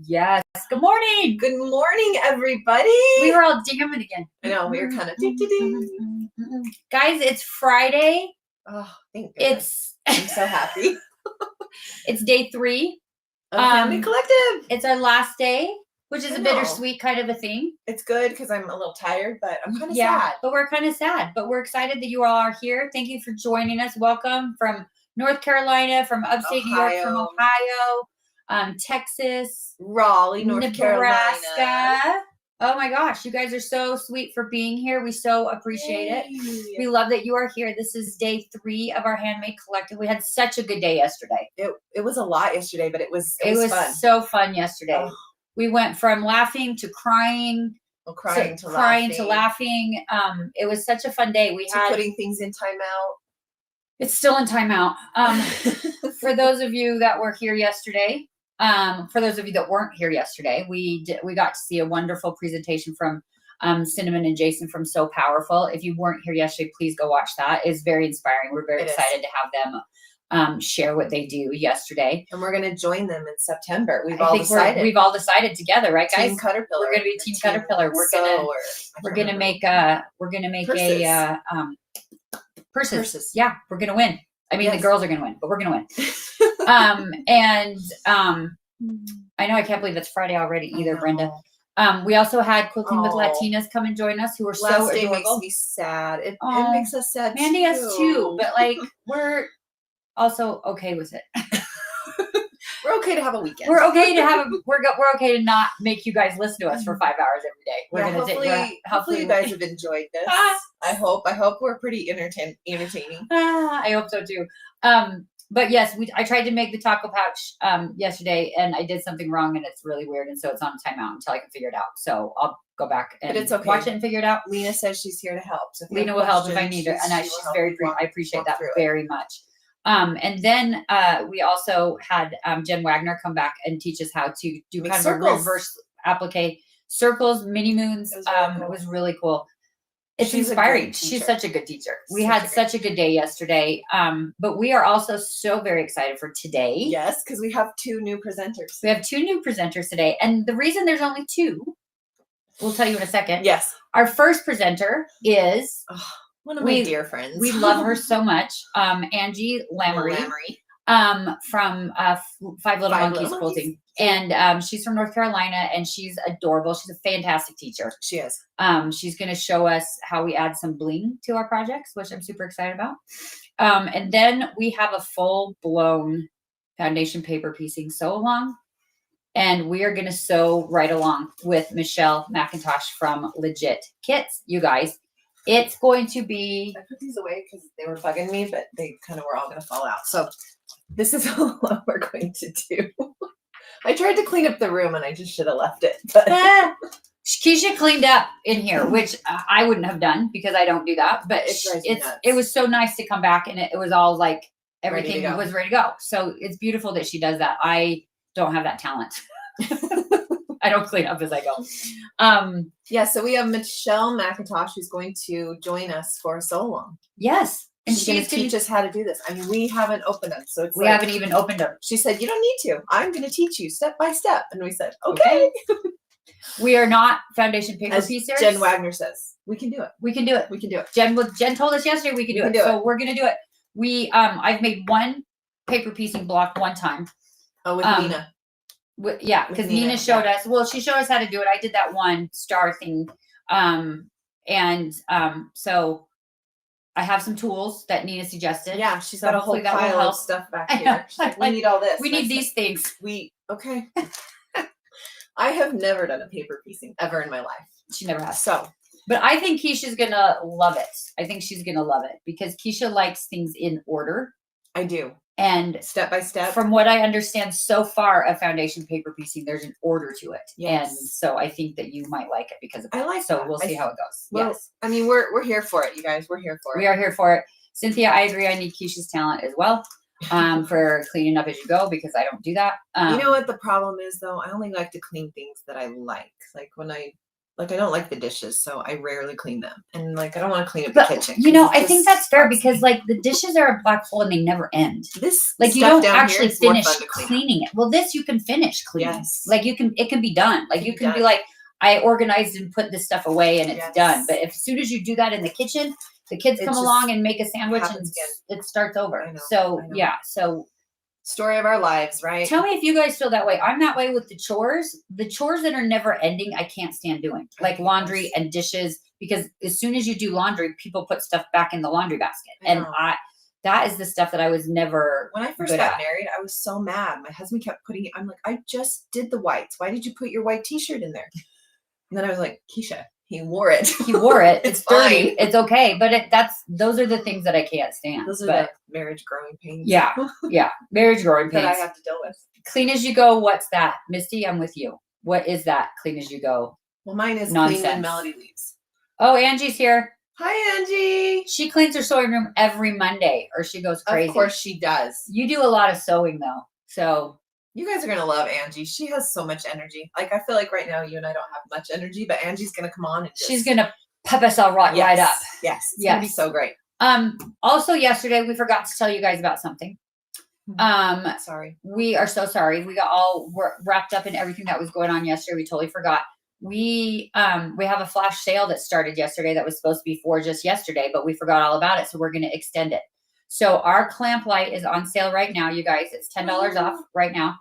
Yes. Good morning. Good morning, everybody. We were all dinging again. I know, we were kind of Guys, it's Friday. Oh, thank goodness. I'm so happy. It's day 3 of Handmade Collective. It's our last day, which is a bittersweet kind of a thing. It's good because I'm a little tired, but I'm kind of sad. But we're kind of sad. But we're excited that you all are here. Thank you for joining us. Welcome from North Carolina, from upstate New York, from Ohio, Texas, Raleigh, North Carolina. Oh my gosh, you guys are so sweet for being here. We so appreciate it. We love that you are here. This is day 3 of our Handmade Collective. We had such a good day yesterday. It was a lot yesterday, but it was fun. So fun yesterday. Oh. We went from laughing to crying. Crying to laughing. It was such a fun day. We had putting things in timeout. It's still in timeout. For those of you that were here yesterday, for those of you that weren't here yesterday, we got to see a wonderful presentation from Cinnamon and Jason from So Powerful. If you weren't here yesterday, please go watch that. It's very inspiring. We're very excited to have them share what they do yesterday. And we're going to join them in September. We've all decided together, right, guys? Team Caterpillar. We're going to be Team Caterpillar. We're going to make purses. Yeah, we're going to win. I mean, the girls are going to win, but we're going to win. I know I can't believe it's Friday already either, Brenda. We also had Quilting with Latinas come and join us, who were so adorable. Day makes me sad. It makes us sad Mandy us too, but like we're also okay with it. We're okay to have a weekend. We're okay to not make you guys listen to us for 5 hours every day. Hopefully you guys have enjoyed this. I hope we're pretty entertaining. I hope so too. But yes, I tried to make the taco pouch yesterday, and I did something wrong, and it's really weird, and so it's on timeout until I can figure it out. So I'll go back and watch it and figure it out. Lena says she's here to help. So Lena will help if I need her, and I appreciate that very much. And then we also had Jen Wagner come back and teach us how to do kind of a reverse applique circles, mini moons. It was really cool. It's inspiring. She's such a good teacher. We had such a good day yesterday. But we are also so very excited for today. Yes, because we have 2 new presenters. We have 2 new presenters today. And the reason there's only 2, we'll tell you in a second. Yes. Our first presenter is one of my dear friends. We love her so much. Angie Lamory. From 5 Little Monkeys Quilting. And she's from North Carolina, and she's adorable. She's a fantastic teacher. She is. She's going to show us how we add some bling to our projects, which I'm super excited about. And then we have a full-blown foundation paper piecing sew-along. And we are going to sew right along with Michelle McIntosh from Legit Kits, you guys. It's going to be... I put these away because they were bugging me, but they kind of were all going to fall out. So this is what we're going to do. I tried to clean up the room, and I just should have left it. But Keisha cleaned up in here, which I wouldn't have done because I don't do that. But it was so nice to come back, and it was all like everything was ready to go. So it's beautiful that she does that. I don't have that talent. I don't clean up as I go. So we have Michelle McIntosh who's going to join us for a sew-along. Yes. And she's going to teach us how to do this. I mean, we haven't opened them. So we haven't even opened them. She said, you don't need to. I'm going to teach you step by step. And we said, okay. We are not foundation paper piecers. Jen Wagner says, we can do it. We can do it. We can do it. Jen told us yesterday we can do it. So we're going to do it. I've made one paper piecing block one time. Oh, with Nina. Because Nina showed us. Well, she showed us how to do it. I did that one star thing. So I have some tools that Nina suggested. Yeah, she's got a whole pile of stuff back here. She's like, we need all this. We need these things. Okay. I have never done a paper piecing ever in my life. She never has. But I think Keisha's going to love it. I think she's going to love it because Keisha likes things in order. I do. And step by step. From what I understand so far of foundation paper piecing, there's an order to it. Yes. And so I think that you might like it because of that. I like so we'll see how it goes. Well, yes. I mean, we're here for it, you guys. We're here for it. We are here for it. Cynthia, I agree. I need Keisha's talent as well for cleaning up as you go because I don't do that. You know what the problem is, though? I only like to clean things that I like. Like when I like I don't like the dishes, so I rarely clean them. And like I don't want to clean up But the kitchen. you know, 'cause it I think just that's fair bugs because me. like the dishes are a black hole and they never end. This Like you stuff don't down here actually is more finish fun to clean up. cleaning it. Well, this you can finish cleaning. Yes. Like it can be done. Like Can you be can be done. like, I organized and put this stuff away and it's Yes. done. But as soon as you do that in the kitchen, the kids It come just along and make a sandwich and happens again. it starts over. I know, So I know. yeah. So Story of our lives, right? tell me if you guys feel that way. I'm that way with the chores. The chores that are never ending, I can't stand doing. Like laundry and dishes, because as soon as you do laundry, people put stuff back in the laundry basket. And that is the stuff that I was never when I first got married, I was so mad. My husband kept putting it, I'm like, I just did the whites. Why did you put your white t-shirt in there? And then I was like, Keisha, he wore it. He wore it. It's dirty. fine. It's okay. But those are the things that I can't stand. Those are the marriage growing pains. Yeah. Yeah. Marriage growing pains. that I have to deal with. Clean as you go. What's that? Misty, I'm with you. What is that? Clean as you go. Well, mine is Nonsense. clean when Melody leaves. Oh, Angie's here. Hi, Angie. She cleans her sewing room every Monday or she goes crazy. Of course she does. You do a lot of sewing though. So you guys are going to love Angie. She has so much energy. Like, I feel like right now you and I don't have much energy, but Angie's going to come on and she's going to pep us all right up. Yes. It's going to be so great. Also yesterday we forgot to tell you guys about something. Sorry. We are so sorry. We got all wrapped up in everything that was going on yesterday. We totally forgot. We have a flash sale that started yesterday that was supposed to be for just yesterday, but we forgot all about it. So we're going to extend it. So our clamp light is on sale right now, you guys. It's $10 off right now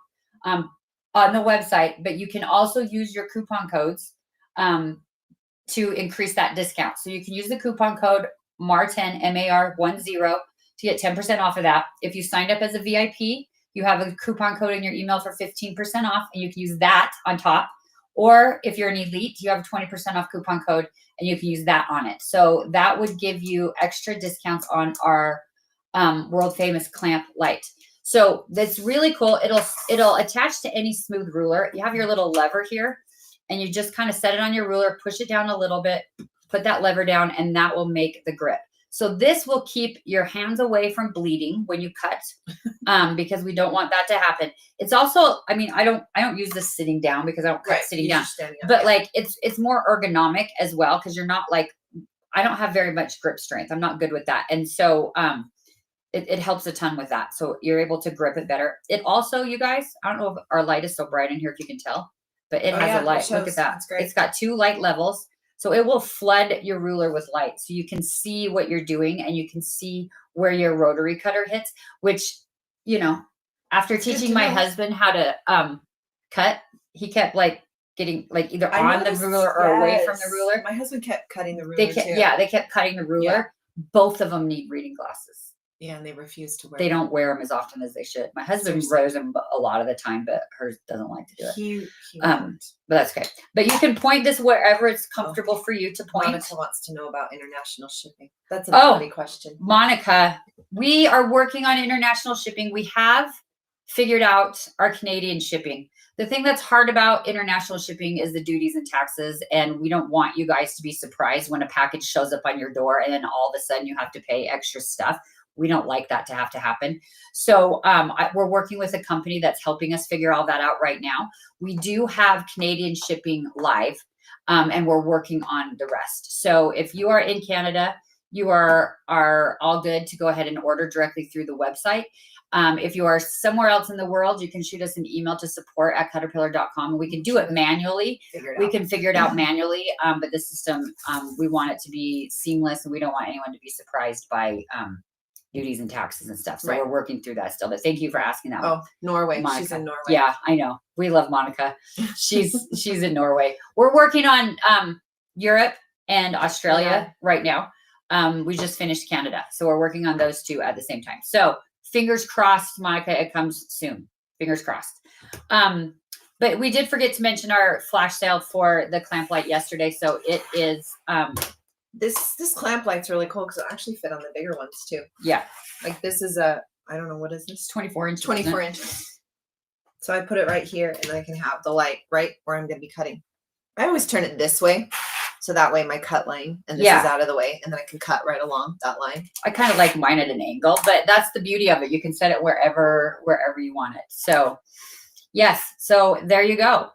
on the website, but you can also use your coupon codes to increase that discount. So you can use the coupon code MAR10, MAR10 to get 10% off of that. If you signed up as a VIP, you have a coupon code in your email for 15% off, and you can use that on top. Or if you're an elite, you have a 20% off coupon code and you can use that on it. So that would give you extra discounts on our world famous clamp light. So that's really cool. It'll attach to any smooth ruler. You have your little lever here and you just kind of set it on your ruler, push it down a little bit, put that lever down, and that will make the grip. So this will keep your hands away from bleeding when you cut, because we don't want that to happen. It's also, I mean, I don't use this sitting down because I don't cut sitting down, but like it's more ergonomic as well. Cause you're not like, I don't have very much grip strength. I'm not good with that. And so, it helps a ton with that. So you're able to grip it better. It also, you guys, I don't know if our light is so bright in here, if you can tell, but it has a light. Look at that. It's got 2 light levels. So it will flood your ruler with light. So you can see what you're doing and you can see where your rotary cutter hits, which, you know, after teaching my husband how to cut, he kept like getting like either on the ruler or away from the ruler. My husband kept cutting the ruler they kept cutting the ruler. Yeah. Both of them need reading glasses. Yeah, and they refuse to wear They don't wear them as often as they should. My husband wears them a lot of the time, but hers doesn't like to do it. He but that's okay. But you can point this wherever it's comfortable for you to point. Monica wants to know about international shipping. That's a funny question. Monica, we are working on international shipping. We have figured out our Canadian shipping. The thing that's hard about international shipping is the duties and taxes, and we don't want you guys to be surprised when a package shows up on your door and then all of a sudden you have to pay extra stuff. We don't like that to have to happen. So we're working with a company that's helping us figure all that out right now. We do have Canadian shipping live, and we're working on the rest. So if you are in Canada, you are all good to go ahead and order directly through the website. If you are somewhere else in the world, you can shoot us an email to support@caterpillar.com. And we can do it manually. We can figure it out manually. But the system, we want it to be seamless, and we don't want anyone to be surprised by duties and taxes and stuff. So we're working through that still. But thank you for asking that. Oh, Norway. Monica. She's in Norway. Yeah, I know. We love Monica. She's in Norway. We're working on Europe and Australia right now. We just finished Canada. So we're working on those 2 at the same time. So fingers crossed, Monica, it comes soon. Fingers crossed. But we did forget to mention our flash sale for the clamp light yesterday. So it is this clamp light's really cool because it actually fit on the bigger ones too. Yeah. Like this is I don't know, what is this? 24 inches. 24 inches. So I put it right here and I can have the light right where I'm going to be cutting. I always turn it this way. So that way my cut line and this is out of the way, and then I can cut right along that line. I kind of like mine at an angle, but that's the beauty of it. You can set it wherever you want it. So yes. So there you go.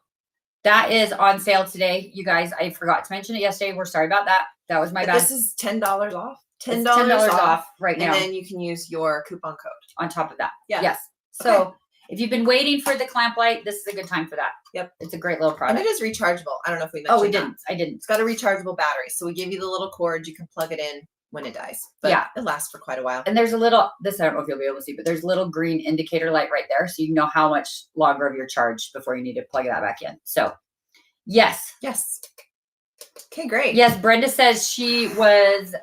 That is on sale today, you guys. I forgot to mention it yesterday. We're sorry about that. That was my bad. This is $10 off. $10 off right now. And then you can use your coupon code on top of that. Yeah. Yes. So if you've been waiting for the clamp light, this is a good time for that. Yep. It's a great little product. And it is rechargeable. I don't know if we mentioned we didn't. I didn't. It's got a rechargeable battery. So we give you the little cord. You can plug it in when it dies. But it lasts for quite a while. And there's a little, I don't know if you'll be able to see, but there's a little green indicator light right there. So you can know how much longer of your charge before you need to plug that back in. So yes. Yes. Okay, great. Yes, Brenda says she was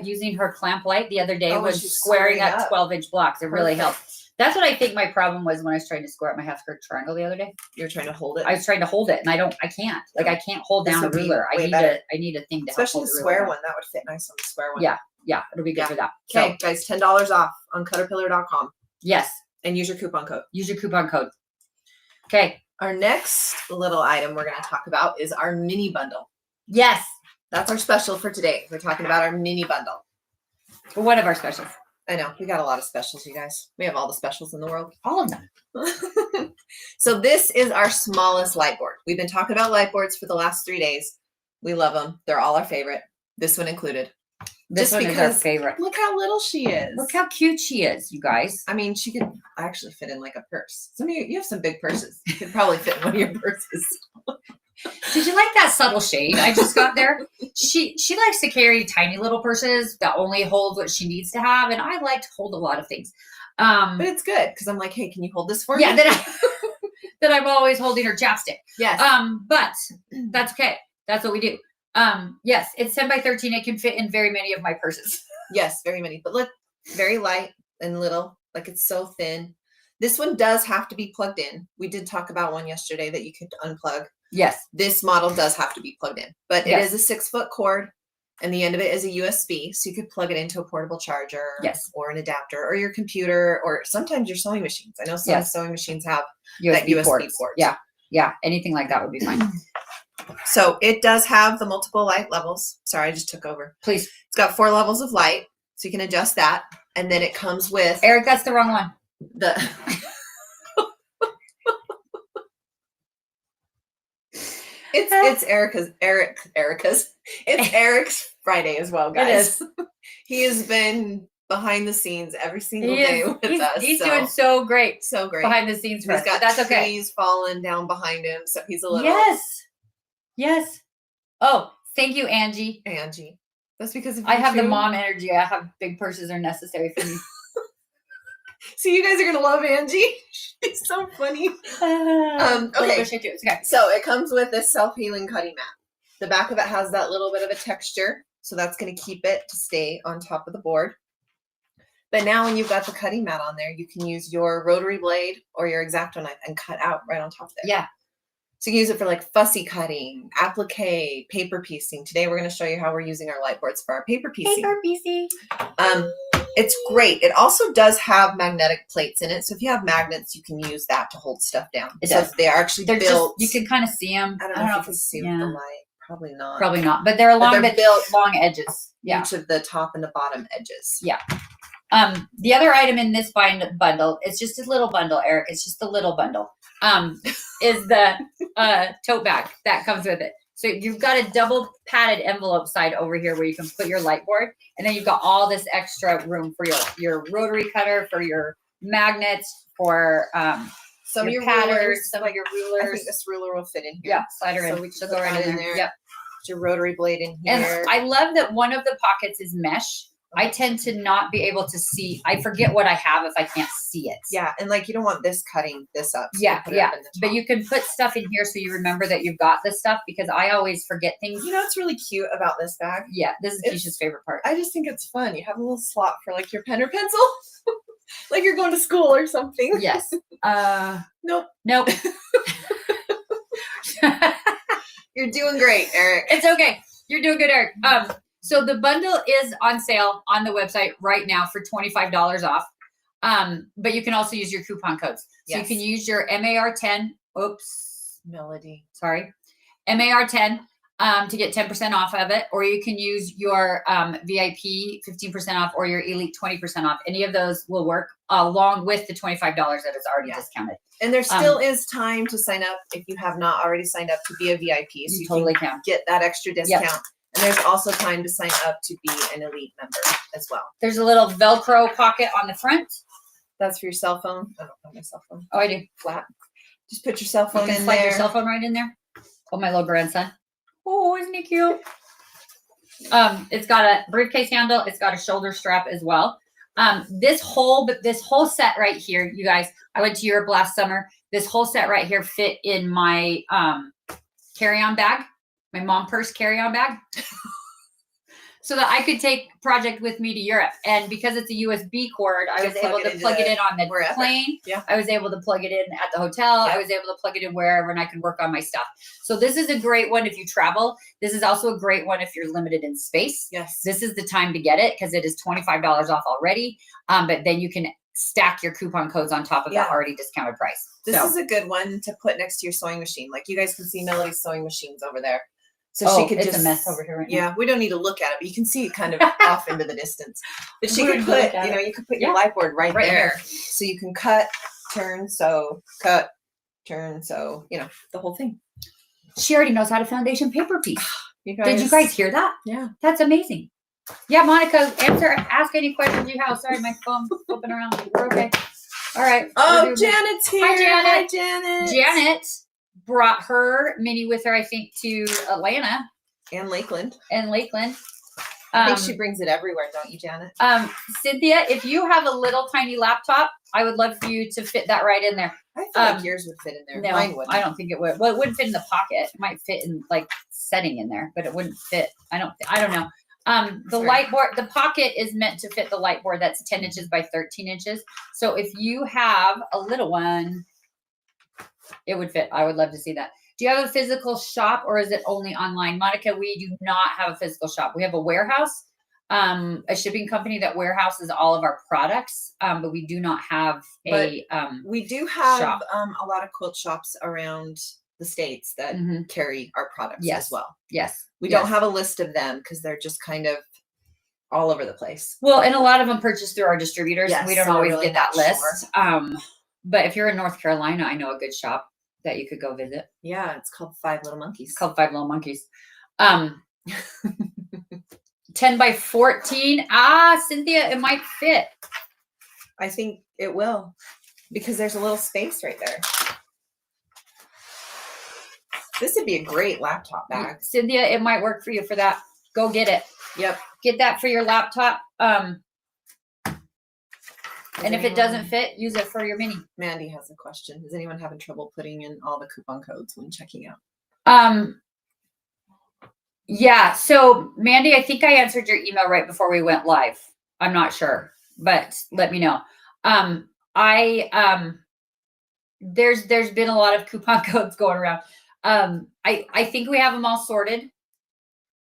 using her clamp light the other day when squaring up 12-inch blocks. It really helped. That's what I think my problem was when I was trying to square up my half skirt triangle the other day. You were trying to hold it? I was trying to hold it, and I can't. Like, I can't hold down a ruler. I need a thing to especially help the square one. That would fit nice on the square one. Yeah, it'll be good for that. Okay, guys, $10 off on Caterpillar.com. Yes. And use your coupon code. Use your coupon code. Okay. Our next little item we're going to talk about is our mini bundle. Yes. That's our special for today. We're talking about our mini bundle. One of our specials. I know. We got a lot of specials, you guys. We have all the specials in the world. All of them. So this is our smallest light board. We've been talking about light boards for the last 3 days. We love them. They're all our favorite. This one included. This one is our favorite. Look how little she is. Look how cute she is, you guys. I mean, she could actually fit in like a purse. Some of you have some big purses. You could probably fit in one of your purses. Did you like that subtle shade I just got there? She likes to carry tiny little purses that only hold what she needs to have, and I like to hold a lot of things. But it's good because I'm like, hey, can you hold this for me? Yeah, that I'm always holding her chapstick. Yes. But that's okay. That's what we do. Yes, it's 10 by 13. It can fit in very many of my purses. Yes, very many. But look, very light and little. Like it's so thin. This one does have to be plugged in. We did talk about one yesterday that you could unplug. Yes. This model does have to be plugged in, but it is a 6-foot cord and the end of it is a USB. So you could plug it into a portable charger or an adapter or your computer or sometimes your sewing machines. I know some sewing machines have that USB port. Yeah. Yeah. Anything like that would be fine. So it does have the multiple light levels. Sorry, I just took over. Please. It's got 4 levels of light. So you can adjust that. And then it comes with Eric, that's the wrong one. It's Eric's Friday as well, guys. It is. He has been behind the scenes every single day with us. He's doing so great. So great. Behind the scenes for us. He's got that's okay. trees falling down behind him, so he's a little Yes. Oh, thank you, Angie. That's because I have the mom energy. I have big purses are necessary for me. So you guys are gonna love Angie. She's so funny. Okay. So it comes with this self-healing cutting mat. The back of it has that little bit of a texture, so that's gonna keep it to stay on top of the board. But now when you've got the cutting mat on there, you can use your rotary blade or your X-Acto knife and cut out right on top there. Yeah. So you can use it for like fussy cutting, applique, paper piecing. Today we're going to show you how we're using our light boards for our paper piecing. It's great. It also does have magnetic plates in it. So if you have magnets, you can use that to hold stuff down. They are actually built. You can kind of see them. I don't know if you can see with the light. Probably not. Probably not. But they're along long edges. Yeah. Each of the top and the bottom edges. Yeah. The other item in this bundle, it's just a little bundle, Eric. It's just a little bundle. Is the tote bag that comes with it. So you've got a double padded envelope side over here where you can put your light board, and then you've got all this extra room for your rotary cutter, for your magnets, for some of your patterns, rulers, some of your rulers. I think this ruler will fit in here. Yeah, slide her in. So we She'll go right in there. Yep. Put your rotary blade in here. And I love that one of the pockets is mesh. I tend to not be able to see. I forget what I have if I can't see it. Yeah, and like you don't want this cutting this up. So yeah. But you can put stuff in here so you remember that you've got this stuff, because I always forget things. You know what's really cute about this bag? Yeah, this is Keisha's favorite part. I just think it's fun. You have a little slot for like your pen or pencil. Like you're going to school or something. Yes. Nope. You're doing great, Eric. It's okay. You're doing good, Eric. So the bundle is on sale on the website right now for $25 off. But you can also use your coupon codes. So you can use your MAR10. Melody. Sorry. MAR10. to get 10% off of it, or you can use your VIP 15% off or your Elite 20% off. Any of those will work along with the $25 that is already discounted. And there still is time to sign up if you have not already signed up to be a VIP. So you totally can get that extra discount. Yep. And there's also time to sign up to be an Elite member as well. There's a little Velcro pocket on the front. That's for your cell phone. I don't have my cell phone. Oh, I do. Flat. Just put your cell phone in there. Slide your cell phone right in there. Oh, my little grandson. Oh, isn't he cute? It's got a briefcase handle. It's got a shoulder strap as well. This whole set right here, you guys, I went to Europe last summer. This whole set right here fit in my carry-on bag, my mom purse carry-on bag, so that I could take project with me to Europe. And because it's a USB cord, I was able to plug it in on the plane. Yeah. I was able to plug it in at the hotel. Yeah. I was able to plug it in wherever, and I could work on my stuff. So this is a great one if you travel. This is also a great one if you're limited in space. Yes. This is the time to get it because it is $25 off already. But then you can stack your coupon codes on top of that already discounted price. This is a good one to put next to your sewing machine. Like you guys can see Melody's sewing machines over there. So she could it's a mess over here right now. Yeah, we don't need to look at it, but you can see it kind of off into the distance. But she could put, you could put your light board right there. Here. So you can cut, turn, sew, cut, turn, sew, the whole thing. She already knows how to foundation paper piece. Did you guys hear that? Yeah. That's amazing. Yeah, Monica, ask any questions you have. Sorry, my phone's flipping around. We're okay. All right. Oh, Janet's here. Hi, Janet. Janet. Janet brought her mini with her, I think, to Atlanta and Lakeland. I think she brings it everywhere, don't you, Janet? Cynthia, if you have a little tiny laptop, I would love for you to fit that right in there. I feel like yours would fit in there. No, mine wouldn't. I don't think it would. Well, it wouldn't fit in the pocket. It might fit in like setting in there, but it wouldn't fit. I don't know. The light board, the pocket is meant to fit the light board that's 10 inches by 13 inches. So if you have a little one, it would fit. I would love to see that. Do you have a physical shop or is it only online? Monica, we do not have a physical shop. We have a warehouse, a shipping company that warehouses all of our products, but we do not have we do have shop. A lot of quilt shops around the States that carry our products as well. Yes. We don't have a list of them because they're just kind of all over the place. Well, and a lot of them purchase through our distributors. Yes, we don't always get that list. But if you're in North Carolina, I know a good shop that you could go visit. Yeah, it's called Five Little Monkeys. It's called Five Little Monkeys. 10 by 14. Cynthia, it might fit. I think it will because there's a little space right there. This would be a great laptop bag. Cynthia, it might work for you for that. Go get it. Yep. Get that for your laptop. And if it doesn't fit, use it for your mini. Mandy has a question. Is anyone having trouble putting in all the coupon codes when checking out? Yeah. So Mandy, I think I answered your email right before we went live. I'm not sure, but let me know. There's been a lot of coupon codes going around. I think we have them all sorted.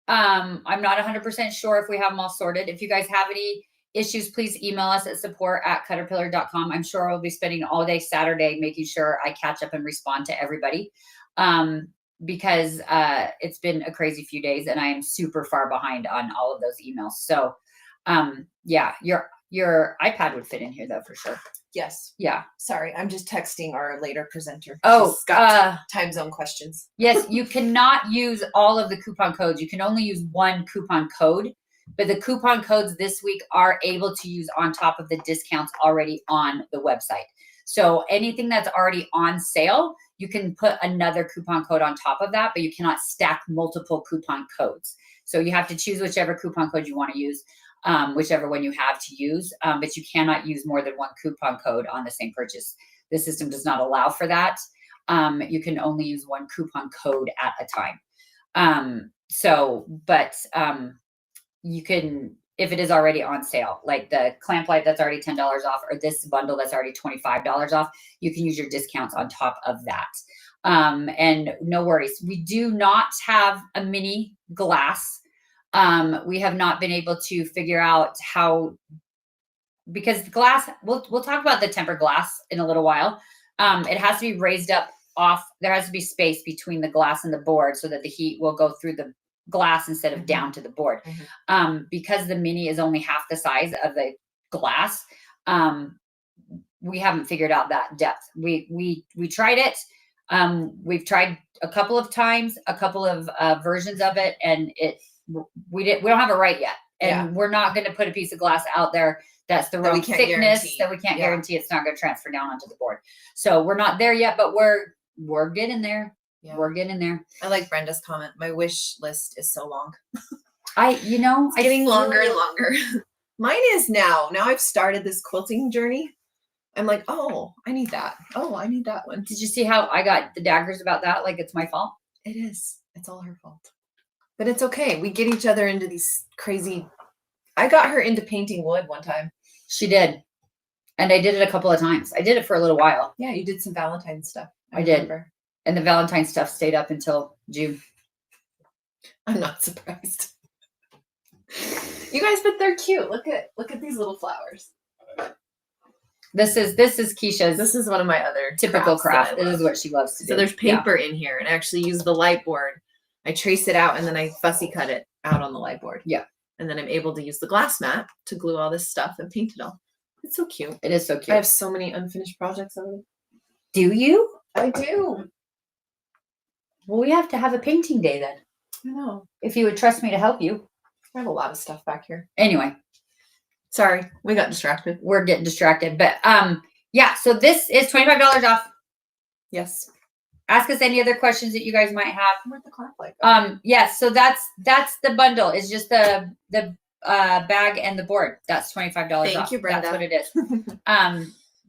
I'm not 100% sure if we have them all sorted. If you guys have any issues, please email us at support@caterpillar.com. I'm sure I'll be spending all day Saturday making sure I catch up and respond to everybody. Because it's been a crazy few days and I am super far behind on all of those emails. So yeah, your iPad would fit in here though, for sure. Yes. Yeah. Sorry, I'm just texting our later presenter. Oh, she's got time zone questions. Yes, you cannot use all of the coupon codes. You can only use one coupon code, but the coupon codes this week are able to use on top of the discounts already on the website. So anything that's already on sale, you can put another coupon code on top of that, but you cannot stack multiple coupon codes. So you have to choose whichever coupon code you want to use, whichever one you have to use, but you cannot use more than one coupon code on the same purchase. The system does not allow for that. You can only use one coupon code at a time. You can, if it is already on sale, like the clamp light that's already $10 off, or this bundle that's already $25 off, you can use your discounts on top of that. And no worries. We do not have a mini glass. We have not been able to figure out how, because the glass, we'll talk about the tempered glass in a little while. It has to be raised up there has to be space between the glass and the board so that the heat will go through the glass instead of down to the board. Because the mini is only half the size of the glass, we haven't figured out that depth. We tried it. We've tried a couple of times, a couple of versions of it, and we don't have it right yet. And we're not going to put a piece of glass out there that's the wrong thickness that we can't guarantee it's not going to transfer down onto the board. So we're not there yet, but we're getting there. Yeah. We're getting there. I like Brenda's comment. My wish list is so long. It's getting longer and longer. Mine is now. Now I've started this quilting journey. I'm like, oh, I need that. Oh, I need that one. Did you see how I got the daggers about that? Like it's my fault. It is. It's all her fault. But it's okay. We get each other into these crazy. I got her into painting wood one time. She did. And I did it a couple of times. I did it for a little while. Yeah, you did some Valentine's stuff. I did. And the Valentine's stuff stayed up until June. I'm not surprised. You guys, but they're cute. Look at these little flowers. This is Keisha's. This is one of my other typical craft. This is what she loves to do. So there's paper in here, and I actually use the light board. I trace it out, and then I fussy cut it out on the light board. Yeah. And then I'm able to use the glass mat to glue all this stuff and paint it all. It's so cute. It is so cute. I have so many unfinished projects already. Do you? I do. Well, we have to have a painting day then. I know. If you would trust me to help you. I have a lot of stuff back here. Anyway. Sorry, we got distracted. We're getting distracted. But yeah, so this is $25 off. Yes. Ask us any other questions that you guys might have. Where'd the clock like? Yes, so that's the bundle. It's just the bag and the board. That's $25 off. Thank you, Brenda. That's what it is.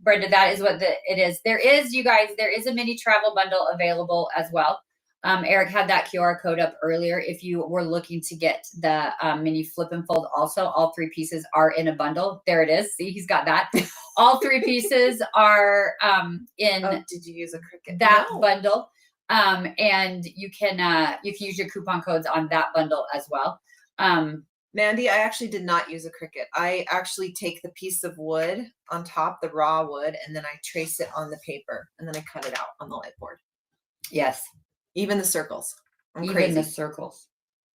Brenda, that is what it is. There is a mini travel bundle available as well. Eric had that QR code up earlier. If you were looking to get the mini flip and fold, also all 3 pieces are in a bundle. There it is. See, he's got that. All 3 pieces are in. Oh, did you use a Cricut? That bundle, and you can use your coupon codes on that bundle as well. Mandy, I actually did not use a Cricut. I actually take the piece of wood on top, the raw wood, and then I trace it on the paper, and then I cut it out on the light board. Yes. Even the circles. Even crazy. The circles.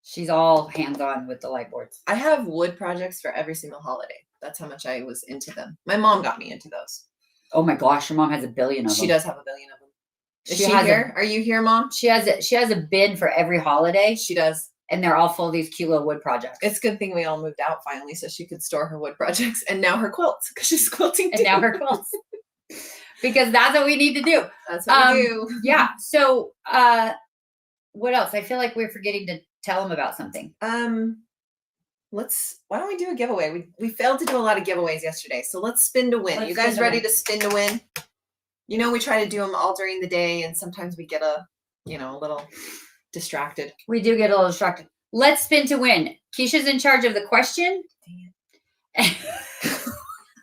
She's all hands-on with the light boards. I have wood projects for every single holiday. That's how much I was into them. My mom got me into those. Oh my gosh, your mom has a billion of them. She does have a billion of them. Is she here? Are you here, Mom? She has a bin for every holiday. She does. And they're all full of these cute little wood projects. It's a good thing we all moved out finally so she could store her wood projects and now her quilts because she's quilting too. And now her quilts. Because that's what we need to do. That's what we do. Yeah. So what else? I feel like we're forgetting to tell them about something. Why don't we do a giveaway? We failed to do a lot of giveaways yesterday. So let's spin to win. You guys ready to spin to win? You know, we try to do them all during the day and sometimes we get a little distracted. We do get a little distracted. Let's spin to win. Keisha's in charge of the question.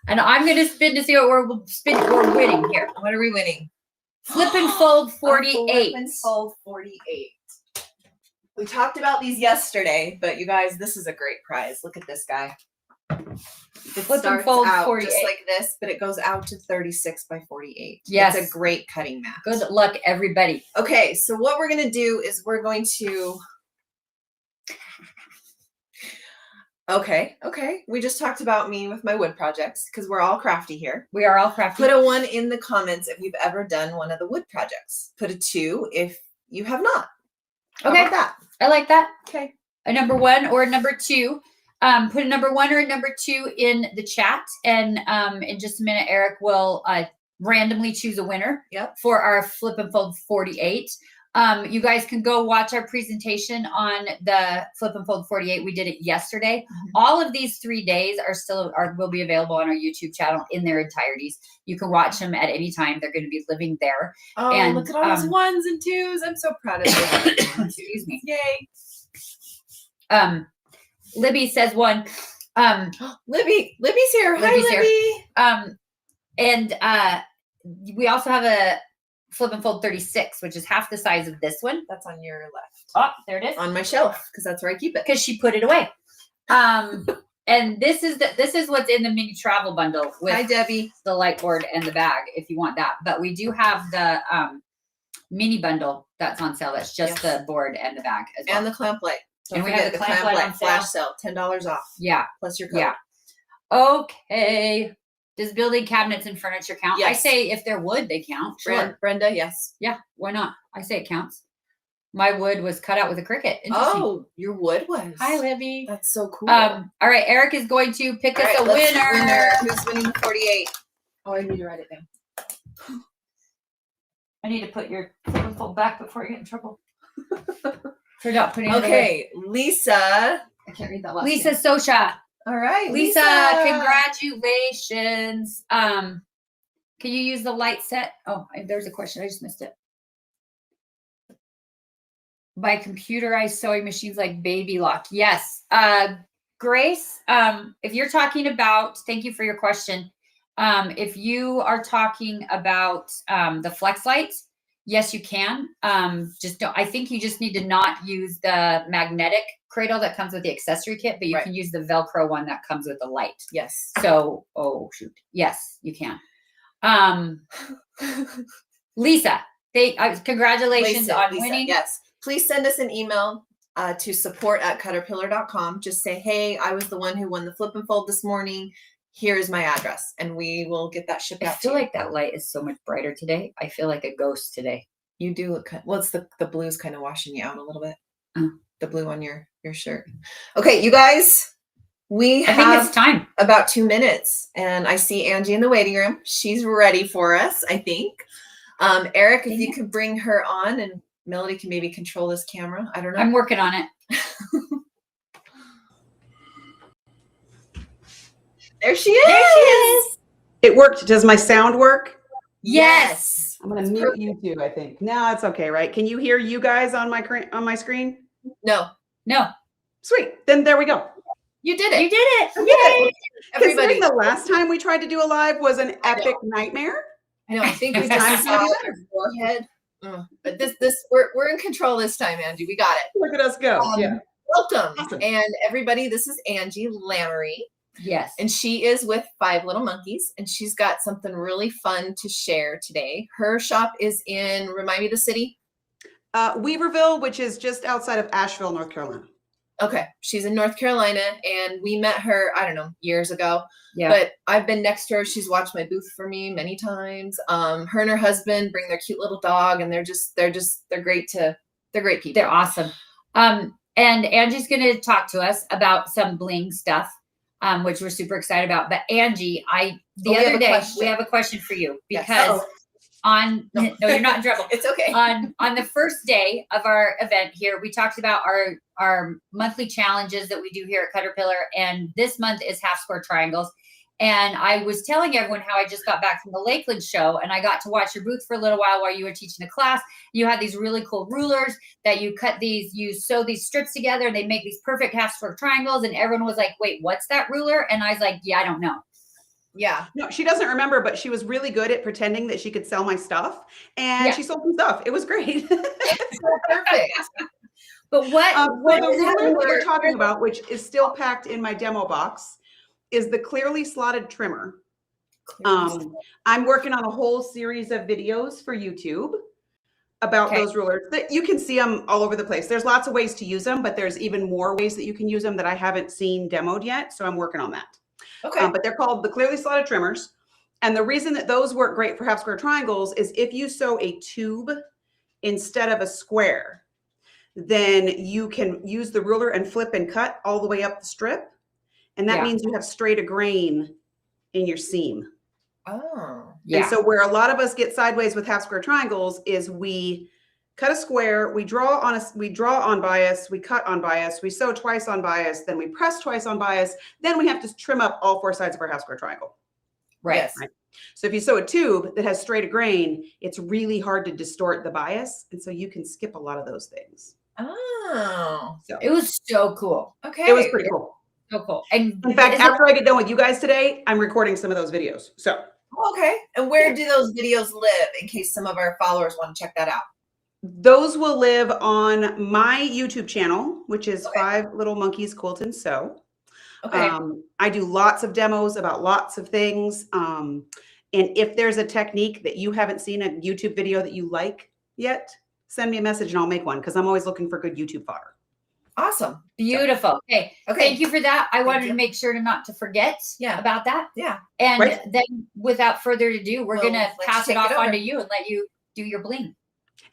And I'm going to spin to see what we're winning here. What are we winning? Flip and fold 48. Flip and fold 48. We talked about these yesterday, but you guys, this is a great prize. Look at this guy. It Flip and starts fold out 48. just like this, but it goes out to 36 by 48. Yes. It's a great cutting mat. Good luck, everybody. Okay, so what we're going to do is we're going to... Okay. We just talked about me with my wood projects because we're all crafty here. We are all crafty. Put a 1 in the comments if you've ever done one of the wood projects. Put a 2 if you have not. Okay. How about that? I like that. Okay. A number 1 or a number 2. Put a number 1 or a number 2 in the chat. And in just a minute, Eric will randomly choose a winner for our Flip and Fold 48. You guys can go watch our presentation on the Flip and Fold 48. We did it yesterday. Mm-hmm. All of these 3 days will be available on our YouTube channel in their entireties. You can watch them at any time. They're going to be living there. Oh, and look at all those 1s and 2s. I'm so proud of you. Excuse me. Yay. Libby says 1. Libby's here. Hi, Libby. And we also have a Flip and Fold 36, which is half the size of this one. That's on your left. Oh, there it is. On my shelf, because that's where I keep it. Because she put it away. And this is what's in the mini travel bundle with Hi, Debbie. The light board and the bag if you want that. But we do have the mini bundle that's on sale. That's just the board and the bag as well. And the clamp light. And we have the clamp light on flash sale, $10 off. Yeah. Plus your code. Yeah. Okay. Does building cabinets and furniture count? Yes. I say if they're wood, they count. Sure. Brenda, yes. Yeah. Why not? I say it counts. My wood was cut out with a Cricut. Oh, your wood was. Hi, Libby. That's so cool. All right. Eric is going to pick us a winner. Who's winning the 48? Oh, I need to write it down. I need to put your fold back before I get in trouble. For not putting it away. Lisa. I can't read that last name. Lisa Sosha. All right, Lisa, congratulations. Can you use the light set? Oh, there's a question. I just missed it. By computerized sewing machines like Baby Lock. Yes. Grace, if you're talking about, thank you for your question. If you are talking about the flex lights, yes, you can. Just don't, I think you just need to not use the magnetic cradle that comes with the accessory kit, but you can use the Velcro one that comes with the light. Yes. So, oh shoot. Yes, you can. Lisa, congratulations on winning. Yes. Please send us an email to support@cutterpillar.com. Just say, hey, I was the one who won the flip and fold this morning. Here's my address, and we will get that shipped out. I feel like that light is so much brighter today. I feel like a ghost today. You do look well. It's the blue's kind of washing you out a little bit. The blue on your shirt. Okay, you guys, I think it's time. About 2 minutes, and I see Angie in the waiting room. She's ready for us, I think. Eric, if you could bring her on, and Melody can maybe control this camera. I don't know. I'm working on it. There she is. There she is. It worked. Does my sound work? Yes. I'm going to mute you too, I think. No, it's okay, right? Can you hear you guys on my screen? No. Sweet. Then there we go. You did it. You did it. Yay. Everybody. The last time we tried to do a live was an epic nightmare. I know. I think we just saw your forehead. But we're in control this time, Angie. We got it. Look at us go. Welcome. Awesome. And everybody, this is Angie Lamoury. Yes. And she is with 5 Little Monkeys, and she's got something really fun to share today. Her shop is in, remind me the city? Weaverville, which is just outside of Asheville, North Carolina. Okay. She's in North Carolina, and we met her, I don't know, years ago. Yeah. But I've been next to her. She's watched my booth for me many times. Her and her husband bring their cute little dog, and they're great people. They're awesome. And Angie's going to talk to us about some bling stuff, which we're super excited about. But Angie, the other day, we have a question for you because no, you're not in trouble. It's okay. On the first day of our event here, we talked about our monthly challenges that we do here at Caterpillar. And this month is half square triangles. And I was telling everyone how I just got back from the Lakeland show, and I got to watch your booth for a little while you were teaching a class. You had these really cool rulers that you sew these strips together, and they make these perfect half square triangles. And everyone was like, wait, what's that ruler? And I was like, yeah, I don't know. Yeah. No, she doesn't remember, but she was really good at pretending that she could sell my stuff. And she sold some stuff. It was great. Perfect. But what the ruler that we're talking about, which is still packed in my demo box, is the clearly slotted trimmer. I'm working on a whole series of videos for YouTube about those rulers. That you can see them all over the place. There's lots of ways to use them, but there's even more ways that you can use them that I haven't seen demoed yet. So I'm working on that. Okay. But they're called the clearly slotted trimmers. And the reason that those work great for half square triangles is if you sew a tube instead of a square, then you can use the ruler and flip and cut all the way up the strip. And that means you have straight a grain in your seam. Oh, yeah. And so where a lot of us get sideways with half square triangles is we cut a square, we draw on bias, we cut on bias, we sew twice on bias, then we press twice on bias, then we have to trim up all 4 sides of our half square triangle. Right. Yes. Right. So if you sew a tube that has straight a grain, it's really hard to distort the bias. And so you can skip a lot of those things. Oh, so it was so cool. Okay. It was pretty cool. So cool. And in fact, after I get done with you guys today, I'm recording some of those videos. So okay. And where do those videos live in case some of our followers want to check that out? Those will live on my YouTube channel, which is 5 Little Monkeys Quilt and Sew. Okay. I do lots of demos about lots of things. And if there's a technique that you haven't seen, a YouTube video that you like, yet, send me a message and I'll make one because I'm always looking for good YouTube fodder. Awesome. Beautiful. Okay. Okay. Thank you for that. I wanted you. to make sure not to forget about that. Yeah. And Right. then without further ado, we're Well, going to let's pass it take off it over. onto you and let you do your bling.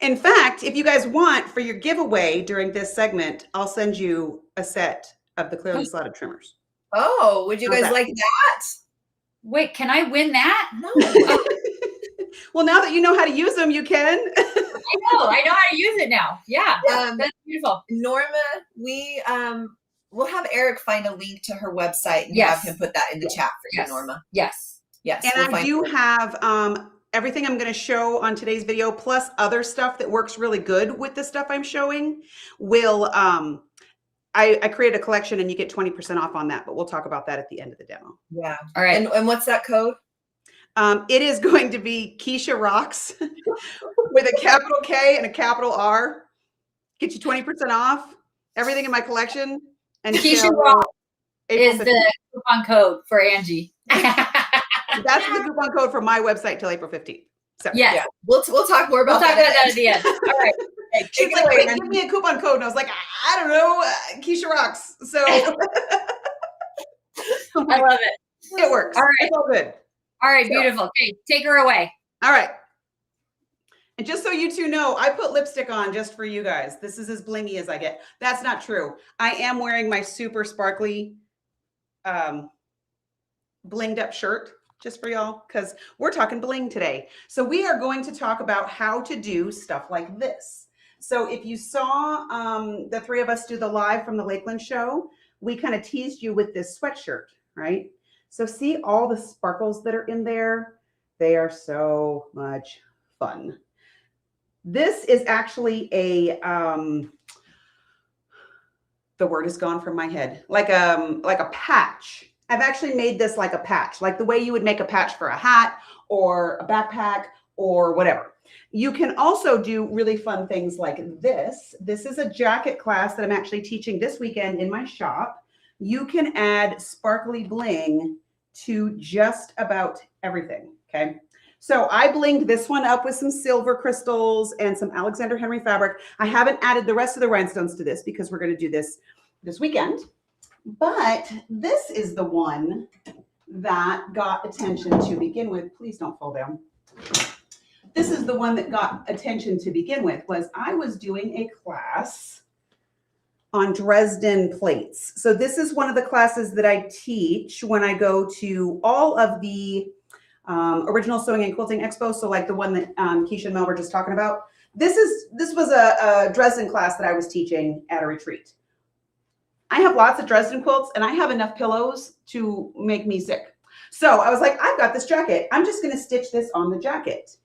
In fact, if you guys want for your giveaway during this segment, I'll send you a set of the clearly slotted trimmers. Oh, would you How's guys that? like that? Wait, can I win that? No. Well, now that you know how to use them, you can. I know how to use it now. Yeah. That's beautiful. Norma, we'll have Eric find a link to her website and Yes. have him put that in the chat for you, Norma. Yes. Yes. And I do have everything I'm going to show on today's video, plus other stuff that works really good with the stuff I'm showing. Will I created a collection and you get 20% off on that, but we'll talk about that at the end of the demo. Yeah. All right. And what's that code? It is going to be Keisha Rocks with a capital K and a capital R. Get you 20% off everything in my collection. And Keisha Rocks is the coupon code for Angie. That's the coupon code for my website till April 15th. So yes. Yeah. We'll talk more about that. We'll talk about that at the end. All right. Okay, She's like, wait, give me a coupon code. And I was like, I don't know, Keisha Rocks. So I love it. it works. All right. It's all good. All right. Beautiful. Okay. Take her away. All right. And just so you two know, I put lipstick on just for you guys. This is as blingy as I get. That's not true. I am wearing my super sparkly blinged up shirt just for y'all because we're talking bling today. So we are going to talk about how to do stuff like this. So if you saw the three of us do the live from the Lakeland show, we kind of teased you with this sweatshirt, right? So see all the sparkles that are in there? They are so much fun. This is actually a, the word is gone from my head, like a patch. I've actually made this like a patch, like the way you would make a patch for a hat or a backpack or whatever. You can also do really fun things like this. This is a jacket class that I'm actually teaching this weekend in my shop. You can add sparkly bling to just about everything, okay? So I blinged this one up with some silver crystals and some Alexander Henry fabric. I haven't added the rest of the rhinestones to this because we're going to do this weekend. But this is the one that got attention to begin with. Please don't fall down. This is the one that got attention to begin with. Was I was doing a class on Dresden plates. So this is one of the classes that I teach when I go to all of the original sewing and quilting expos. So like the one that Keisha and Mel were just talking about. This was a Dresden class that I was teaching at a retreat. I have lots of Dresden quilts and I have enough pillows to make me sick. So I was like, I've got this jacket. I'm just going to stitch this on the jacket.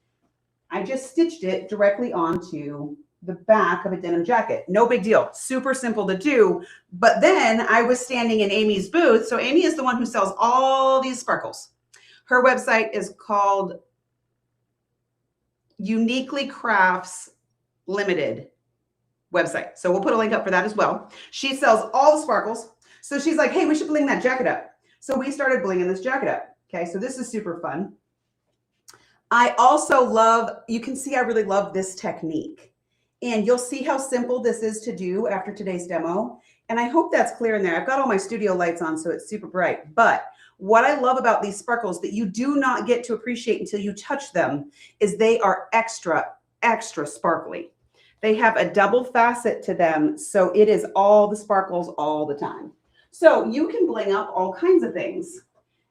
I just stitched it directly onto the back of a denim jacket. No big deal. Super simple to do. But then I was standing in Amy's booth. So Amy is the one who sells all these sparkles. Her website is called Uniquely Crafts Limited website. So we'll put a link up for that as well. She sells all the sparkles. So she's like, hey, we should bling that jacket up. So we started blinging this jacket up. Okay, so this is super fun. I also love, you can see I really love this technique. And you'll see how simple this is to do after today's demo. And I hope that's clear in there. I've got all my studio lights on, so it's super bright. But what I love about these sparkles that you do not get to appreciate until you touch them is they are extra, extra sparkly. They have a double facet to them, so it is all the sparkles all the time. So you can bling up all kinds of things.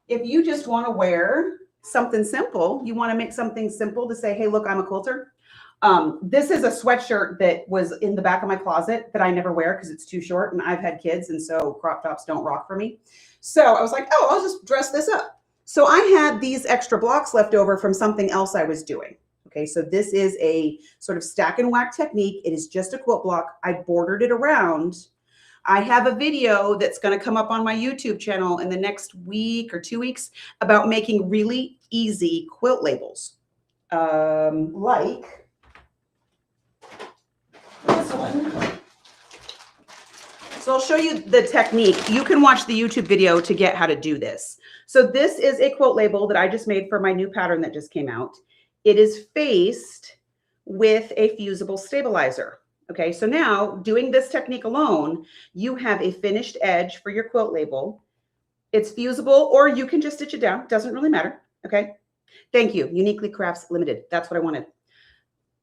If you just want to wear something simple, you want to make something simple to say, hey, look, I'm a quilter. This is a sweatshirt that was in the back of my closet that I never wear because it's too short and I've had kids and so crop tops don't rock for me. So I was like, oh, I'll just dress this up. So I had these extra blocks left over from something else I was doing. Okay, so this is a sort of stack and whack technique. It is just a quilt block. I bordered it around. I have a video that's going to come up on my YouTube channel in the next week or 2 weeks about making really easy quilt labels. Like this one. So I'll show you the technique. You can watch the YouTube video to get how to do this. So this is a quilt label that I just made for my new pattern that just came out. It is faced with a fusible stabilizer. Okay, so now doing this technique alone, you have a finished edge for your quilt label. It's fusible, or you can just stitch it down. Doesn't really matter. Okay, thank you. Uniquely Crafts Limited. That's what I wanted.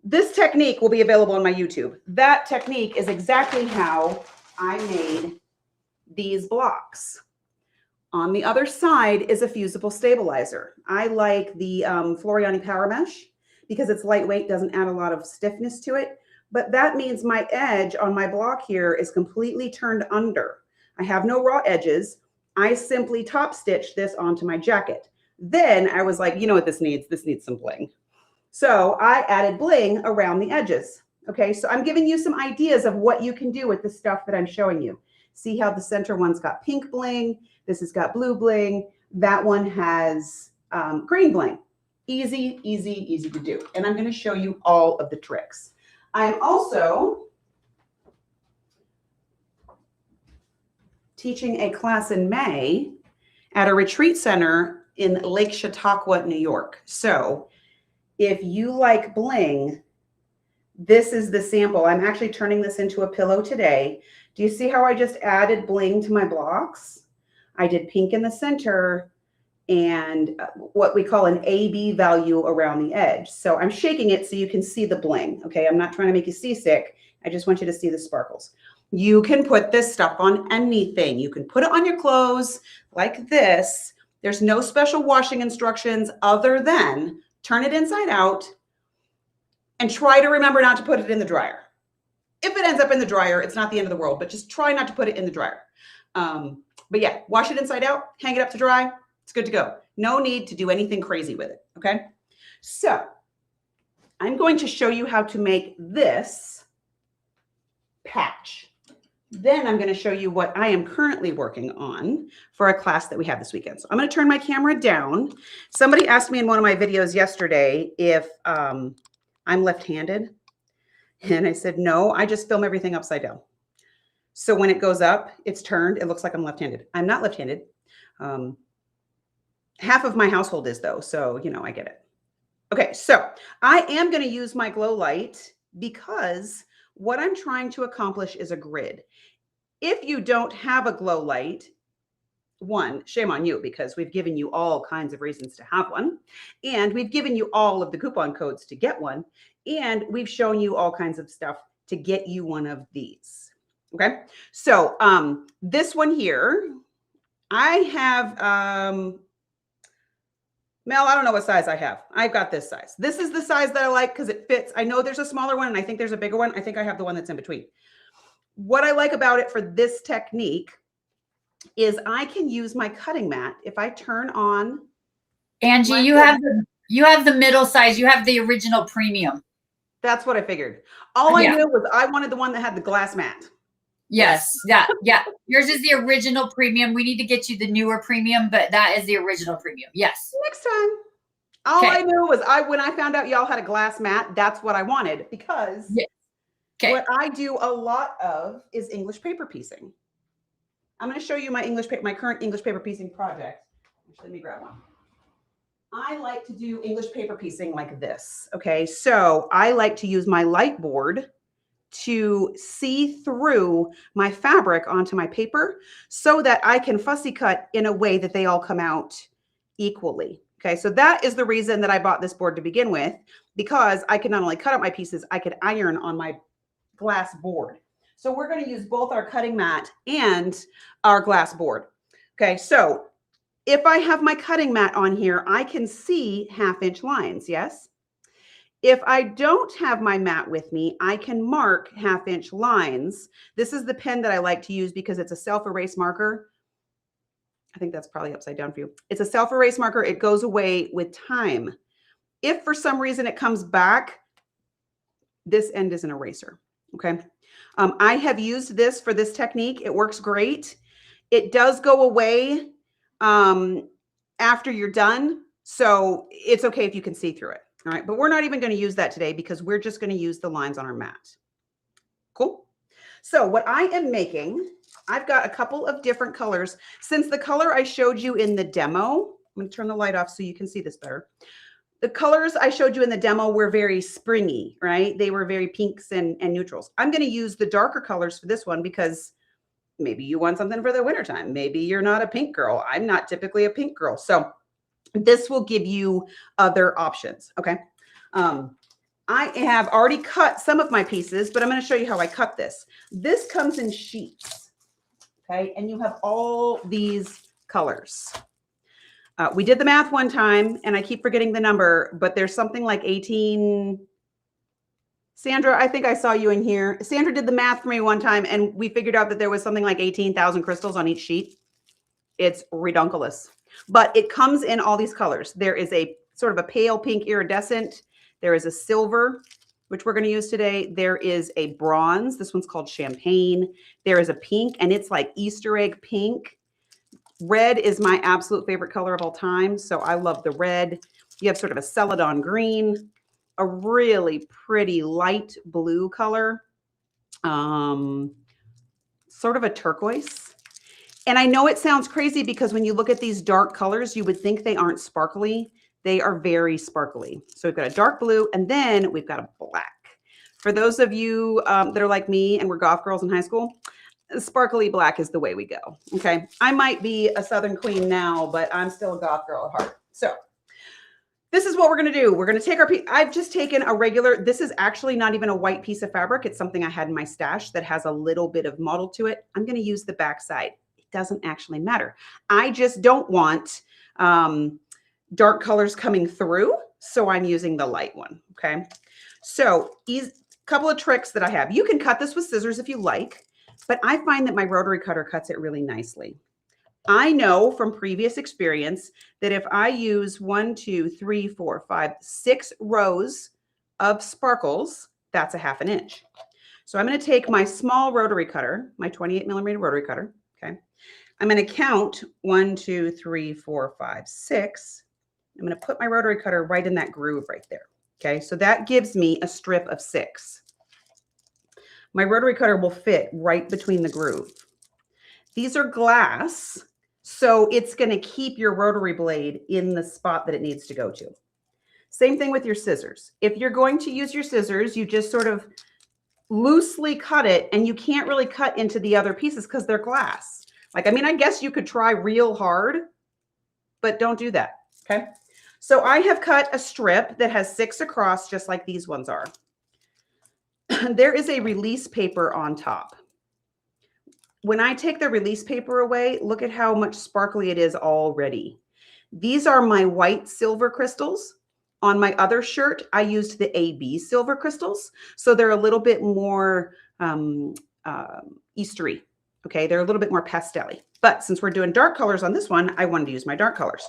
This technique will be available on my YouTube. That technique is exactly how I made these blocks. On the other side is a fusible stabilizer. I like the Floriani Power Mesh because it's lightweight, doesn't add a lot of stiffness to it. But that means my edge on my block here is completely turned under. I have no raw edges. I simply top stitched this onto my jacket. Then I was like, you know what this needs? This needs some bling. So I added bling around the edges. Okay, so I'm giving you some ideas of what you can do with the stuff that I'm showing you. See how the center one's got pink bling. This has got blue bling. That one has green bling. Easy, easy, easy to do. And I'm going to show you all of the tricks. I'm also teaching a class in May at a retreat center in Lake Chautauqua, New York. So if you like bling, this is the sample. I'm actually turning this into a pillow today. Do you see how I just added bling to my blocks? I did pink in the center and what we call an AB value around the edge. So I'm shaking it so you can see the bling. Okay, I'm not trying to make you seasick. I just want you to see the sparkles. You can put this stuff on anything. You can put it on your clothes like this. There's no special washing instructions other than turn it inside out and try to remember not to put it in the dryer. If it ends up in the dryer, it's not the end of the world, but just try not to put it in the dryer. But yeah, wash it inside out, hang it up to dry. It's good to go. No need to do anything crazy with it. Okay. So I'm going to show you how to make this patch. Then I'm going to show you what I am currently working on for a class that we have this weekend. So I'm going to turn my camera down. Somebody asked me in one of my videos yesterday if I'm left-handed. And I said, no, I just film everything upside down. So when it goes up, it's turned. It looks like I'm left-handed. I'm not left-handed. Half of my household is though. So, you know, I get it. Okay. So I am going to use my glow light because what I'm trying to accomplish is a grid. If you don't have a glow light, one, shame on you because we've given you all kinds of reasons to have one. And we've given you all of the coupon codes to get one. And we've shown you all kinds of stuff to get you one of these. Okay. So this one here, I have, Mel, I don't know what size I have. I've got this size. This is the size that I like because it fits. I know there's a smaller one and I think there's a bigger one. I think I have the one that's in between. What I like about it for this technique is I can use my cutting mat. If I turn on. Angie, you have the middle size. You have the original premium. That's what I figured. All I knew was I wanted the one that had the glass mat. Yes. Yeah. Yours is the original premium. We need to get you the newer premium, but that is the original premium. Yes. Next time. All I knew was when I found out y'all had a glass mat, that's what I wanted because what I do a lot of is English paper piecing. I'm going to show you my current English paper piecing project. Let me grab one. I like to do English paper piecing like this. Okay. So I like to use my light board to see through my fabric onto my paper so that I can fussy cut in a way that they all come out equally. Okay, so that is the reason that I bought this board to begin with, because I can not only cut up my pieces, I could iron on my glass board. So we're going to use both our cutting mat and our glass board. Okay, so if I have my cutting mat on here, I can see 1/2-inch lines, yes? If I don't have my mat with me, I can mark 1/2-inch lines. This is the pen that I like to use because it's a self-erase marker. I think that's probably upside down for you. It's a self-erase marker. It goes away with time. If for some reason it comes back, this end is an eraser, okay? I have used this for this technique. It works great. It does go away after you're done. So it's okay if you can see through it. All right, but we're not even going to use that today because we're just going to use the lines on our mat. Cool. So what I am making, I've got a couple of different colors. Since the color I showed you in the demo, I'm going to turn the light off so you can see this better. The colors I showed you in the demo were very springy, right? They were very pinks and neutrals. I'm going to use the darker colors for this one because maybe you want something for the wintertime. Maybe you're not a pink girl. I'm not typically a pink girl. So this will give you other options. Okay. I have already cut some of my pieces, but I'm going to show you how I cut this. This comes in sheets. Okay. And you have all these colors. We did the math one time and I keep forgetting the number, but there's something like 18. Sandra, I think I saw you in here. Sandra did the math for me one time and we figured out that there was something like 18,000 crystals on each sheet. It's redonkulous, but it comes in all these colors. There is a sort of a pale pink iridescent. There is a silver, which we're going to use today. There is a bronze. This one's called champagne. There is a pink and it's like Easter egg pink. Red is my absolute favorite color of all time. So I love the red. You have sort of a celadon green, a really pretty light blue color, sort of a turquoise. And I know it sounds crazy because when you look at these dark colors, you would think they aren't sparkly. They are very sparkly. So we've got a dark blue and then we've got a black. For those of you that are like me and were goth girls in high school, sparkly black is the way we go. Okay. I might be a Southern queen now, but I'm still a goth girl at heart. So this is what we're going to do. We're going to take our piece. I've just taken a regular, this is actually not even a white piece of fabric. It's something I had in my stash that has a little bit of model to it. I'm going to use the back side. It doesn't actually matter. I just don't want dark colors coming through. So I'm using the light one. Okay. So a couple of tricks that I have. You can cut this with scissors if you like. But I find that my rotary cutter cuts it really nicely. I know from previous experience that if I use 1, 2, 3, 4, 5, 6 rows of sparkles, that's a ½ an inch. So I'm going to take my small rotary cutter, my 28 millimeter rotary cutter. Okay. I'm going to count 1, 2, 3, 4, 5, 6. I'm going to put my rotary cutter right in that groove right there. Okay. So that gives me a strip of 6. My rotary cutter will fit right between the groove. These are glass, so it's going to keep your rotary blade in the spot that it needs to go to. Same thing with your scissors. If you're going to use your scissors, you just sort of loosely cut it, and you can't really cut into the other pieces because they're glass. Like, I mean, I guess you could try real hard, but don't do that, okay? So I have cut a strip that has 6 across, just like these ones are. There is a release paper on top. When I take the release paper away, look at how much sparkly it is already. These are my white silver crystals. On my other shirt, I used the AB silver crystals. So they're a little bit more Eastery. Okay, they're a little bit more pastel-y. But since we're doing dark colors on this one, I wanted to use my dark colors.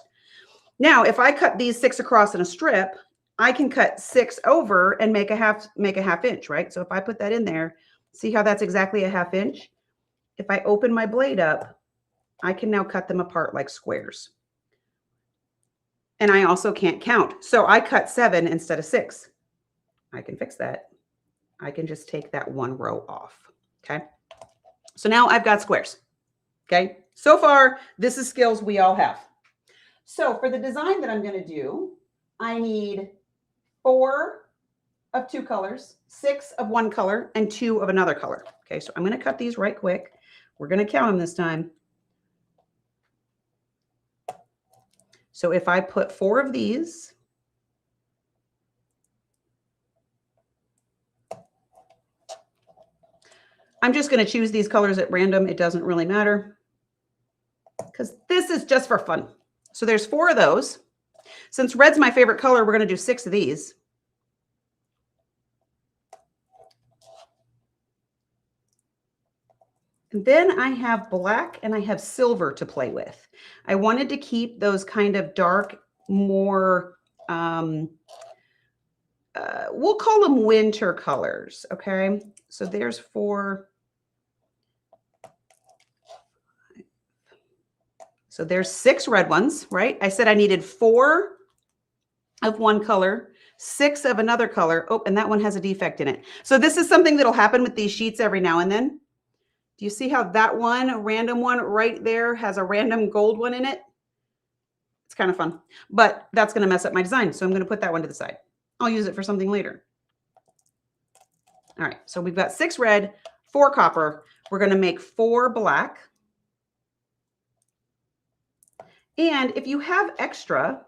Now, if I cut these 6 across in a strip, I can cut 6 over and make a ½ inch, right? So if I put that in there, see how that's exactly a ½ inch? If I open my blade up, I can now cut them apart like squares. And I also can't count. So I cut 7 instead of 6. I can fix that. I can just take that 1 row off. Okay. So now I've got squares. Okay. So far, this is skills we all have. So for the design that I'm going to do, I need 4 of 2 colors, 6 of 1 color, and 2 of another color. Okay, so I'm going to cut these right quick. We're going to count them this time. So if I put 4 of these, I'm just going to choose these colors at random. It doesn't really matter because this is just for fun. So there's 4 of those. Since red's my favorite color, we're going to do 6 of these. And then I have black and I have silver to play with. I wanted to keep those kind of dark, more, we'll call them winter colors. Okay. So there's 4. So there's 6 red ones, right? I said I needed 4 of 1 color, 6 of another color. Oh, and that one has a defect in it. So this is something that'll happen with these sheets every now and then. Do you see how that one, a random one right there, has a random gold one in it? It's kind of fun, but that's going to mess up my design. So I'm going to put that one to the side. I'll use it for something later. All right. So we've got 6 red, 4 copper. We're going to make 4 black. And if you have extra,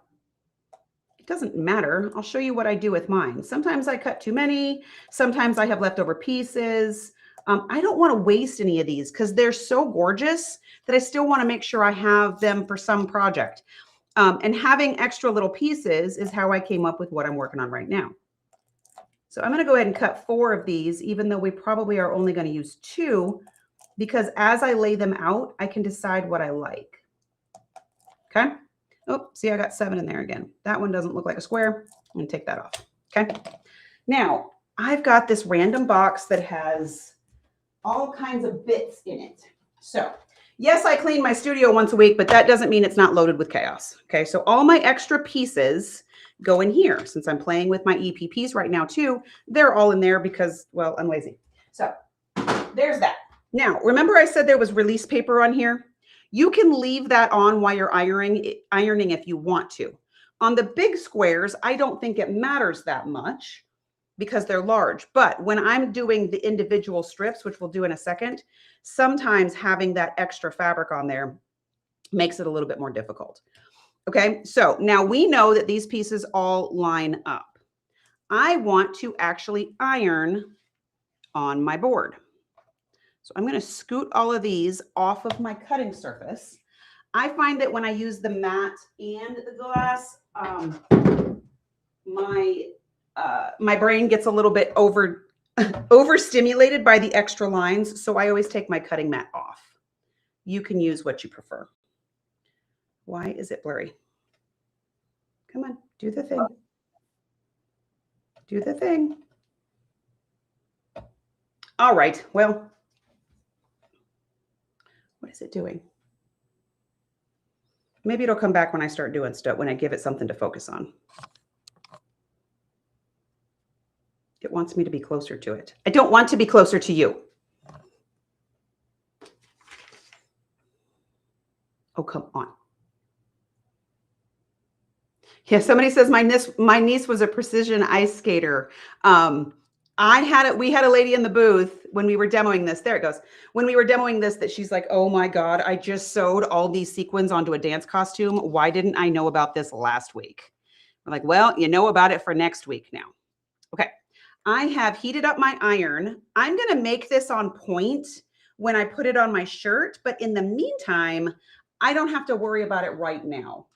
it doesn't matter. I'll show you what I do with mine. Sometimes I cut too many. Sometimes I have leftover pieces. I don't want to waste any of these because they're so gorgeous that I still want to make sure I have them for some project. And having extra little pieces is how I came up with what I'm working on right now. So I'm going to go ahead and cut 4 of these, even though we probably are only going to use 2, because as I lay them out, I can decide what I like. Okay. Oh, see, I got 7 in there again. That one doesn't look like a square. I'm going to take that off. Okay. Now I've got this random box that has all kinds of bits in it. So yes, I clean my studio once a week, but that doesn't mean it's not loaded with chaos. Okay. So all my extra pieces go in here. Since I'm playing with my EPPs right now too, they're all in there because, well, I'm lazy. So there's that. Now, remember I said there was release paper on here? You can leave that on while you're ironing if you want to. On the big squares, I don't think it matters that much because they're large. But when I'm doing the individual strips, which we'll do in a second, sometimes having that extra fabric on there makes it a little bit more difficult. Okay, so now we know that these pieces all line up. I want to actually iron on my board. So I'm going to scoot all of these off of my cutting surface. I find that when I use the mat and the glass, my brain gets a little bit overstimulated by the extra lines. So I always take my cutting mat off. You can use what you prefer. Why is it blurry? Come on, do the thing. Do the thing. All right, well, what is it doing? Maybe it'll come back when I start doing stuff, when I give it something to focus on. It wants me to be closer to it. I don't want to be closer to you. Oh, come on. Yeah, somebody says my niece was a precision ice skater. We had a lady in the booth when we were demoing this. There it goes. When we were demoing this, that she's like, oh my God, I just sewed all these sequins onto a dance costume. Why didn't I know about this last week? I'm like, well, you know about it for next week now. Okay. I have heated up my iron. I'm going to make this on point when I put it on my shirt. But in the meantime, I don't have to worry about it right now.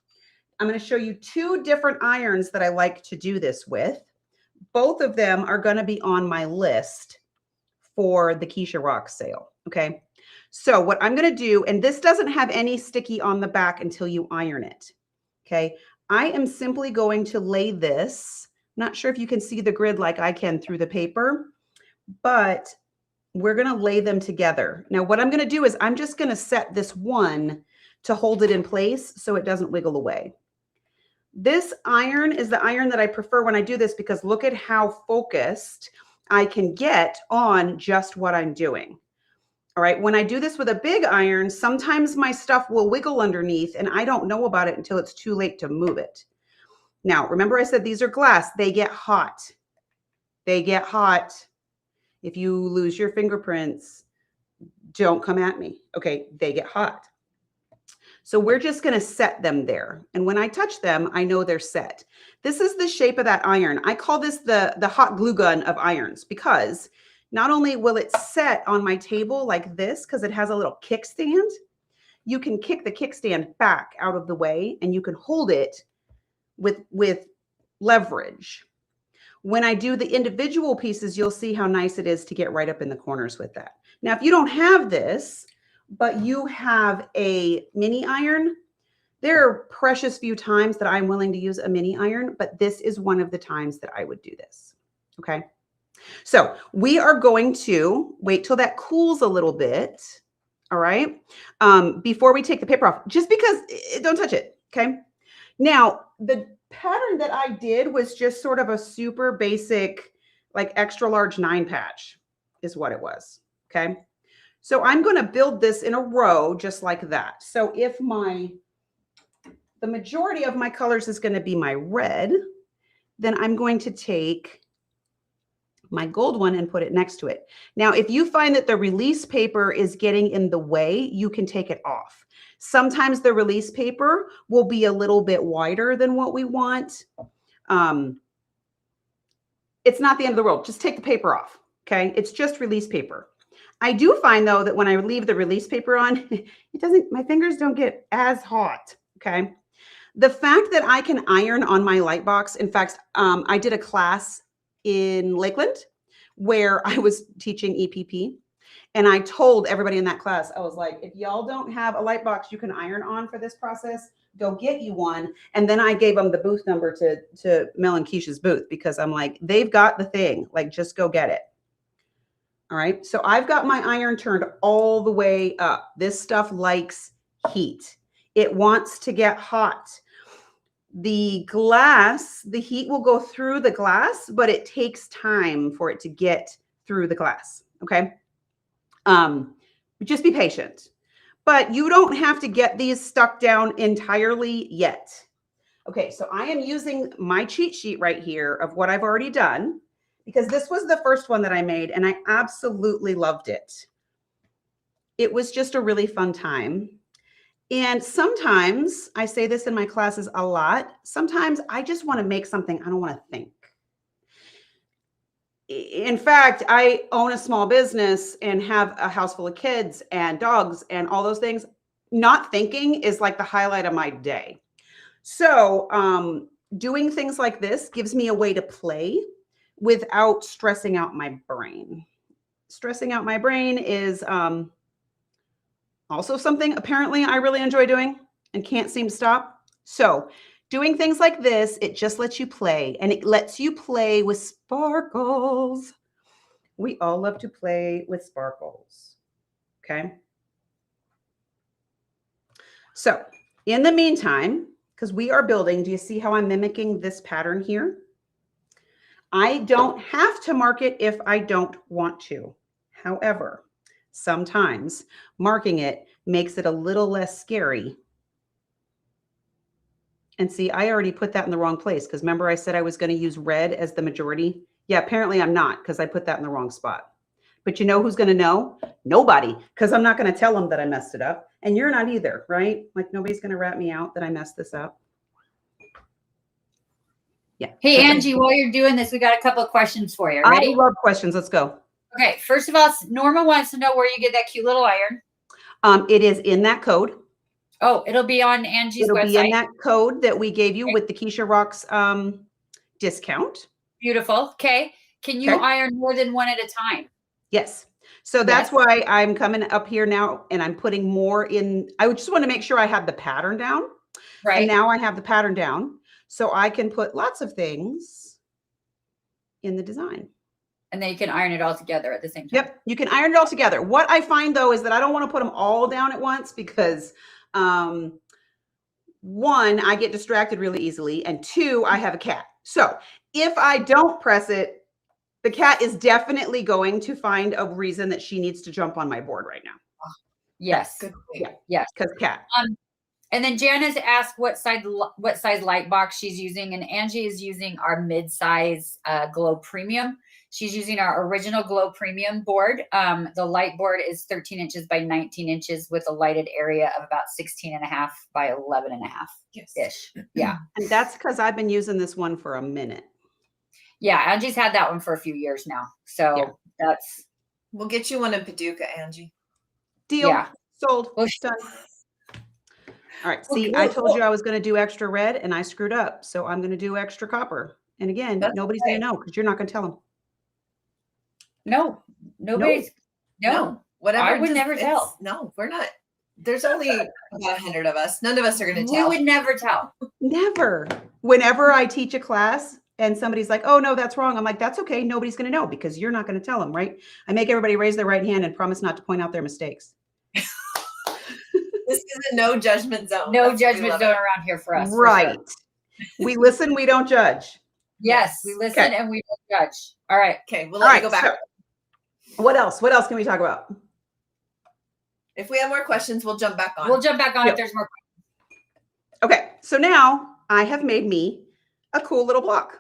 I'm going to show you 2 different irons that I like to do this with. Both of them are going to be on my list for the Keisha Rocks sale. Okay. So what I'm going to do, and this doesn't have any sticky on the back until you iron it. Okay. I am simply going to lay this. Not sure if you can see the grid like I can through the paper, but we're going to lay them together. Now, what I'm going to do is I'm just going to set this one to hold it in place so it doesn't wiggle away. This iron is the iron that I prefer when I do this because look at how focused I can get on just what I'm doing. All right. When I do this with a big iron, sometimes my stuff will wiggle underneath and I don't know about it until it's too late to move it. Now, remember I said these are glass. They get hot. They get hot. If you lose your fingerprints, don't come at me. Okay. They get hot. So we're just going to set them there. And when I touch them, I know they're set. This is the shape of that iron. I call this the hot glue gun of irons because not only will it set on my table like this, because it has a little kickstand, you can kick the kickstand back out of the way and you can hold it with leverage. When I do the individual pieces, you'll see how nice it is to get right up in the corners with that. Now, if you don't have this, but you have a mini iron, there are precious few times that I'm willing to use a mini iron, but this is one of the times that I would do this. Okay. So we are going to wait till that cools a little bit. All right. Before we take the paper off, just because don't touch it. Okay. Now the pattern that I did was just sort of a super basic, like extra large 9 patch is what it was. Okay. So I'm going to build this in a row just like that. So if my the majority of my colors is going to be my red. Then I'm going to take my gold one and put it next to it. Now, if you find that the release paper is getting in the way, you can take it off. Sometimes the release paper will be a little bit wider than what we want. It's not the end of the world. Just take the paper off. Okay. It's just release paper. I do find though that when I leave the release paper on, my fingers don't get as hot. Okay. The fact that I can iron on my light box. In fact, I did a class in Lakeland where I was teaching EPP. And I told everybody in that class, I was like, if y'all don't have a light box you can iron on for this process, go get you one. And then I gave them the booth number to Mel and Keisha's booth, because I'm like, they've got the thing, like, just go get it. All right. So I've got my iron turned all the way up. This stuff likes heat. It wants to get hot. The glass, the heat will go through the glass, but it takes time for it to get through the glass. Okay. Just be patient, but you don't have to get these stuck down entirely yet. Okay. So I am using my cheat sheet right here of what I've already done, because this was the first one that I made and I absolutely loved it. It was just a really fun time. And sometimes, I say this in my classes a lot, sometimes I just want to make something. I don't want to think. In fact, I own a small business and have a house full of kids and dogs and all those things. Not thinking is like the highlight of my day. So doing things like this gives me a way to play without stressing out my brain. Stressing out my brain is also something apparently I really enjoy doing and can't seem to stop. So doing things like this, it just lets you play, and it lets you play with sparkles. We all love to play with sparkles. Okay. So in the meantime, because we are building, do you see how I'm mimicking this pattern here? I don't have to mark it if I don't want to. However, sometimes marking it makes it a little less scary. And see, I already put that in the wrong place, because remember I said I was going to use red as the majority? Yeah, apparently I'm not, because I put that in the wrong spot. But you know who's going to know? Nobody, because I'm not going to tell them that I messed it up. And you're not either, right? Like, nobody's going to rat me out that I messed this up. Yeah. Hey, Angie, while you're doing this, we got a couple of questions for you. Ready? I love questions. Let's go. Okay. First of all, Norma wants to know where you get that cute little iron. It is in that code. Oh, it'll be on Angie's website. It'll be in that code that we gave you with the Keisha Rocks discount. Beautiful. Okay. Can you iron more than one at a time? Yes. So that's why I'm coming up here now and I'm putting more in. I just want to make sure I have the pattern down. Right. And now I have the pattern down. So I can put lots of things in the design. And then you can iron it all together at the same time. Yep. You can iron it all together. What I find though is that I don't want to put them all down at once, because one, I get distracted really easily. And two, I have a cat. So if I don't press it, the cat is definitely going to find a reason that she needs to jump on my board right now. Yes. Good. Yeah. Yes. Because cat. And then Jana's asked what size light box she's using, and Angie is using our mid-size Glow Premium. She's using our original Glow Premium board. The light board is 13 inches by 19 inches with a lighted area of about 16.5 by 11.5 ish. Yeah. And that's because I've been using this one for a minute. Yeah. Angie's had that one for a few years now. So that's. We'll get you one in Paducah, Angie. Deal. Yeah. Sold. Well, done. All right. See, I told you I was going to do extra red and I screwed up. So I'm going to do extra copper. And again, nobody's going to know because you're not going to tell them. No, nobody's. No. Whatever. I would never tell. No, we're not. There's only about 100 of us. None of us are going to tell. We would never tell. Never. Whenever I teach a class and somebody's like, oh, no, that's wrong. I'm like, that's okay. Nobody's going to know because you're not going to tell them, right? I make everybody raise their right hand and promise not to point out their mistakes. This is a no judgment zone. No judgment zone around here for us. Right. For sure. We listen, we don't judge. Yes, we listen and we don't judge. All right. Okay, we'll let you go back. So, what else? What else can we talk about? If we have more questions, we'll jump back on. We'll jump back on if there's more questions. Okay, so now I have made me a cool little block,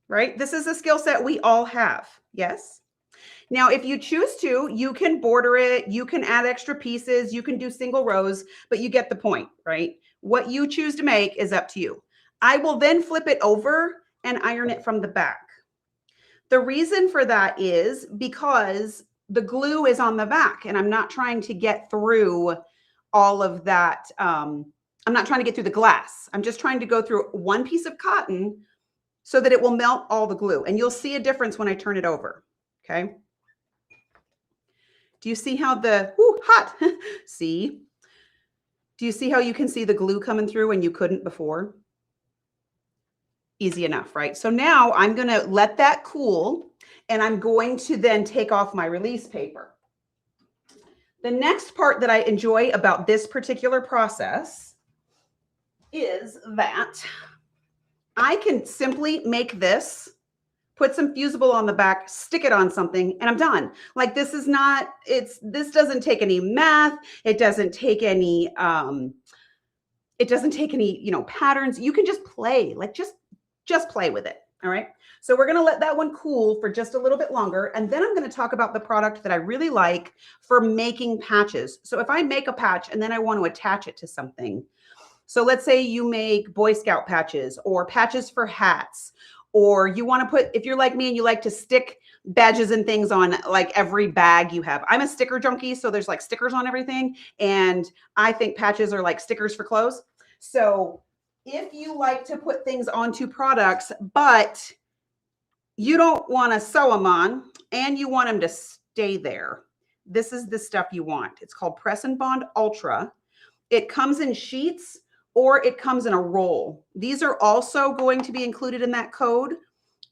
right? This is a skill set we all have, yes? Now, if you choose to, you can border it, you can add extra pieces, you can do single rows, but you get the point, right? What you choose to make is up to you. I will then flip it over and iron it from the back. The reason for that is because the glue is on the back and I'm not trying to get through all of that. I'm not trying to get through the glass. I'm just trying to go through one piece of cotton so that it will melt all the glue. And you'll see a difference when I turn it over, okay? Do you see how hot, see? Do you see how you can see the glue coming through and you couldn't before? Easy enough, right? So now I'm gonna let that cool and I'm going to then take off my release paper. The next part that I enjoy about this particular process is that I can simply make this, put some fusible on the back, stick it on something, and I'm done. Like this is not, this doesn't take any math. It doesn't take any, patterns. You can just play, like just play with it. All right. So we're going to let that one cool for just a little bit longer. And then I'm going to talk about the product that I really like for making patches. So if I make a patch and then I want to attach it to something. So let's say you make Boy Scout patches or patches for hats, or you want to put, if you're like me and you like to stick badges and things on like every bag you have. I'm a sticker junkie, so there's like stickers on everything. And I think patches are like stickers for clothes. So if you like to put things onto products, but you don't want to sew them on and you want them to stay there, this is the stuff you want. It's called Press and Bond Ultra. It comes in sheets or it comes in a roll. These are also going to be included in that code,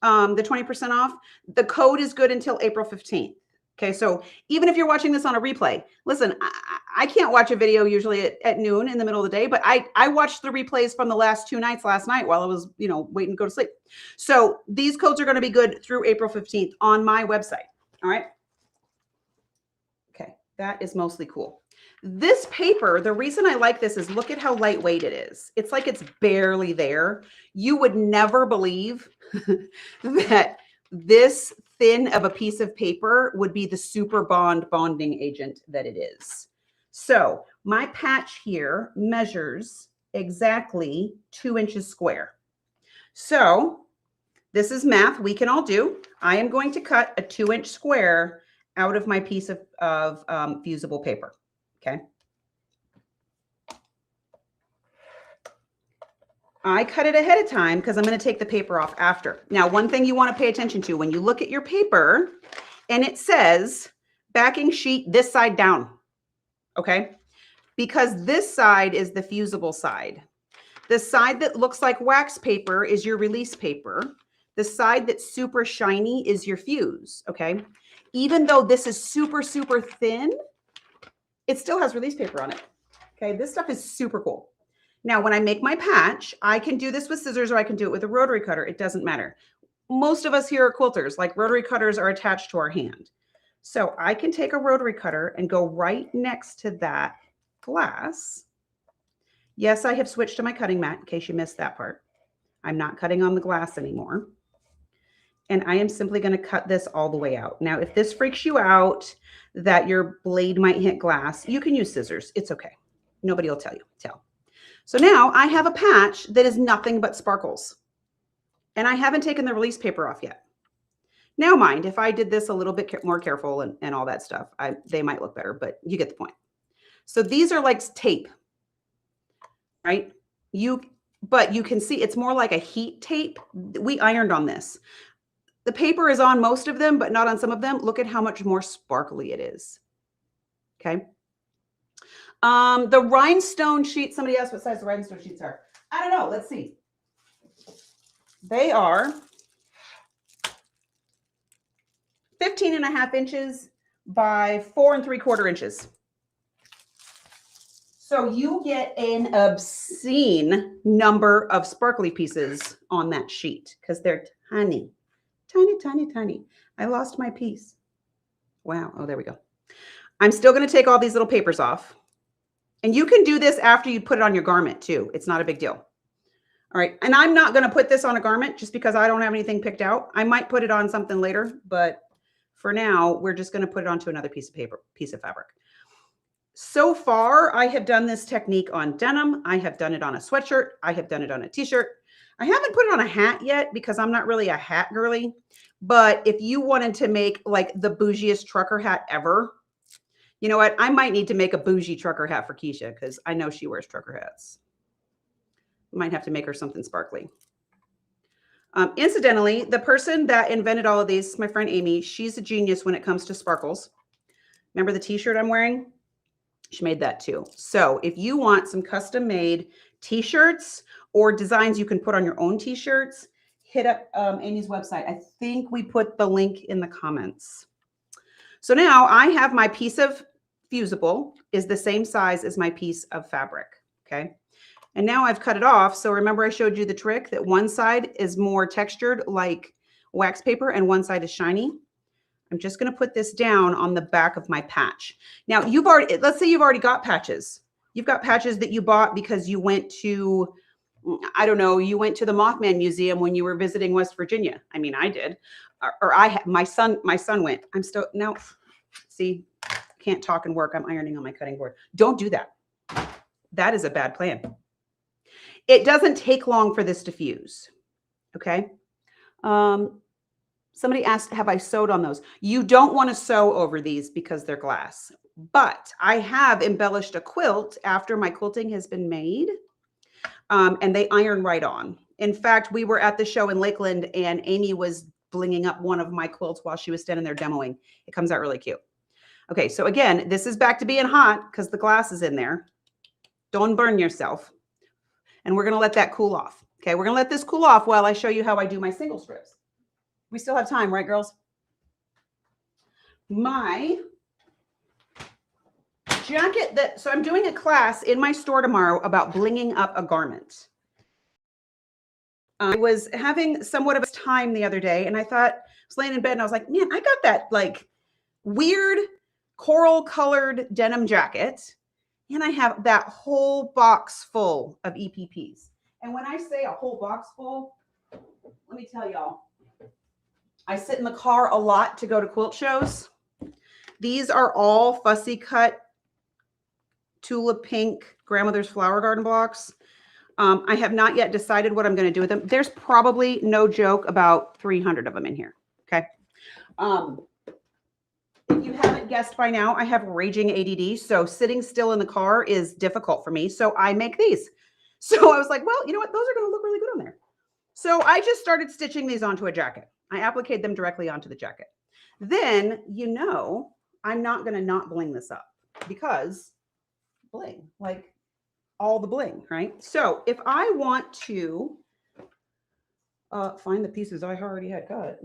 the 20% off. The code is good until April 15th. Okay, so even if you're watching this on a replay, listen, I can't watch a video usually at noon in the middle of the day, but I watched the replays from the last 2 nights last night while I was, waiting to go to sleep. So these codes are going to be good through April 15th on my website. All right. Okay, that is mostly cool. This paper, the reason I like this is look at how lightweight it is. It's like it's barely there. You would never believe that this thin of a piece of paper would be the super bonding agent that it is. So my patch here measures exactly 2 inches square. So this is math we can all do. I am going to cut a 2-inch square out of my piece of fusible paper. Okay. I cut it ahead of time because I'm going to take the paper off after. Now, one thing you want to pay attention to when you look at your paper and it says backing sheet this side down. Okay. Because this side is the fusible side. The side that looks like wax paper is your release paper. The side that's super shiny is your fuse. Okay. Even though this is super, super thin, it still has release paper on it. Okay, this stuff is super cool. Now, when I make my patch, I can do this with scissors or I can do it with a rotary cutter. It doesn't matter. Most of us here are quilters, like rotary cutters are attached to our hand. So I can take a rotary cutter and go right next to that glass. Yes, I have switched to my cutting mat in case you missed that part. I'm not cutting on the glass anymore. And I am simply going to cut this all the way out. Now, if this freaks you out that your blade might hit glass, you can use scissors. It's okay. Nobody will tell. So now I have a patch that is nothing but sparkles. And I haven't taken the release paper off yet. Now, mind, if I did this a little bit more careful and all that stuff, they might look better, but you get the point. So these are like tape, right? But you can see it's more like a heat tape. We ironed on this. The paper is on most of them, but not on some of them. Look at how much more sparkly it is. Okay. The rhinestone sheet, somebody asked what size the rhinestone sheets are. I don't know. Let's see. They are 15.5 inches by 4 3/4 inches. So you get an obscene number of sparkly pieces on that sheet because they're tiny. Tiny, tiny, tiny. I lost my piece. Wow. Oh, there we go. I'm still going to take all these little papers off. And you can do this after you put it on your garment too. It's not a big deal. All right. And I'm not going to put this on a garment just because I don't have anything picked out. I might put it on something later, but for now, we're just going to put it onto another piece of fabric. So far, I have done this technique on denim. I have done it on a sweatshirt. I have done it on a t-shirt. I haven't put it on a hat yet because I'm not really a hat girly. But if you wanted to make like the bougiest trucker hat ever, you know what? I might need to make a bougie trucker hat for Keisha because I know she wears trucker hats. Might have to make her something sparkly. Incidentally, the person that invented all of these, my friend Amy, she's a genius when it comes to sparkles. Remember the t-shirt I'm wearing? She made that too. So if you want some custom made t-shirts or designs you can put on your own t-shirts, hit up Amy's website. I think we put the link in the comments. So now I have my piece of fusible is the same size as my piece of fabric. Okay. And now I've cut it off. So remember I showed you the trick that one side is more textured like wax paper and one side is shiny. I'm just going to put this down on the back of my patch. Now let's say you've already got patches. You've got patches that you bought because you went to, I don't know, you went to the Mothman Museum when you were visiting West Virginia. I mean, I did, my son went. I'm still, now, see, can't talk and work. I'm ironing on my cutting board. Don't do that. That is a bad plan. It doesn't take long for this to fuse. Okay. Somebody asked, have I sewed on those? You don't want to sew over these because they're glass, but I have embellished a quilt after my quilting has been made. And they iron right on. In fact, we were at the show in Lakeland and Amy was blinging up one of my quilts while she was standing there demoing. It comes out really cute. Okay. So again, this is back to being hot because the glass is in there. Don't burn yourself. And we're going to let that cool off. Okay. We're going to let this cool off while I show you how I do my single strips. We still have time, right, girls? My jacket so I'm doing a class in my store tomorrow about blinging up a garment. I was having somewhat of a time the other day and I thought, I was laying in bed and I was like, man, I got that like weird coral colored denim jacket. And I have that whole box full of EPPs. And when I say a whole box full, let me tell y'all, I sit in the car a lot to go to quilt shows. These are all fussy cut tulip pink grandmother's flower garden blocks. I have not yet decided what I'm going to do with them. There's probably, no joke, about 300 of them in here. Okay. If you haven't guessed by now, I have raging ADD. So sitting still in the car is difficult for me. So I make these. So I was like, well, you know what? Those are going to look really good on there. So I just started stitching these onto a jacket. I appliqued them directly onto the jacket. Then, you know, I'm not going to not bling this up because bling, like all the bling, right? So if I want to find the pieces I already had cut,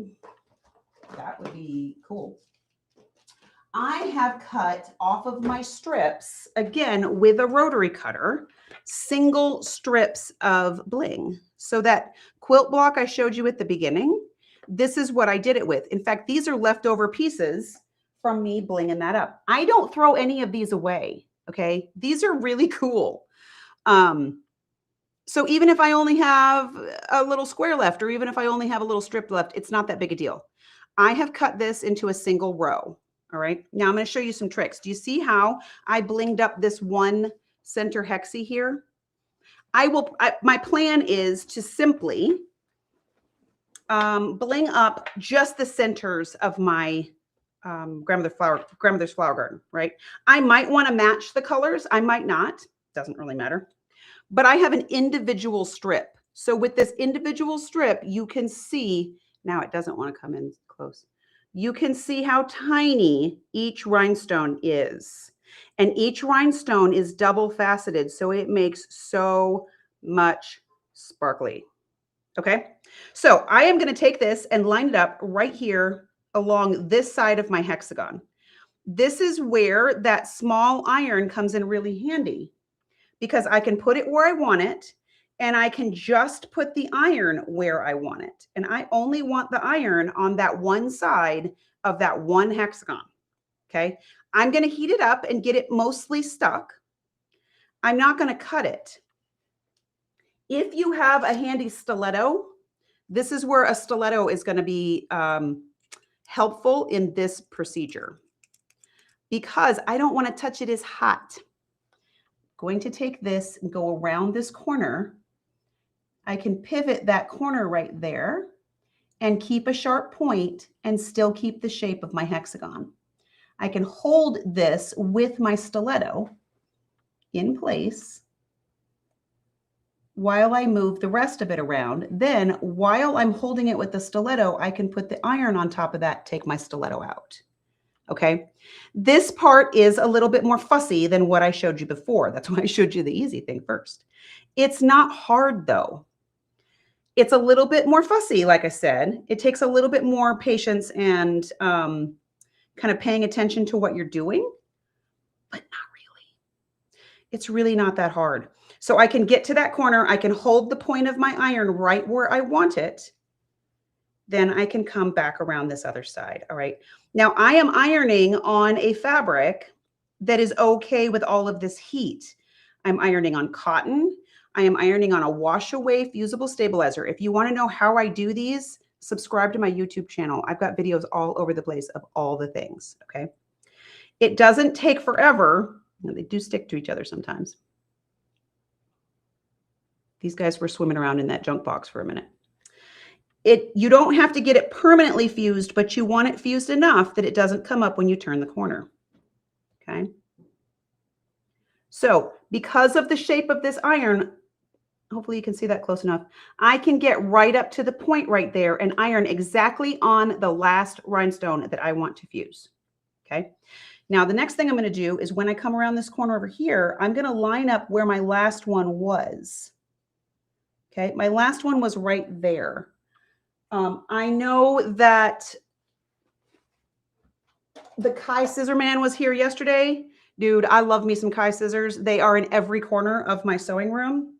that would be cool. I have cut off of my strips, again, with a rotary cutter, single strips of bling. So that quilt block I showed you at the beginning, this is what I did it with. In fact, these are leftover pieces from me blinging that up. I don't throw any of these away. Okay. These are really cool. So even if I only have a little square left, or even if I only have a little strip left, it's not that big a deal. I have cut this into a single row. All right. Now I'm going to show you some tricks. Do you see how I blinged up this one center hexie here? My plan is to simply bling up just the centers of my grandmother's flower garden, right? I might want to match the colors. I might not. Doesn't really matter. But I have an individual strip. So with this individual strip, you can see, now it doesn't want to come in close. You can see how tiny each rhinestone is. And each rhinestone is double faceted, so it makes so much sparkly. Okay, so I am going to take this and line it up right here along this side of my hexagon. This is where that small iron comes in really handy because I can put it where I want it and I can just put the iron where I want it. And I only want the iron on that one side of that one hexagon. Okay, I'm going to heat it up and get it mostly stuck. I'm not going to cut it. If you have a handy stiletto, this is where a stiletto is going to be helpful in this procedure, because I don't want to touch it as hot. I'm going to take this and go around this corner. I can pivot that corner right there and keep a sharp point and still keep the shape of my hexagon. I can hold this with my stiletto in place while I move the rest of it around. Then while I'm holding it with the stiletto, I can put the iron on top of that, take my stiletto out. Okay. This part is a little bit more fussy than what I showed you before. That's why I showed you the easy thing first. It's not hard though. It's a little bit more fussy, like I said. It takes a little bit more patience and kind of paying attention to what you're doing, but not really. It's really not that hard. So I can get to that corner. I can hold the point of my iron right where I want it. Then I can come back around this other side. All right. Now I am ironing on a fabric that is okay with all of this heat. I'm ironing on cotton. I am ironing on a wash away fusible stabilizer. If you want to know how I do these, subscribe to my YouTube channel. I've got videos all over the place of all the things. Okay. It doesn't take forever. They do stick to each other sometimes. These guys were swimming around in that junk box for a minute. You don't have to get it permanently fused, but you want it fused enough that it doesn't come up when you turn the corner. Okay. So because of the shape of this iron, hopefully you can see that close enough, I can get right up to the point right there and iron exactly on the last rhinestone that I want to fuse. Okay. Now the next thing I'm going to do is when I come around this corner over here, I'm going to line up where my last one was. Okay. My last one was right there. I know that the Kai Scissor Man was here yesterday. Dude, I love me some Kai scissors. They are in every corner of my sewing room.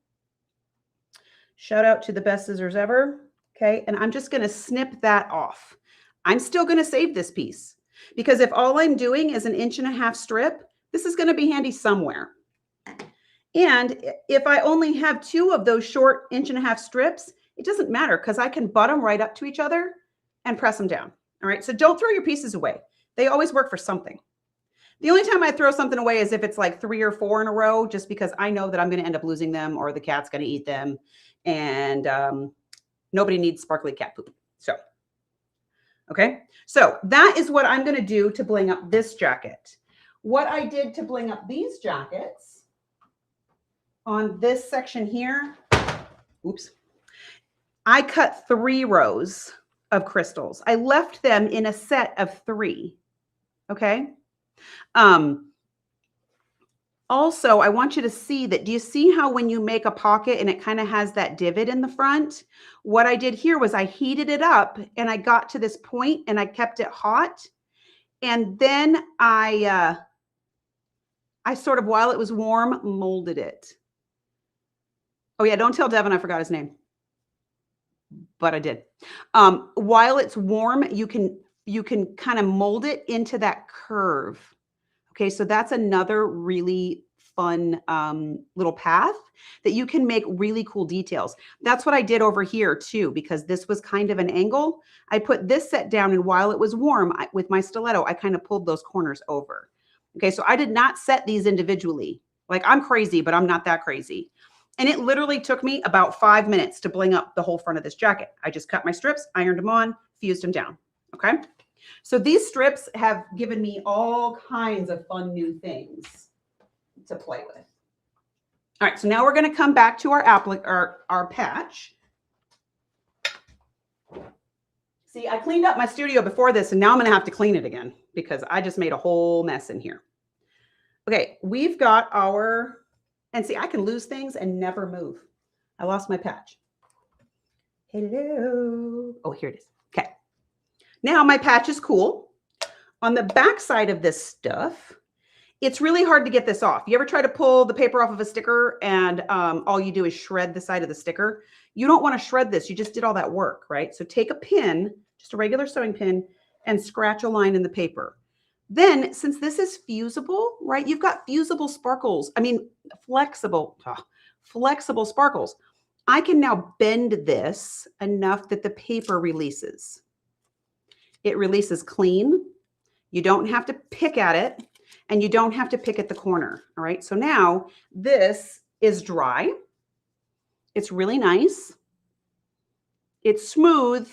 Shout out to the best scissors ever. Okay. And I'm just going to snip that off. I'm still going to save this piece because if all I'm doing is an 1.5 inch strip, this is going to be handy somewhere. And if I only have 2 of those short 1.5 inch strips, it doesn't matter because I can butt them right up to each other and press them down. All right. So don't throw your pieces away. They always work for something. The only time I throw something away is if it's like 3 or 4 in a row, just because I know that I'm going to end up losing them or the cat's going to eat them. And nobody needs sparkly cat poop. So, okay. So that is what I'm going to do to bling up this jacket. What I did to bling up these jackets on this section here, oops, I cut 3 rows of crystals. I left them in a set of 3. Okay. Also, I want you to see that. Do you see how when you make a pocket and it kind of has that divot in the front? What I did here was I heated it up and I got to this point and I kept it hot. And then I sort of, while it was warm, molded it. Oh yeah, don't tell Devin I forgot his name. But I did. While it's warm, you can kind of mold it into that curve. Okay, so that's another really fun little path that you can make really cool details. That's what I did over here too, because this was kind of an angle. I put this set down and while it was warm with my stiletto, I kind of pulled those corners over. Okay, so I did not set these individually. Like I'm crazy, but I'm not that crazy. And it literally took me about 5 minutes to bling up the whole front of this jacket. I just cut my strips, ironed them on, fused them down. Okay. So these strips have given me all kinds of fun new things to play with. All right. So now we're going to come back to our patch. See, I cleaned up my studio before this and now I'm going to have to clean it again because I just made a whole mess in here. Okay. We've got our, and see, I can lose things and never move. I lost my patch. Hello. Oh, here it is. Okay. Now my patch is cool. On the back side of this stuff, it's really hard to get this off. You ever try to pull the paper off of a sticker and all you do is shred the side of the sticker? You don't want to shred this. You just did all that work, right? So take a pin, just a regular sewing pin, and scratch a line in the paper. Then, since this is fusible, right, you've got fusible sparkles. I mean, flexible sparkles. I can now bend this enough that the paper releases. It releases clean. You don't have to pick at it, and you don't have to pick at the corner. All right. So now this is dry. It's really nice. It's smooth,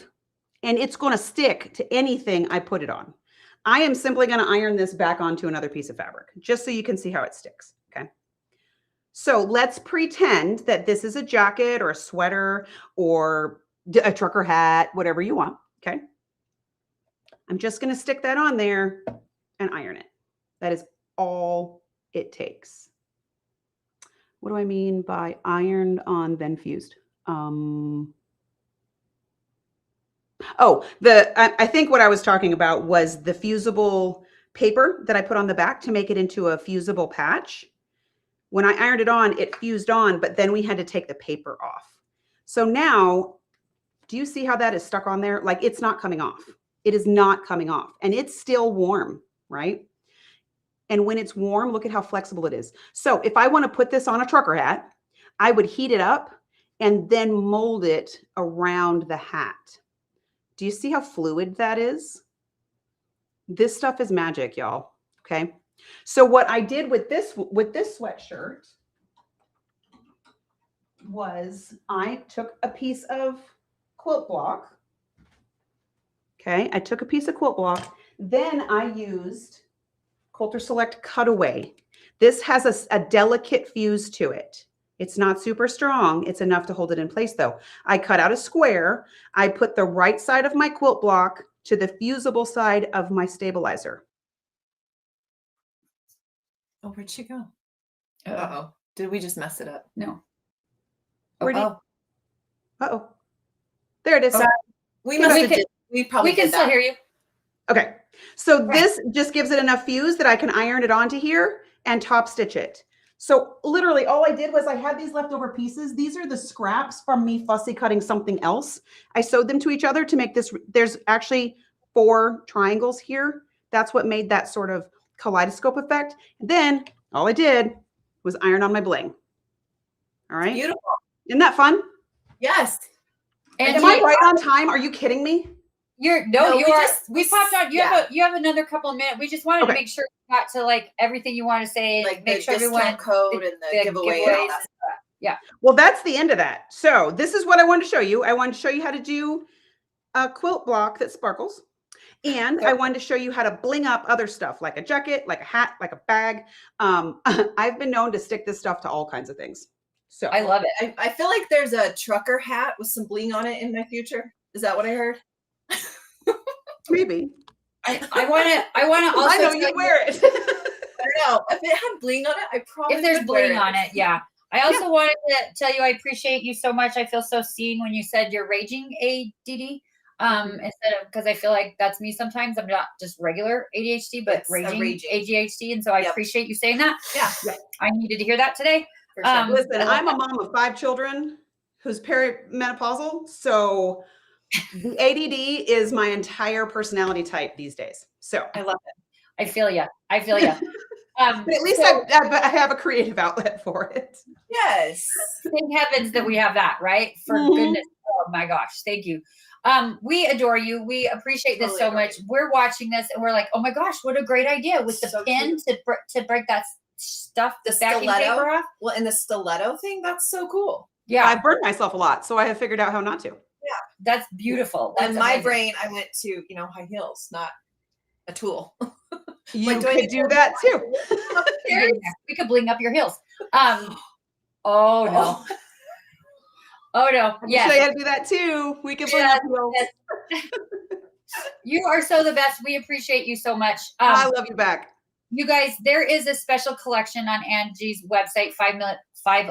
and it's going to stick to anything I put it on. I am simply going to iron this back onto another piece of fabric just so you can see how it sticks. Okay. So let's pretend that this is a jacket or a sweater or a trucker hat, whatever you want. Okay. I'm just going to stick that on there and iron it. That is all it takes. What do I mean by ironed on then fused? I think what I was talking about was the fusible paper that I put on the back to make it into a fusible patch. When I ironed it on, it fused on, but then we had to take the paper off. So now, do you see how that is stuck on there? Like it's not coming off. It is not coming off, and it's still warm, right? And when it's warm, look at how flexible it is. So if I want to put this on a trucker hat, I would heat it up and then mold it around the hat. Do you see how fluid that is? This stuff is magic, y'all. Okay. So what I did with this sweatshirt was I took a piece of quilt block. Okay. I took a piece of quilt block. Then I used Quilter Select Cutaway. This has a delicate fuse to it. It's not super strong. It's enough to hold it in place though. I cut out a square. I put the right side of my quilt block to the fusible side of my stabilizer. Oh, where'd she go? Uh-oh. Did we just mess it up? No. Uh-oh. There it is. We can still hear you. Okay. So this just gives it enough fuse that I can iron it onto here and top stitch it. So literally all I did was I had these leftover pieces. These are the scraps from me fussy cutting something else. I sewed them to each other to make this. There's actually 4 triangles here. That's what made that sort of kaleidoscope effect. And then all I did was iron on my bling. All right. Beautiful. Isn't that fun? Yes. And am I right on time? Are you kidding me? We popped on. You have another couple of minutes. We just wanted to make sure you got to like everything you want to say, and like make sure everyone code and the giveaway and all that. Yeah. Well, that's the end of that. So this is what I wanted to show you. I wanted to show you how to do a quilt block that sparkles. And I wanted to show you how to bling up other stuff like a jacket, like a hat, like a bag. I've been known to stick this stuff to all kinds of things. So I love it. I feel like there's a trucker hat with some bling on it in my future. Is that what I heard? Maybe. I want to also. I know you wear it. I don't know. If it had bling on it, I probably. If there's bling on it, yeah. I also wanted to tell you I appreciate you so much. I feel so seen when you said you're raging ADD. Instead of, because I feel like that's me sometimes. I'm not just regular ADHD, but raging ADHD. And so I appreciate you saying that. Yeah. I needed to hear that today. For sure. Listen, I'm a mom of 5 children who's perimenopausal. So the ADD is my entire personality type these days. So I love it. I feel you. But at least I have a creative outlet for it. Yes. Thank heavens that we have that, right? For goodness. Oh my gosh. Thank you. We adore you. We appreciate this so much. We're watching this and we're like, oh my gosh, what a great idea with the pin to break that stuff, the backing paper off. Well, and the stiletto thing, that's so cool. Yeah. I've burned myself a lot, so I have figured out how not to. Yeah. That's beautiful. That's in my brain, I went to, high heels, not a tool. You could do that too. We could bling up your heels. Oh no. Oh no. Yeah. I had to do that too. We can bling up heels. You are so the best. We appreciate you so much. I love you back. You guys, there is a special collection on Angie's website, 5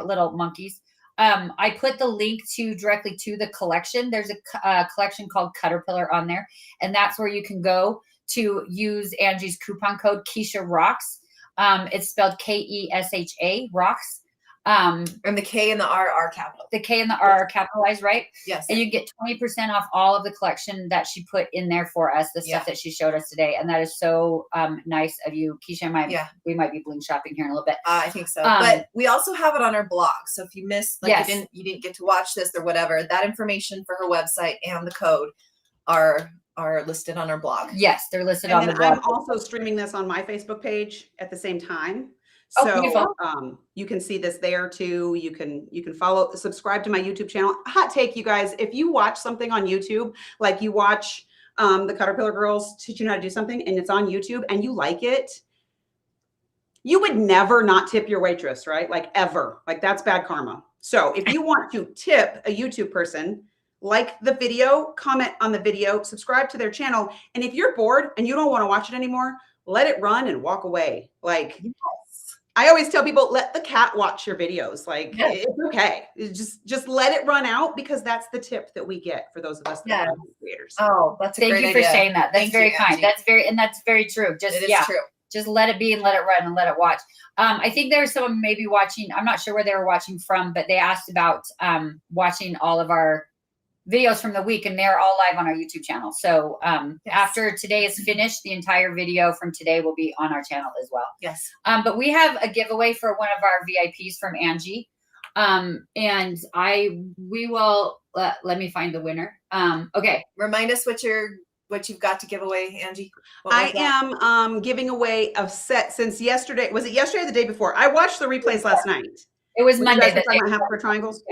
Little Monkeys. I put the link directly to the collection. There's a collection called Caterpillar on there, and that's where you can go to use Angie's coupon code Keisha Rocks. It's spelled Kesha Rocks. And the K and the R are capital. The K and the R are capitalized, right? Yes. And you get 20% off all of the collection that she put in there for us, the stuff that she showed us today. And that is so nice of you. Keisha and we might be bling shopping here in a little bit. I think so. But we also have it on our blog. So if you missed, like you didn't get to watch this or whatever, that information for her website and the code are listed on our blog. Yes, they're listed on the blog. I'm also streaming this on my Facebook page at the same time. So you can see this there too. You can subscribe to my YouTube channel. Hot take, you guys, if you watch something on YouTube, like you watch the Caterpillar Girls teach you how to do something and it's on YouTube and you like it, you would never not tip your waitress, right? Like ever. Like that's bad karma. So if you want to tip a YouTube person, like the video, comment on the video, subscribe to their channel. And if you're bored and you don't want to watch it anymore, let it run and walk away. Like I always tell people, let the cat watch your videos. Like it's okay. It's just let it run out because that's the tip that we get for those of us that are creators. Oh, that's a great idea. Thank you for saying that. That's very kind. That's very true. Just true. Just let it be and let it run and let it watch. I think there was someone maybe watching. I'm not sure where they were watching from, but they asked about watching all of our videos from the week, and they're all live on our YouTube channel. So after today is finished, the entire video from today will be on our channel as well. Yes. But we have a giveaway for one of our VIPs from Angie. And we will let me find the winner. Okay. Remind us what you've got to give away, Angie. I am giving away a set since yesterday. Was it yesterday or the day before? I watched the replays last night. It was Monday. Half for triangles.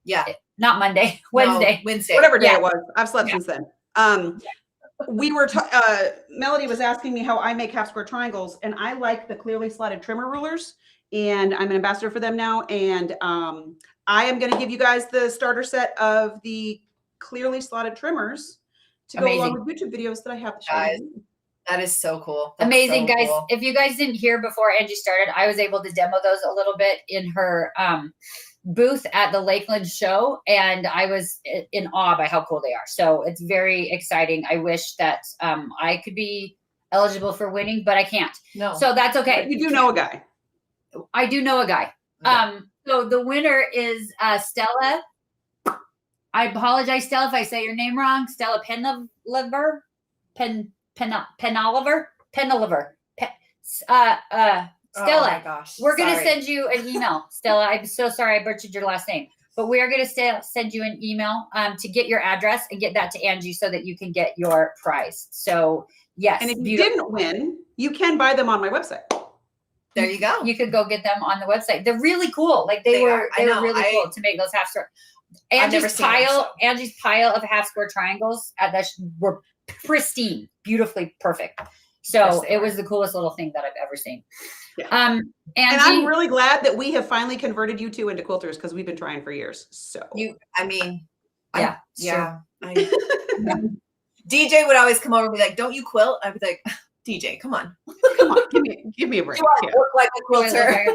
Yeah. Not Monday, Wednesday. Whatever day it was. I've slept since then. We were, Melody was asking me how I make half square triangles, and I like the clearly slotted trimmer rulers, and I'm an ambassador for them now. And I am going to give you guys the starter set of the clearly slotted trimmers to go along with YouTube videos that I have to show you. That is so cool. That's amazing, so guys. Cool. If you guys didn't hear before Angie started, I was able to demo those a little bit in her booth at the Lakeland show, and I was in awe by how cool they are. So it's very exciting. I wish that I could be eligible for winning, but I can't. No. So that's okay. You do know a guy. I do know a guy. Okay. So the winner is Stella. I apologize, Stella, if I say your name wrong. Stella Penoliver. Stella, oh my gosh. We're going to send you an email. Stella, I'm so sorry I butchered your last name, but we are going to send you an email to get your address and get that to Angie so that you can get your prize. So yes. And if you didn't win, you can buy them on my website. There you go. You could go get them on the website. They're really cool. Like they were really cool to make those half square. Angie's pile of half square triangles were pristine, beautifully perfect. So it was the coolest little thing that I've ever seen. Yeah. And I'm really glad that we have finally converted you two into quilters because we've been trying for years. So DJ would always come over and be like, "Don't you quilt?" I'd be like, "DJ, come on, give me a break." Look like a quilter.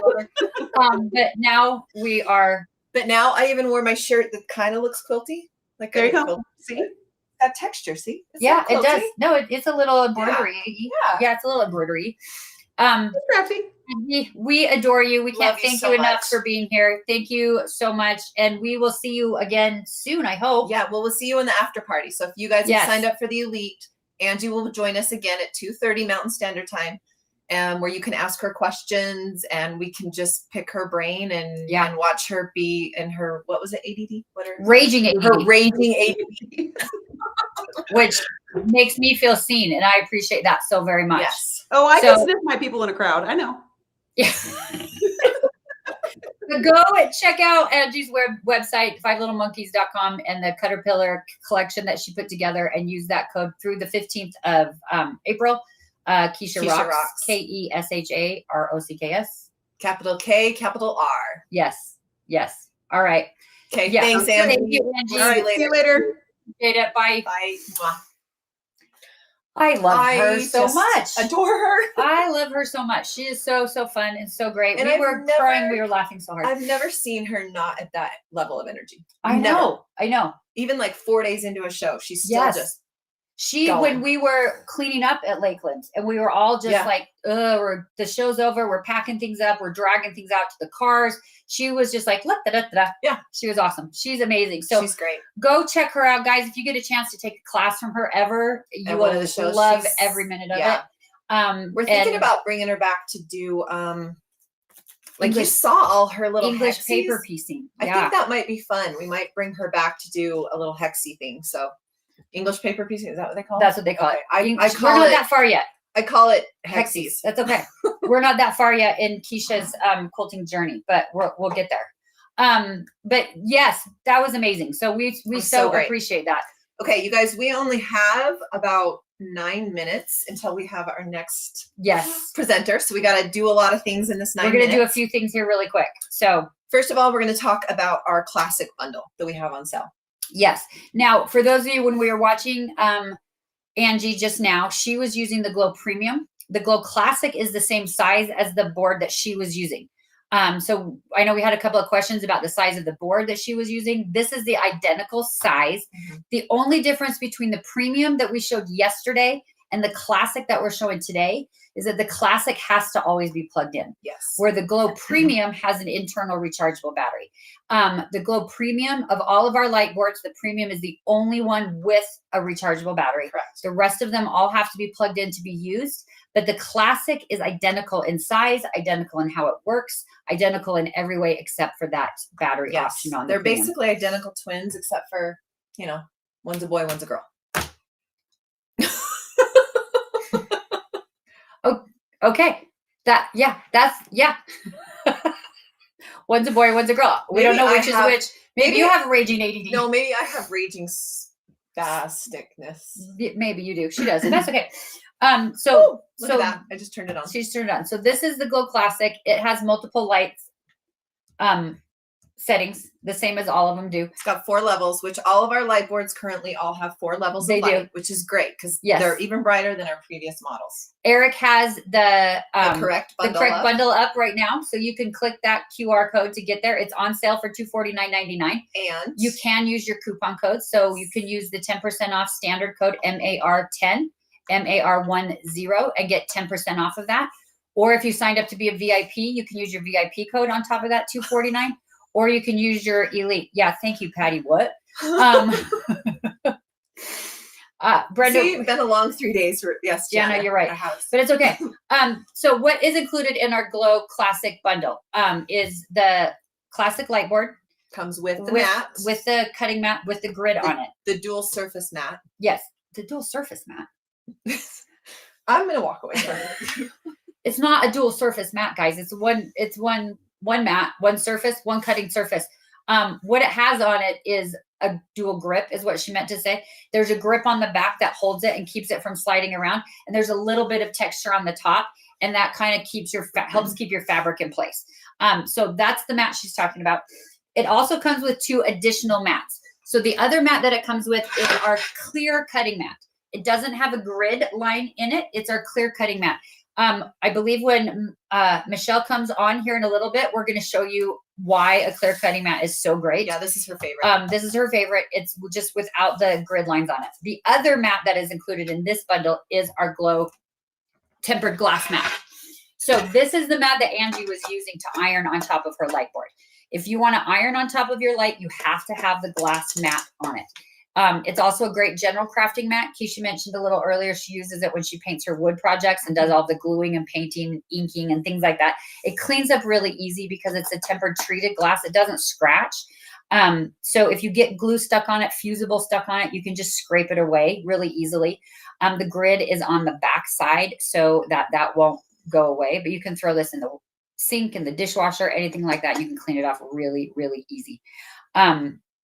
But now we are. But now I even wore my shirt that kind of looks quilty. Like there you go. Quilt. See that texture. See? It does. No, it's a little embroidery. Yeah, it's a little embroidery. Crafty. We adore you. We can't thank you enough much for being here. Thank you so much. And we will see you again soon, I hope. Yeah, well, we'll see you in the after party. So if you guys have signed up for the Elite, Angie will join us again at 2:30 Mountain Standard Time, where you can ask her questions and we can just pick her brain and watch her be in her, what was it, ADD? Raging ADD. Her raging ADD. Which makes me feel seen, and I appreciate that so very much. Yes. Oh, I can sniff my people in a crowd. I know. Yeah. Go and check out Angie's website, 5littlemonkeys.com, and the Caterpillar collection that she put together, and use that code through the 15th of April. Keisha Rocks. KESHAROCKS. Capital K, capital R. Yes. All right. Okay. Yeah. Thanks, Angie. Thank you, Angie. All right. See you later. Bye. Bye. I love her so much. Adore her. I love her so much. She is so fun and so great. And we were crying. We were laughing so hard. I've never seen her not at that level of energy. I know. Even like 4 days into a show, she's still just When we were cleaning up at Lakeland and we were all just like, the show's over. We're packing things up. We're dragging things out to the cars. She was just like, yeah, she was awesome. She's amazing. So she's great. Go check her out, guys. If you get a chance to take a class from her ever, you will love every minute of it. We're thinking about bringing her back to do, like you saw all her little English hexies. Paper piecing. I think that might be fun. We might bring her back to do a little hexy thing. So English paper piecing, is that what they call it? That's what they call it. I call we're not that far yet. I call it hexies. That's okay. We're not that far yet in Keisha's quilting journey, but we'll get there. But yes, that was amazing. So we so appreciate that. Okay, you guys, we only have about 9 minutes until we have our next presenter. So we got to do a lot of things in this 9 minutes. We're going to do a few things here really quick. So first of all, we're going to talk about our classic bundle that we have on sale. Yes. Now, for those of you, when we were watching Angie just now, she was using the Glow Premium. The Glow Classic is the same size as the board that she was using. So I know we had a couple of questions about the size of the board that she was using. This is the identical size. Mm-hmm. The only difference between the Premium that we showed yesterday and the Classic that we're showing today is that the Classic has to always be plugged in. Yes. Where the Glow Premium has an internal rechargeable battery. The Glow Premium, of all of our light boards, the Premium is the only one with a rechargeable battery. Correct. The rest of them all have to be plugged in to be used. But the Classic is identical in size, identical in how it works, identical in every way except for that battery option on the They're Premium. basically identical twins except for, one's a boy, one's a girl. Okay. One's a boy, one's a girl. We don't know which is which. Maybe you have raging ADD. No, maybe I have raging spasticness. Maybe you do. She does. That's okay. Look at that. I just turned it on. She's turned it on. So this is the Glow Classic. It has multiple lights settings, the same as all of them do. It's got 4 levels, which all of our light boards currently all have 4 levels of light, which is great because they're even brighter than our previous models. Eric has the correct bundle up right now, so you can click that QR code to get there. It's on sale for $249.99, and you can use your coupon code. So you can use the 10% off standard code MAR10, MAR10, and get 10% off of that. Or if you signed up to be a VIP, you can use your VIP code on top of that $249. Or you can use your Elite. Yeah, thank you, Patty. What? Brenda, it's been a long 3 days. Yes, Jana, you're right. But it's okay. So what is included in our Glow Classic bundle is the Classic light board. Comes with the mat. With the cutting mat with the grid on it. The dual surface mat. Yes, the dual surface mat. I'm going to walk away from it. It's not a dual surface mat, guys. It's one mat, one surface, one cutting surface. What it has on it is a dual grip, is what she meant to say. There's a grip on the back that holds it and keeps it from sliding around. And there's a little bit of texture on the top, and that kind of keeps helps keep your fabric in place. So that's the mat she's talking about. It also comes with 2 additional mats. So the other mat that it comes with is our clear cutting mat. It doesn't have a grid line in it. It's our clear cutting mat. I believe when Michelle comes on here in a little bit, we're going to show you why a clear cutting mat is so great. Yeah, this is her favorite. This is her favorite. It's just without the grid lines on it. The other mat that is included in this bundle is our Glow tempered glass mat. So this is the mat that Angie was using to iron on top of her light board. If you want to iron on top of your light, you have to have the glass mat on it. It's also a great general crafting mat. Keisha mentioned a little earlier, she uses it when she paints her wood projects and does all the gluing and painting, inking and things like that. It cleans up really easy because it's a tempered treated glass. It doesn't scratch. So if you get glue stuck on it, fusible stuck on it, you can just scrape it away really easily. The grid is on the back side so that won't go away, but you can throw this in the sink, in the dishwasher, anything like that. You can clean it off really, really easy.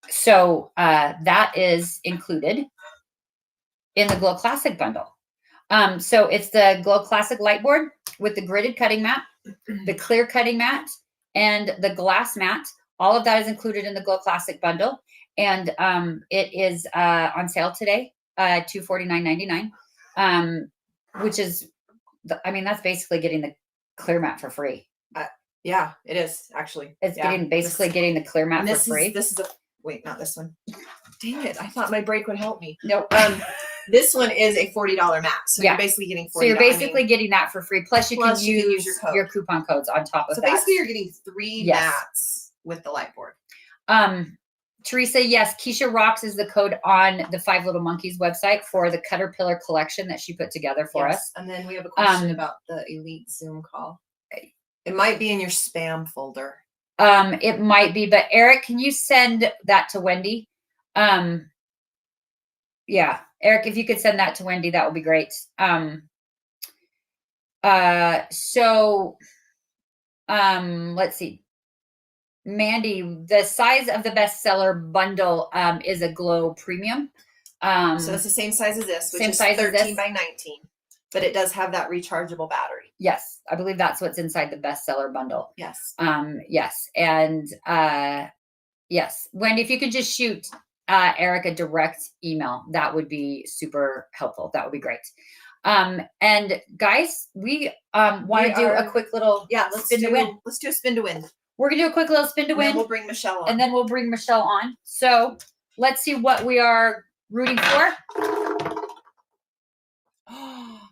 So that is included in the Glow Classic bundle. So it's the Glow Classic light board with the gridded cutting mat, the clear cutting mat, and the glass mat. All of that is included in the Glow Classic bundle. And it is on sale today, $249.99, which is, that's basically getting the clear mat for free. Yeah, it is actually. It's getting the clear mat for free. This is a, wait, not this one. Dang it. I thought my break would help me. Nope. This one is a $40 mat. So Yeah. you're basically getting $40. So you're basically getting that for free. Plus you can use your coupon codes on top of so that. So basically you're getting 3 mats with the light board. Teresa, yes, Keisha Rocks is the code on the 5 Little Monkeys website for the Caterpillar collection that she put together for us. And then we have a question about the Elite Zoom call. It might be in your spam folder. It might be, but Eric, can you send that to Wendy? Yeah, Eric, if you could send that to Wendy, that would be great. Let's see. Mandy, the size of the bestseller bundle is a Glow Premium. So it's the same size as this, which is 13 by 19, but it does have that rechargeable battery. Yes, I believe that's what's inside the bestseller bundle. Yes. Yes, and yes, Wendy, if you could just shoot Eric a direct email, that would be super helpful. That would be great. And guys, we want to do a quick little let's do a spin to win. We're gonna do a quick little spin to win. And we'll bring Michelle on. And then we'll bring Michelle on. So let's see what we are rooting for.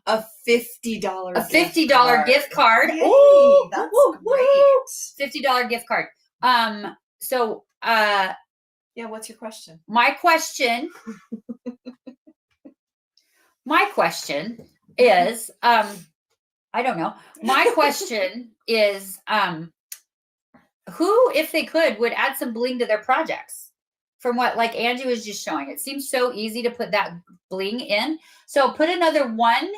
A $50 gift card. Yay, ooh, that's great. $50 gift card. What's your question? My question is, I don't know. My question is, who, if they could, would add some bling to their projects? From what like Angie was just showing, it seems so easy to put that bling in. So put another one.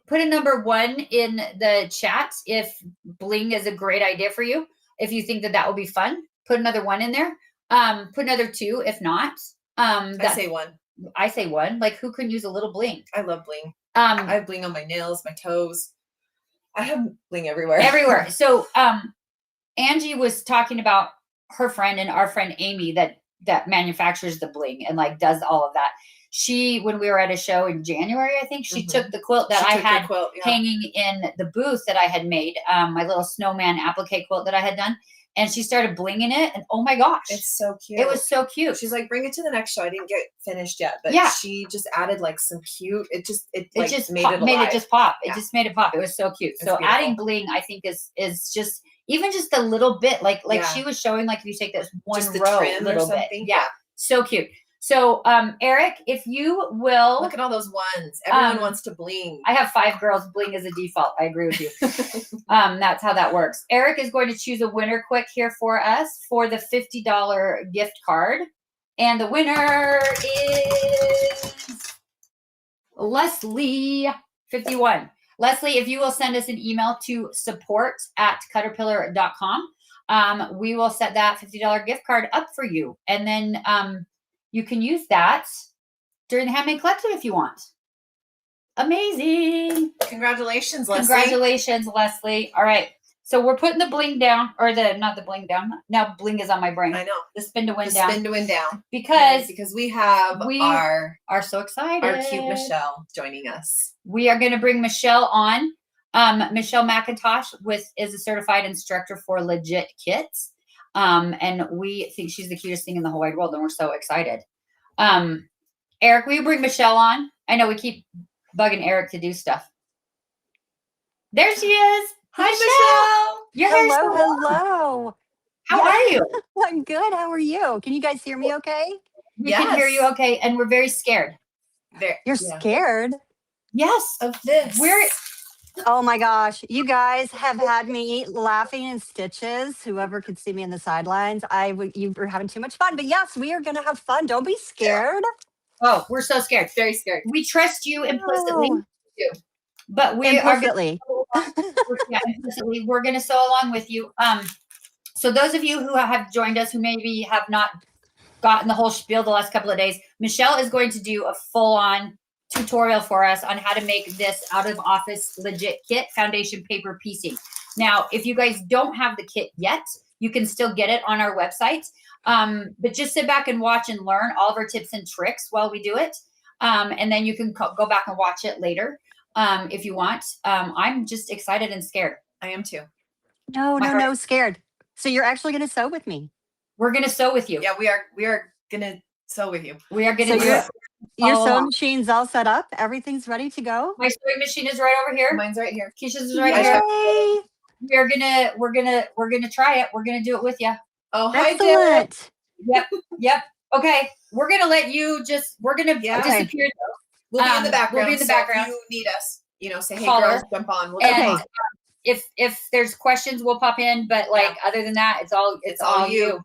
Put a number 1 in the chat if bling is a great idea for you. If you think that would be fun, put another 1 in there. Put another 2 if not. I say 1. I say 1. Like, who can use a little bling? I love bling. I have bling on my nails, my toes. I have bling everywhere. Everywhere. So Angie was talking about her friend and our friend Amy that manufactures the bling and like does all of that. She, when we were at a show in January, I think she took the quilt that I had hanging in the booth that I had made, my little snowman applique quilt that I had done. And she started blinging it, and oh my gosh, it's so cute. It was so cute. She's like, bring it to the next show. I didn't get finished yet, but she just added like some cute. It just made it just pop. It just made it pop. It was so cute. So beautiful. Adding bling, I think, is just even just a little bit like she was showing. Like if you take this one just row, trim little bit, yeah, so cute. So, Eric, if you will look at all those ones. Everyone wants to bling. I have 5 girls. Bling is a default. I agree with you. That's how that works. Eric is going to choose a winner quick here for us for the $50 gift card. And the winner is Leslie 51. Leslie, if you will send us an email to support@caterpillar.com, we will set that $50 gift card up for you. And then, you can use that during the Handmade Collective if you want. Amazing. Congratulations, Leslie. Congratulations, Leslie. All right. So we're putting the bling down, or not the bling down. Now bling is on my brain. I know. The spin to win down. Spin to win down. Because we are so excited. Our cute Michelle joining us. We are going to bring Michelle on. Michelle McIntosh is a certified instructor for Legit Kits. And we think she's the cutest thing in the whole wide world, and we're so excited. Eric, will you bring Michelle on? I know we keep bugging Eric to do stuff. There she is. Hi, Michelle. Hello. How are you? I'm good. How are you? Can you guys hear me okay? We can hear you okay, and we're very scared. You're scared? Yes. Of this. Oh my gosh. You guys have had me laughing in stitches. Whoever could see me in the sidelines, you were having too much fun. But yes, we are going to have fun. Don't be scared. Oh, we're so scared. Very scared. We trust you implicitly. But we implicitly. Implicitly. We're going to sew along with you. So those of you who have joined us who maybe have not gotten the whole spiel the last couple of days, Michelle is going to do a full-on tutorial for us on how to make this out of office legit kit foundation paper piecing. Now, if you guys don't have the kit yet, you can still get it on our website. But just sit back and watch and learn all of our tips and tricks while we do it. And then you can go back and watch it later if you want. I'm just excited and scared. I am too. No, scared. So you're actually going to sew with me? We're going to sew with you. Yeah, we are going to So with you. We are So gonna do it. your Follow sewing along. machine's all set up. Everything's ready to go. My sewing machine is right over here. Mine's right here. Keisha's is right here. Yay! We're gonna try it. We're gonna do it with you. Oh, hi, Deb. Excellent. Yep. Okay. We're gonna let you we're gonna disappear. We'll be in the background. We'll be in the so background. if you need us, say, hey, Holler. girls, jump on. We'll And jump on. if there's questions, we'll pop in. But other than that, it's all you.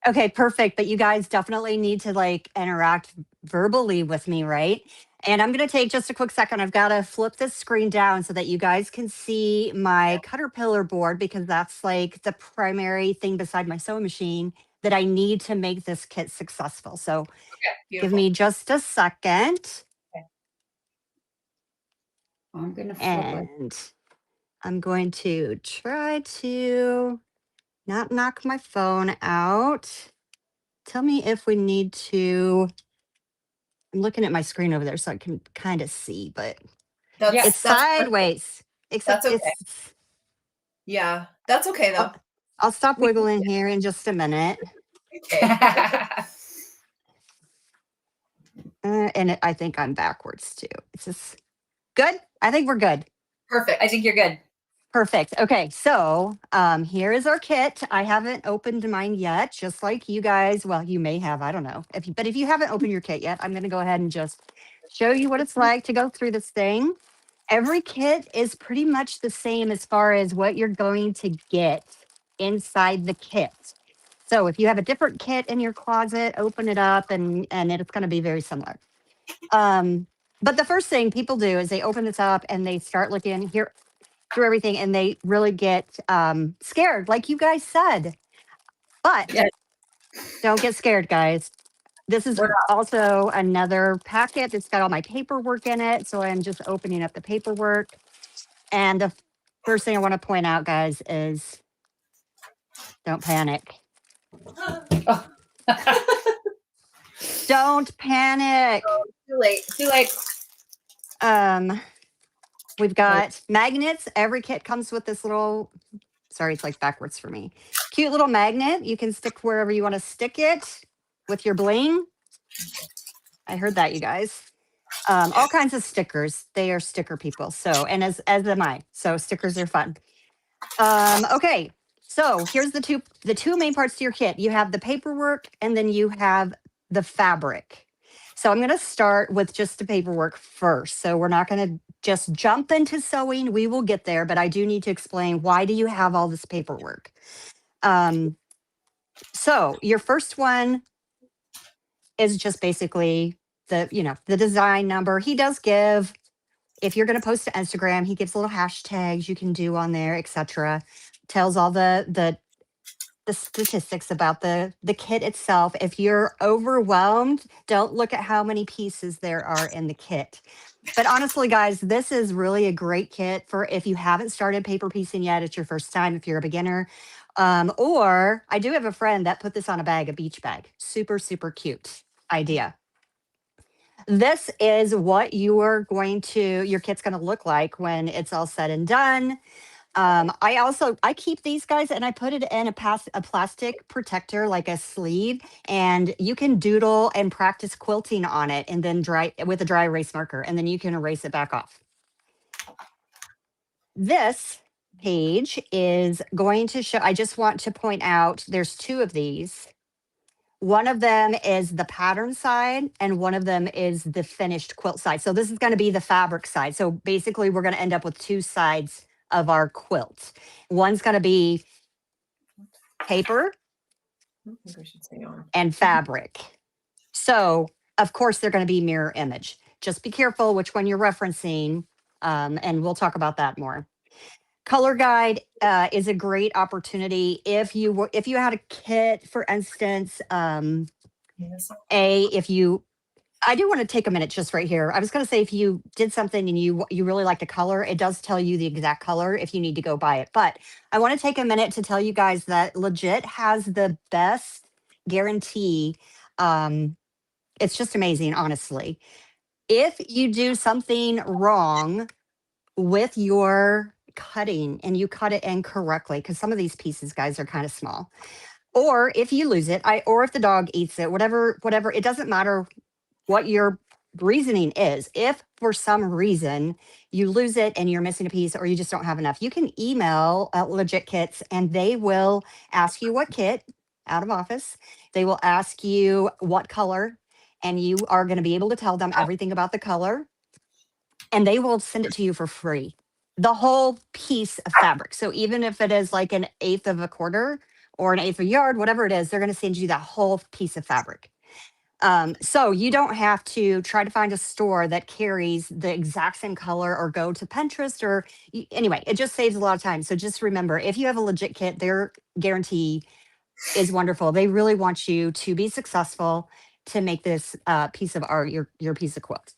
Okay, perfect. But you guys definitely need to interact verbally with me, right? And I'm going to take just a quick second. I've got to flip this screen down so that you guys can see my Caterpillar board, because that's the primary thing beside my sewing machine that I need to make this kit successful. So give me just a second. Okay. I'm going to flip and I'm going to try to not knock my phone out. Tell me if we need to. I'm looking at my screen over there so I can kind of see, but it's sideways. Except that's okay. it's. That's okay though. I'll stop wiggling here in just a minute. Okay. And I think I'm backwards too. It's just good. I think we're good. Perfect. I think you're good. Perfect. Okay, so here is our kit. I haven't opened mine yet, just like you guys. Well, you may have, I don't know. But if you haven't opened your kit yet, I'm going to go ahead and just show you what it's like to go through this thing. Every kit is pretty much the same as far as what you're going to get inside the kit. So if you have a different kit in your closet, open it up and it's going to be very similar. But the first thing people do is they open this up and they start looking here through everything, and they really get scared, like you guys said. But don't get scared, guys. This is also another packet that's got all my paperwork in it. So I'm just opening up the paperwork. And the first thing I want to point out, guys, is don't panic. Don't panic. Too late. We've got magnets. Every kit comes with this little, sorry, it's backwards for me. Cute little magnet. You can stick wherever you want to stick it with your bling. I heard that, you guys. All kinds of stickers. They are sticker people. So, and as am I. So stickers are fun. Okay. So here's the two main parts to your kit. You have the paperwork and then you have the fabric. So I'm going to start with just the paperwork first. So we're not going to just jump into sewing. We will get there, but I do need to explain, why do you have all this paperwork? So your first one is just basically the design number. He does give, if you're going to post to Instagram, he gives little hashtags you can do on there, etc. Tells all the statistics about the kit itself. If you're overwhelmed, don't look at how many pieces there are in the kit. But honestly, guys, this is really a great kit for if you haven't started paper piecing yet, it's your first time, if you're a beginner. Or I do have a friend that put this on a beach bag. Super, super cute idea. This is what your kit's going to look like when it's all said and done. I keep these guys and I put it in a plastic protector, like a sleeve, and you can doodle and practice quilting on it and then dry with a dry erase marker, and then you can erase it back off. This page is going to show, I just want to point out there's two of these. One of them is the pattern side and one of them is the finished quilt side. So this is going to be the fabric side. So basically we're going to end up with two sides of our quilt. One's going to be paper and fabric. So of course they're going to be mirror image. Just be careful which one you're referencing, and we'll talk about that more. Color guide is a great opportunity if you had a kit, for instance. I do want to take a minute just right here. I was going to say, if you did something and you really like the color, it does tell you the exact color if you need to go buy it. But I want to take a minute to tell you guys that Legit has the best guarantee. It's just amazing, honestly. If you do something wrong with your cutting and you cut it incorrectly, because some of these pieces, guys, are kind of small. Or if you lose it, or if the dog eats it, whatever, it doesn't matter what your reasoning is. If for some reason you lose it and you're missing a piece or you just don't have enough, you can email Legit Kits and they will ask you what kit, out of office. They will ask you what color, and you are going to be able to tell them everything about the color, and they will send it to you for free. The whole piece of fabric. So even if it is like an eighth of a quarter or an eighth of a yard, whatever it is, they're going to send you that whole piece of fabric. So you don't have to try to find a store that carries the exact same color or go to Pinterest or anyway, it just saves a lot of time. So just remember, if you have a Legit Kit, their guarantee is wonderful. They really want you to be successful to make this piece of art your piece of quilt.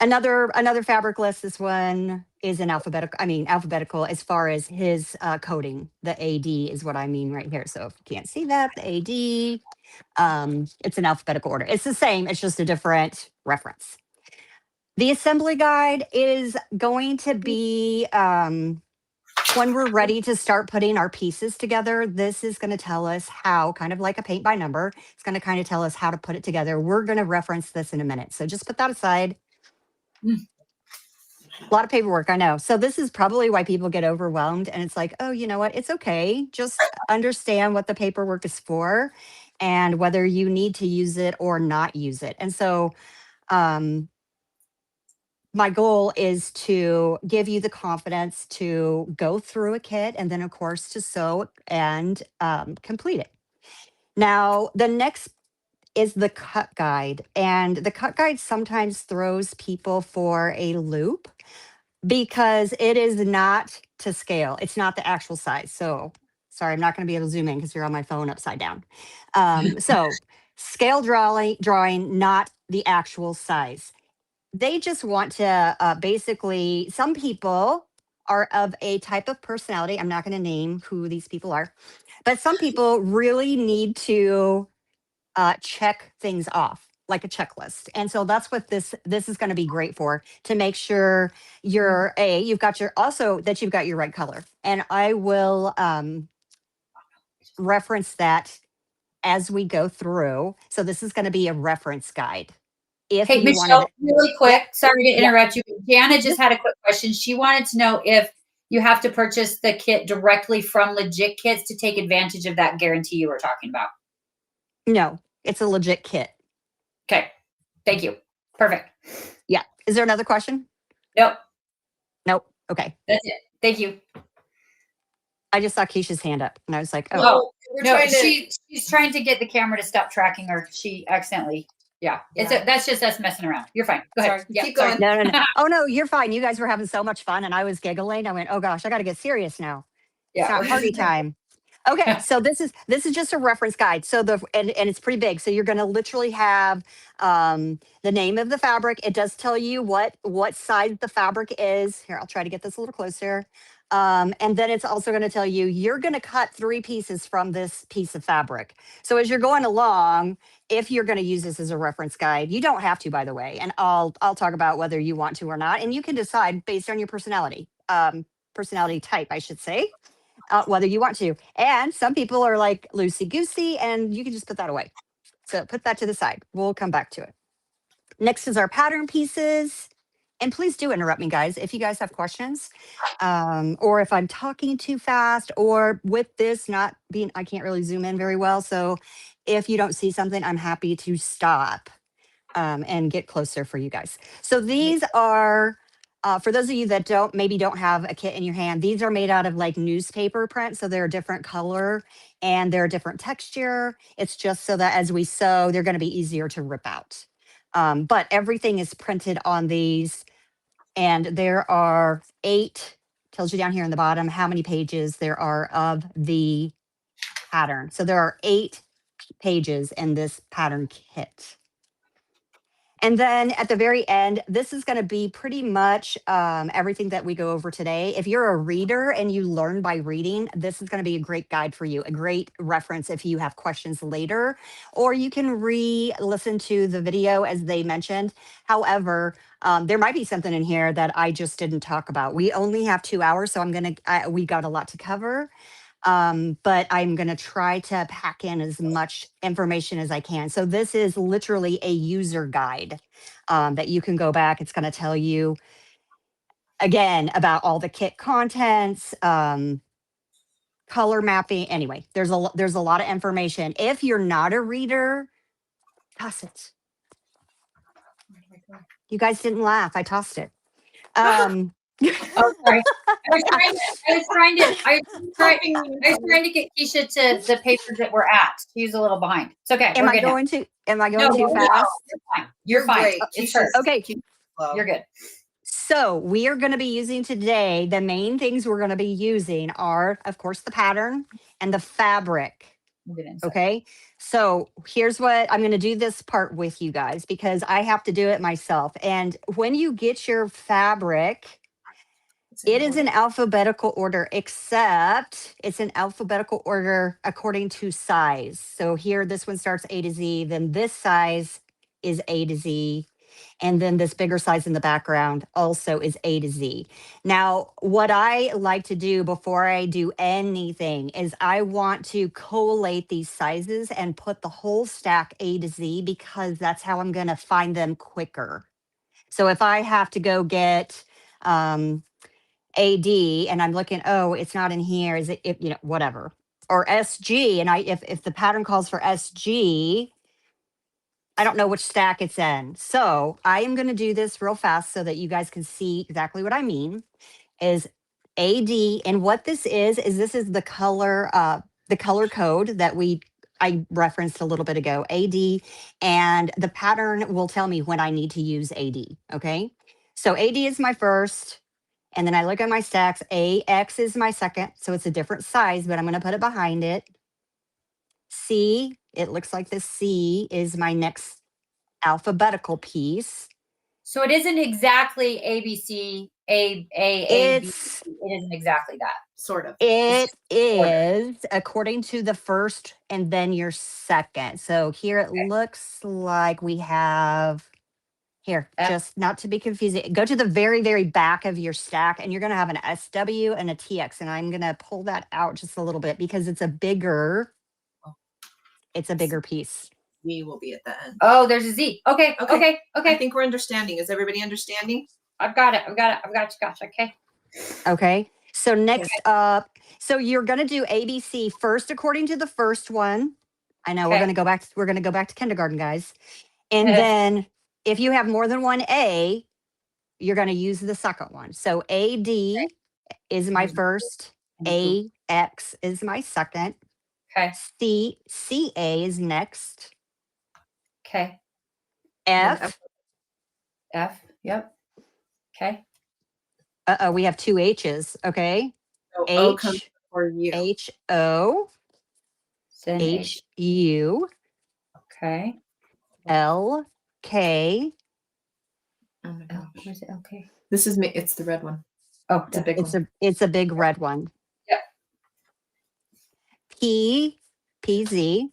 Another fabric list. This one is in alphabetical as far as his coding. The AD is what I mean right here. So if you can't see that, the AD, it's in alphabetical order. It's the same, it's just a different reference. The assembly guide is going to be when we're ready to start putting our pieces together. This is going to tell us how, kind of like a paint by number, it's going to kind of tell us how to put it together. We're going to reference this in a minute. So just put that aside. A lot of paperwork, I know. So this is probably why people get overwhelmed. And it's like, oh, you know what? It's okay. Just understand what the paperwork is for and whether you need to use it or not use it. And so my goal is to give you the confidence to go through a kit and then, of course, to sew and complete it. Now, the next is the cut guide. And the cut guide sometimes throws people for a loop because it is not to scale. It's not the actual size. So sorry, I'm not going to be able to zoom in because you're on my phone upside down. So scale drawing, not the actual size. They just want to basically, some people are of a type of personality. I'm not going to name who these people are, but some people really need to check things off like a checklist. And so that's what this is going to be great for, to make sure you've got your right color. And I will reference that as we go through. So this is going to be a reference guide. If Hey, you Michelle, wanted, really quick, sorry to yeah. interrupt you. Jana just had a quick question. She wanted to know if you have to purchase the kit directly from Legit Kits to take advantage of that guarantee you were talking about. No, it's a Legit Kit. Okay. Thank you. Perfect. Yeah. Is there another question? Nope. Nope. Okay. That's it. Thank you. I just saw Keisha's hand up and I was like, oh, no, she's trying to get the camera to stop tracking her. She accidentally, that's just us messing around. You're fine. Go ahead. Yeah, keep going. No. Oh no, you're fine. You guys were having so much fun and I was giggling. I went, oh gosh, I got to get serious now. Yeah. It's not party time. Okay, so this is just a reference guide. So and it's pretty big. So you're going to literally have the name of the fabric. It does tell you what size the fabric is. Here, I'll try to get this a little closer. And then it's also going to tell you you're going to cut 3 pieces from this piece of fabric. So as you're going along, if you're going to use this as a reference guide, you don't have to, by the way. And I'll talk about whether you want to or not, and you can decide based on your personality type, I should say. Whether you want to. And some people are like loosey-goosey, and you can just put that away. So put that to the side. We'll come back to it. Next is our pattern pieces. And please do interrupt me, guys, if you guys have questions, or if I'm talking too fast, or with this not being, I can't really zoom in very well. So if you don't see something, I'm happy to stop and get closer for you guys. So these are... for those of you that maybe don't have a kit in your hand, these are made out of like newspaper print. So they're a different color and they're a different texture. It's just so that as we sew, they're going to be easier to rip out. But everything is printed on these. And there are 8, tells you down here in the bottom how many pages there are of the pattern. So there are 8 pages in this pattern kit. And then at the very end, this is going to be pretty much everything that we go over today. If you're a reader and you learn by reading, this is going to be a great guide for you, a great reference if you have questions later, or you can re-listen to the video as they mentioned. However, there might be something in here that I just didn't talk about. We only have 2 hours, so we got a lot to cover. But I'm going to try to pack in as much information as I can. So this is literally a user guide that you can go back. It's going to tell you again about all the kit contents, color mapping. Anyway, there's a lot of information. If you're not a reader, toss it. You guys didn't laugh. I tossed it. Oh, sorry. I was trying to get Keisha to the papers that we're at. She's a little behind. It's okay. Am We're I good now. going too? Am I going No, too no, fast? You're fine. You're fine. Great. It's Keisha's- her. Okay. You're good. So we are going to be using today, the main things we're going to be using are, of course, the pattern and the fabric. We'll get inside. Okay. So here's what I'm going to do this part with you guys because I have to do it myself. And when you get your fabric, it is in alphabetical order, except it's in alphabetical order according to size. So here, this one starts A to Z, then this size is A to Z. And then this bigger size in the background also is A to Z. Now, what I like to do before I do anything is I want to collate these sizes and put the whole stack A to Z because that's how I'm going to find them quicker. So if I have to go get AD and I'm looking, oh, it's not in here, is it, if, you know, whatever. Or SG, and if the pattern calls for SG, I don't know which stack it's in. So I am going to do this real fast so that you guys can see exactly what I mean is AD. And what this is this is the color code that I referenced a little bit ago, AD, and the pattern will tell me when I need to use AD. Okay. So AD is my first. And then I look at my stacks. AX is my second. So it's a different size, but I'm going to put it behind it. C, it looks like the C is my next alphabetical piece. So it isn't exactly ABC, A, B. It isn't exactly that. Sort of. It is according to the first and then your second. So here it looks like we have here, just not to be confusing. Go to the very, very back of your stack and you're going to have an SW and a TX. And I'm going to pull that out just a little bit because it's a bigger piece. We will be at the end. Oh, there's a Z. Okay. I think we're understanding. Is everybody understanding? I've got it. Gotcha. Okay. Okay. So next up, so you're going to do ABC first according to the first one. I know we're going to go back to kindergarten, guys. And then if you have more than one A, you're going to use the second one. So AD is my first, AX is my second. Okay. CA is next. Okay. F. Yep. Okay. We have two H's. Okay. So O comes H for you. HO. HU. Okay. LK. Oh my gosh. Where's it? Okay. This is me. It's the red one. Oh, It's a big one. It's a big red one. Yep. PZ.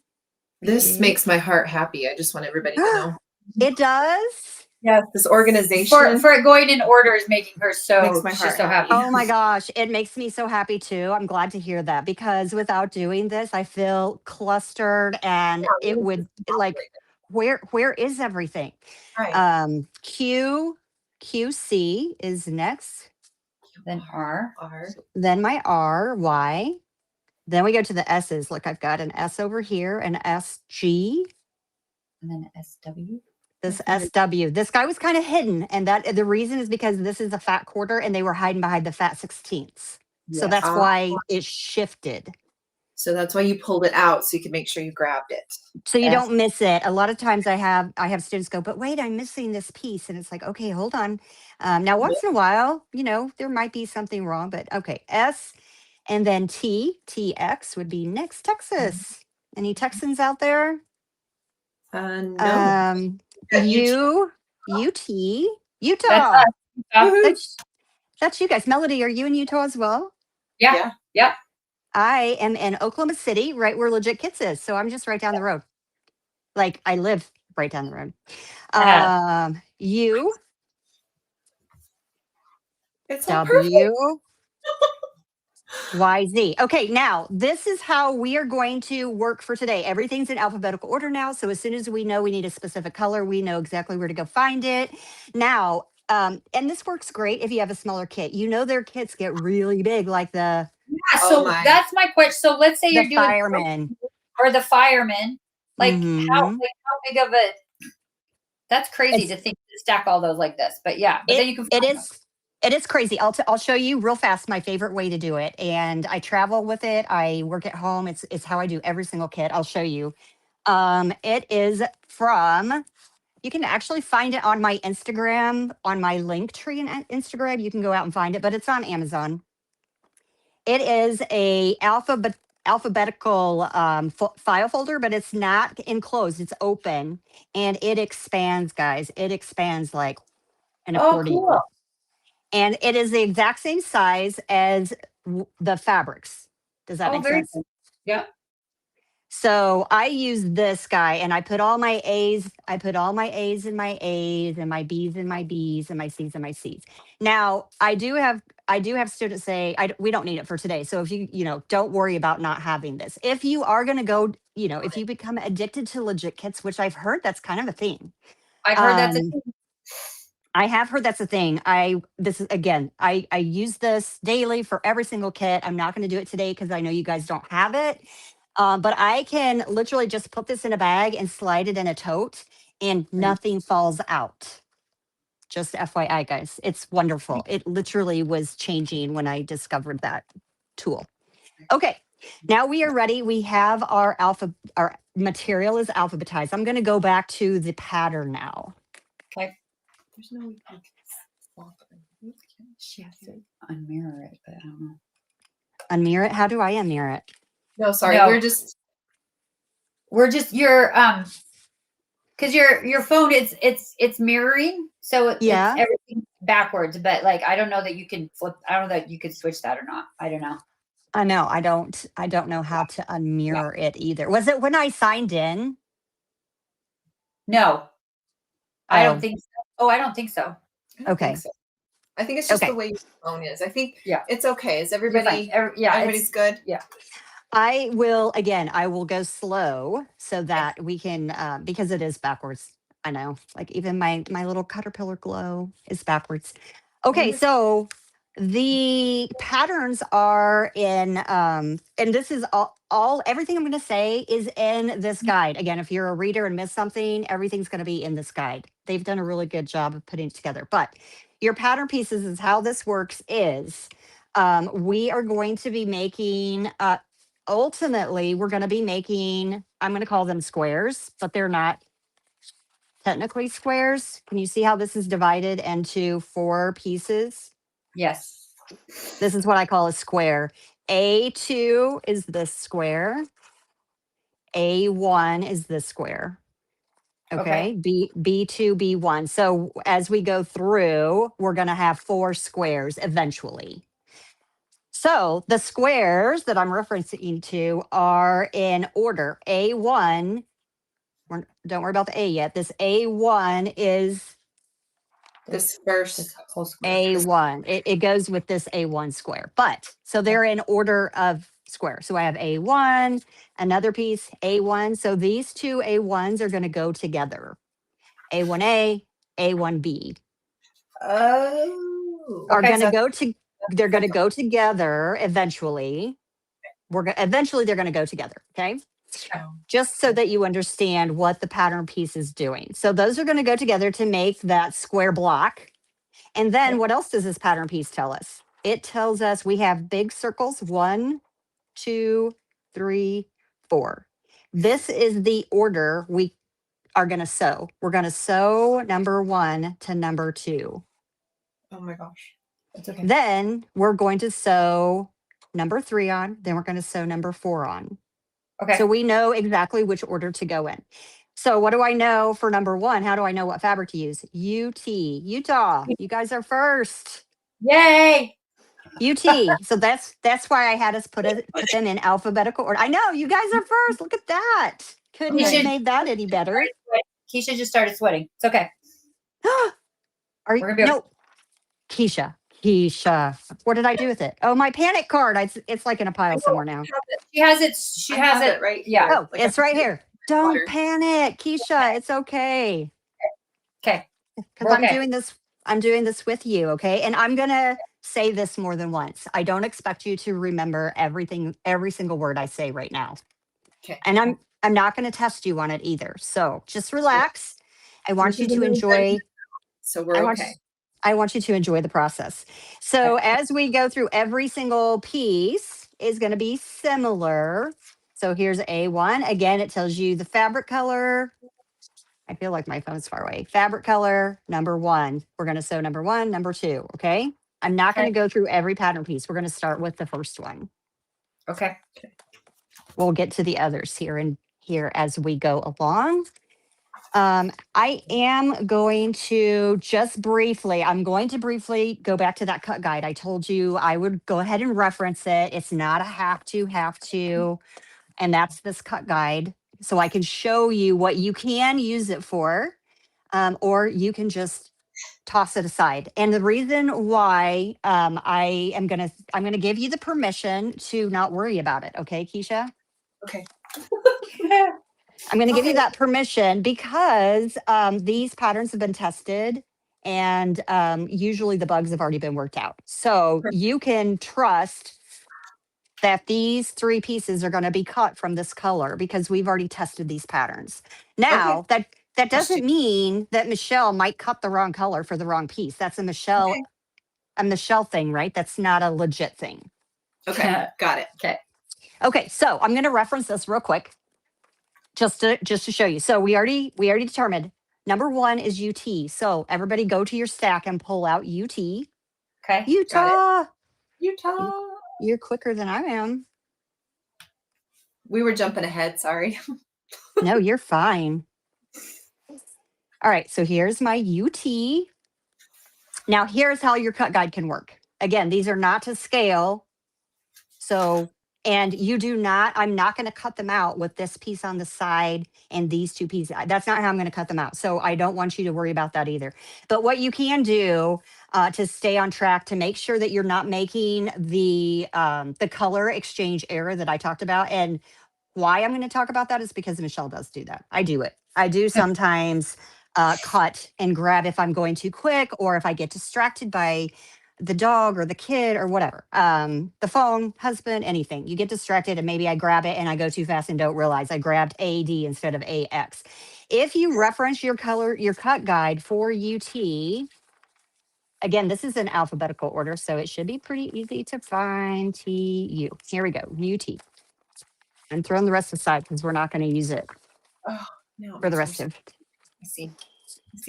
This makes my heart happy. I just want everybody to know. It does. Yes, this organization for it going in order is making her makes so my she's heart so happy. Oh my gosh, it makes me so happy too. I'm glad to hear that because without doing this, I feel clustered and it would like where is everything? Right. QC is next. Then R. Then my R, Y. Then we go to the S's. Look, I've got an S over here, an SG. And then SW. This SW. This guy was kind of hidden. And that the reason is because this is a fat quarter and they were hiding behind the fat 16ths. So that's why it shifted. So that's why you pulled it out so you could make sure you grabbed it. So you don't miss it. A lot of times I have students go, but wait, I'm missing this piece. And it's like, okay, hold on. Now, once in a while, you know, there might be something wrong, but okay. S and then TX would be next Texas. Any Texans out there? No. UT, Utah. That's you guys. Melody, are you in Utah as well? Yeah. I am in Oklahoma City, right where Legit Kits is. So I'm just right down the road. Like I live right down the road. U. It's so perfect. YZ. Okay, now this is how we are going to work for today. Everything's in alphabetical order now. So as soon as we know we need a specific color, we know exactly where to go find it. Now, and this works great if you have a smaller kit. You know their kits get really big, like Yeah, Oh so my. that's my question. So let's say you're the doing fireman. or the fireman. Like Mhm. how big of a that's crazy It's to think to stack all those like this. But yeah, but then you can it find them. is crazy. I'll show you real fast my favorite way to do it. And I travel with it. I work at home. It's how I do every single kit. I'll show you. It is from, you can actually find it on my Instagram, on my link tree in Instagram. You can go out and find it, but it's on Amazon. It is a alphabetical file folder, but it's not enclosed. It's open and it expands, guys. It expands like an Oh, accordion. cool. And it is the exact same size as the fabrics. Does that Oh, make very sense? cool. Yeah. So I use this guy and I put all my A's, I put all my A's in my A's and my B's in my B's and my C's in my C's. Now I do have students say we don't need it for today. So if you don't worry about not having this. If you are going to go, if you become addicted to legit kits, which I've heard that's kind of a thing. I've heard that's a Um, I have heard that's a thing. This is again, I use this daily for every single kit. I'm not going to do it today because I know you guys don't have it. But I can literally just put this in a bag and slide it in a tote and nothing falls out. Just FYI, guys, it's wonderful. It literally was changing when I discovered that tool. Okay, now we are ready. We have our material is alphabetized. I'm going to go back to the pattern now. Okay. There's no. She has to unmirror it, but I don't know. Unmirror it? How do I unmirror it? No, sorry. No. We're just your because your phone it's mirroring, so it's Yeah. everything backwards. But like I don't know that you can flip. I don't know that you could switch that or not. I don't know. I know. I don't know how to unmirror it either. Was it when I signed in? No, I don't Oh, think so. Oh, I don't think so. I don't okay. think so. I think it's just Okay. the way your phone is. I think Yeah. it's okay. Is You're everybody? fine. Yeah, Everybody's good. Yeah. I will go slow so that we can because it is backwards. I know. Like even my little caterpillar glow is backwards. Okay, Wonderful. so the patterns are in and this is all everything I'm going to say is in this guide. Again, if you're a reader and miss something, everything's going to be in this guide. They've done a really good job of putting it together. But your pattern pieces is how this works is we are going to be making ultimately we're going to be making, I'm going to call them squares, but they're not technically squares. Can you see how this is divided into 4 pieces? Yes. This is what I call a square. A2 is this square. A1 is this square. Okay. B2, B1. So as we go through, we're going to have 4 squares eventually. So the squares that I'm referencing to are in order. A1, don't worry about the A yet. This A1 is This first. Whole square. A1. It goes with this A1 square. But so they're in order of square. So I have A1, another piece, A1. So these 2 A1s are going to go together. A1A, A1B Oh. are Okay, going to so- go to, they're going to go together eventually. Eventually they're going to go together. Okay. Just so that you understand what the pattern piece is doing. So those are going to go together to make that square block. And then what else does this pattern piece tell us? It tells us we have big circles, 1, 2, 3, 4. This is the order we are going to sew. We're going to sew number 1 to number 2. Oh my gosh. That's okay. Then we're going to sew number 3 on. Then we're going to sew number 4 on. Okay. So we know exactly which order to go in. So what do I know for number 1? How do I know what fabric to use? Utah. You guys are first. Yay. UT. So that's why I had us put them in alphabetical order. I know you guys are first. Look at that. Couldn't You have should- made that any better. Keisha just started sweating. It's okay. Are We're you gonna be no? Keisha. Keisha, what did I do with it? Oh, my panic card. It's like in a pile somewhere now. She has it. She I has have it. right Yeah. here. Oh, it's right here. Don't water. panic, Keisha. It's okay. Okay. Because I'm doing this. I'm doing this with you. Okay. And I'm going to say this more than once. I don't expect you to remember everything, every single word I say right now. Okay. And I'm not going to test you on it either. So just relax. I want you to enjoy. So we're okay. I want you to enjoy the process. So as we go through, every single piece is going to be similar. So here's A1. Again, it tells you the fabric color. I feel like my phone's far away. Fabric color, number 1. We're going to sew number 1, number 2. Okay. I'm not going to go through every pattern piece. We're going to start with the first one. Okay. We'll get to the others here as we go along. I am going to I'm going to briefly go back to that cut guide. I told you I would go ahead and reference it. It's not a have to, and that's this cut guide. So I can show you what you can use it for, or you can just toss it aside. And the reason why I'm gonna give you the permission to not worry about it. Okay, Keisha? Okay. I'm going to give you that permission because these patterns have been tested and usually the bugs have already been worked out. So you can trust that these 3 pieces are going to be cut from this color because we've already tested these patterns. Now, that doesn't mean that Michelle might cut the wrong color for the wrong piece. That's a Michelle thing, right? That's not a legit thing. Okay. Got it. Okay, so I'm going to reference this real quick. Just to show you. So we already determined number 1 is UT. So everybody go to your stack and pull out UT. Okay. Utah. You're quicker than I am. We were jumping ahead. Sorry. No, you're fine. All right. So here's my UT. Now here's how your cut guide can work. Again, these are not to scale. So, and I'm not going to cut them out with this piece on the side and these 2 pieces. That's not how I'm going to cut them out. So I don't want you to worry about that either. But what you can do to stay on track, to make sure that you're not making the color exchange error that I talked about. And why I'm going to talk about that is because Michelle does do that. I do it. I do sometimes cut and grab if I'm going too quick or if I get distracted by the dog or the kid or whatever, the phone, husband, anything. You get distracted and maybe I grab it and I go too fast and don't realize I grabbed AD instead of AX. If you reference your cut guide for UT, again, this is in alphabetical order, so it should be pretty easy to find. TU. Here we go, UT. I'm throwing the rest aside because we're not going to use it for the rest of. I see.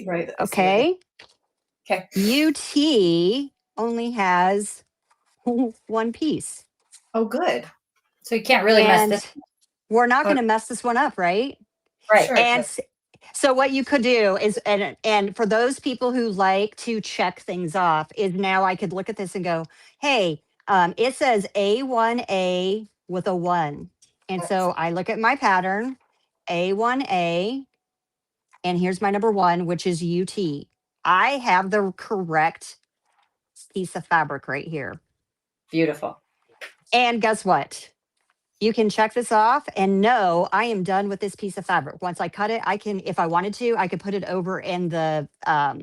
Right. Okay. Okay. UT only has 1 piece. Oh, good. So you can't really mess this. We're not going to mess this one up, right? Right. Sure. And so what you could do is, and for those people who like to check things off, is now I could look at this and go, hey, it says A1A with a 1. And so I look at my pattern, A1A, and here's my number 1, which is UT. I have the correct piece of fabric right here. Beautiful. And guess what? You can check this off and know I am done with this piece of fabric. Once I cut it, I can, if I wanted to, I could put it over in the, I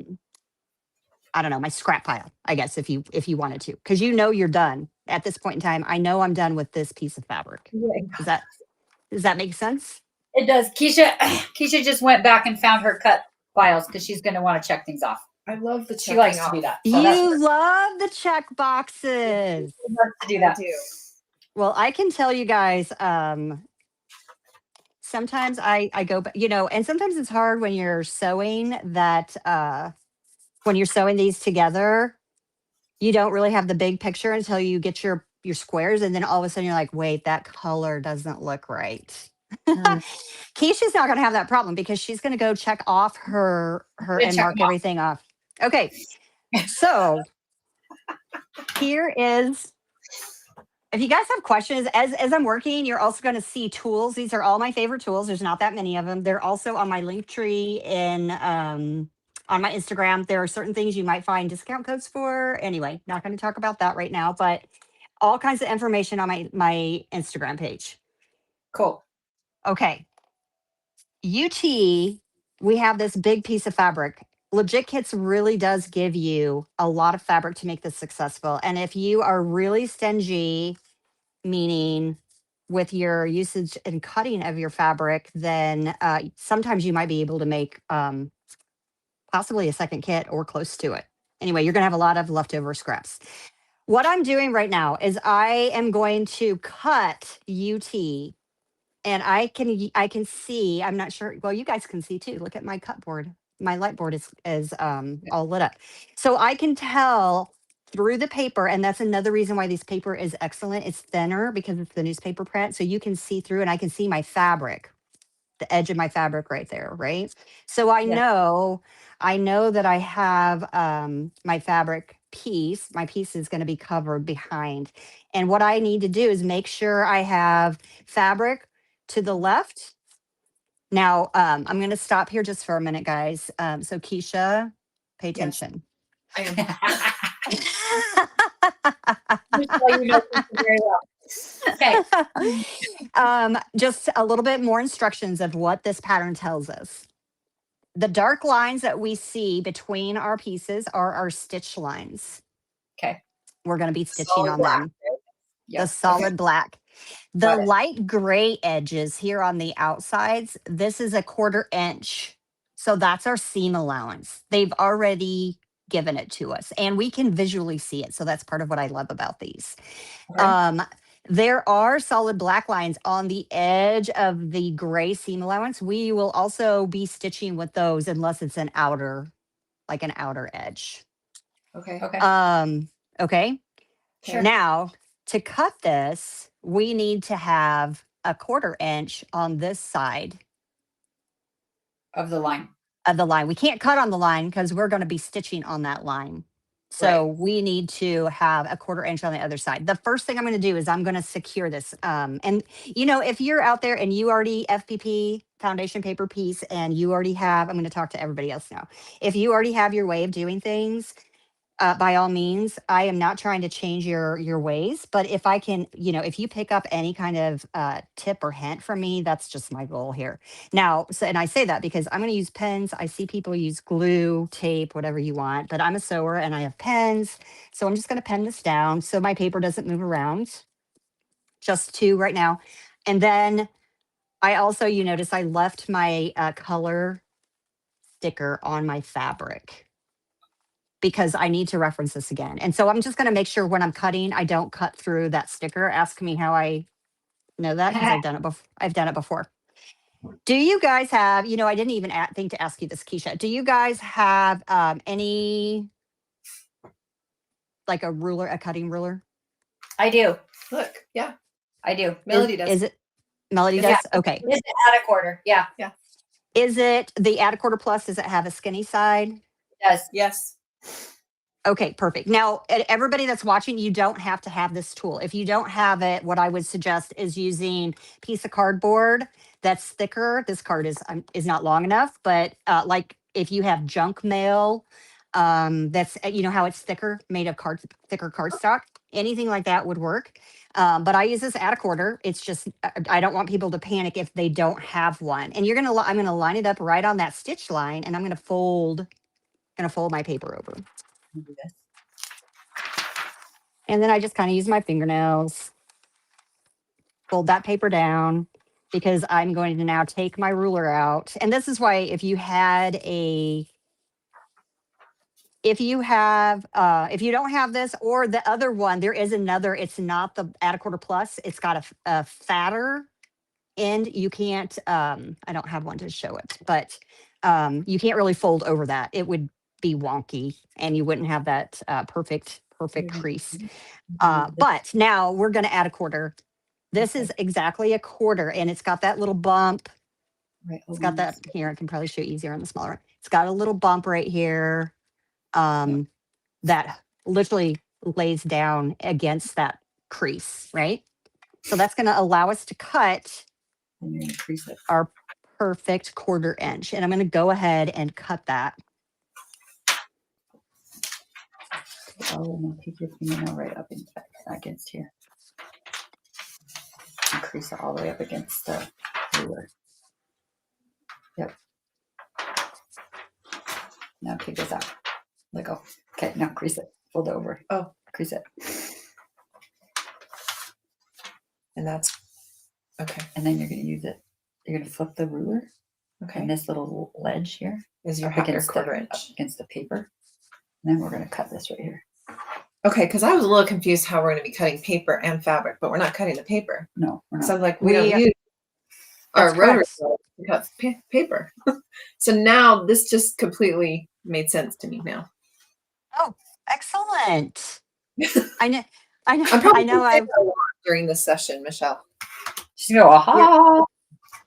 don't know, my scrap pile, I guess, if you wanted to, because you're done at this point in time. I know I'm done with this piece of fabric. Does that make sense? It does. Keisha just went back and found her cut files because she's going to want to check things off. I love the She likes to do that. So you love the check boxes. She loves to do that. I do. Well, I can tell you guys, sometimes I go, and sometimes it's hard when you're sewing when you're sewing these together, you don't really have the big picture until you get your squares. And then all of a sudden you're like, wait, that color doesn't look right. Keisha's not going to have that problem because she's going to go check off her and mark everything off. Okay. So here is, if you guys have questions, as I'm working, you're also going to see tools. These are all my favorite tools. There's not that many of them. They're also on my link tree on on my Instagram. There are certain things you might find discount codes for. Anyway, not going to talk about that right now, but all kinds of information on my Instagram page. Cool. Okay. UT, we have this big piece of fabric. Legit Kits really does give you a lot of fabric to make this successful. And if you are really stingy, meaning with your usage and cutting of your fabric, then sometimes you might be able to make possibly a second kit or close to it. Anyway, you're going to have a lot of leftover scraps. What I'm doing right now is I am going to cut UT, and I can see, I'm not sure, well, you guys can see too. Look at my cut board. My light board is all lit up. So I can tell through the paper, and that's another reason why this paper is excellent. It's thinner because it's the newspaper print. So you can see through, and I can see my fabric, the edge of my fabric right there, right? So I know that I have my fabric piece. My piece is going to be covered behind. And what I need to do is make sure I have fabric to the left. Now, I'm going to stop here just for a minute, guys. So Keisha, pay attention. I am. You know very well. Okay. Just a little bit more instructions of what this pattern tells us. The dark lines that we see between our pieces are our stitch lines. Okay. We're going to be stitching Solid on black, them. right? The Yep. solid black. The Got it. light gray edges here on the outsides, this is a 1/4 inch. So that's our seam allowance. They've already given it to us and we can visually see it. So that's part of what I love about these. Okay. There are solid black lines on the edge of the gray seam allowance. We will also be stitching with those unless it's an outer edge. Okay. Okay. Okay. Sure. Now, to cut this, we need to have a 1/4 inch on this side Of the line. of the line. We can't cut on the line because we're going to be stitching on that line. So we need to have a 1/4 inch on the other side. The first thing I'm going to do is I'm going to secure this. And if you're out there and you already FPP foundation paper piece and you already have, I'm going to talk to everybody else now. If you already have your way of doing things, by all means, I am not trying to change your ways, but if I can, if you pick up any kind of tip or hint from me, that's just my goal here. Now, and I say that because I'm going to use pens. I see people use glue, tape, whatever you want, but I'm a sewer and I have pens. So I'm just going to pen this down so my paper doesn't move around. Just 2 right now. And then I also, you notice I left my color sticker on my fabric, because I need to reference this again. And so I'm just going to make sure when I'm cutting, I don't cut through that sticker. Ask me how I know that because I've done it before. Do you guys have, I didn't even think to ask you this, Keisha. Do you guys have any, like a cutting ruler? I do. Look. Yeah. I do. Melody does. Is it Melody Yeah. does? Okay. It is at a 1/4. Yeah. Is it the add a 1/4 plus? Does it have a skinny side? It does. Yes. Okay, perfect. Now, everybody that's watching, you don't have to have this tool. If you don't have it, what I would suggest is using a piece of cardboard that's thicker. This card is not long enough, but like if you have junk mail, that's how it's thicker, made of thicker cardstock. Anything like that would work. But I use this at a 1/4. It's just I don't want people to panic if they don't have one. And I'm gonna line it up right on that stitch line, and I'm gonna fold my paper over. Do this. And then I just kind of use my fingernails, fold that paper down, because I'm going to now take my ruler out. And this is why if you don't have this or the other one, there is another, it's not the add a 1/4 plus, it's got a fatter end. You can't, I don't have one to show it, but you can't really fold over that. It would be wonky and you wouldn't have that perfect crease. But now we're going to add a 1/4. This is exactly a 1/4 and it's got that little bump. Right. It's got that here. I can probably show you easier on the smaller one. It's got a little bump right here that literally lays down against that crease, right? So that's going to allow us to cut our perfect 1/4 inch. And I'm going to go ahead and cut that. Oh, no, keep your fingernail right up against here. And crease it all the way up against the ruler. Yep. Now take this out. Let go. Okay, now crease it. Fold it over. Oh. Crease it. And that's okay. And then you're going to use it. You're going to flip the ruler. Okay. And this little ledge here Is your up half your against quarter the, inch. up against the paper. And then we're going to cut this right here. Okay, because I was a little confused how we're going to be cutting paper and fabric, but we're not cutting the paper. No, we're not. So I'm like, we don't We- use our That's rotary correct. to cut paper. So now this just completely made sense to me now. Oh, excellent. I know. I'm probably I know. gonna say that a lot during this session, Michelle. She's going to go,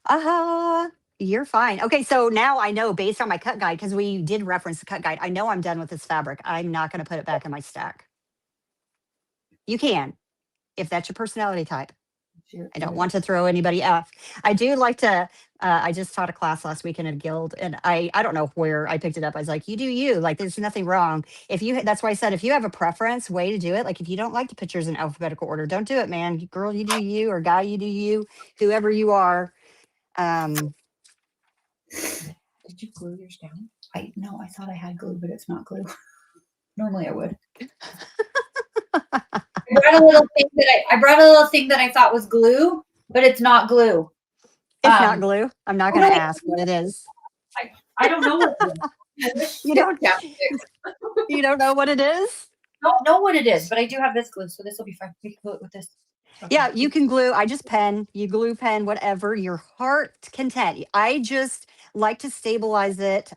aha. You're fine. Okay, so now I know based on my cut guide, because we did reference the cut guide, I know I'm done with this fabric. I'm not going to put it back in my stack. You can, if that's your personality type. I don't want to throw anybody off. I do like to, I just taught a class last week in a guild, and I don't know where I picked it up. I was like, you do you, like there's nothing wrong. If you, that's why I said, if you have a preference way to do it, like if you don't like the pictures in alphabetical order, don't do it, man. Girl, you do you, or guy, you do you, whoever you are. Did you glue yours down? No, I thought I had glue, but it's not glue. Normally I would. I brought a little thing that I thought was glue, but it's not glue. It's not glue. I'm not going to ask what it is. I don't know what it is. You don't, Yeah. you don't know what it is? Don't know what it is, but I do have this glue, so this will be fine. We can glue it with this. Yeah, you can glue. I just pen, you glue pen, whatever your heart content. I just like to stabilize it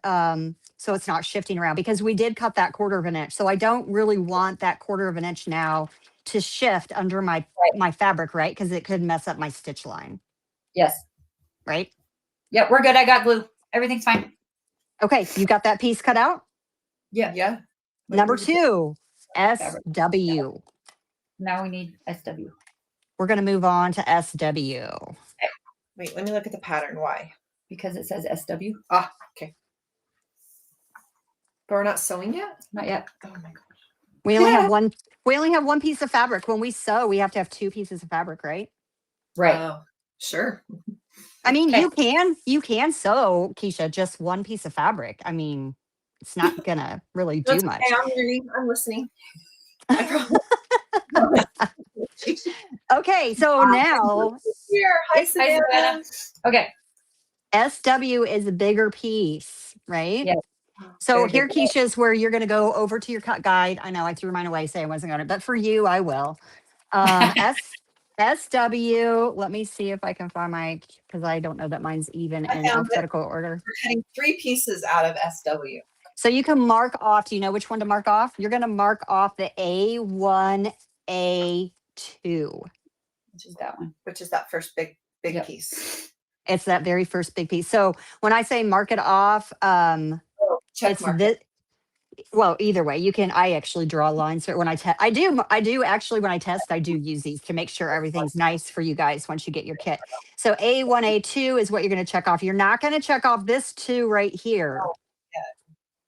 so it's not shifting around, because we did cut that 1/4 of an inch. So I don't really want that 1/4 of an inch now to shift under my my fabric, right? Because it could mess up my stitch line, Yes. right? Yep, we're good. I got glue. Everything's fine. Okay, you got that piece cut out? Yeah. Yeah. Number 2, SW. Now we need SW. We're going to move on to SW. Wait, let me look at the pattern. Why? Because it says SW. Ah, okay. But we're not sewing yet? Not yet. Oh my gosh. We only have one. We only have one piece of fabric. When we sew, we have to have 2 pieces of fabric, right? Right. Oh, sure. I mean, Okay. you can sew, Keisha, just one piece of fabric. I mean, it's not gonna really do That's much. okay, I'm learning. I'm listening. Okay, so now Here. Hi, Hi, Savannah. Okay. SW is a bigger piece, right? Yeah. So Very here, big. Keisha, is where you're going to go over to your cut guide. I know I threw mine away, say I wasn't going to, but for you, I will. SW, let me see if I can find my, because I don't know that mine's even I in found it. alphabetical order. We're cutting 3 pieces out of SW. So you can mark off. Do you know which one to mark off? You're going to mark off the A1, A2. Which is that one. Which is that first big Yep. piece. It's that very first big piece. So when I say mark it off, Check it's mark this. it. Well, either way, you can. I actually draw lines for it when I test. I do actually when I test. I do use these to make sure everything's nice for you guys once you get your kit. So A1, A2 is what you're going to check off. You're not going to check off this 2 right here. Oh, yeah.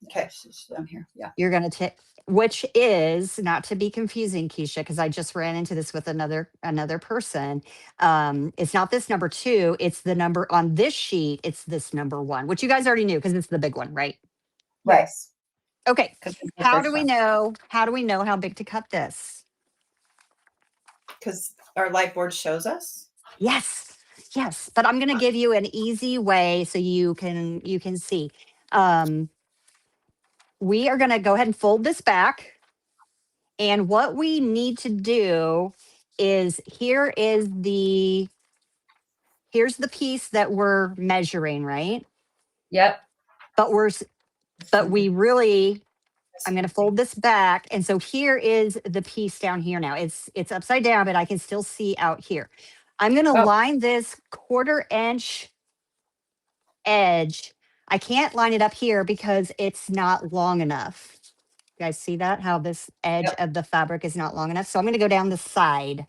Okay. She's down here. Yeah. You're going to take, which is not to be confusing, Keisha, because I just ran into this with another person. It's not this number 2. It's the number on this sheet. It's this number 1, which you guys already knew because it's the big one, right? Right. Yes. Okay. 'Cause it's the How first do we one. know? How do we know how big to cut this? Because our light board shows us. Yes. Yes. But I'm going to give you an easy way so you can see. We are going to go ahead and fold this back. And what we need to do is here's the piece that we're measuring, right? Yep. But we really, I'm going to fold this back. And so here is the piece down here now. It's upside down, but I can still see out here. I'm going to line this 1/4 inch edge. I can't line it up here because it's not long enough. You guys see that? How this edge of the fabric is not long enough. So I'm going to go down the side.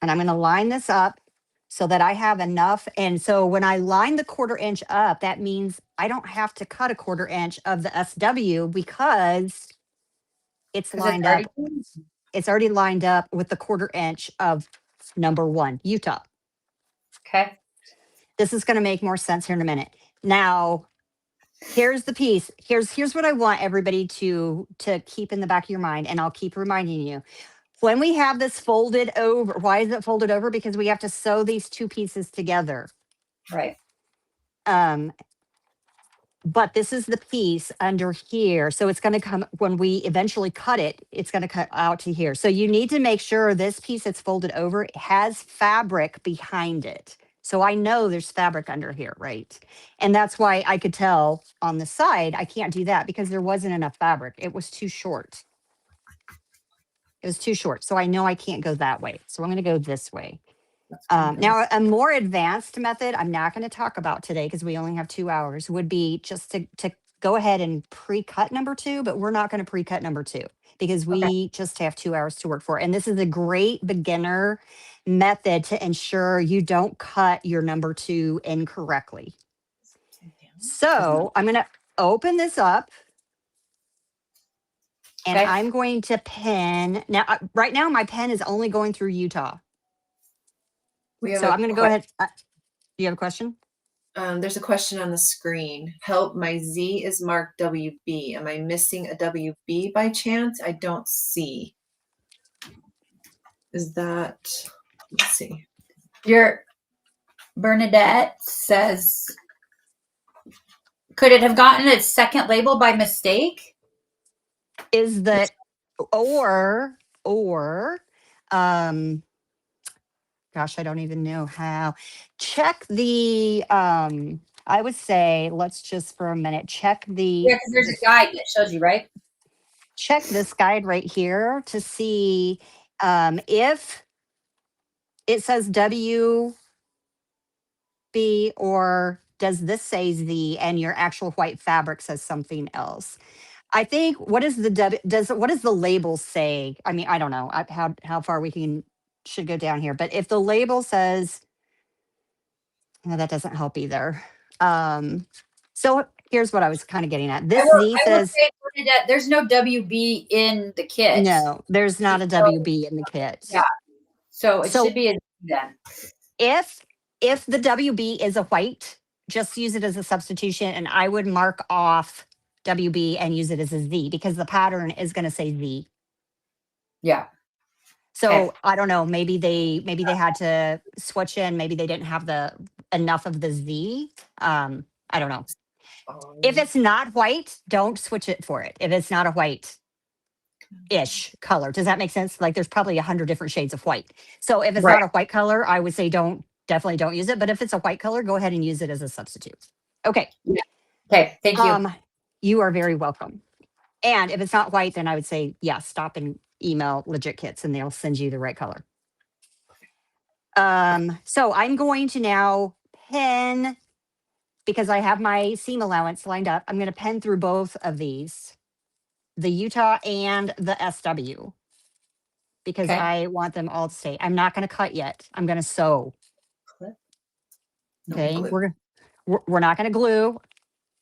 And I'm going to line this up so that I have enough. And so when I line the 1/4 inch up, that means I don't have to cut a 1/4 inch of the SW because it's 'Cause lined already- up. It's already lined up with the 1/4 inch of number 1, Utah. Okay. This is going to make more sense here in a minute. Now, here's the piece. Here's what I want everybody to keep in the back of your mind, and I'll keep reminding you. When we have this folded over, why is it folded over? Because we have to sew these 2 pieces together. Right. But this is the piece under here. So it's going to come, when we eventually cut it, it's going to cut out to here. So you need to make sure this piece that's folded over has fabric behind it. So I know there's fabric under here, right? And that's why I could tell on the side, I can't do that because there wasn't enough fabric. It was too short. It was too short. So I know I can't go that way. So I'm going to go this way. Now, a more advanced method I'm not going to talk about today because we only have 2 hours would be just to go ahead and pre-cut number 2, but we're not going to pre-cut number 2 because we just have 2 hours to work for. And this is a great beginner method to ensure you don't cut your number 2 incorrectly. So I'm going to open this up. And Okay. I'm going to pin. Now, right now, my pen is only going through Utah. So I'm going to go ahead. Do you have a question? There's a question on the screen. Help, my Z is marked WB. Am I missing a WB by chance? I don't see. Is that, let's see. Your Bernadette says, could it have gotten its second label by mistake? Is that or gosh, I don't even know how. Check the I would say let's just for a minute check the Yeah, because there's a guide that shows you, right? check this guide right here to see if it says WB or does this say Z and your actual white fabric says something else. I think what is what does the label say? I mean, I don't know how far we should go down here, but if the label says, no, that doesn't help either. So here's what I was kind of getting at. This Z I will says, say, Bernadette, there's no WB in the kit. no, there's not a WB in the kit. Yeah. So it So should be a Z then. If the WB is a white, just use it as a substitution, and I would mark off WB and use it as a Z because the pattern is going to say Z. Yeah. So Okay. I don't know. Maybe they had to switch in. Maybe they didn't have enough of the Z. I don't know. If it's not white, don't switch it for it. If it's not a white-ish color, does that make sense? Like there's probably 100 different shades of white. So if it's Right. not a white color, I would say definitely don't use it. But if it's a white color, go ahead and use it as a substitute. Okay. Yeah. Okay. Thank you. You are very welcome. And if it's not white, then I would say, yeah, stop and email Legit Kits and they'll send you the right color. So I'm going to now pin, because I have my seam allowance lined up. I'm going to pin through both of these, the Utah and the SW, because Okay. I want them all to stay. I'm not going to cut yet. I'm going to sew. No Okay. glue. We're not going to glue.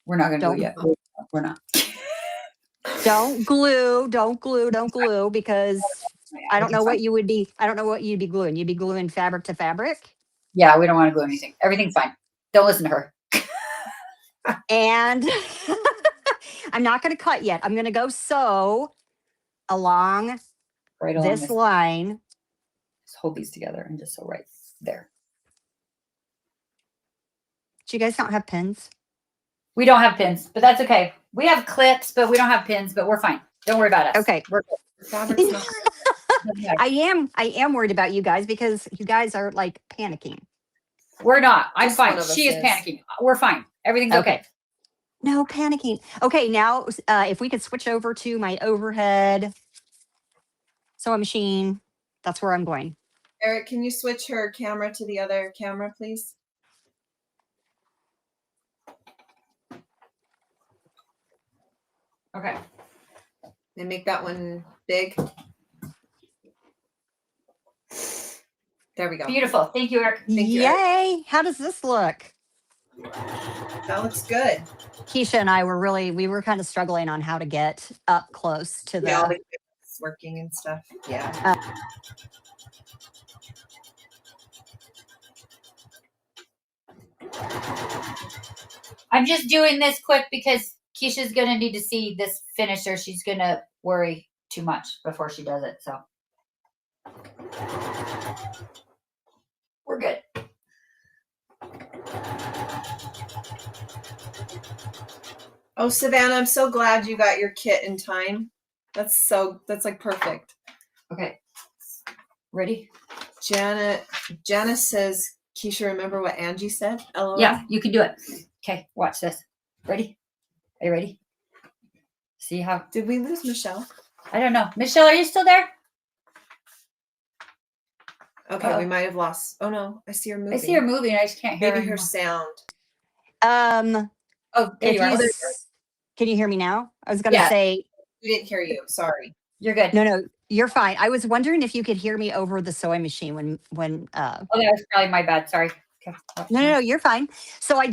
We're not going to Don't- do it yet. We're not. Don't glue, because I don't know what you would be. I don't know what you'd be gluing. You'd be gluing fabric to fabric. Yeah, we don't want to glue anything. Everything's fine. Don't listen to her. And I'm not going to cut yet. I'm going to go sew along Right along this this. line. Just hold these together and just sew right there. Do you guys not have pins? We don't have pins, but that's okay. We have clips, but we don't have pins, but we're fine. Don't worry about us. Okay. We're good. Fabric's not I am worried about you guys because you guys are like panicking. We're not. I'm Just one fine. of us She is is. panicking. We're fine. Everything's okay. No panicking. Okay, now if we could switch over to my overhead sewing machine, that's where I'm going. Eric, can you switch her camera to the other camera, please? Okay. And make that one big. There we go. Beautiful. Thank you, Eric. Thank you, Eric. Yay! How does this look? That looks good. Keisha and I were kind of struggling on how to get up close to the. Yeah, all the working and stuff. Yeah. I'm just doing this quick because Keisha's gonna need to see this finisher. She's gonna worry too much before she does it. So we're good. Oh, Savannah, I'm so glad you got your kit in time. That's like perfect. Okay. Ready? Jana says, Keisha, remember what Angie said? LOL. Yeah, you can do it. Okay, watch this. Ready? Are you ready? See how? Did we lose Michelle? I don't know. Michelle, are you still there? Okay, we might have lost. Oh no, I see her moving. I see her moving. I just can't hear Maybe her her sound. Oh, there you are. Can you hear me now? I was going to say. We didn't hear you. Sorry. You're good. No, you're fine. I was wondering if you could hear me over the sewing machine when Oh, that was probably my bad. Sorry. Okay. No, you're fine. So I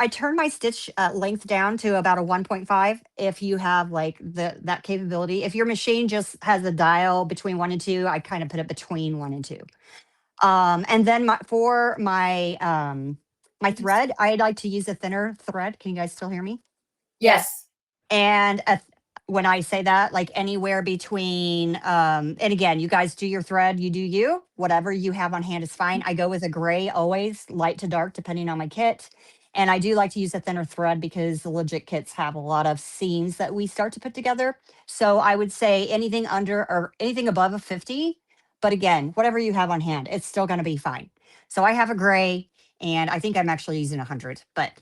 turn my stitch length down to about a 1.5 if you have like that capability. If your machine just has a dial between 1 and 2, I kind of put it between 1 and 2. And then for my thread, I like to use a thinner thread. Can you guys still hear me? Yes. And when I say that, like anywhere between, and again, you guys do your thread, you do you, whatever you have on hand is fine. I go with a gray always, light to dark, depending on my kit. And I do like to use a thinner thread because the legit kits have a lot of seams that we start to put together. So I would say anything under or anything above a 50. But again, whatever you have on hand, it's still going to be fine. So I have a gray and I think I'm actually using 100, but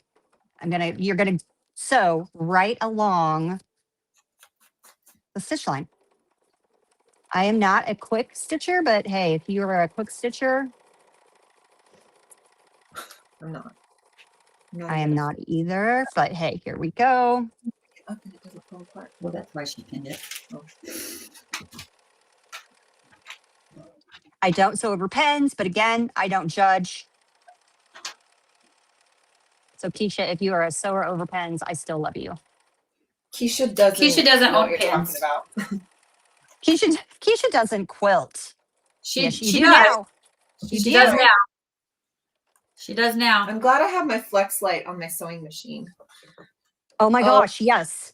you're going to sew right along the stitch line. I am not a quick stitcher, but hey, if you are a quick stitcher, I'm not. I am not either. But hey, here we go. Up and it doesn't fall apart. Well, that's why she pinned it. Oh. I don't sew over pens, but again, I don't judge. So Keisha, if you are a sewer over pens, I still love you. Keisha doesn't know own what you're pens. talking about. Keisha doesn't quilt. She do does. now. She does now. She does now. I'm glad I have my flex light on my sewing machine. Oh my gosh, yes.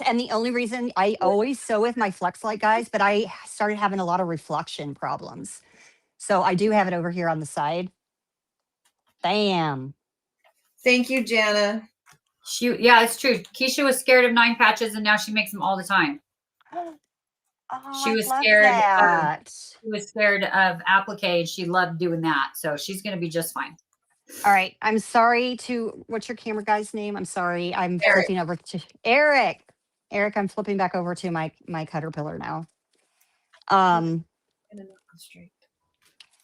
And the only reason I always sew with my flex light, guys, but I started having a lot of reflection problems. So I do have it over here on the side. Bam. Thank you, Jana. Yeah, it's true. Keisha was scared of 9 patches and now she makes them all the time. Oh, She was I love scared that. She was scared of applique. She loved doing that. So she's going to be just fine. All right. I'm sorry to, what's your camera guy's name? I'm sorry. I'm flipping over to Eric. Eric, I'm flipping back over to my Caterpillar now.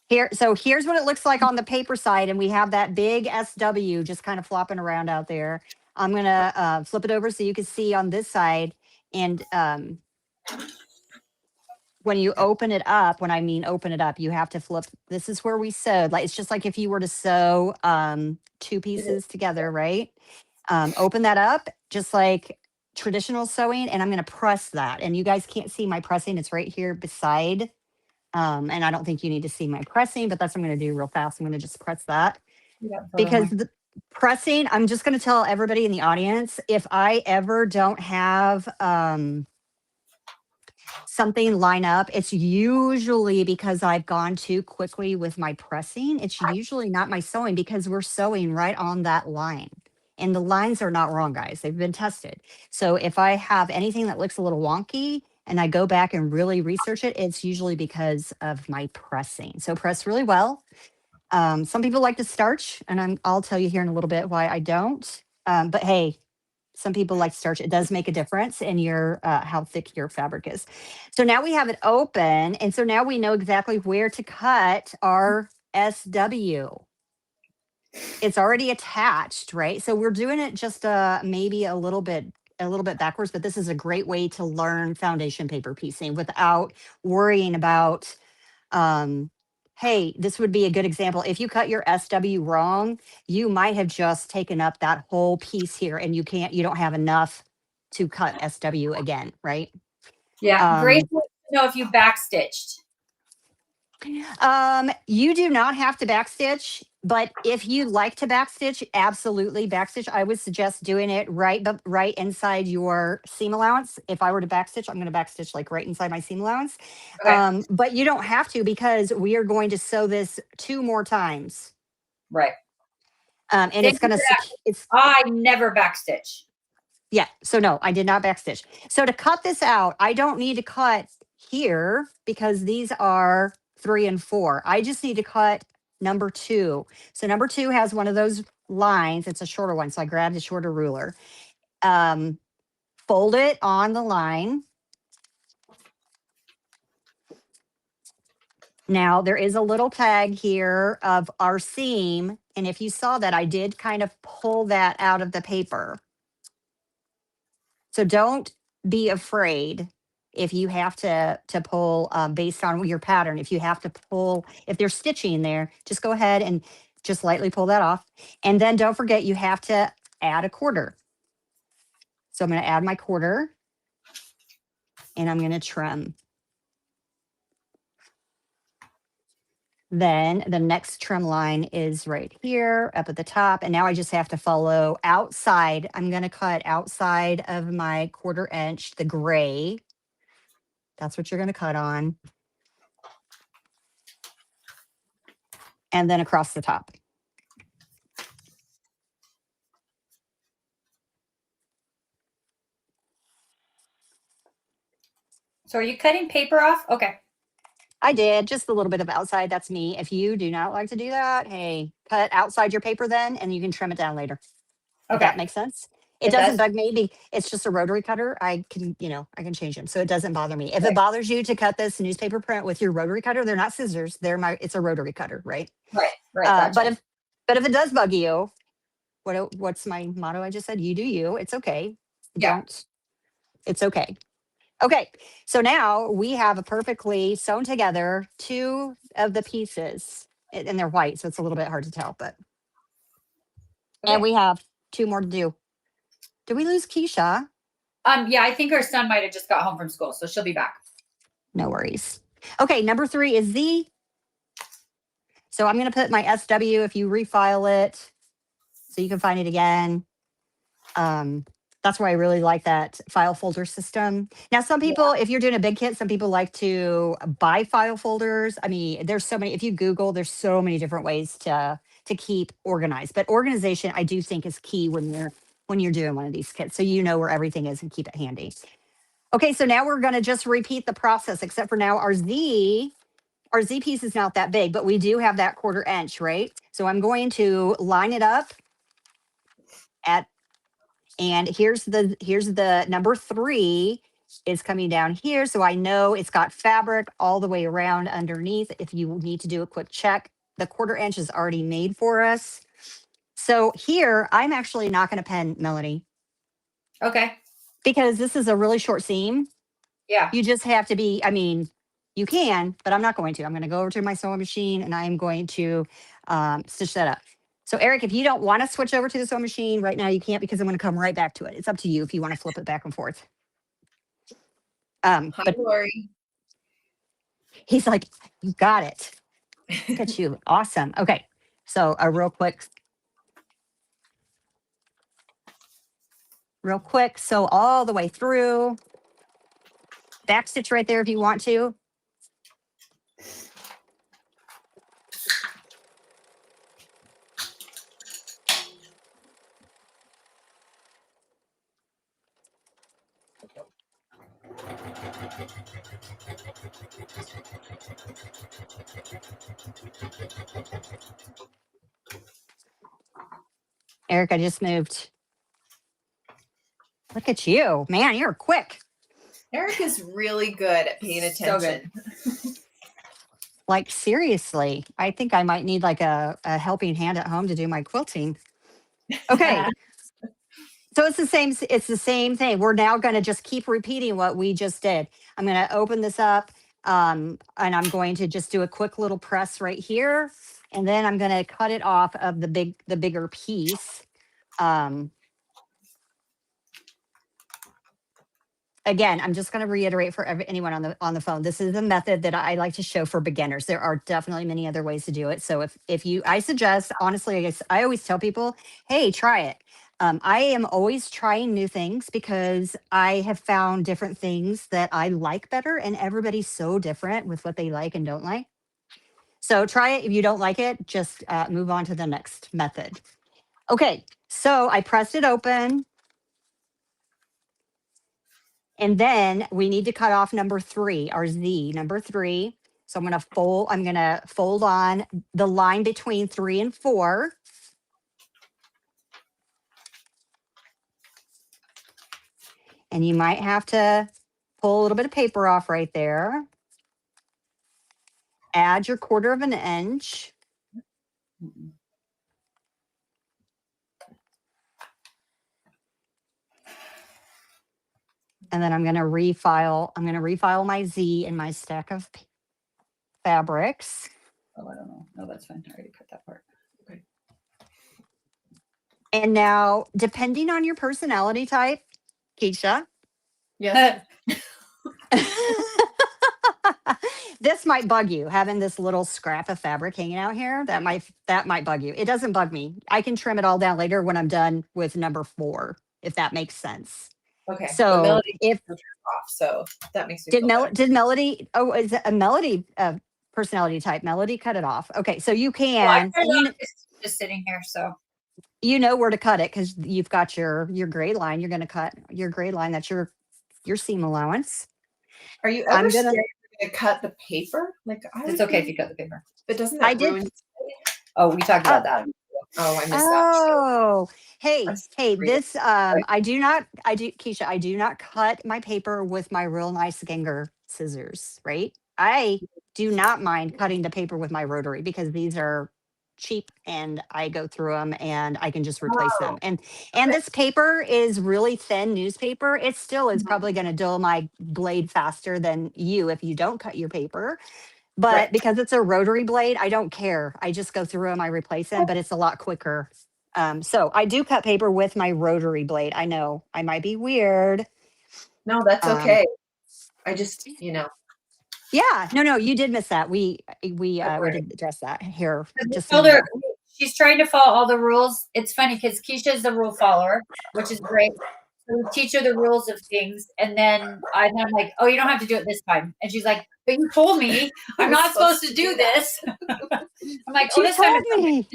Here's what it looks like on the paper side. And we have that big SW just kind of flopping around out there. I'm going to flip it over so you can see on this side. And when you open it up, when I mean open it up, you have to flip. This is where we sewed. Like it's just like if you were to sew 2 pieces together, right? Open that up, just like traditional sewing, and I'm going to press that. And you guys can't see my pressing; it's right here beside. And I don't think you need to see my pressing, but that's what I'm going to do real fast. I'm going to just press that because the pressing. I'm just going to tell everybody in the audience if I ever don't have something line up, it's usually because I've gone too quickly with my pressing. It's usually not my sewing because we're sewing right on that line. And the lines are not wrong, guys. They've been tested. So if I have anything that looks a little wonky and I go back and really research it, it's usually because of my pressing. So press really well. Some people like to starch, and I'll tell you here in a little bit why I don't. But hey, some people like starch. It does make a difference in your how thick your fabric is. So now we have it open. And so now we know exactly where to cut our SW. It's already attached, right? So we're doing it just maybe a little bit backwards, but this is a great way to learn foundation paper piecing without worrying about hey, this would be a good example. If you cut your SW wrong, you might have just taken up that whole piece here and you don't have enough to cut SW again, right? Yeah. Grace know if you backstitched. You do not have to backstitch, but if you'd like to backstitch, absolutely backstitch. I would suggest doing it right inside your seam allowance. If I were to backstitch, I'm going to backstitch like right inside my seam allowance. Okay. But you don't have to because we are going to sew this 2 more times. Right. And Thank it's going you to, for that. I never backstitch. yeah. So no, I did not backstitch. So to cut this out, I don't need to cut here because these are 3 and 4. I just need to cut number 2. So number 2 has one of those lines. It's a shorter one. So I grabbed a shorter ruler. Fold it on the line. Now there is a little tag here of our seam. And if you saw that, I did kind of pull that out of the paper. So don't be afraid if you have to pull based on your pattern. If you have to pull, if there's stitching there, just go ahead and just lightly pull that off. And then don't forget you have to add a quarter. So I'm going to add my quarter and I'm going to trim. Then the next trim line is right here up at the top. And now I just have to follow outside. I'm going to cut outside of my 1/4 inch, the gray. That's what you're going to cut on. And then across the top. So are you cutting paper off? Okay. I did just a little bit of outside. That's me. If you do not like to do that, hey, cut outside your paper then, and you can trim it down later. If Okay. that makes sense. It It doesn't does. bug me. It's just a rotary cutter. I can, I can change them. So it doesn't bother me. If Right. it bothers you to cut this newspaper print with your rotary cutter, they're not scissors. It's a rotary cutter, right? Right. Gotcha. But if it does bug you, what's my motto? I just said, you do you. It's okay. Yeah. It's okay. Okay, so now we have a perfectly sewn together 2 of the pieces, and they're white, so it's a little bit hard to tell, but. Okay. And we have 2 more to do. Did we lose Keisha? Yeah, I think her son might have just got home from school, so she'll be back. No worries. Okay, number 3 is Z. So I'm going to put my SW if you refile it so you can find it again. That's why I really like that file folder system. Now, some people, if you're doing a big kit, some people like to buy file folders. I mean, there's so many, if you Google, there's so many different ways to keep organized. But organization, I do think is key when you're doing one of these kits. So you know where everything is and keep it handy. Okay, so now we're gonna just repeat the process, except for now our Z piece is not that big, but we do have that 1/4 inch, right? So I'm going to line it up and here's the number 3 is coming down here. So I know it's got fabric all the way around underneath. If you need to do a quick check, the 1/4 inch is already made for us. So here, I'm actually not going to pen, Melanie. Okay. Because this is a really short seam. Yeah. You just have to be, I mean, you can, but I'm not going to. I'm going to go over to my sewing machine and I'm going to stitch that up. So Eric, if you don't want to switch over to the sewing machine right now, you can't because I'm going to come right back to it. It's up to you if you want to flip it back and forth. Hi, But Lori. he's like, you got it. Look at you. Awesome. Okay. So a real quick. So all the way through. Back stitch right there if you want to. Eric, I just moved. Look at you. Man, you're quick. Eric is really good at paying attention. Like, seriously, I think I might need like a helping hand at home to do my quilting. Okay. So it's the same thing. We're now going to just keep repeating what we just did. I'm going to open this up and I'm going to just do a quick little press right here. And then I'm going to cut it off of the bigger piece. again, I'm just going to reiterate for anyone on the phone. This is a method that I like to show for beginners. There are definitely many other ways to do it. So I suggest, honestly, I always tell people, hey, try it. I am always trying new things because I have found different things that I like better, and everybody's so different with what they like and don't like. So try it. If you don't like it, just move on to the next method. Okay, so I pressed it open. And then we need to cut off number 3, our Z, number 3. So I'm going to fold on the line between 3 and 4. And you might have to pull a little bit of paper off right there. Add your 1/4 of an inch. And then I'm going to refile my Z in my stack of fabrics. Oh, I don't know. No, that's fine. I already cut that part. Okay. And now, depending on your personality type, Keisha. Yes. This might bug you, having this little scrap of fabric hanging out here. That might bug you. It doesn't bug me. I can trim it all down later when I'm done with number 4, if that makes sense. Okay. So Melody if off, so that makes me feel better. did Melody? Oh, is it a Melody personality type? Melody cut it off. Okay, so you Well, I can. cut it off just sitting here, so You know where to cut it because you've got your gray line. You're going to cut your gray line. That's your seam allowance. Are you ever scared you're gonna cut the paper? Like it's okay if you cut the paper. But doesn't that ruin? Oh, we talked about that. Oh, I missed that. Oh, hey, reading. this Keisha, I do not cut my paper with my real nice Genger scissors, right? I do not mind cutting the paper with my rotary because these are cheap and I go through them and I can just replace them. And this paper is really thin newspaper. It still is probably going to dull my blade faster than you if you don't cut your paper. But because it's a rotary blade, I don't care. I just go through them, I replace them, but it's a lot quicker. So I do cut paper with my rotary blade. I know I might be weird. No, that's okay. I just, Yeah, no, you did miss that. We did address that here. Just told her she's trying to follow all the rules. It's funny because Keisha is the rule follower, which is great. So we teach her the rules of things, and then I'm like, "Oh, you don't have to do it this time." And she's like, "But you told me I'm not supposed to do this." I'm like, "Oh, this time it doesn't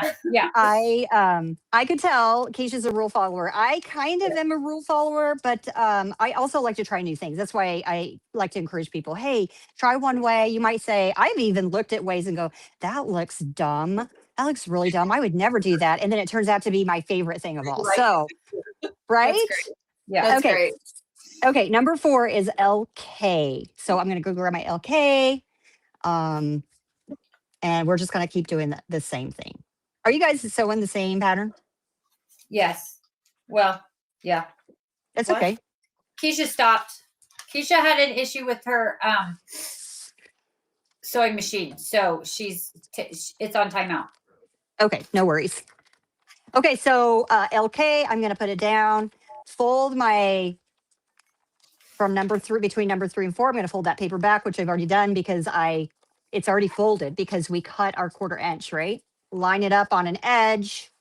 matter." Yeah. I could tell Keisha's a rule follower. I kind of am a rule follower, but I also like to try new things. That's why I like to encourage people. Hey, try one way. You might say, I've even looked at ways and go, that looks dumb. That looks really dumb. I would never do that. And then it turns out to be my favorite thing of all. So, right? Yeah. That's okay. great. Okay. Number 4 is LK. So I'm going to go grab my LK. And we're just going to keep doing the same thing. Are you guys sewing the same pattern? Yes. Well, yeah. It's okay. Keisha stopped. Keisha had an issue with her sewing machine, so it's on timeout. Okay, no worries. Okay, so LK, I'm going to put it down. Fold from number 3, between number 3 and 4. I'm going to fold that paper back, which I've already done because it's already folded because we cut our 1/4 inch, right? Line it up on an edge.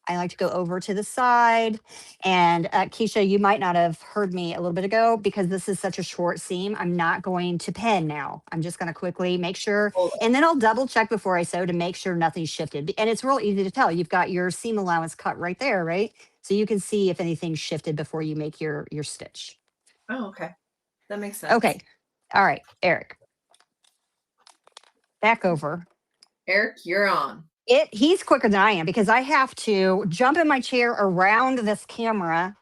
I like to go over to the side. And Keisha, you might not have heard me a little bit ago because this is such a short seam. I'm not going to pin now. I'm just going to quickly make sure. And then I'll double check before I sew to make sure nothing's shifted. And it's real easy to tell. You've got your seam allowance cut right there, right? So you can see if anything's shifted before you make your stitch. Oh, okay. That makes sense. Okay. All right, Eric. Back over. Eric, you're on. He's quicker than I am because I have to jump in my chair around this camera.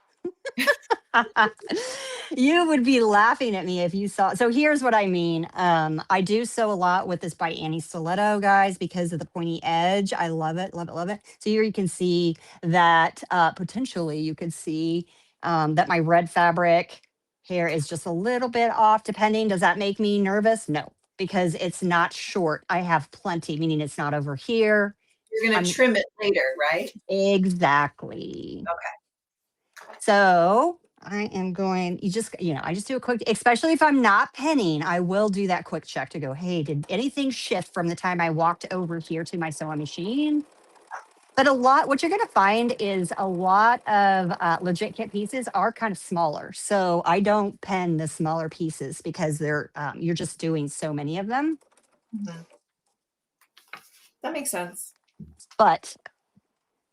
You would be laughing at me if you saw. So here's what I mean. I do sew a lot with this by Annie Stiletto, guys, because of the pointy edge. I love it, love it, love it. So here you can see that potentially you could see that my red fabric here is just a little bit off depending. Does that make me nervous? No, because it's not short. I have plenty, meaning it's not over here. You're going to trim it later, right? Exactly. Okay. So I am going, I just do a quick, especially if I'm not penning, I will do that quick check to go, hey, did anything shift from the time I walked over here to my sewing machine? But what you're going to find is a lot of legit kit pieces are kind of smaller. So I don't pen the smaller pieces because you're just doing so many of them. Mm-hmm. That makes sense. But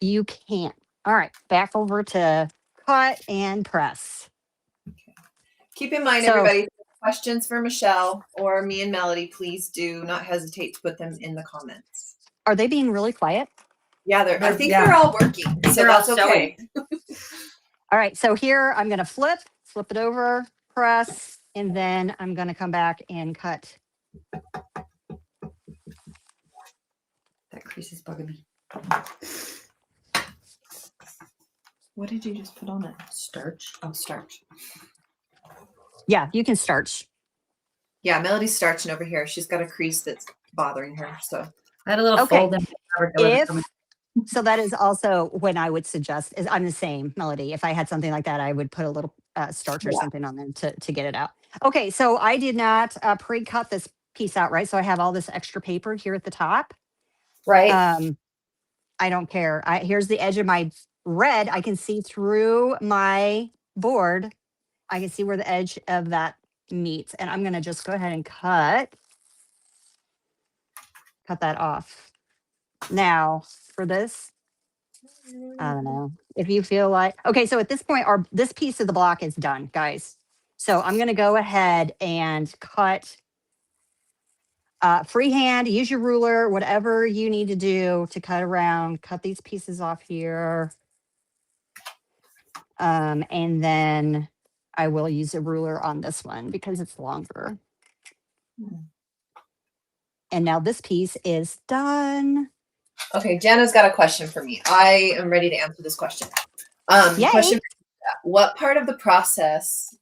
you can't. All right, back over to cut and press. Keep in mind, everybody, questions for Michelle or me and Melody, please do not hesitate to put them in the comments. Are they being really quiet? Yeah, I think they're all working, so that's okay. All right, so here I'm going to flip it over, press, and then I'm going to come back and cut. That crease is bugging me. What did you just put on it? Starch. Oh, starch. Yeah, you can starch. Yeah, Melody's starching over here. She's got a crease that's bothering her. So I had a little fold in. So that is also when I would suggest, is I'm the same, Melody. If I had something like that, I would put a little starch or something on there to get it out. Okay, so I did not pre-cut this piece out, right? So I have all this extra paper here at the top. Right. I don't care. Here's the edge of my red. I can see through my board. I can see where the edge of that meets. And I'm going to just go ahead and cut that off. Now, for this, I don't know if you feel like, okay, so at this point, this piece of the block is done, guys. So I'm going to go ahead and cut freehand, use your ruler, whatever you need to do to cut around, cut these pieces off here. And then I will use a ruler on this one because it's longer. And now this piece is done. Okay, Jana's got a question for me. I am ready to answer this question. Yay. Question: what part of the process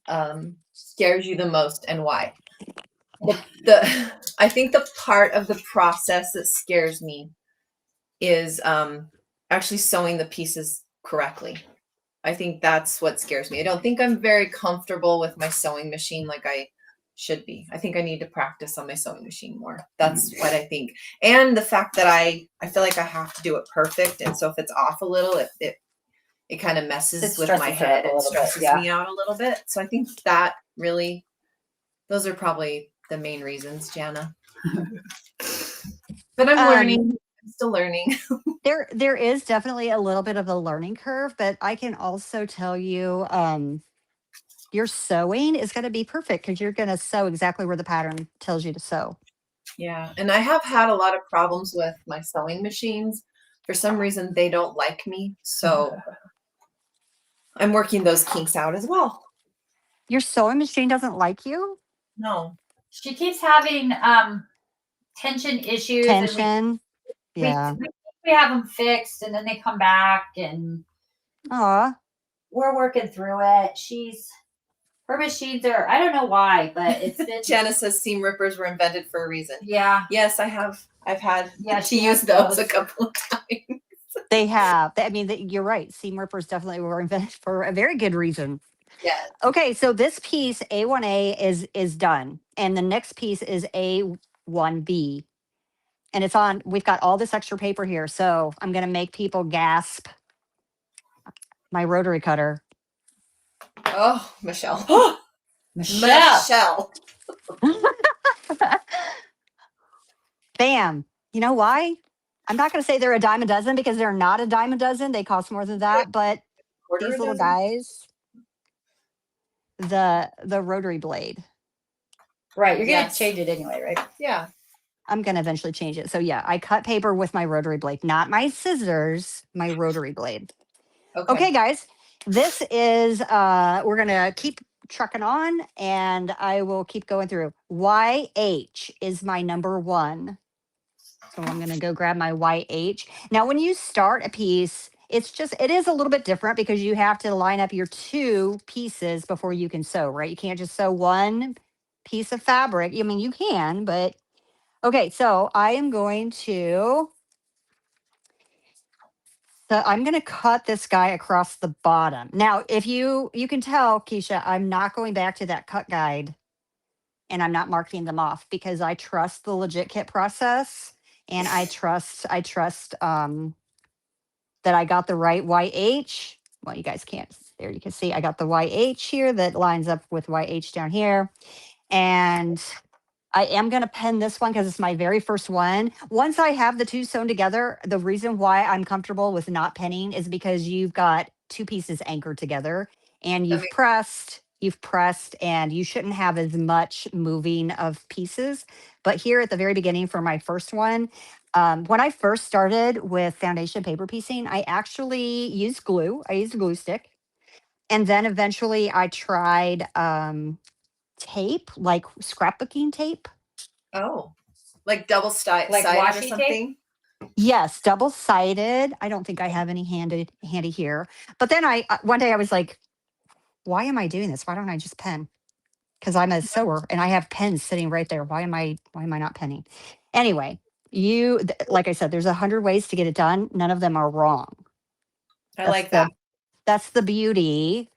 scares you the most, and why? I think the part of the process that scares me is actually sewing the pieces correctly. I think that's what scares me. I don't think I'm very comfortable with my sewing machine like I should be. I think I need to practice on my sewing machine more. That's what I think. And the fact that I feel like I have to do it perfect. And so if it's off a little, it kind of messes with my head and stresses me out a little bit. So I think that really, those are probably the main reasons, Jana. But I'm learning. I'm still learning. There is definitely a little bit of a learning curve, but I can also tell you your sewing is going to be perfect because you're going to sew exactly where the pattern tells you to sew. Yeah, and I have had a lot of problems with my sewing machines. For some reason, they don't like me. So I'm working those kinks out as well. Your sewing machine doesn't like you? No. She keeps having tension issues. Tension. Yeah. We have them fixed and then they come back and we're working through it. Her machines are, I don't know why, but it's been. Jana says seam rippers were invented for a reason. Yeah. Yes, I have. I've had to use those a couple of times. They have. I mean, you're right. Seam rippers definitely were invented for a very good reason. Yeah. Okay, so this piece A1A is done, and the next piece is A1B, and it's on. We've got all this extra paper here, so I'm going to make people gasp. My rotary cutter. Oh, Michelle. Michelle. Bam. You know why? I'm not going to say they're a dime a dozen because they're not a dime a dozen. They cost more than that, but these little guys. The rotary blade. Right. You're going to change it anyway, right? Yeah. I'm going to eventually change it. So yeah, I cut paper with my rotary blade, not my scissors, my rotary blade. Okay, guys, this is, we're going to keep trucking on and I will keep going through. YH is my number 1. So I'm going to go grab my YH. Now, when you start a piece, it is a little bit different because you have to line up your 2 pieces before you can sew, right? You can't just sew one piece of fabric. I mean, you can, but okay. So I am going to So I'm going to cut this guy across the bottom. Now, if you can tell, Keisha, I'm not going back to that cut guide and I'm not marking them off because I trust the legit kit process and I trust that I got the right YH. Well, you guys can't, there you can see I got the YH here that lines up with YH down here. And I am going to pen this one because it's my very first one. Once I have the two sewn together, the reason why I'm comfortable with not penning is because you've got two pieces anchored together and you've pressed, and you shouldn't have as much moving of pieces. But here at the very beginning for my first one, when I first started with foundation paper piecing, I actually used glue. I used a glue stick. And then eventually I tried tape, like scrapbooking tape. Oh, like double sided Like or washi tape? something? Yes, double sided. I don't think I have any handy here. But then one day I was like, why am I doing this? Why don't I just pen? Because I'm a sewer and I have pens sitting right there. Why am I not penning? Anyway, like I said, there's 100 ways to get it done. None of them are wrong. I like that. That's the beauty.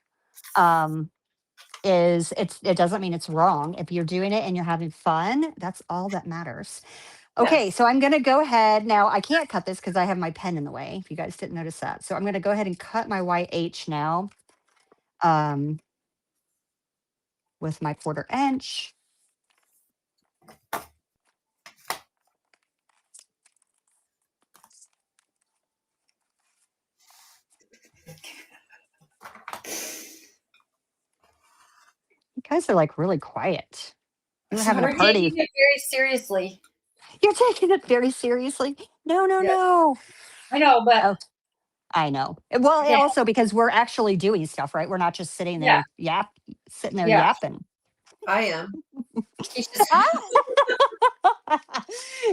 It doesn't mean it's wrong. If you're doing it and you're having fun, that's all that matters. Okay, Yes. so I'm going to go ahead. Now, I can't cut this because I have my pen in the way, if you guys didn't notice that. So I'm going to go ahead and cut my YH now with my 1/4 inch. You guys are like really quiet. You were having a We're party. taking it very seriously. You're taking it very seriously. No, Yes. no. I know, but Oh, I know. Well, yeah. also because we're actually doing stuff, right? We're not just sitting there sitting there Yeah. yapping. I am. It's just-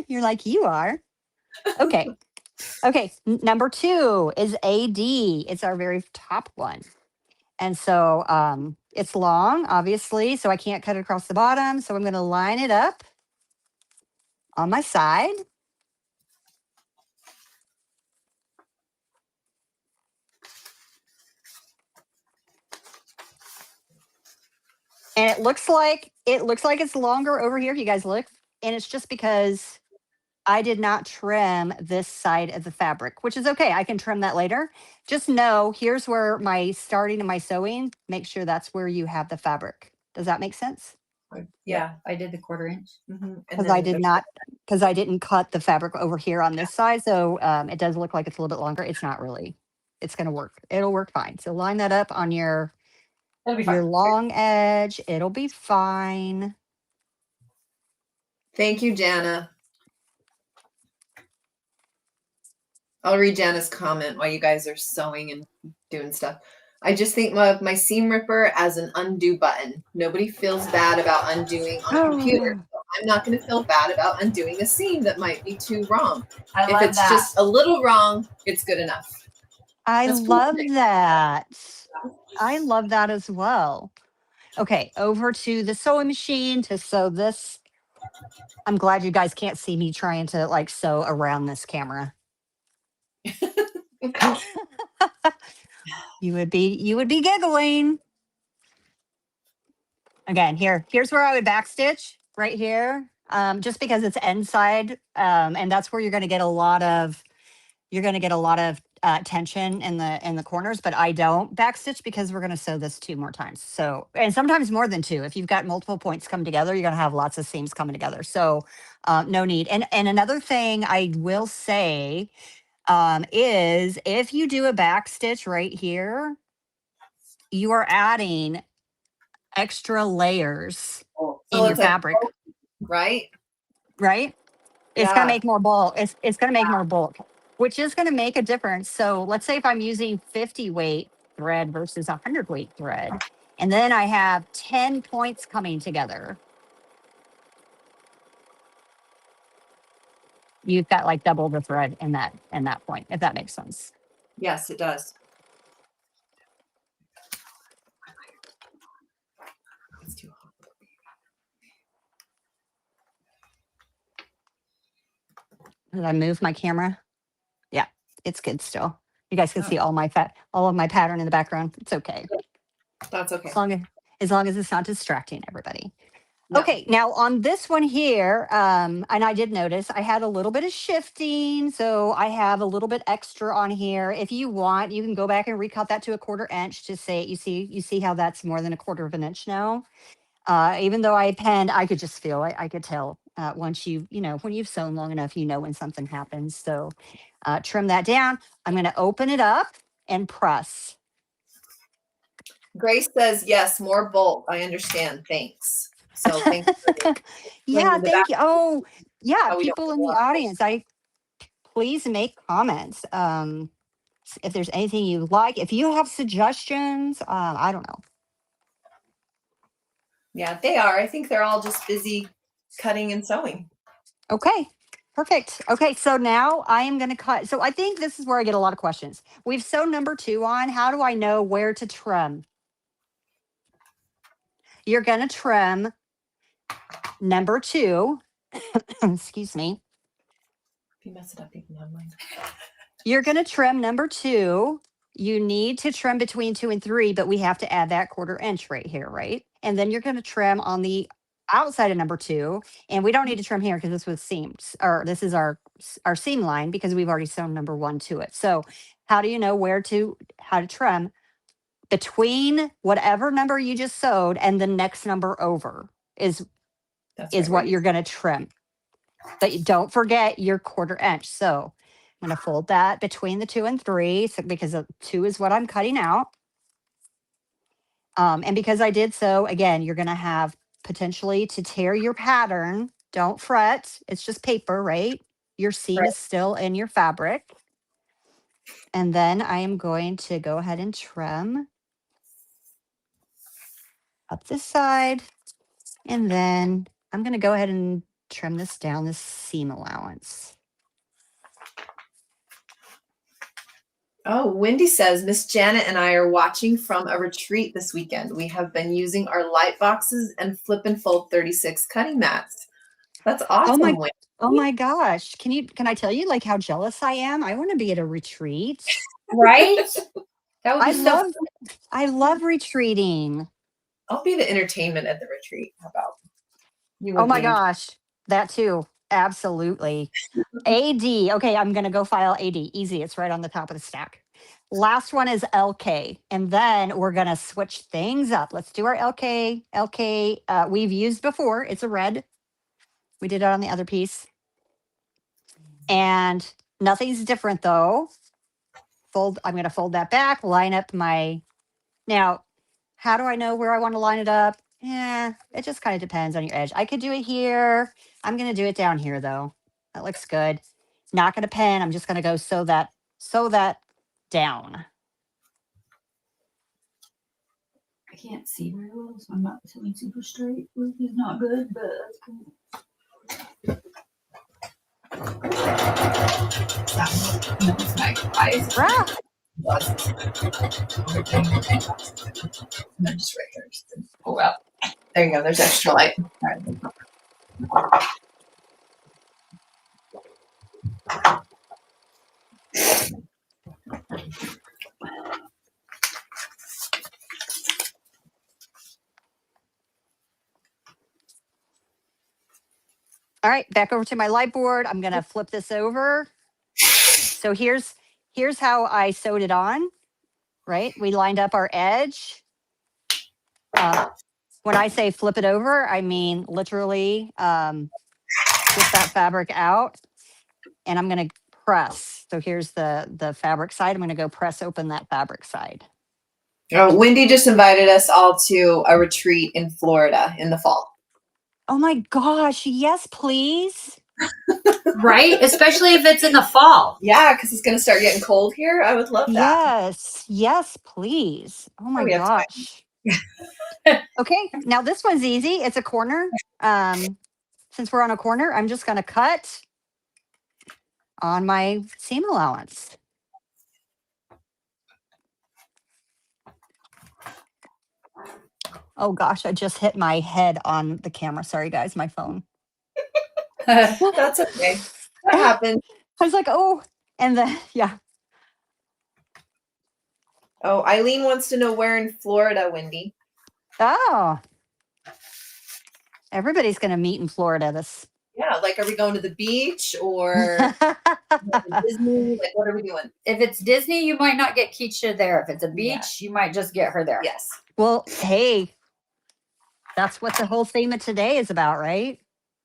You're like, you are. Okay. Okay. Number 2 is AD. It's our very top one. And so it's long, obviously, so I can't cut it across the bottom. So I'm going to line it up on my side. And it looks like it's longer over here if you guys look. And it's just because I did not trim this side of the fabric, which is okay. I can trim that later. Just know here's where my starting and my sewing, make sure that's where you have the fabric. Does that make sense? yeah, I did the 1/4 inch. Because I did not, because I didn't cut the fabric over here on this side. So it does look like it's a little bit longer. It's not really. It's going to work. It'll work fine. So line that up on your long edge. It'll be fine. Thank you, Jana. I'll read Jana's comment while you guys are sewing and doing stuff. I just think of my seam ripper as an undo button. Nobody feels bad about undoing on a computer. So I'm not going to feel bad about undoing a seam that might be too wrong. If it's just a little wrong, it's good enough. I love that. I love that as well. Okay, over to the sewing machine to sew this. I'm glad you guys can't see me trying to like sew around this camera. You would be giggling. Again, here's where I would backstitch right here. Just because it's end side, and that's where you're going to get a lot of tension in the corners. But I don't backstitch because we're going to sew this 2 more times. So, and sometimes more than 2. If you've got multiple points come together, you're going to have lots of seams coming together. So, no need. And another thing I will say is if you do a backstitch right here, you are adding extra layers in your fabric, right? It's going to make more bulk. It's going to make more bulk, which is going to make a difference. So let's say if I'm using 50 weight thread versus 100 weight thread, and then I have 10 points coming together, you've got like double the thread in that point, if that makes sense. Yes, it does. It's too hot. Did I move my camera? Yeah, it's good still. You guys can see all of my pattern in the background. It's okay. That's okay. As long as it's not distracting everybody. No. Okay, now on this one here, and I did notice I had a little bit of shifting, so I have a little bit extra on here. If you want, you can go back and recut that to a 1/4 inch to say, you see how that's more than a 1/4 of an inch now. Even though I penned, I could just feel it. I could tell once when you've sewn long enough, you know when something happens. So trim that down. I'm going to open it up and press. Grace says, yes, more bolt. I understand. Thanks. So thanks for Yeah, the thank you. Oh, yeah, how we don't people in do the that. audience, please make comments. If there's anything you like, if you have suggestions, I don't know. Yeah, they are. I think they're all just busy cutting and sewing. Okay, perfect. Okay, so now I am going to cut. So I think this is where I get a lot of questions. We've sewn number 2 on. How do I know where to trim? You're going to trim number 2. Excuse me. If you mess it up, you can have mine. You're going to trim number 2. You need to trim between 2 and 3, but we have to add that 1/4 inch right here, right? And then you're going to trim on the outside of number 2. And we don't need to trim here because this was seams, or this is our seam line because we've already sewn number 1 to it. So how do you know how to trim? Between whatever number you just sewed and the next number over is what you're going to trim. But don't forget your 1/4 inch. So I'm going to fold that between the 2 and 3 because 2 is what I'm cutting out. And because I did so, again, you're going to have potentially to tear your pattern. Don't fret. It's just paper, right? Your seam is still in your fabric. And then I am going to go ahead and trim up this side. And then I'm going to go ahead and trim this down, this seam allowance. Oh, Wendy says, Miss Janet and I are watching from a retreat this weekend. We have been using our light boxes and flip and fold 36 cutting mats. That's awesome. Wendy. Oh my gosh. Can I tell you like how jealous I am? I want to be at a retreat. Right? That would be I love retreating. I'll be the entertainment at the retreat. How about you? Oh my gosh. That too. Absolutely. AD. Okay, I'm going to go file AD. Easy. It's right on the top of the stack. Last one is LK. And then we're going to switch things up. Let's do our LK. LK we've used before. It's a red. We did it on the other piece. And nothing's different though. I'm going to fold that back, line up now, how do I know where I want to line it up? Yeah, it just kind of depends on your edge. I could do it here. I'm going to do it down here though. That looks good. Not going to pen. I'm just going to go sew that down. I can't see very well, so I'm not sewing super straight, which is not good, but that's cool. That was my eyes. Ah. And then just right here, just pull out. There you go. There's extra light. All right, back over to my light board. I'm going to flip this over. So here's how I sewed it on, right? We lined up our edge. When I say flip it over, I mean literally flip that fabric out, and I'm going to press. So here's the fabric side. I'm going to go press open that fabric side. Wendy just invited us all to a retreat in Florida in the fall. Oh my gosh, yes, please. Right? Especially if it's in the fall. Yeah, because it's going to start getting cold here. I would love that. Yes, please. Oh my gosh. Okay, now this one's easy. It's a corner. Since we're on a corner, I'm just going to cut on my seam allowance. Oh gosh, I just hit my head on the camera. Sorry guys, my phone. That's okay. That happens. I was like, oh, and then, yeah. Oh, Eileen wants to know where in Florida, Wendy. Oh, everybody's going to meet in Florida. This. Yeah, like, are we going to the beach or Disney? Like, what are we doing? If it's Disney, you might not get Keisha there. If it's a beach, you might just get her there. Yes. Well, hey, that's what the whole theme of today is about, right?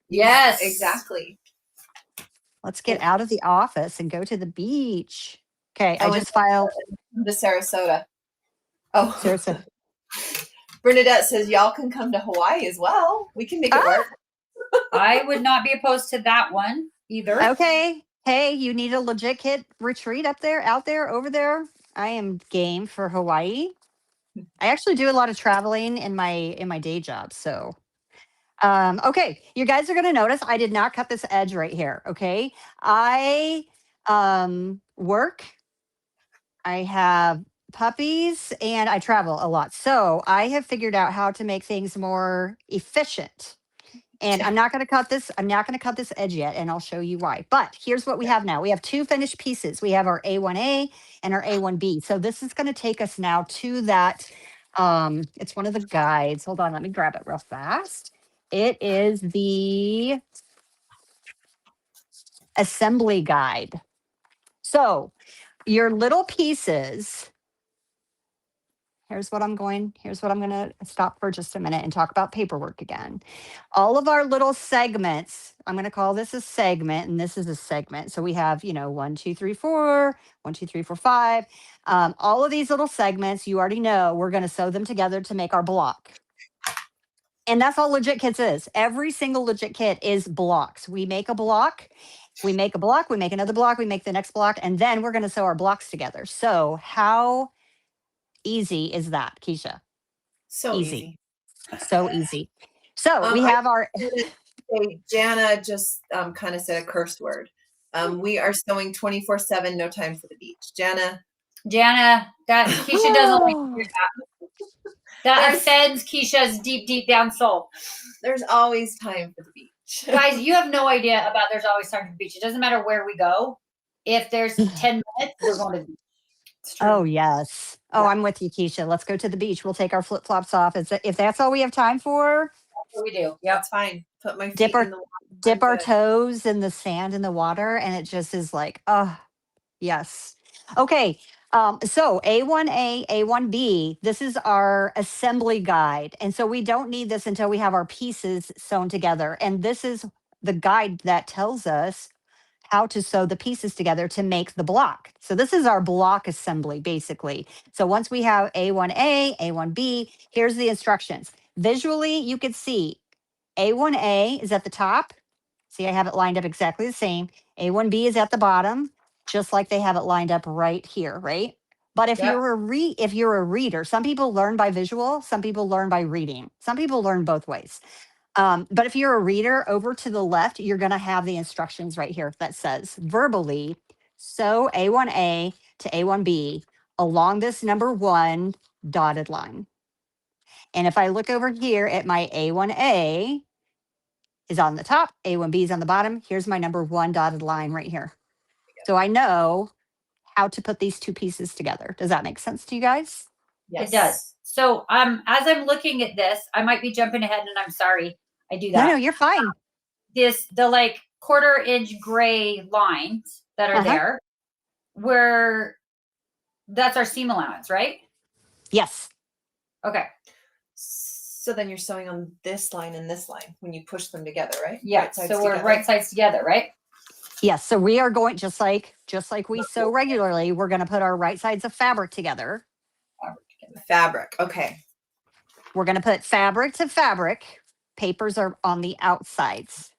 Yes. Exactly. Let's get out of the office and go to the beach. Okay, I Oh, just filed. to Sarasota. Oh, Seriously. Bernadette says y'all can come to Hawaii as well. We can make it work. I would not be opposed to that one either. Okay. Hey, you need a legit kit retreat up there, out there, over there? I am game for Hawaii. I actually do a lot of traveling in my day job. So okay, you guys are gonna notice I did not cut this edge right here. Okay. I work, I have puppies, and I travel a lot. So I have figured out how to make things more efficient. And I'm not going to cut this. I'm not going to cut this edge yet, and I'll show you why. But here's what we have now. We have two finished pieces. We have our A1A and our A1B. So this is going to take us now to that. It's one of the guides. Hold on, let me grab it real fast. It is the assembly guide. So your little pieces. Here's what I'm going to stop for just a minute and talk about paperwork again. All of our little segments, I'm going to call this a segment, and this is a segment. So we have, 1, 2, 3, 4, 1, 2, 3, 4, 5. All of these little segments, you already know, we're going to sew them together to make our block. And that's all legit kits is. Every single legit kit is blocks. We make a block, we make a block, we make another block, we make the next block, and then we're going to sew our blocks together. So how easy is that, Keisha? So easy. So easy. So we have our. Jana just kind of said a curse word. We are sewing 24/7, no time for the beach. Jana, that Keisha doesn't like to hear that. That offends Keisha's deep down soul. There's always time for the beach. Guys, you have no idea about there's always time for the beach. It doesn't matter where we go. If there's 10 minutes, we're going to the beach. Oh, yes. Oh, yeah. I'm with you, Keisha. Let's go to the beach. We'll take our flip-flops off. If that's all we have time for. That's what we do. Yeah, it's fine. Put my feet in the water. Dip our toes in the sand in the water, and it just is like, oh, yes. Okay. So A1A, A1B, this is our assembly guide. And so we don't need this until we have our pieces sewn together. And this is the guide that tells us how to sew the pieces together to make the block. So this is our block assembly, basically. So once we have A1A, A1B, here's the instructions. Visually, you could see A1A is at the top. See, I have it lined up exactly the same. A1B is at the bottom, just like they have it lined up right here, right? But if you're a reader, some people learn by visual, some people learn by reading. Some people learn both ways. But if you're a reader, over to the left, you're going to have the instructions right here that says verbally, sew A1A to A1B along this number 1 dotted line. And if I look over here at my A1A is on the top, A1B is on the bottom, here's my number 1 dotted line right here. So I know how to put these two pieces together. Does that make sense to you guys? Yes. It does. So as I'm looking at this, I might be jumping ahead, and I'm sorry. I do that. No, you're fine. The like 1/4 inch gray lines that are there, where that's our seam allowance, right? Yes. Okay. So then you're sewing on this line and this line when you push them together, right? Yeah. So we're right sides together, right? Yes. So we are going just like we sew regularly. We're going to put our right sides of fabric together. Fabric. Okay. We're going to put fabric to fabric. Papers are on the outsides.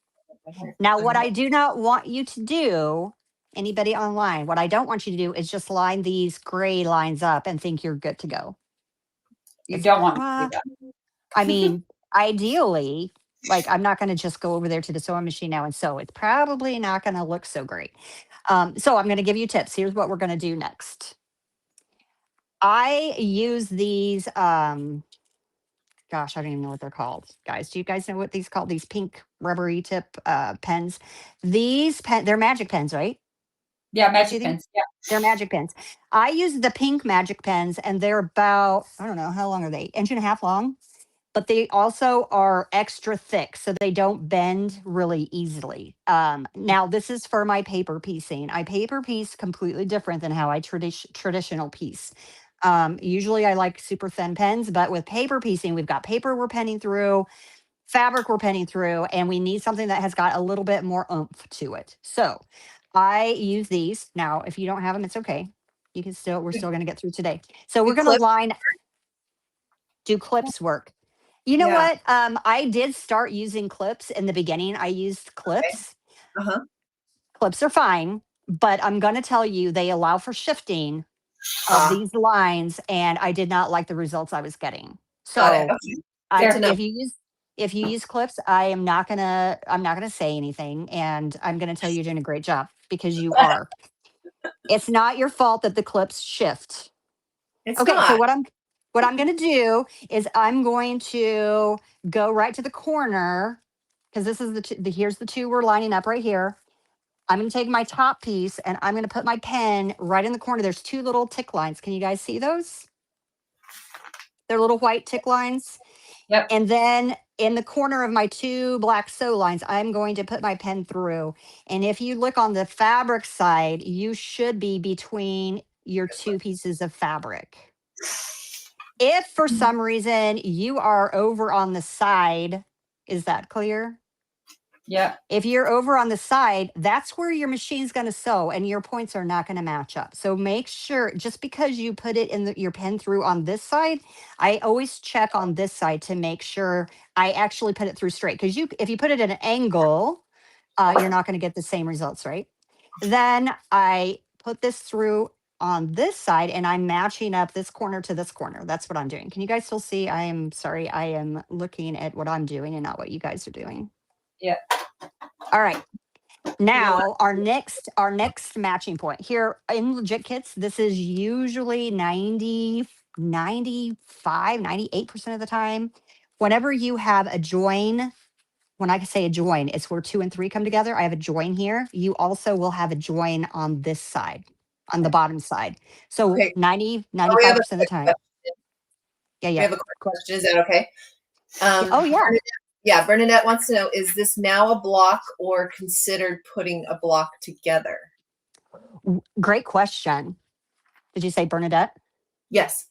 Now, what I do not want you to do, anybody online, what I don't want you to do is just line these gray lines up and think you're good to go. You don't want to do that. I mean, ideally, like I'm not going to just go over there to the sewing machine now and sew. It's probably not going to look so great. So I'm going to give you tips. Here's what we're going to do next. I use these, gosh, I don't even know what they're called. Guys, do you guys know what these called? These pink rubbery tip pens. These they're magic pens, right? Yeah, See magic these? pins. Yeah. They're magic pens. I use the pink magic pens, and they're about, I don't know, how long are they? Inch and a half long. But they also are extra thick, so they don't bend really easily. Now, this is for my paper piecing. I paper piece completely different than how I traditional piece. Usually, I like super thin pens, but with paper piecing, we've got paper we're penning through, fabric we're penning through, and we need something that has got a little bit more oomph to it. So I use these. Now, if you don't have them, it's okay. You can still, we're still going to get through today. So we're Do going to clip- do clips work. You know Yeah. what? I did start using clips in the beginning. I used Okay. clips. Uh-huh. Clips are fine, but I'm going to tell you they allow for shifting of Ah, these lines, and I did not like the results I was getting. got it. So Okay. Good to know. if you use clips, I'm not gonna say anything, and I'm gonna tell you you're doing a great job because you are. It's not your fault that the clips shift. It's Okay, so not. what I'm gonna do is I'm going to go right to the corner because this is here's the two we're lining up right here. I'm gonna take my top piece and I'm gonna put my pen right in the corner. There's two little tick lines. Can you guys see those? They're little white tick lines. Yep. And then in the corner of my two black sew lines, I'm going to put my pen through. And if you look on the fabric side, you should be between your two pieces of fabric. If for some reason you are over on the side, is that clear? Yeah. If you're over on the side, that's where your machine's going to sew and your points are not going to match up. So make sure, just because you put it in your pen through on this side, I always check on this side to make sure I actually put it through straight. Because if you put it at an angle, you're not going to get the same results, right? Then I put this through on this side and I'm matching up this corner to this corner. That's what I'm doing. Can you guys still see? I am sorry. I am looking at what I'm doing and not what you guys are doing. Yeah. All right. Now our next matching point here in legit kits, this is usually 90, 95, 98% of the time. Whenever you have a join, when I say a join, it's where 2 and 3 come together. I have a join here. You also will have a join on this side, on the bottom side. So Okay. 90, Oh, we have 95% of the time. Yeah, We yeah. have a quick question. Is that okay? Oh, yeah. Yeah, Bernadette wants to know, is this now a block or considered putting a block together? Great question. Did you say Bernadette? Yes.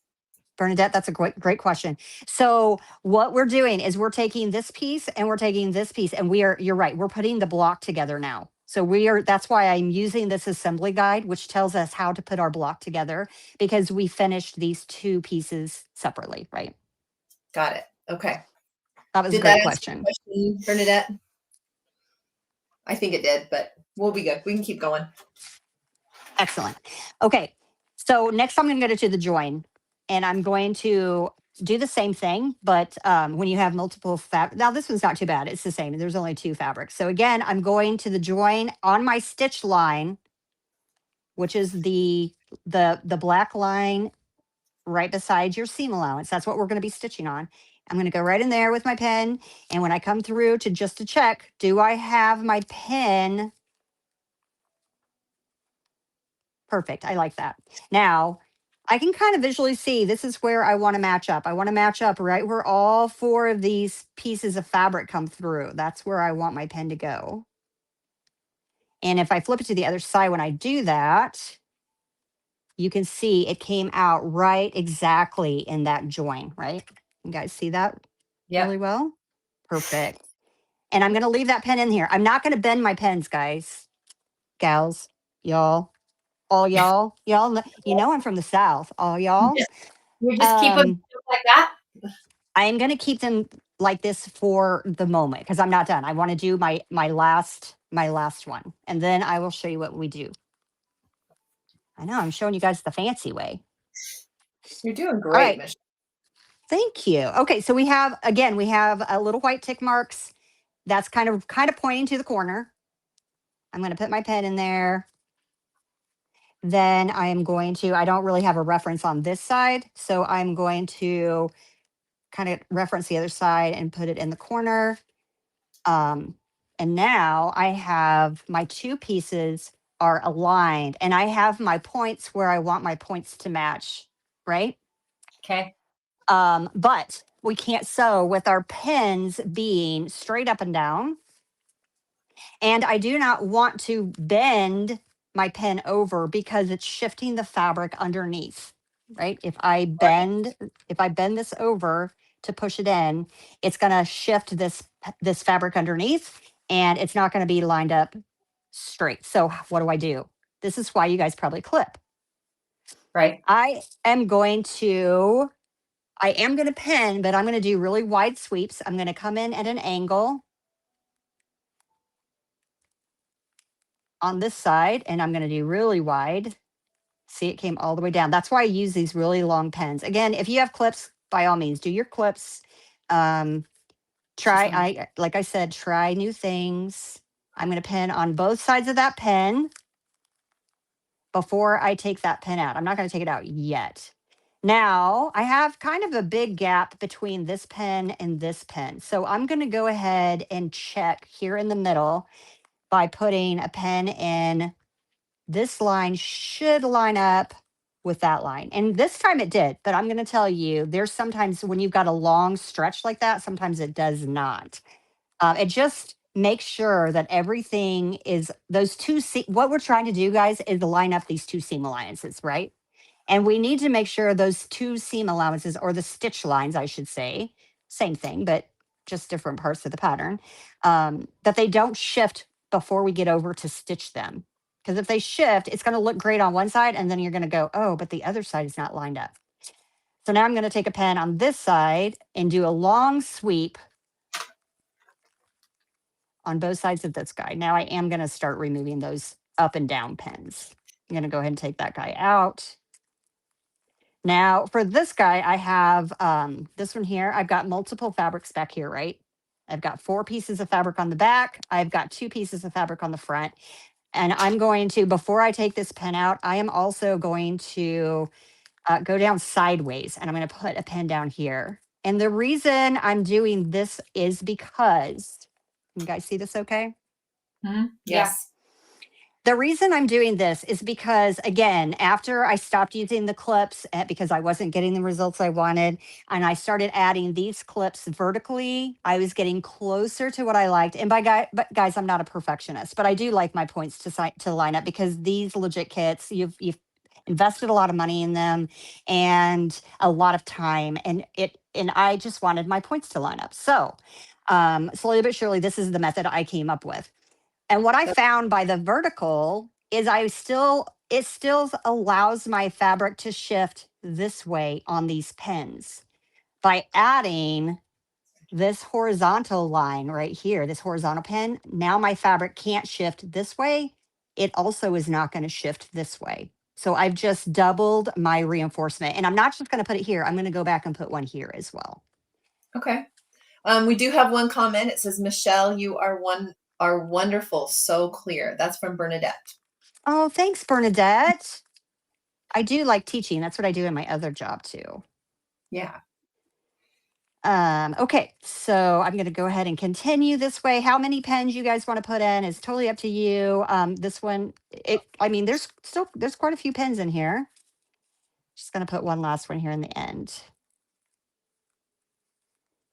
Bernadette, that's a great question. So what we're doing is we're taking this piece and we're taking this piece and you're right, we're putting the block together now. So that's why I'm using this assembly guide, which tells us how to put our block together because we finished these two pieces separately, right? Got it. Okay. That was a Did great that answer your question. question, Bernadette? I think it did, but we'll be good. We can keep going. Excellent. Okay. So next I'm going to go to the join and I'm going to do the same thing, but when you have multiple now this one's not too bad. It's the same. There's only two fabrics. So again, I'm going to the join on my stitch line, which is the black line right beside your seam allowance. That's what we're going to be stitching on. I'm going to go right in there with my pen. And when I come through to check, do I have my pen? Perfect. I like that. Now, I can kind of visually see this is where I want to match up. I want to match up right where all four of these pieces of fabric come through. That's where I want my pen to go. And if I flip it to the other side when I do that, you can see it came out right exactly in that join, right? You guys see that really well? Perfect. And I'm going to leave that pen in here. I'm not going to bend my pens, guys, gals, y'all. All y'all, I'm from the South. All y'all. You just keep them like that. I am going to keep them like this for the moment because I'm not done. I want to do my last one, and then I will show you what we do. I know I'm showing you guys the fancy way. You're doing All great, right. Michelle. Thank you. Okay, so we have a little white tick marks. That's kind of pointing to the corner. I'm going to put my pen in there. Then I am going to, I don't really have a reference on this side, so I'm going to kind of reference the other side and put it in the corner. And now I have my two pieces are aligned, and I have my points where I want my points to match, right? Okay. But we can't sew with our pins being straight up and down. And I do not want to bend my pin over because it's shifting the fabric underneath, right? If I bend this over to push it in, it's going to shift this fabric underneath, and it's not going to be lined up straight. So what do? This is why you guys probably clip. Right. I am going to pin, but I'm going to do really wide sweeps. I'm going to come in at an angle on this side, and I'm going to do really wide. See, it came all the way down. That's why I use these really long pens. Again, if you have clips, by all means, do your clips. Like I said, try new things. I'm going to pin on both sides of that pen before I take that pen out. I'm not going to take it out yet. Now, I have kind of a big gap between this pen and this pen. So I'm going to go ahead and check here in the middle by putting a pen in. This line should line up with that line. And this time it did, but I'm going to tell you, there's sometimes when you've got a long stretch like that, sometimes it does not. It just makes sure that everything is what we're trying to do, guys, is line up these two seam alliances, right? And we need to make sure those two seam allowances, or the stitch lines, I should say, same thing, but just different parts of the pattern, that they don't shift before we get over to stitch them. Because if they shift, it's going to look great on one side, and then you're going to go, oh, but the other side is not lined up. So now I'm going to take a pen on this side and do a long sweep on both sides of this guy. Now I am going to start removing those up and down pins. I'm going to go ahead and take that guy out. Now for this guy, I have this one here. I've got multiple fabrics back here, right? I've got 4 pieces of fabric on the back. I've got 2 pieces of fabric on the front. And I'm going to, before I take this pen out, I am also going to go down sideways, and I'm going to put a pen down here. And the reason I'm doing this is because, you guys see this okay? Mm-hmm. Yes. The reason I'm doing this is because, again, after I stopped using the clips because I wasn't getting the results I wanted, and I started adding these clips vertically, I was getting closer to what I liked. And but guys, I'm not a perfectionist, but I do like my points to line up, because these legit kits, you've invested a lot of money in them and a lot of time, and I just wanted my points to line up. So slowly but surely, this is the method I came up with. And what I found by the vertical is it still allows my fabric to shift this way on these pins. By adding this horizontal line right here, this horizontal pin, now my fabric can't shift this way. It also is not going to shift this way. So I've just doubled my reinforcement, and I'm not just going to put it here. I'm going to go back and put one here as well. Okay. We do have one comment. It says, Michelle, you are wonderful. So clear. That's from Bernadette. Oh, thanks, Bernadette. I do like teaching. That's what I do in my other job too. Yeah. Okay, so I'm going to go ahead and continue this way. How many pens you guys want to put in is totally up to you. This one, there's quite a few pens in here. Just going to put one last one here in the end.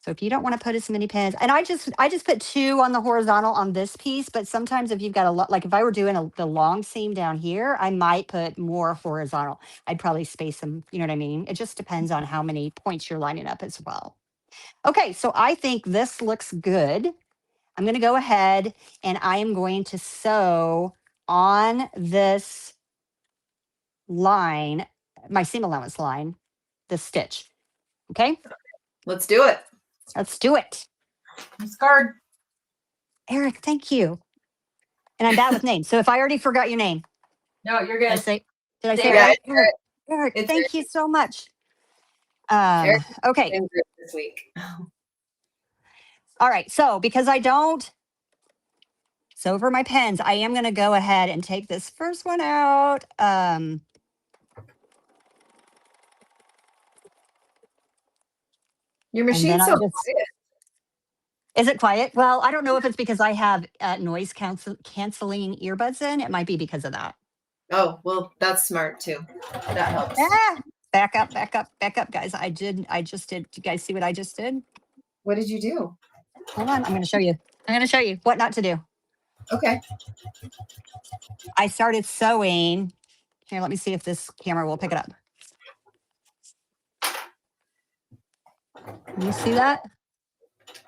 So if you don't want to put as many pins, and I just put 2 on the horizontal on this piece, but sometimes if you've got a lot, like if I were doing the long seam down here, I might put more horizontal. I'd probably space them, you know what I mean? It just depends on how many points you're lining up as well. Okay, so I think this looks good. I'm going to go ahead and I am going to sew on this line, my seam allowance line, the stitch. Okay, Let's do it. let's do it. Scarred. Eric, thank you. And I'm bad with names. So if I already forgot your name, No, you're did I good. say it Yeah, right? it's Eric, It's thank you so much. Eric's Okay. in group this week. All right. So because I don't sew over my pens, I am going to go ahead and take this first one out. Your And then machine's I so just, quiet. Is it quiet? Well, I don't know if it's because I have noise canceling earbuds in. It might be because of that. Oh, well, that's smart too. That helps. Ah, back up, back up, back up, guys. I just did. Do you guys see what I just did? What did you do? Hold on. I'm going to show you. I'm going to show you what not to do. Okay. I started sewing. Here, let me see if this camera will pick it up. Can you see that?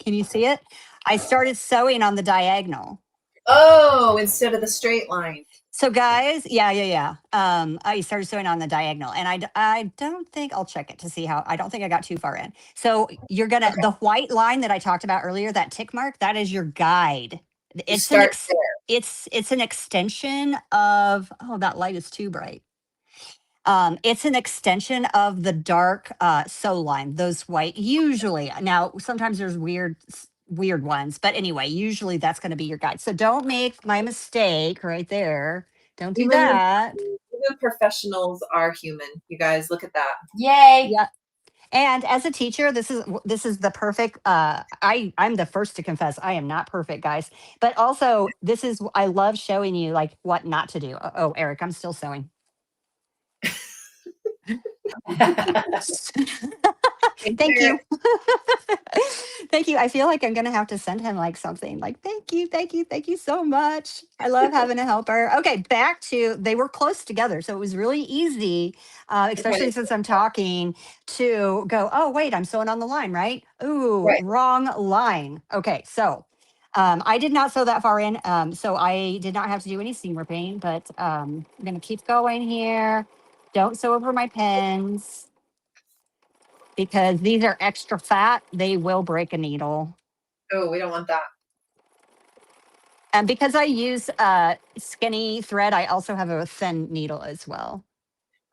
Can you see it? I started sewing on the diagonal. Oh, instead of the straight line. So guys, yeah. I started sewing on the diagonal, and I don't think I'll check it to see how. I don't think I got too far in. So you're gonna the white line that I talked about earlier, that tick mark, that is your guide. It's it's an extension of. Oh, that light is too bright. It's an extension of the dark sew line. Those white usually. Now sometimes there's weird ones, but anyway, usually that's going to be your guide. So don't make my mistake right there. Don't do that. Even professionals are human. You guys, look at that. Yay. Yeah. And as a teacher, this is the perfect. I'm the first to confess I am not perfect, guys. But also, I love showing you like what not to do. Oh, Eric, I'm still sewing. Thank you. Thank you. I feel like I'm going to have to send him like something like, thank you so much. I love having a helper. Okay, back to, they were close together. So it was really easy, especially since I'm talking, to go, oh, wait, I'm sewing on the line, right? Ooh, Right. Wrong line. Okay, so I did not sew that far in. So I did not have to do any seam ripping, but I'm going to keep going here. Don't sew over my pins because these are extra fat. They will break a needle. Oh, we don't want that. And because I use skinny thread, I also have a thin needle as well.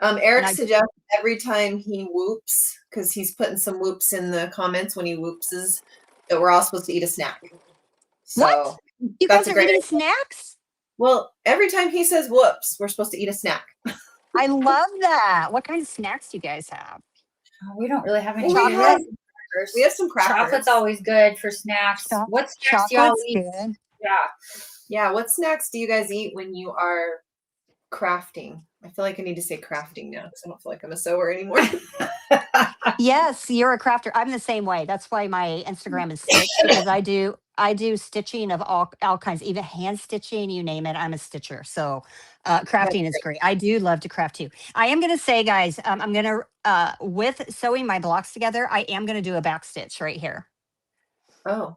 Eric suggests every time he whoops, because he's putting some whoops in the comments when he whoopses, that we're all supposed to eat a snack. So what? You guys are eating snacks? Well, every time he says whoops, we're supposed to eat a snack. I love that. What kind of snacks do you guys have? Oh, we don't really have any. We have some crackers. Chocolate's always good for snacks. What snacks do y'all eat? Good. Yeah. What snacks do you guys eat when you are crafting? I feel like I need to say crafting now because I don't feel like I'm a sewer anymore. Yes, you're a crafter. I'm the same way. That's why my Instagram is stitched, because I do stitching of all kinds, even hand stitching, you name it. I'm a stitcher. So crafting is great. I do love to craft too. I am going to say, guys, I'm going to, with sewing my blocks together, I am going to do a back stitch right here. Oh.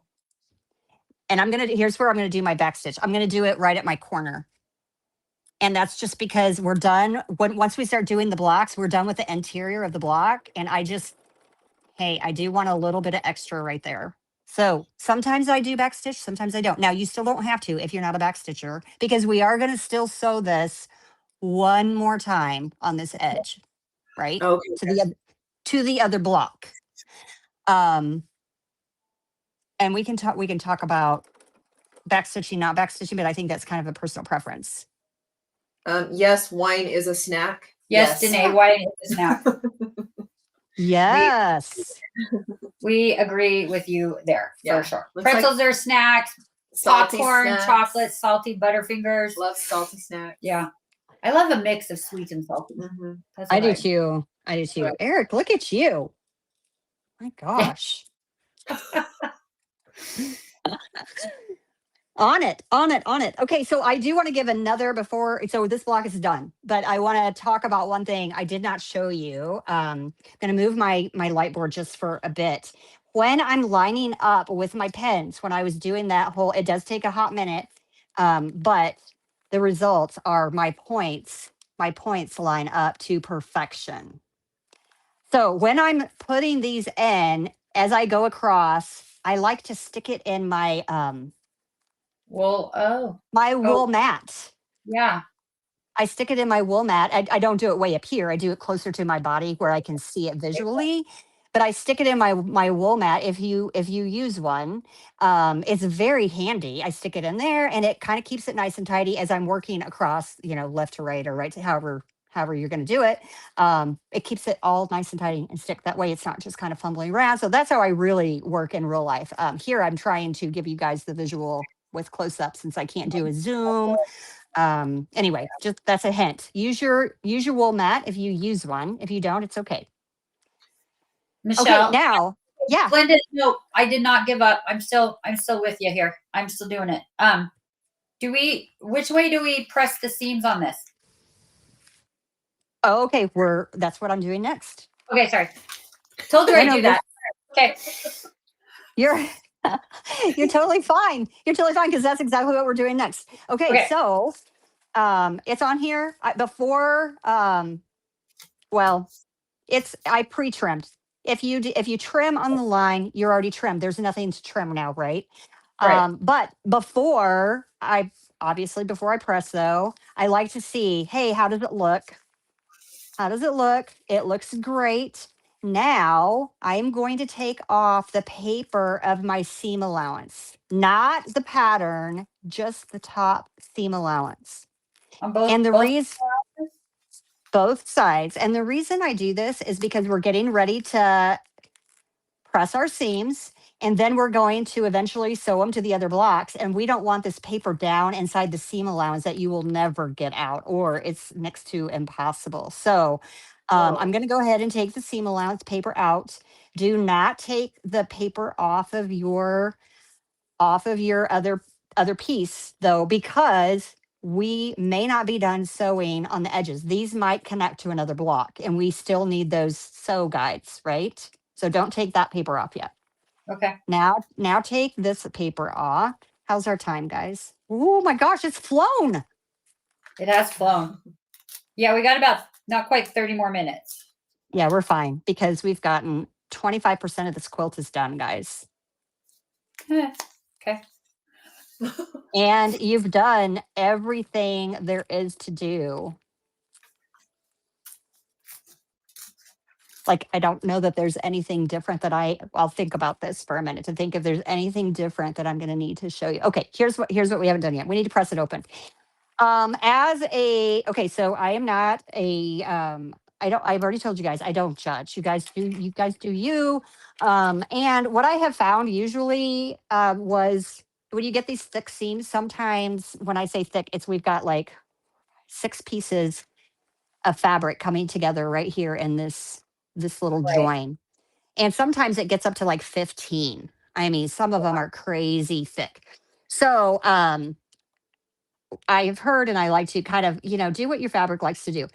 And here's where I'm going to do my back stitch. I'm going to do it right at my corner. And that's just because we're done. Once we start doing the blocks, we're done with the interior of the block. And I do want a little bit of extra right there. So sometimes I do back stitch, sometimes I don't. Now you still don't have to if you're not a back stitcher, because we are going to still sew this one more time on this edge, right? Okay. To the other block. And we can talk about back stitching, not back stitching, but I think that's kind of a personal preference. Yes, wine is a snack. Yes, Danae, wine is a snack. Yes. We agree with you there for sure. Looks Pretzels are snacks, popcorn, snacks. chocolate, salty Butterfingers. Love salty snacks. Yeah. I love a mix of sweet and salty. Mm-hmm. I do too. Right. Eric, look at you. My gosh. On it. Okay, so I do want to give another so this block is done, but I want to talk about one thing I did not show you. I'm going to move my light board just for a bit. When I'm lining up with my pens, when I was doing that it does take a hot minute, but the results are my points line up to perfection. So when I'm putting these in, as I go across, I like to stick it in my wool mat. Yeah. I stick it in my wool mat. I don't do it way up here. I do it closer to my body where I can see it visually. But I stick it in my wool mat. If you use one, it's very handy. I stick it in there, and it kind of keeps it nice and tidy as I'm working across, left to right or right to however however you're going to do it. It keeps it all nice and tidy and stick. That way it's not just kind of fumbling around. So that's how I really work in real life. Here I'm trying to give you guys the visual with close-up since I can't do a zoom. Anyway, just that's a hint. Use your wool mat if you use one. If you don't, it's okay. Michelle. Okay, now, yeah. Glenda, no, I did not give up. I'm still with you here. I'm still doing it. Which way do we press the seams on this? Oh, okay, that's what I'm doing next. Okay, sorry. Told you I'd do that. Okay. You're totally fine. You're totally fine because that's exactly what we're doing next. Okay. So it's on here before. Well, I pre-trimmed. If you trim on the line, you're already trimmed. There's nothing to trim now, right? Right. But before I press though, I like to see, hey, how does it look? How does it look? It looks great. Now I am going to take off the paper of my seam allowance, not the pattern, just the top seam allowance. On both, and the both reason, both sides. And the reason I do this is because we're getting ready to press our seams, and then we're going to eventually sew them to the other blocks. And we don't want this paper down inside the seam allowance that you will never get out, or it's next to impossible. So I'm going to go ahead and take the seam allowance paper out. Do not take the paper off of your other piece though, because we may not be done sewing on the edges. These might connect to another block and we still need those sew guides, right? So don't take that paper off yet. Okay. Now take this paper off. How's our time, guys? Oh my gosh, it's flown. It has flown. Yeah, we got about not quite 30 more minutes. Yeah, we're fine because we've gotten 25% of this quilt is done, guys. Okay. And you've done everything there is to do. Like, I don't know that there's anything different that I'll think about this for a minute to think if there's anything different that I'm going to need to show you. Okay, here's what we haven't done yet. We need to press it open. Okay, so I am not I've already told you guys, I don't judge. You guys do you. And what I have found usually was when you get these thick seams, sometimes when I say thick, we've got like 6 pieces of fabric coming together right here in this little join. And sometimes it gets up to like 15. I mean, some of them are crazy thick. So I've heard, and I like to kind of, do what your fabric likes to do.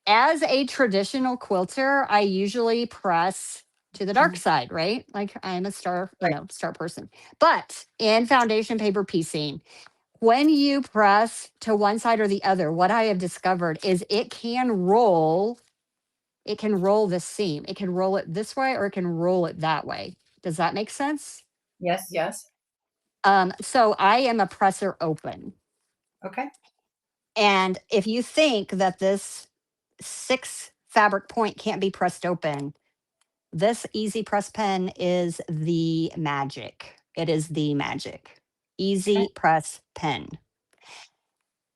As a traditional quilter, I usually press to the dark side, right? Like I'm a star person. But in foundation paper piecing, when you press to one side or the other, what I have discovered is it can roll the seam. It can roll it this way or it can roll it that way. Does that make sense? Yes. Yes. So I am a presser open. Okay. And if you think that this 6 fabric point can't be pressed open, this easy press pen is the magic. It is the magic. Easy press pen.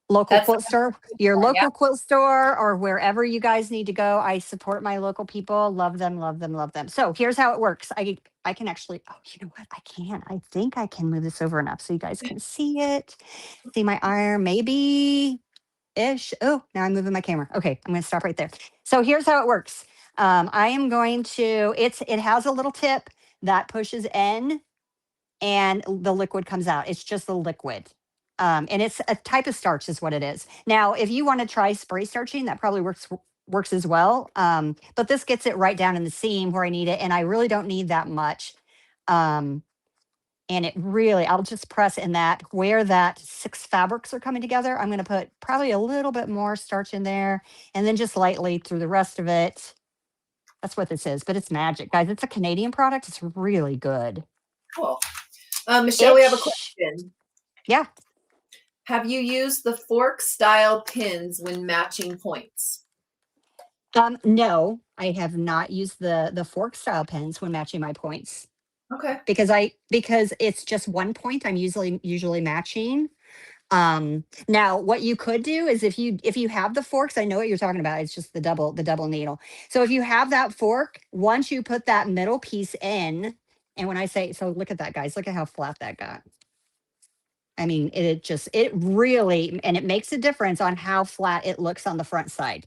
Local quilt store, your local quilt store, or wherever you guys need to go. I support my local people. Love them, love them, love them. So here's how it works. I can actually, you know what? I think I can move this over enough so you guys can see it. See my iron, maybe ish. Oh, now I'm moving my camera. Okay, I'm going to stop right there. So here's how it works. I am going to, it has a little tip that pushes in and the liquid comes out. It's just the liquid. And it's a type of starch is what it is. Now, if you want to try spray starching, that probably works as well. But this gets it right down in the seam where I need it. And I really don't need that much. And I'll just press in that where that 6 fabrics are coming together. I'm going to put probably a little bit more starch in there and then just lightly through the rest of it. That's what this is, but it's magic, guys. It's a Canadian product. It's really good. Cool. Michelle, we have a question. Yeah. Have you used the fork style pins when matching points? No, I have not used the fork style pins when matching my points. Okay. Because it's just one point I'm usually matching. Now what you could do is if you have the forks, I know what you're talking about. It's just the double needle. So if you have that fork, once you put that middle piece in, and when I say, so look at that, guys, look at how flat that got. I mean, it really, and it makes a difference on how flat it looks on the front side.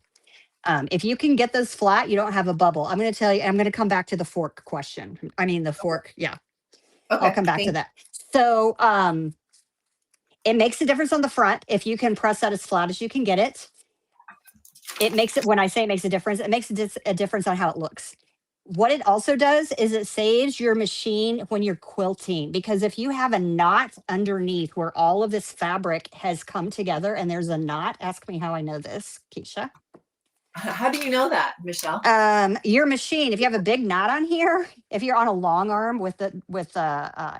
If you can get those flat, you don't have a bubble. I'm going to tell you, I'm going to come back to the fork question. I mean, the fork. Yeah. Okay. I'll come back to that. So, it makes a difference on the front. If you can press that as flat as you can get it, it makes it, when I say it makes a difference, it makes a difference on how it looks. What it also does is it saves your machine when you're quilting, because if you have a knot underneath where all of this fabric has come together and there's a knot, ask me how I know this, Keisha. How do you know that, Michelle? Your machine, if you have a big knot on here, if you're on a long arm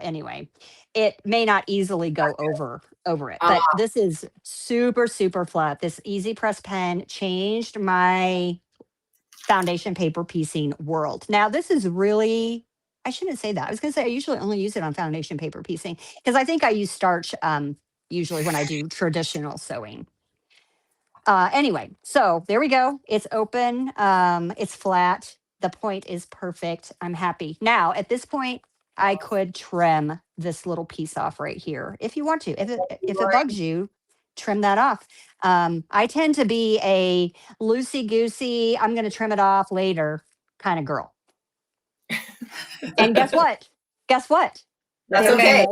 anyway, it may not easily go over it. But this is super, super flat. This easy press pen changed my foundation paper piecing world. Now this is really, I shouldn't say that. I was gonna say I usually only use it on foundation paper piecing because I think I use starch usually when I do traditional sewing. Anyway, so there we go. It's open. It's flat. The point is perfect. I'm happy. Now, at this point, I could trim this little piece off right here if you want to. If it bugs you, trim that off. I tend to be a loosey-goosey, I'm going to trim it off later kind of girl. And guess what? Guess what? That's There's okay.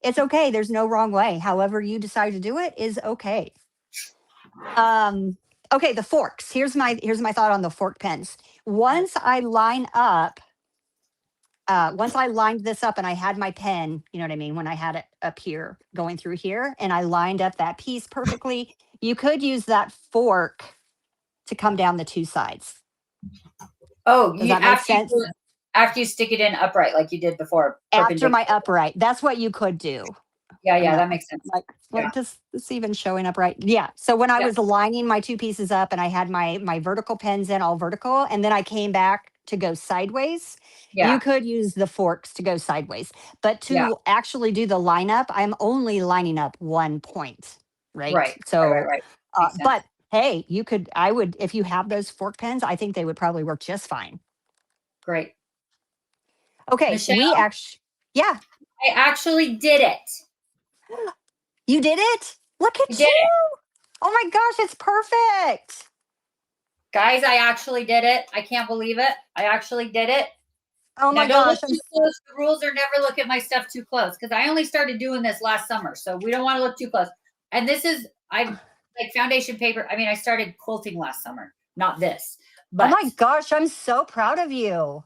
It's okay. There's no wrong way. However you decide to do it is okay. Okay, the forks. Here's my thought on the fork pens. Once I lined this up and I had my pen, you know what I mean, when I had it up here going through here and I lined up that piece perfectly, you could use that fork to come down the two sides. Oh, does that make sense? After you stick it in upright like you did before. After my upright, that's what you could do. Yeah, that makes sense. Like just this even showing up right. Yeah. So when I was lining my two pieces up and I had my vertical pens in all vertical, and then I came back to go sideways, you could use the forks to go sideways. But to actually do the lineup, I'm only lining up one point. Right. So, right. But hey, I would, if you have those fork pens, I think they would probably work just fine. Great. Okay. Michelle, I actually did it. You did it? Look at you. Oh my gosh, it's perfect. Guys, I actually did it. I can't believe it. I actually did it. Oh my gosh. Don't look too close. The rules are never look at my stuff too close because I only started doing this last summer. So we don't want to look too close. And this is, like foundation paper. I mean, I started quilting last summer, not this. But oh my gosh, I'm so proud of you.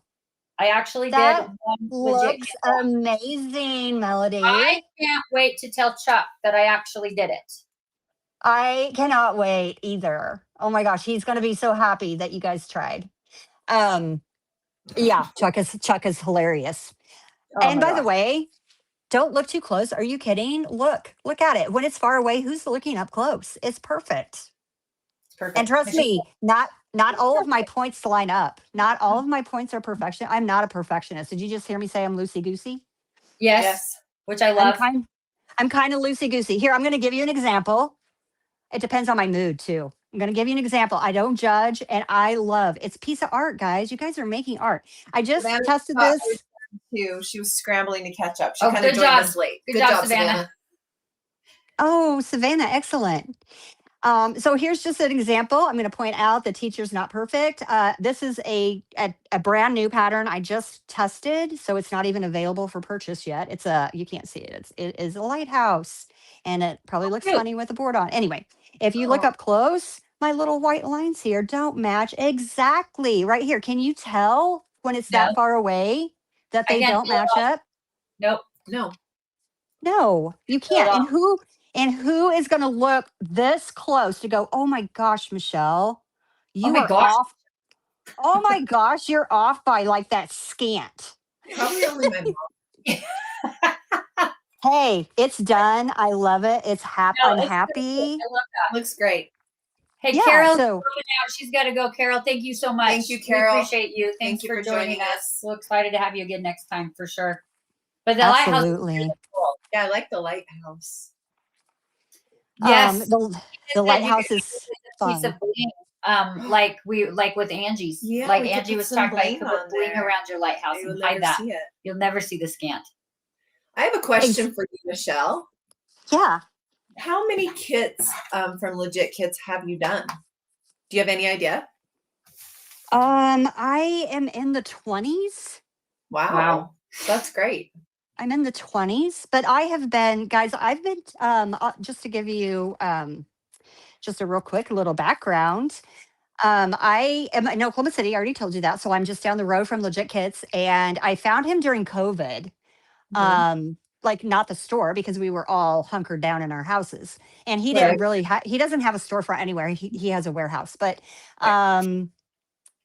I actually that did. Looks amazing, Melody. I can't wait to tell Chuck that I actually did it. I cannot wait either. Oh my gosh, he's going to be so happy that you guys tried. Yeah, Chuck is hilarious. And by the way, don't look too close. Are you kidding? Look at it. When it's far away, who's looking up close? It's perfect. Perfect. And trust me, not all of my points line up. Not all of my points are perfection. I'm not a perfectionist. Did you just hear me say I'm loosey-goosey? Yes. Which I love. I'm kind of loosey-goosey. Here, I'm going to give you an example. It depends on my mood too. I'm going to give you an example. I don't judge and I love. It's a piece of art, guys. You guys are making art. I just tested this. Too. She was scrambling to catch up. She kind of joined us late. Good job, Savannah. Oh, Savannah, excellent. So here's just an example. I'm going to point out the teacher's not perfect. This is a brand new pattern I just tested, so it's not even available for purchase yet. You can't see it. It is a lighthouse, and it probably looks funny with the board on. Anyway, if you look up close, my little white lines here don't match exactly right here. Can you tell when it's that far away that they don't match up? Nope. No, you can't. And who is going to look this close to go, oh my gosh, Michelle, you are off. Oh my gosh, you're off by like that scant. Probably only my mom. Hey, it's done. I love it. I'm happy. I love that. Looks great. Hey, yeah, Carol, she's got to go. Carol, thank you so much. Thank you, Carol. We appreciate you. Thanks for joining us. So excited to have you again next time for sure. But the absolutely. lighthouse is really cool. Yeah, I like the lighthouse. Yes. The Said you could lighthouse is put a piece fun. of bling, like with Angie's. Yeah, like we could Angie put was some talking about, you bling could put on bling there. around your lighthouse You will and hide never that. see it. You'll never see the scant. I have a question for you, Michelle. Yeah. How many kits from Legit Kits have you done? Do you have any idea? I am in the 20s. Wow. That's great. I'm in the 20s, but I have been, guys, I've been, just to give you just a real quick little background. I am in Oklahoma City. I already told you that. So I'm just down the road from Legit Kits. And I found him during COVID. Like not the store because we were all hunkered down in our houses. And he didn't really, he doesn't have a storefront anywhere. He has a warehouse. But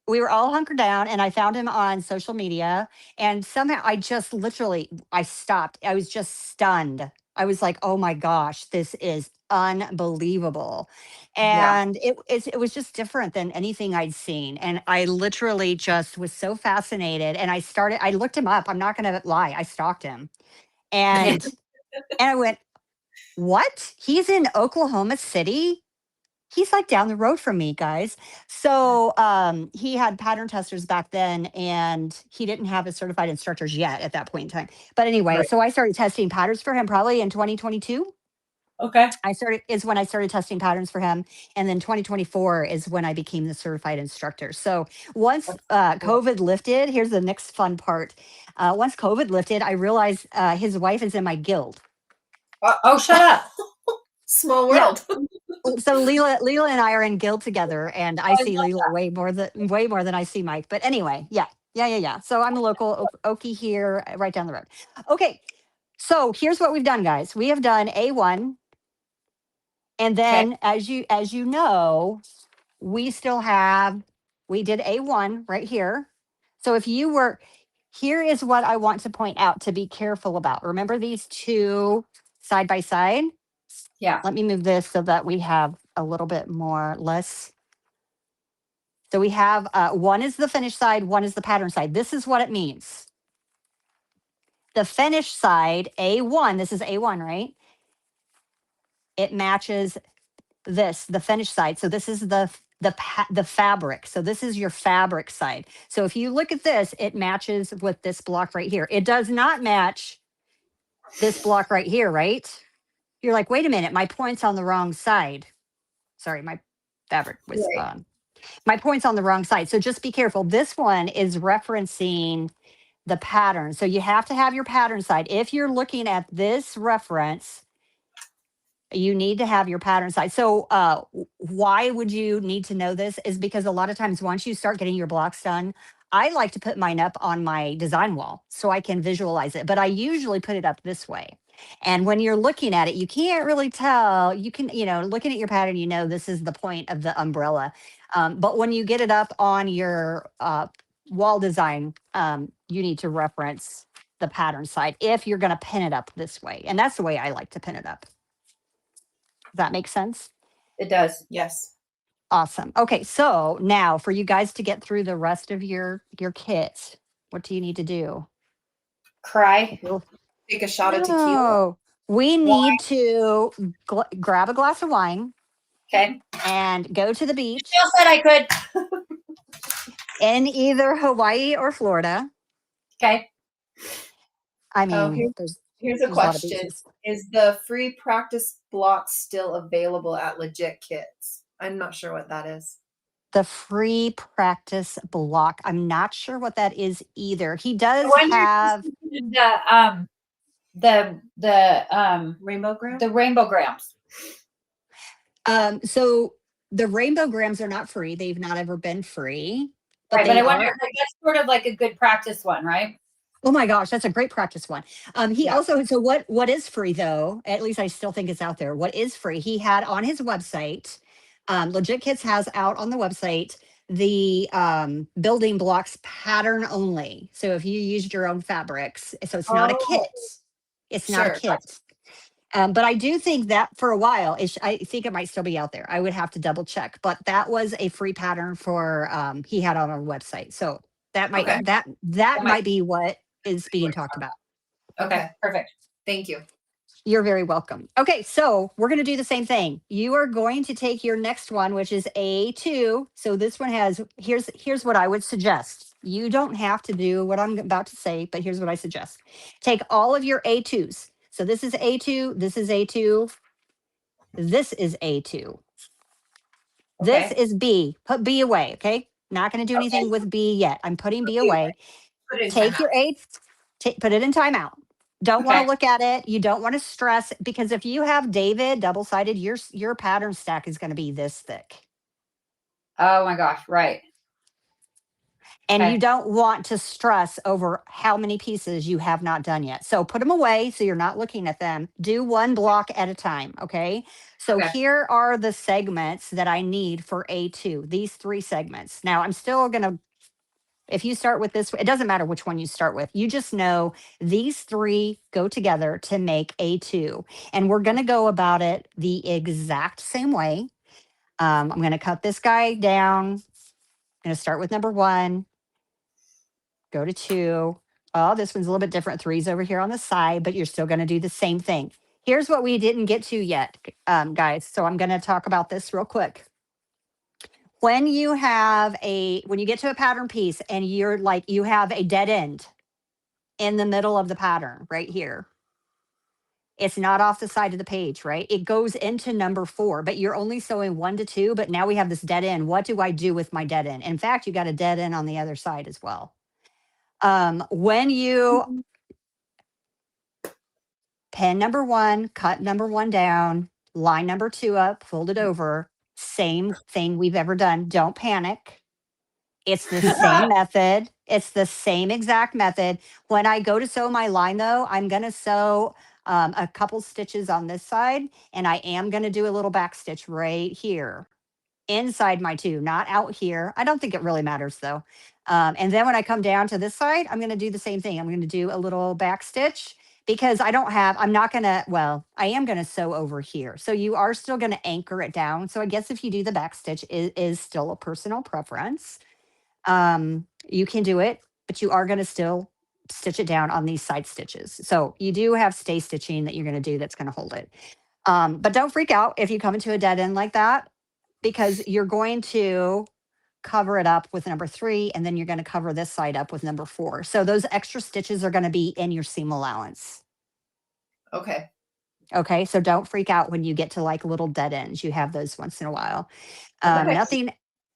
we were all hunkered down and I found him on social media. And somehow I just literally, I stopped. I was just stunned. I was like, oh my gosh, this is unbelievable. Yeah. And it was just different than anything I'd seen. And I literally just was so fascinated. And I looked him up. I'm not going to lie. I stalked him. And I went, what? He's in Oklahoma City? He's like down the road from me, guys. So he had pattern testers back then and he didn't have his certified instructors yet at that point in time. But anyway, so I started testing patterns for him probably in 2022. Okay. Is when I started testing patterns for him. And then 2024 is when I became the certified instructor. So once COVID lifted, here's the next fun part. Once COVID lifted, I realized his wife is in my guild. Oh, shut up. Small world. So Leela and I are in guild together, and I see Leela way more than I see Mike. But anyway, yeah. So I'm a local Okie here, right down the road. Okay, so here's what we've done, guys. We have done A1, and then as you know, we did A1 right here. So here is what I want to point out to be careful about. Remember these two side by side? Yeah. Let me move this so that we have a little bit less. So we have one is the finished side, one is the pattern side. This is what it means. The finished side, A1, this is A1, right? It matches the finished side. So this is the fabric. So this is your fabric side. So if you look at this, it matches with this block right here. It does not match this block right here, right? You're like, wait a minute, my point's on the wrong side. Sorry, my fabric was my point's on the wrong side. So just be careful. This one is referencing the pattern. So you have to have your pattern side. If you're looking at this reference, you need to have your pattern side. So why would you need to know this is because a lot of times once you start getting your blocks done, I like to put mine up on my design wall so I can visualize it, but I usually put it up this way. And when you're looking at it, you can't really tell. You can, looking at your pattern, this is the point of the umbrella. But when you get it up on your wall design, you need to reference the pattern side if you're going to pin it up this way. And that's the way I like to pin it up. Does that make sense? It does. Yes. Awesome. Okay, so now for you guys to get through the rest of your kits, what do you need to do? Cry. Take a shot of tequila. No, we need to grab a glass of wine. Okay. And go to the beach. Jill said I could. In either Hawaii or Florida. Okay. I mean, here's a question. Is the free practice block still available at Legit Kits? I'm not sure what that is. The free practice block. I'm not sure what that is either. He does have the rainbow grams. The rainbow grams. So the rainbow grams are not free. They've not ever been free. But I wonder, that's sort of like a good practice one, right? Oh my gosh, that's a great practice one. Also, so what is free though? At least I still think it's out there. What is free? He had on his website, Legit Kits has out on the website the building blocks pattern only. So if you used your own fabrics, so it's not a kit. It's not a kit. But I do think that for a while, I think it might still be out there. I would have to double check, but that was a free pattern for he had on our website. So that might that might be what is being talked about. Okay, perfect. Thank you. You're very welcome. Okay, so we're going to do the same thing. You are going to take your next one, which is A2. So this one has, here's what I would suggest. You don't have to do what I'm about to say, but here's what I suggest. Take all of your A2s. So this is A2, this is A2, this is A2. This Okay. is B. Put B away, okay? Not going to do anything with B yet. I'm putting B away. Put it in Take timeout. your eighth, put it in timeout. Don't want to Okay. look at it. You don't want to stress, because if you have David double-sided, your pattern stack is going to be this thick. Oh my gosh. Right. And Okay. you don't want to stress over how many pieces you have not done yet. So put them away so you're not looking at them. Do one block at a time, okay? So Okay. here are the segments that I need for A2, these 3 segments. Now I'm still going to, if you start with this, it doesn't matter which one you start with. You just know these 3 go together to make A2. And we're going to go about it the exact same way. I'm going to cut this guy down. I'm going to start with number 1. Go to 2. Oh, this one's a little bit different. 3's over here on the side, but you're still going to do the same thing. Here's what we didn't get to yet, guys. So I'm going to talk about this real quick. When you get to a pattern piece and you're like, you have a dead end in the middle of the pattern right here. It's not off the side of the page, right? It goes into number 4, but you're only sewing 1 to 2, but now we have this dead end. What do I do with my dead end? In fact, you got a dead end on the other side as well. When you pin number 1, cut number 1 down, line number 2 up, fold it over, same thing we've ever done. Don't panic. It's the same method. It's the same exact method. When I go to sew my line though, I'm going to sew a couple stitches on this side, and I am going to do a little back stitch right here inside my 2, not out here. I don't think it really matters though. And then when I come down to this side, I'm going to do the same thing. I'm going to do a little back stitch because I am going to sew over here. So you are still going to anchor it down. So I guess if you do the back stitch, it is still a personal preference. You can do it, but you are going to still stitch it down on these side stitches. So you do have stay stitching that you're going to do that's going to hold it. But don't freak out if you come into a dead end like that, because you're going to cover it up with number 3, and then you're going to cover this side up with number 4. So those extra stitches are going to be in your seam allowance. Okay. Okay. So don't freak out when you get to like little dead ends. You have those once in a while. Okay. Nothing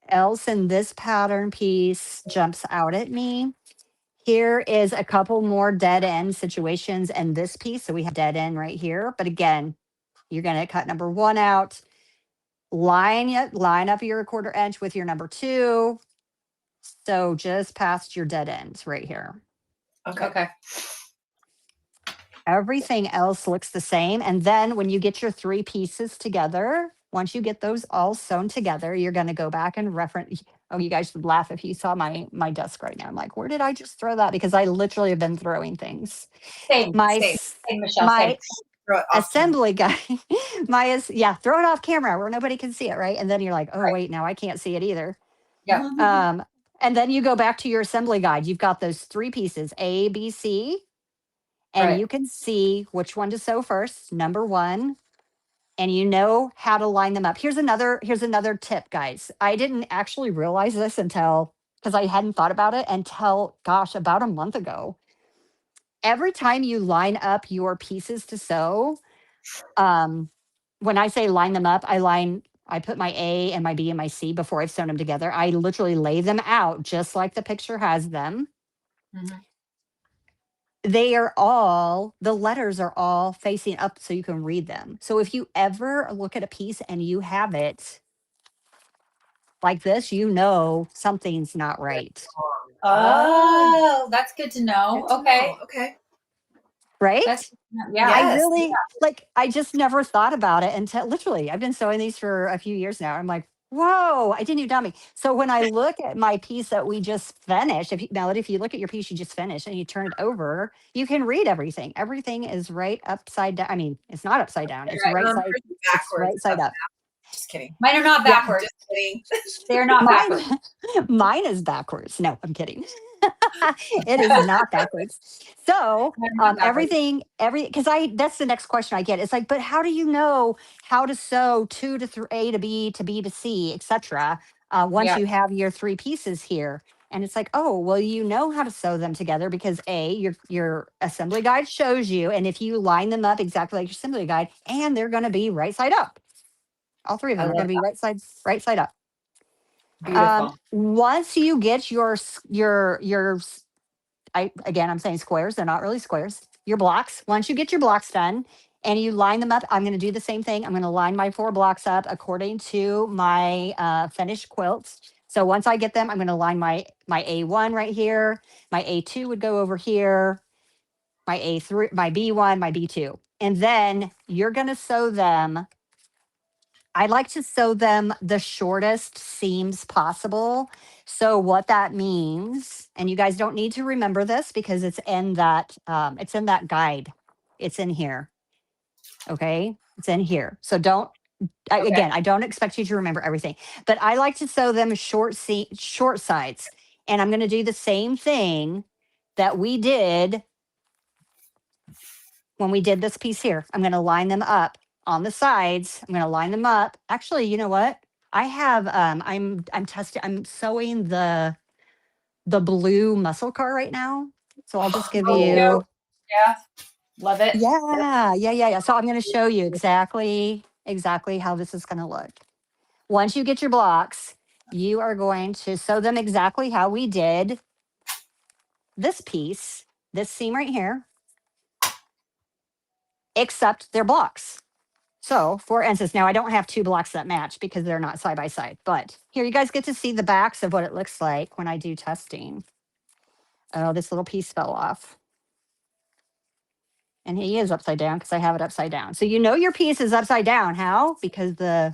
else in this pattern piece jumps out at me. Here is a couple more dead end situations in this piece. So we have dead end right here. But again, you're going to cut number 1 out. Line up your 1/4 inch with your number 2. So just past your dead ends right here. Okay. Everything else looks the same. And then when you get your 3 pieces together, once you get those all sewn together, you're going to go back and reference. Oh, you guys would laugh if you saw my desk right now. I'm like, where did I just throw that? Because I literally have been throwing things. Same. My Michelle. my Throw it off assembly guy, throw it off camera where nobody can see it, right? And then you're like, oh, wait, now I can't see it either. Yeah. And then you go back to your assembly guide. You've got those 3 pieces, A, B, C, and Right. you can see which one to sew first, number 1, and you know how to line them up. Here's another tip, guys. I didn't actually realize this because I hadn't thought about it until, gosh, about a month ago. Every time you line up your pieces to sew, when I say line them up, I put my A and my B and my C before I've sewn them together. I literally lay them out just like the picture has them. Mhm. The letters are all facing up so you can read them. So if you ever look at a piece and you have it like this, you know something's not right. Oh, that's good to know. Good to Okay. know. Okay. Right? That's yeah. Yes. I really I just never thought about it until literally I've been sewing these for a few years now. I'm like, whoa, I didn't even tell me. So when I look at my piece that we just finished, Melody, if you look at your piece you just finished and you turn it over, you can read everything. Everything is right upside down. I mean, it's not upside down. It's right side. It's Backwards. right side up. Just kidding. Mine are not backwards. Just kidding. They're not backwards. Mine is backwards. No, I'm kidding. It is not backwards. So Backwards. because that's the next question I get. It's like, but how do you know how to sew two to A to B to B to C, etc. Once Yeah. you have your three pieces here? And it's like, oh, well, you know how to sew them together because your assembly guide shows you, and if you line them up exactly like your assembly guide, and they're going to be right side up. All three of I them are love going to be right side up. Beautiful. Once you get I'm saying squares, they're not really squares. Your blocks, once you get your blocks done and you line them up, I'm going to do the same thing. I'm going to line my 4 blocks up according to my finished quilts. So once I get them, I'm going to line my A1 right here. My A2 would go over here. My A3, my B1, my B2. And then you're going to sew them. I like to sew them the shortest seams possible. So what that means, and you guys don't need to remember this because it's in that guide. It's in here. Okay, it's in here. So don't. Okay. Again, I don't expect you to remember everything, but I like to sew them short sides, and I'm going to do the same thing that we did when we did this piece here. I'm going to line them up on the sides. I'm going to line them up. Actually, you know what? I have I'm sewing the blue muscle car right now. So I'll just give Oh, you yeah. Love it. yeah. So I'm going to show you exactly how this is going to look. Once you get your blocks, you are going to sew them exactly how we did this piece, this seam right here, except they're blocks. So, for instance, now I don't have 2 blocks that match because they're not side by side, but here you guys get to see the backs of what it looks like when I do testing. Oh, this little piece fell off. And he is upside down because I have it upside down. So you know your piece is upside down. How? Because the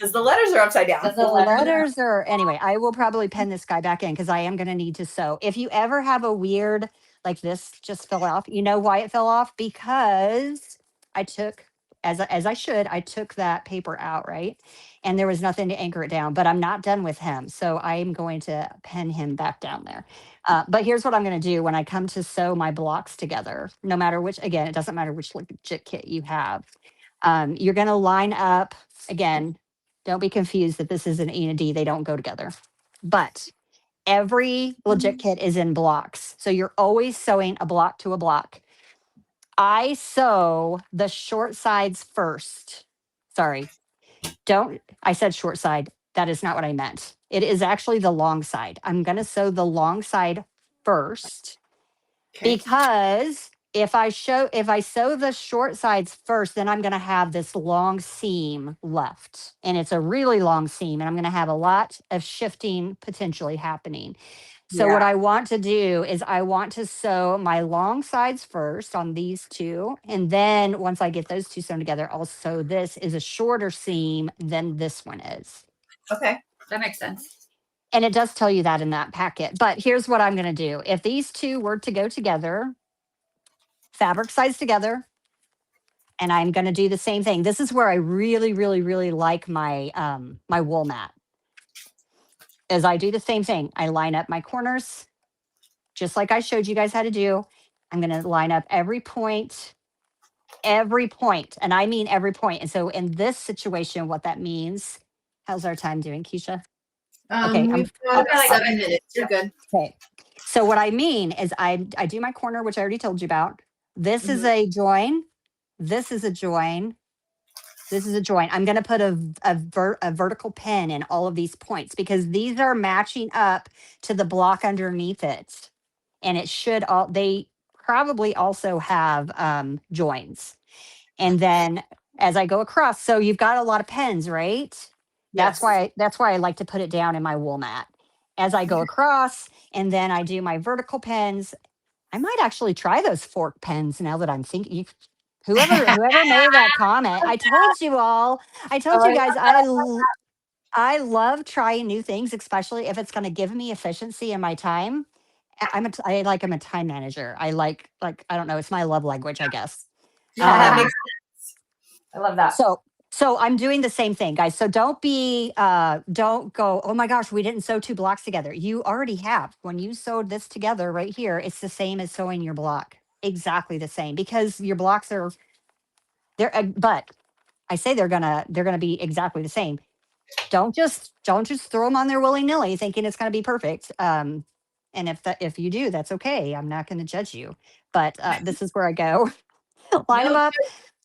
letters are upside down. Does the letter- letters are, anyway, I will probably pen this guy back in because I am going to need to sew. If you ever have a weird, like this just fell off, you know why it fell off? Because I took, as I should, I took that paper out, right? And there was nothing to anchor it down, but I'm not done with him. So I'm going to pen him back down there. But here's what I'm going to do when I come to sew my blocks together, no matter which, again, it doesn't matter which legit kit you have. You're going to line up, again, don't be confused that this is an E and a D. They don't go together. But every legit kit is in blocks. So you're always sewing a block to a block. I sew the short sides first. Sorry. I said short side. That is not what I meant. It is actually the long side. I'm going to sew the long side first because if I sew the short sides first, then I'm going to have this long seam left. And it's a really long seam. And I'm going to have a lot of shifting potentially happening. So what I want to do is I want to sew my long sides first on these 2. And then once I get those 2 sewn together, I'll sew this is a shorter seam than this one is. Okay. That makes sense. And it does tell you that in that packet. But here's what I'm going to do. If these 2 were to go together, fabric sides together, and I'm going to do the same thing. This is where I really, really, really like my my wool mat. As I do the same thing, I line up my corners, just like I showed you guys how to do. I'm going to line up every point, and I mean every point. And so in this situation, what that means, how's our time doing, Keisha? Okay, We've got about 7 minutes. You're good. Okay. So what I mean is I do my corner, which I already told you about. This is a join. This is a join. This is a join. I'm going to put a vertical pin in all of these points because these are matching up to the block underneath it. And they probably also have joins. And then as I go across, so you've got a lot of pins, right? That's why I like to put it down in my wool mat. As I go across, and then I do my vertical pins. I might actually try those fork pens now that I'm thinking. Whoever made that comment, I told you all. I told you guys I love trying new things, especially if it's going to give me efficiency in my time. I'm a time manager. I like I don't know. It's my love language, I guess. Yeah, that makes sense. I love that. So So I'm doing the same thing, guys. So don't go, oh my gosh, we didn't sew 2 blocks together. You already have. When you sewed this together right here, it's the same as sewing your block. Exactly the same, because your blocks are there. But I say they're gonna be exactly the same. Don't just throw them on there willy nilly, thinking it's gonna be perfect. And if you do, that's okay. I'm not gonna judge you. But this is where I go. Line them No up.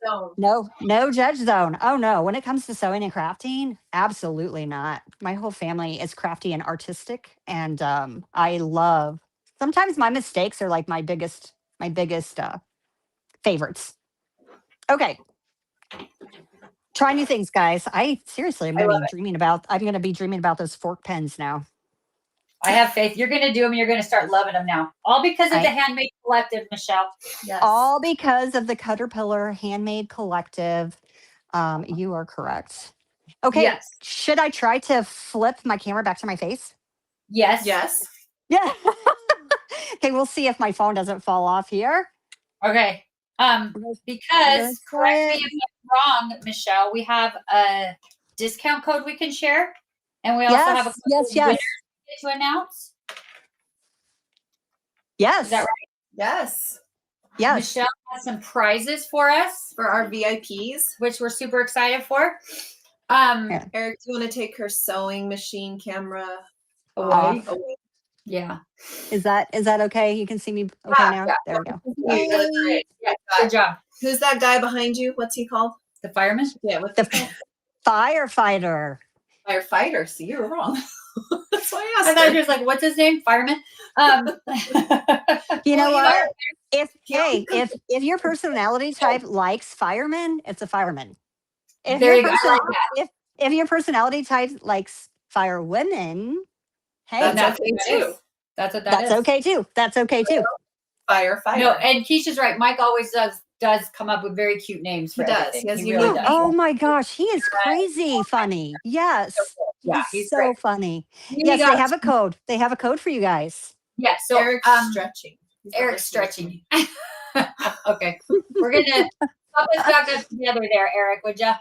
zone. No judge zone. Oh no. When it comes to sewing and crafting, absolutely not. My whole family is crafty and artistic. And I love, sometimes my mistakes are like my biggest favorites. Okay. Try new things, guys. I'm I love going to be dreaming about those fork pens now. I have faith. You're going to do them. You're going to start loving them now. All because of the Handmade Collective, Michelle. Yes. All because of the Caterpillar Handmade Collective. You are correct. Okay. Yes. Should I try to flip my camera back to my face? Yes. Yes. Yeah. Okay, we'll see if my phone doesn't fall off here. Okay. Because correct me if I'm wrong, Michelle, we have a discount code we can share, and we also have a yes. to announce. Yes. Is that right? Yes. Yes. Michelle has some prizes for us For our VIPs. which we're super excited for. Yeah. Eric, do you want to take her sewing machine camera Away. away? Yeah. Is that okay? You can see me okay now? Yeah. There we go. You look great. Yeah, good job. Who's that guy behind you? What's he called? The fireman? Yeah, what's The he called? firefighter. Firefighter. See, you're wrong. That's why I I asked. thought her. you was like, what's his name? Fireman? You know Well, what? If Yeah. your personality type likes firemen, it's a fireman. If There your you go. I like person, if your personality type likes fire women, hey, That's okay too. That's what that is. that's okay too. That's okay too. Firefighter. No, and Keisha's right. Mike always does come up with very cute names for He does. everything. He has He unique really does. Oh my gosh, he is crazy funny. Yes. Yeah, He's he's so great. funny. We Yes, got- they have a code. They have a code for you guys. Yeah, so Eric's stretching. He's not Eric's listening. stretching. Okay. We're gonna pop us back up together there, Eric, would ya?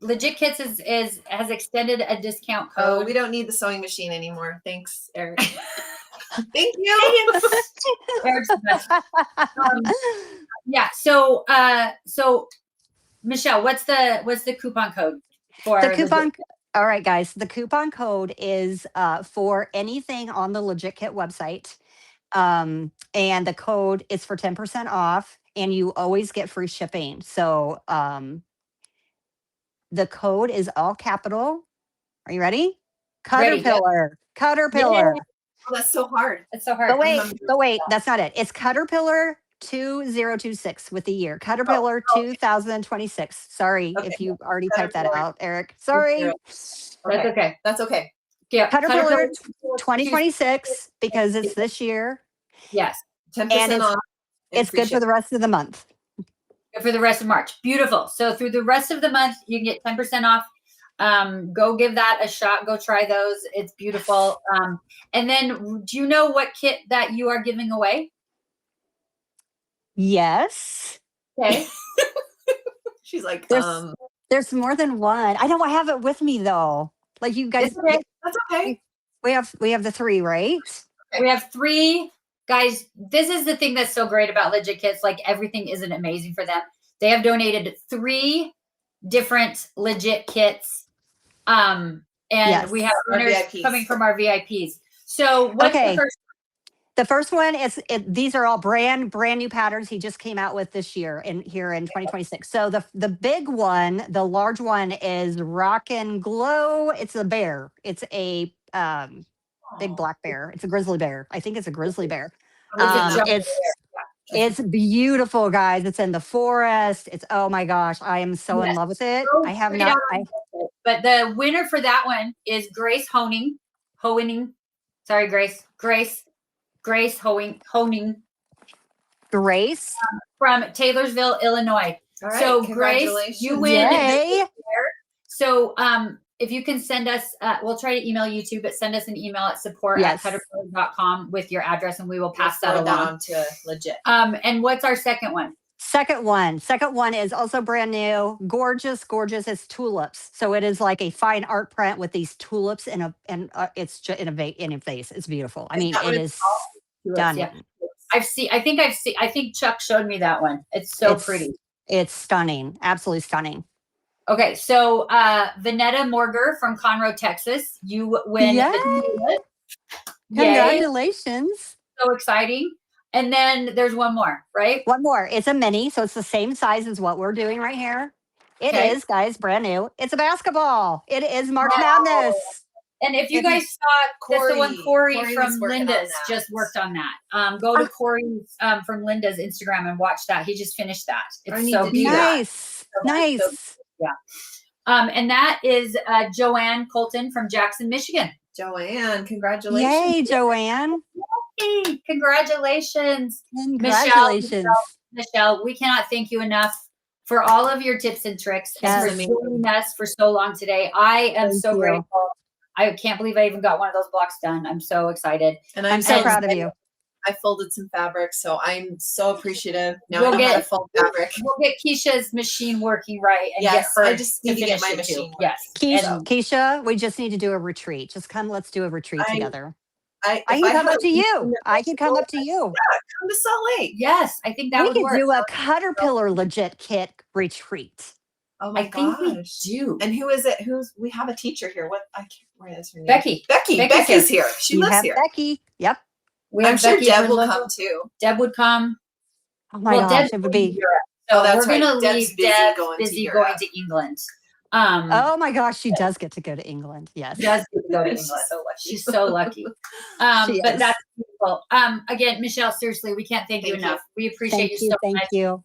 Legit Kits has extended a discount Oh, code. we don't need the sewing machine anymore. Thanks, Eric. Thank you. Eric's the best. Yeah, so Michelle, what's the coupon code for The coupon. Legit? All right, guys. The coupon code is for anything on the Legit Kit website. And the code is for 10% off, and you always get free shipping. So the code is all capital. Are you ready? Ready, go. Caterpillar. Oh, that's so hard. It's so hard. But wait, that's not it. It's Caterpillar 2026 with the year. Caterpillar 2026. Sorry Okay. if you already typed that Caterpillar. out, Eric. Sorry. That's okay. That's okay. Yeah, Caterpillar 2026 because it's this year. Yes, 10% off. and It's free good for the rest of the month. for the rest of March. Beautiful. So through the rest of the month, you can get 10% off. Go give that a shot. Go try those. It's beautiful. And then do you know what kit that you are giving away? Yes. Okay. She's like, There's more than one. I know I have it with me though. Like you guys, It's okay. that's okay. we have the 3, right? We have 3 guys. This is the thing that's so great about Legit Kits. Like everything isn't amazing for them. They have donated 3 different Legit Kits. And Yes. we have Our winners VIPs. coming from our VIPs. So what's Okay. the first? The first one is these are all brand new patterns he just came out with this year here in 2026. So the big one, the large one is Rock and Glow. It's a bear. It's a big black bear. It's a grizzly bear. I think it's a grizzly bear. It's beautiful, guys. It's in the forest. It's oh my gosh, I am so in love with it. I have not. But the winner for that one is Grace Honing. Sorry, Grace Honing Grace. from Taylorsville, Illinois. All right. So Grace, Congratulations. you win. Yay. So if you can send us, we'll try to email you too, but send us an email at support@caterpillar.com with your address and we will pass that Forward along. on to Legit. And what's our second one? Second one is also brand new. Gorgeous, gorgeous. It's tulips. So it is like a fine art print with these tulips it's in a vase. It's beautiful. I mean, that what it it's is Tulips, yeah. stunning. I think Chuck showed me that one. It's so pretty. It's stunning. Absolutely stunning. Okay, so Vanetta Morger from Conroe, Texas. You win Yay! the tulip. Yay. Congratulations. So exciting. And then there's one more, right? One more. It's a mini, so it's the same size as what we're doing right here. It Okay. is, guys, brand new. It's a basketball. It is March Wow. Madness. And if you guys saw, that's the one Corey from Linda's just worked on that. Go to Corey's from Linda's Instagram and watch that. He just finished that. It's so beautiful. Nice. Nice. So, yeah. And that is Joanne Colton from Jackson, Michigan. Joanne, congratulations. Yay, Joanne. Hey, congratulations. Congratulations. Michelle, we cannot thank you enough for all of your tips and tricks and for joining us for so long today. I am so grateful. I can't believe I even got one of those blocks done. I'm so excited. And I'm so proud of you. I folded some fabric, so I'm so appreciative. Now We'll I know how to fold fabric. We'll get Keisha's machine working right and get her. I just need to get my machine. Yes. Keisha, we just need to do a retreat. Just come, let's do a retreat together. I can come up to you. I can come up to you. Yeah, come to Salt Lake. Yes, I think that would work. We could do a Caterpillar legit kit retreat. Oh my gosh. think we do. And who is it? We have a teacher here. What I can't remember her name. Becky. Becky's here. She We lives have here. Becky. Yep. I'm sure Deb will come too. Deb would come. Oh my gosh, it would be. So that's we're gonna right. leave Deb's Deb busy Europe. going to England. Oh my gosh, she does get to go to England. Yes. She does get to go to England. She's so lucky. But that's beautiful. Again, Michelle, seriously, we can't thank you enough. We appreciate you so much. Thank you.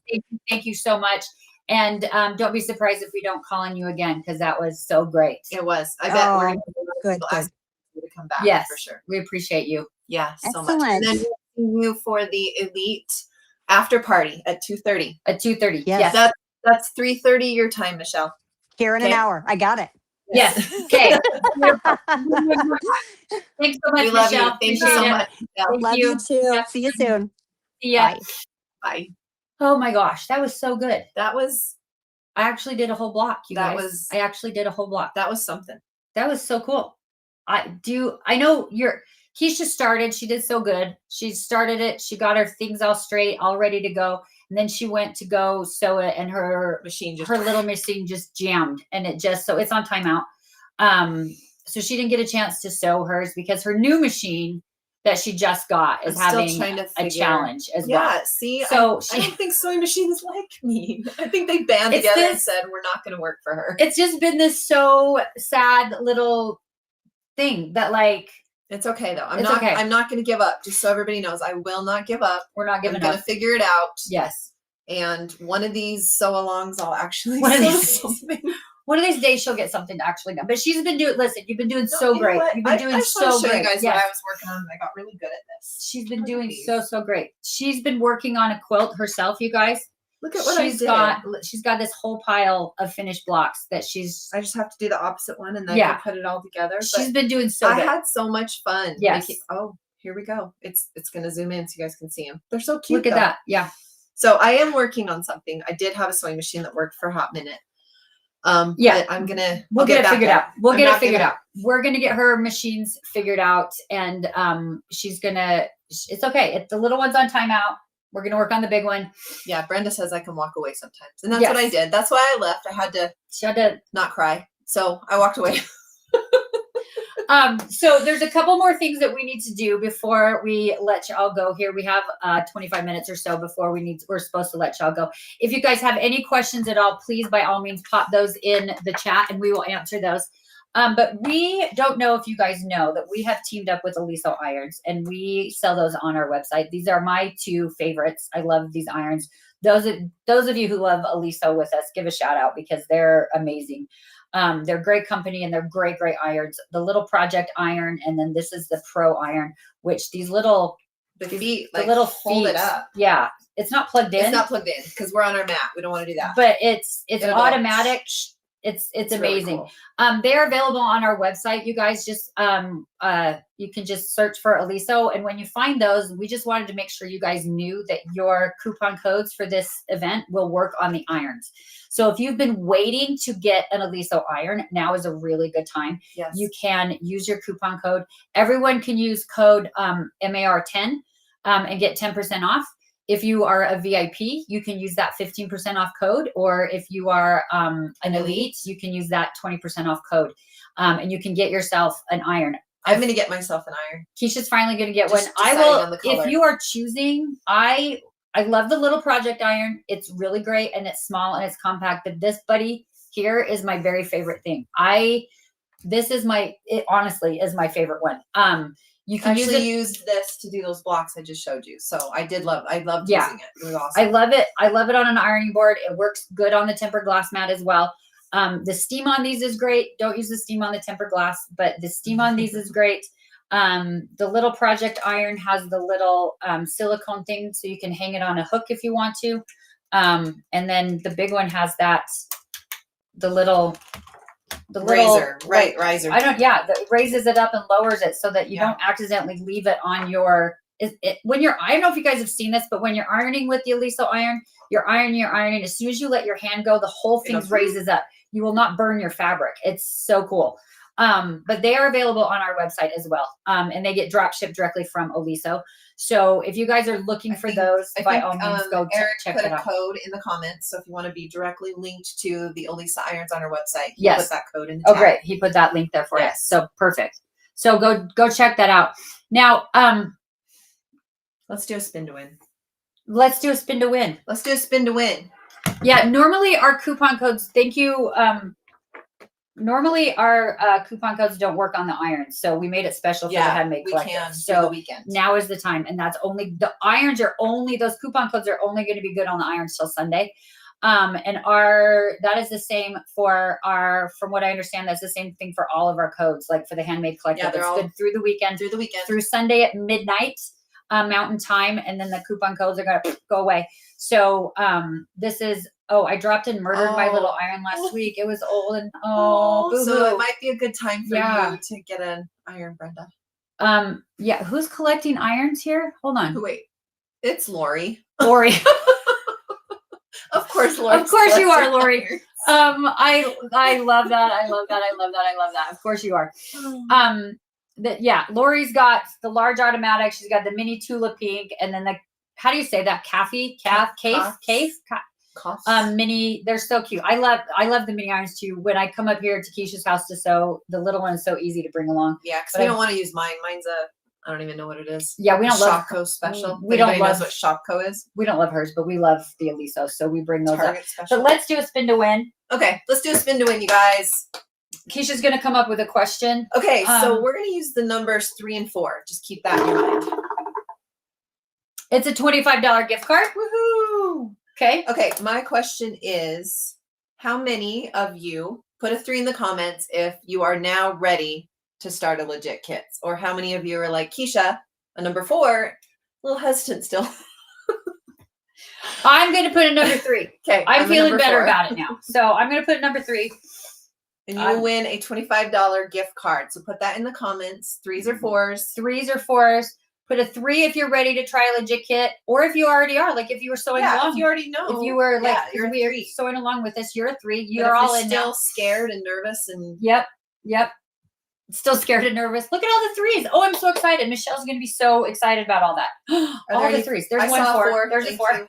Thank you so much. And don't be surprised if we don't call on you again, because that was so great. It was. I bet we're good. Ask you to come back. Yes, for sure. We appreciate you. Yeah, so Excellent. much. And then we'll see you for the elite after party at 2:30. At 2:30. Yes. That's 3:30 your time, Michelle. Here in an hour. I got it. Yes. Okay. Thanks so much, We love Michelle. you. Thank you so much. Michelle. Love you too. Yeah. See you soon. See ya. Bye. Bye. Oh my gosh, that was so good. I I actually did a whole block, you guys. I actually did a whole block. that was something. That was so cool. I know Keisha started, she did so good. She started it, she got her things all straight, all ready to go. And then she went to go sew it and her little machine just jammed and so it's on timeout. So she didn't get a chance to sew hers because her new machine that she just got is having a challenge as well. Yeah, see, so I don't think sewing machines like me. I think they band together and said we're not going to work for her. It's just been this so sad little thing that it's okay though. I'm not going to give up. Just so everybody knows, I will not give up. We're not giving up. I'm going to figure it out. Yes. And one of these sew-alongs, I'll actually something. One of these days she'll get something to actually done. But she's been doing. Listen, you've been doing so great. You've been doing so great. I show you guys what I was working on, and I got really good at this. She's been doing so great. She's been working on a quilt herself, you guys. Look at what I did. She's got this whole pile of finished blocks that I just have to do the opposite one, and then I can put it all together. She's been doing so good. I had so much fun. Yes. Here we go. It's going to zoom in so you guys can see them. They're so cute. Look at that. Yeah. So I am working on something. I did have a sewing machine that worked for a hot minute. But we'll get it figured out. We'll get it figured out. We're gonna get her machines figured out, and it's okay. If the little one's on timeout, we're gonna work on the big one. Yeah, Brenda says I can walk away sometimes, and that's what I did. That's why I left. I had to not cry, so I walked away. So there's a couple more things that we need to do before we let y'all go here. We have 25 minutes or so before we're supposed to let y'all go. If you guys have any questions at all, please by all means pop those in the chat and we will answer those. But we don't know if you guys know that we have teamed up with Aliso irons and we sell those on our website. These are my two favorites. I love these irons. Those of you who love Aliso with us, give a shout out because they're amazing. They're great company and they're great irons. The little project iron, and then this is the pro iron, which the feet hold it up. Yeah, it's not plugged in. It's not plugged in because we're on our mat. We don't want to do that. But it's automatic. It's really amazing. cool. They're available on our website. You guys just you can just search for Aliso, and when you find those, we just wanted to make sure you guys knew that your coupon codes for this event will work on the irons. So if you've been waiting to get an Aliso iron, now is a really good time. Yes. You can use your coupon code. Everyone can use code MAR10 and get 10% off. If you are a VIP, you can use that 15% off code, or if you are an elite, you can use that 20% off code, and you can get yourself an iron. I'm going to get myself an iron. Keisha's finally going to get Just one. I deciding will. on the color. If you are choosing, I love the little project iron. It's really great, and it's small and it's compact. But this buddy here is my very favorite thing. It honestly is my favorite one. You can use this to do those blocks I just showed you. So I loved using it. It was awesome. I love it. I love it on an ironing board. It works good on the tempered glass mat as well. The steam on these is great. Don't use the steam on the tempered glass, but the steam on these is great. The little project iron has the little silicone thing, so you can hang it on a hook if you want to. And then the big one has the little riser. That raises it up and lowers it so that you don't accidentally leave it on your, when you're, I don't know if you guys have seen this, but when you're ironing with the Aliso iron, you're ironing. As soon as you let your hand go, the whole thing raises up. You will not burn your fabric. It's so cool. But they are available on our website as well. And they get drop shipped directly from Aliso. So if you guys are looking for those, by all means, go check it out. Eric put a code in the comments. So if you want to be directly linked to the Aliso irons on our website, put that code in the chat. Great. He put that link there for us. So perfect. So go check that out. Now, let's do a spin to win. Let's do a spin to win. Let's do a spin to win. Yeah. Normally our coupon codes, thank you. Normally our coupon codes don't work on the irons, so we made it special for the Handmade Collective. So the weekend. Now is the time, and that's only the irons are only those coupon codes are only going to be good on the irons till Sunday. And that is the same for from what I understand, that's the same thing for all of our codes, like for the Handmade Collective. Yeah, it's good through the weekend, through Sunday at midnight Mountain Time, and then the coupon codes are going to go away. So this is. Oh, I dropped and murdered my little iron last week. It was old and so it might be a good time for you to get an iron, Brenda. Yeah. Who's collecting irons here? Hold on. Wait, it's Lori. Lori. Of course, Lori. Of course you are, Lori. I love that. I love that. Of course you are. Lori's got the large automatic. She's got the mini Tula Pink, and then how do you say that? Case. Mini, they're so cute. I love the mini irons too. When I come up here to Keisha's house to sew, the little one is so easy to bring along. Yeah, because we don't want to use mine. Mine's I don't even know what it is. Yeah, we don't love Shopko special. We don't love knows what Shopko is. We don't love hers, but we love the Aliso, so we bring those Target up. special. But let's do a spin to win. Okay, let's do a spin to win, you guys. Keisha's gonna come up with a question. Okay, so we're gonna use the numbers 3 and 4. Just keep that in mind. It's a $25 gift card. Woohoo! Okay, my question is, how many of you put a 3 in the comments if you are now ready to start a legit kits? Or how many of you are like, Keisha, a number 4, a little hesitant still? I'm going to put a number 3. Okay. I'm feeling better about it now. So I'm going to put number 3. And you will win a $25 gift card. So put that in the comments. 3s or 4s. 3s or 4s. Put a 3 if you're ready to try a legit kit, or if you already are, like if you were sewing along. If you already know. If you were like, you're we are sewing along with us, you're a 3. You're but all if in still now. Scared and nervous and. Yep. Still scared and nervous. Look at all the 3s. Oh, I'm so excited. Michelle's going to be so excited about all that. All the 3s. There's one 4. There's a 4.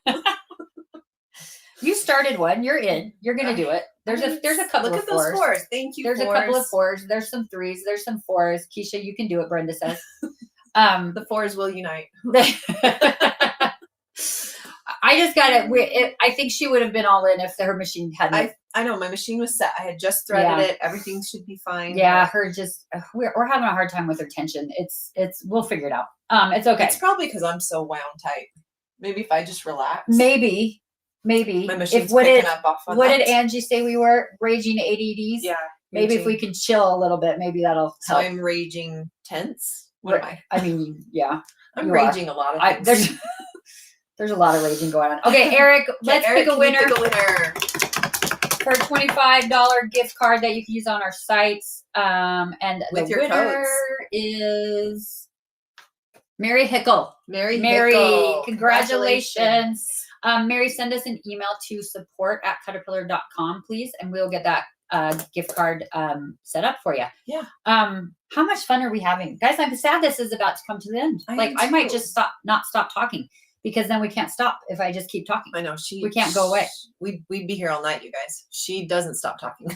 You started one. You're in. You're going to do it. There's a couple Look of at 4s. Those 4s. Thank you. There's 4s. a couple of 4s. There's some 3s. There's some 4s. Keisha, you can do it. Brenda says. The 4s will unite. I just got it. I think she would have been all in if her machine hadn't. I know my machine was set. I had just threaded it. Everything should be fine. Yeah, we're having a hard time with her tension. We'll figure it out. It's okay. It's probably because I'm so wound tight. Maybe if I just relax. Maybe. My machine's picking up off on What that. did Angie say we were? Raging ADDs? Yeah. Maybe if we can chill a little bit, maybe that'll help. So I'm raging tense. What am I? I mean, yeah. I'm raging a lot of things. There's a lot of raging going on. Okay, Eric, let's pick a winner. Pick a winner. for a $25 gift card that you can use on our sites. And With the your winner codes. is Mary Hickle. Mary, Mary, Hickle. congratulations. Mary, send us an email to support@caterpillar.com, please, and we'll get that gift card set up for you. Yeah. How much fun are we having? Guys, I'm sad this is about to come to the end. I might just not stop talking, because then we can't stop if I just keep talking. I know we can't go away. We'd be here all night, you guys. She doesn't stop talking.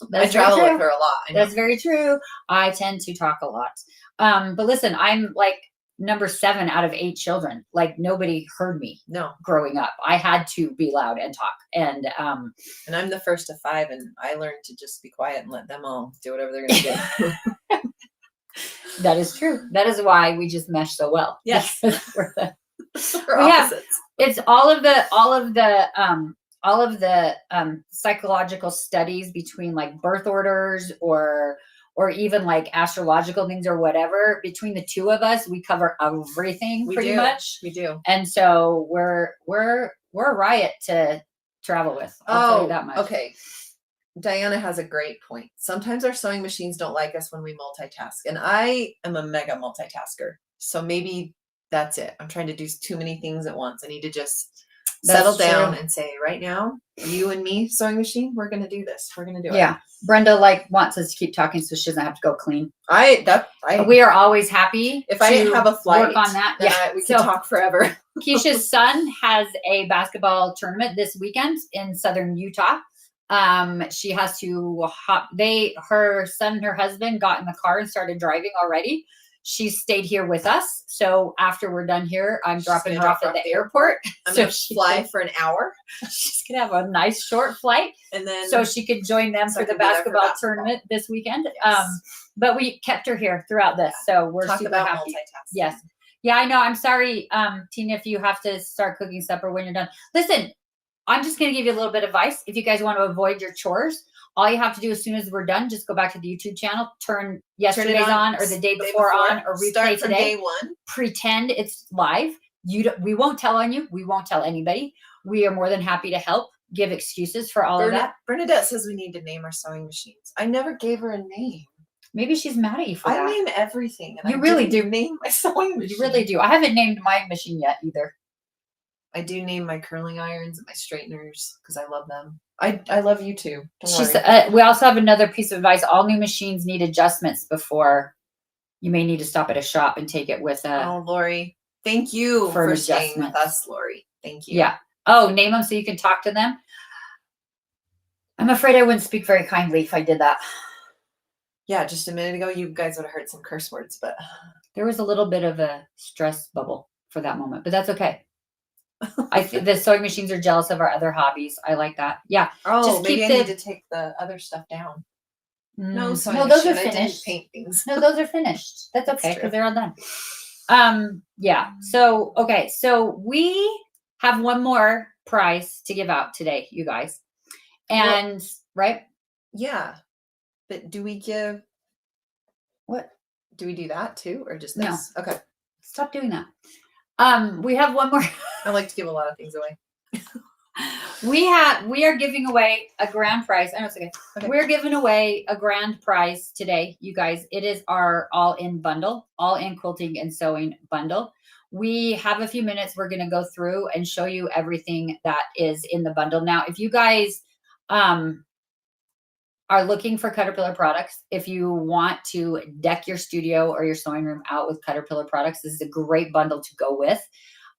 That's I travel very with true. her a lot. I know. That's very true. I tend to talk a lot. But listen, I'm like number 7 out of 8 children. Like nobody heard me No. growing up. I had to be loud and talk. And I'm the first of 5, and I learned to just be quiet and let them all do whatever they're going to do. that is true. That is why we just mesh so well. Yes. We're We're We have- opposites. it's all of the psychological studies between like birth orders or even like astrological things or whatever. Between the two of us, we cover everything We pretty do. much. We do. And so we're a riot to travel with. I'll tell you that much. Okay. Diana has a great point. Sometimes our sewing machines don't like us when we multitask. And I am a mega multitasker. So maybe that's it. I'm trying to do too many things at once. I need to just settle down and say, right now, you and me, sewing machine, we're going to do this. We're going to do it. Yeah. Brenda wants us to keep talking so she doesn't have to go clean. We We are always happy. if I didn't to have a flight, work on that. then Yeah. we could talk forever. Keisha's son has a basketball tournament this weekend in southern Utah. She has to her son and her husband got in the car and started driving already. She stayed here with us. So after we're done here, I'm dropping her off at the airport. I'm So going to fly for an hour. She's going to have a nice short flight And then so she could join them So for I the can be there for basketball basketball. tournament this weekend. Yes. But we kept her here throughout this. So we're talk super about happy. multitasking. Yes. Yeah, I know. I'm sorry, Tina, if you have to start cooking supper when you're done. Listen, I'm just going to give you a little bit of advice. If you guys want to avoid your chores, all you have to do as soon as we're done, just go back to the YouTube channel, turn yesterday's on or the day before on, or start replay from today. day one. Pretend it's live. We won't tell on you. We won't tell anybody. We are more than happy to help give excuses for all of that. Bernadette says we need to name our sewing machines. I never gave her a name. Maybe she's mad at you for I that. name everything. And You I really didn't do. name my sewing machine. You really do. I haven't named my machine yet either. I do name my curling irons and my straighteners because I love them. I love you too. Don't worry. We also have another piece of advice. All new machines need adjustments before you may need to stop at a shop and take it with a. Oh, Lori. Thank you For an for staying adjustment. with us, Lori. Thank you. Yeah. Oh, name them so you can talk to them. I'm afraid I wouldn't speak very kindly if I did that. Yeah, just a minute ago, you guys would have heard some curse words, but There was a little bit of a stress bubble for that moment, but that's okay. The sewing machines are jealous of our other hobbies. I like that. Yeah. oh, Just keep maybe I the- need to take the other stuff down. No, sewing no, those are machine. I didn't finished. paint things. No, those are finished. That's That's okay true. because they're all done. Yeah. So okay. So we have one more prize to give out today, you guys. And right? Yeah, but do we give? What? Do we do that too, or just No. this? Okay. Stop doing that. We have one more. I like to give a lot of things away. We are giving away a grand prize. I know it's okay. Okay. We're giving away a grand prize today, you guys. It is our all-in bundle, all-in quilting and sewing bundle. We have a few minutes. We're going to go through and show you everything that is in the bundle. Now, if you guys are looking for Caterpillar products, if you want to deck your studio or your sewing room out with Caterpillar products, this is a great bundle to go with.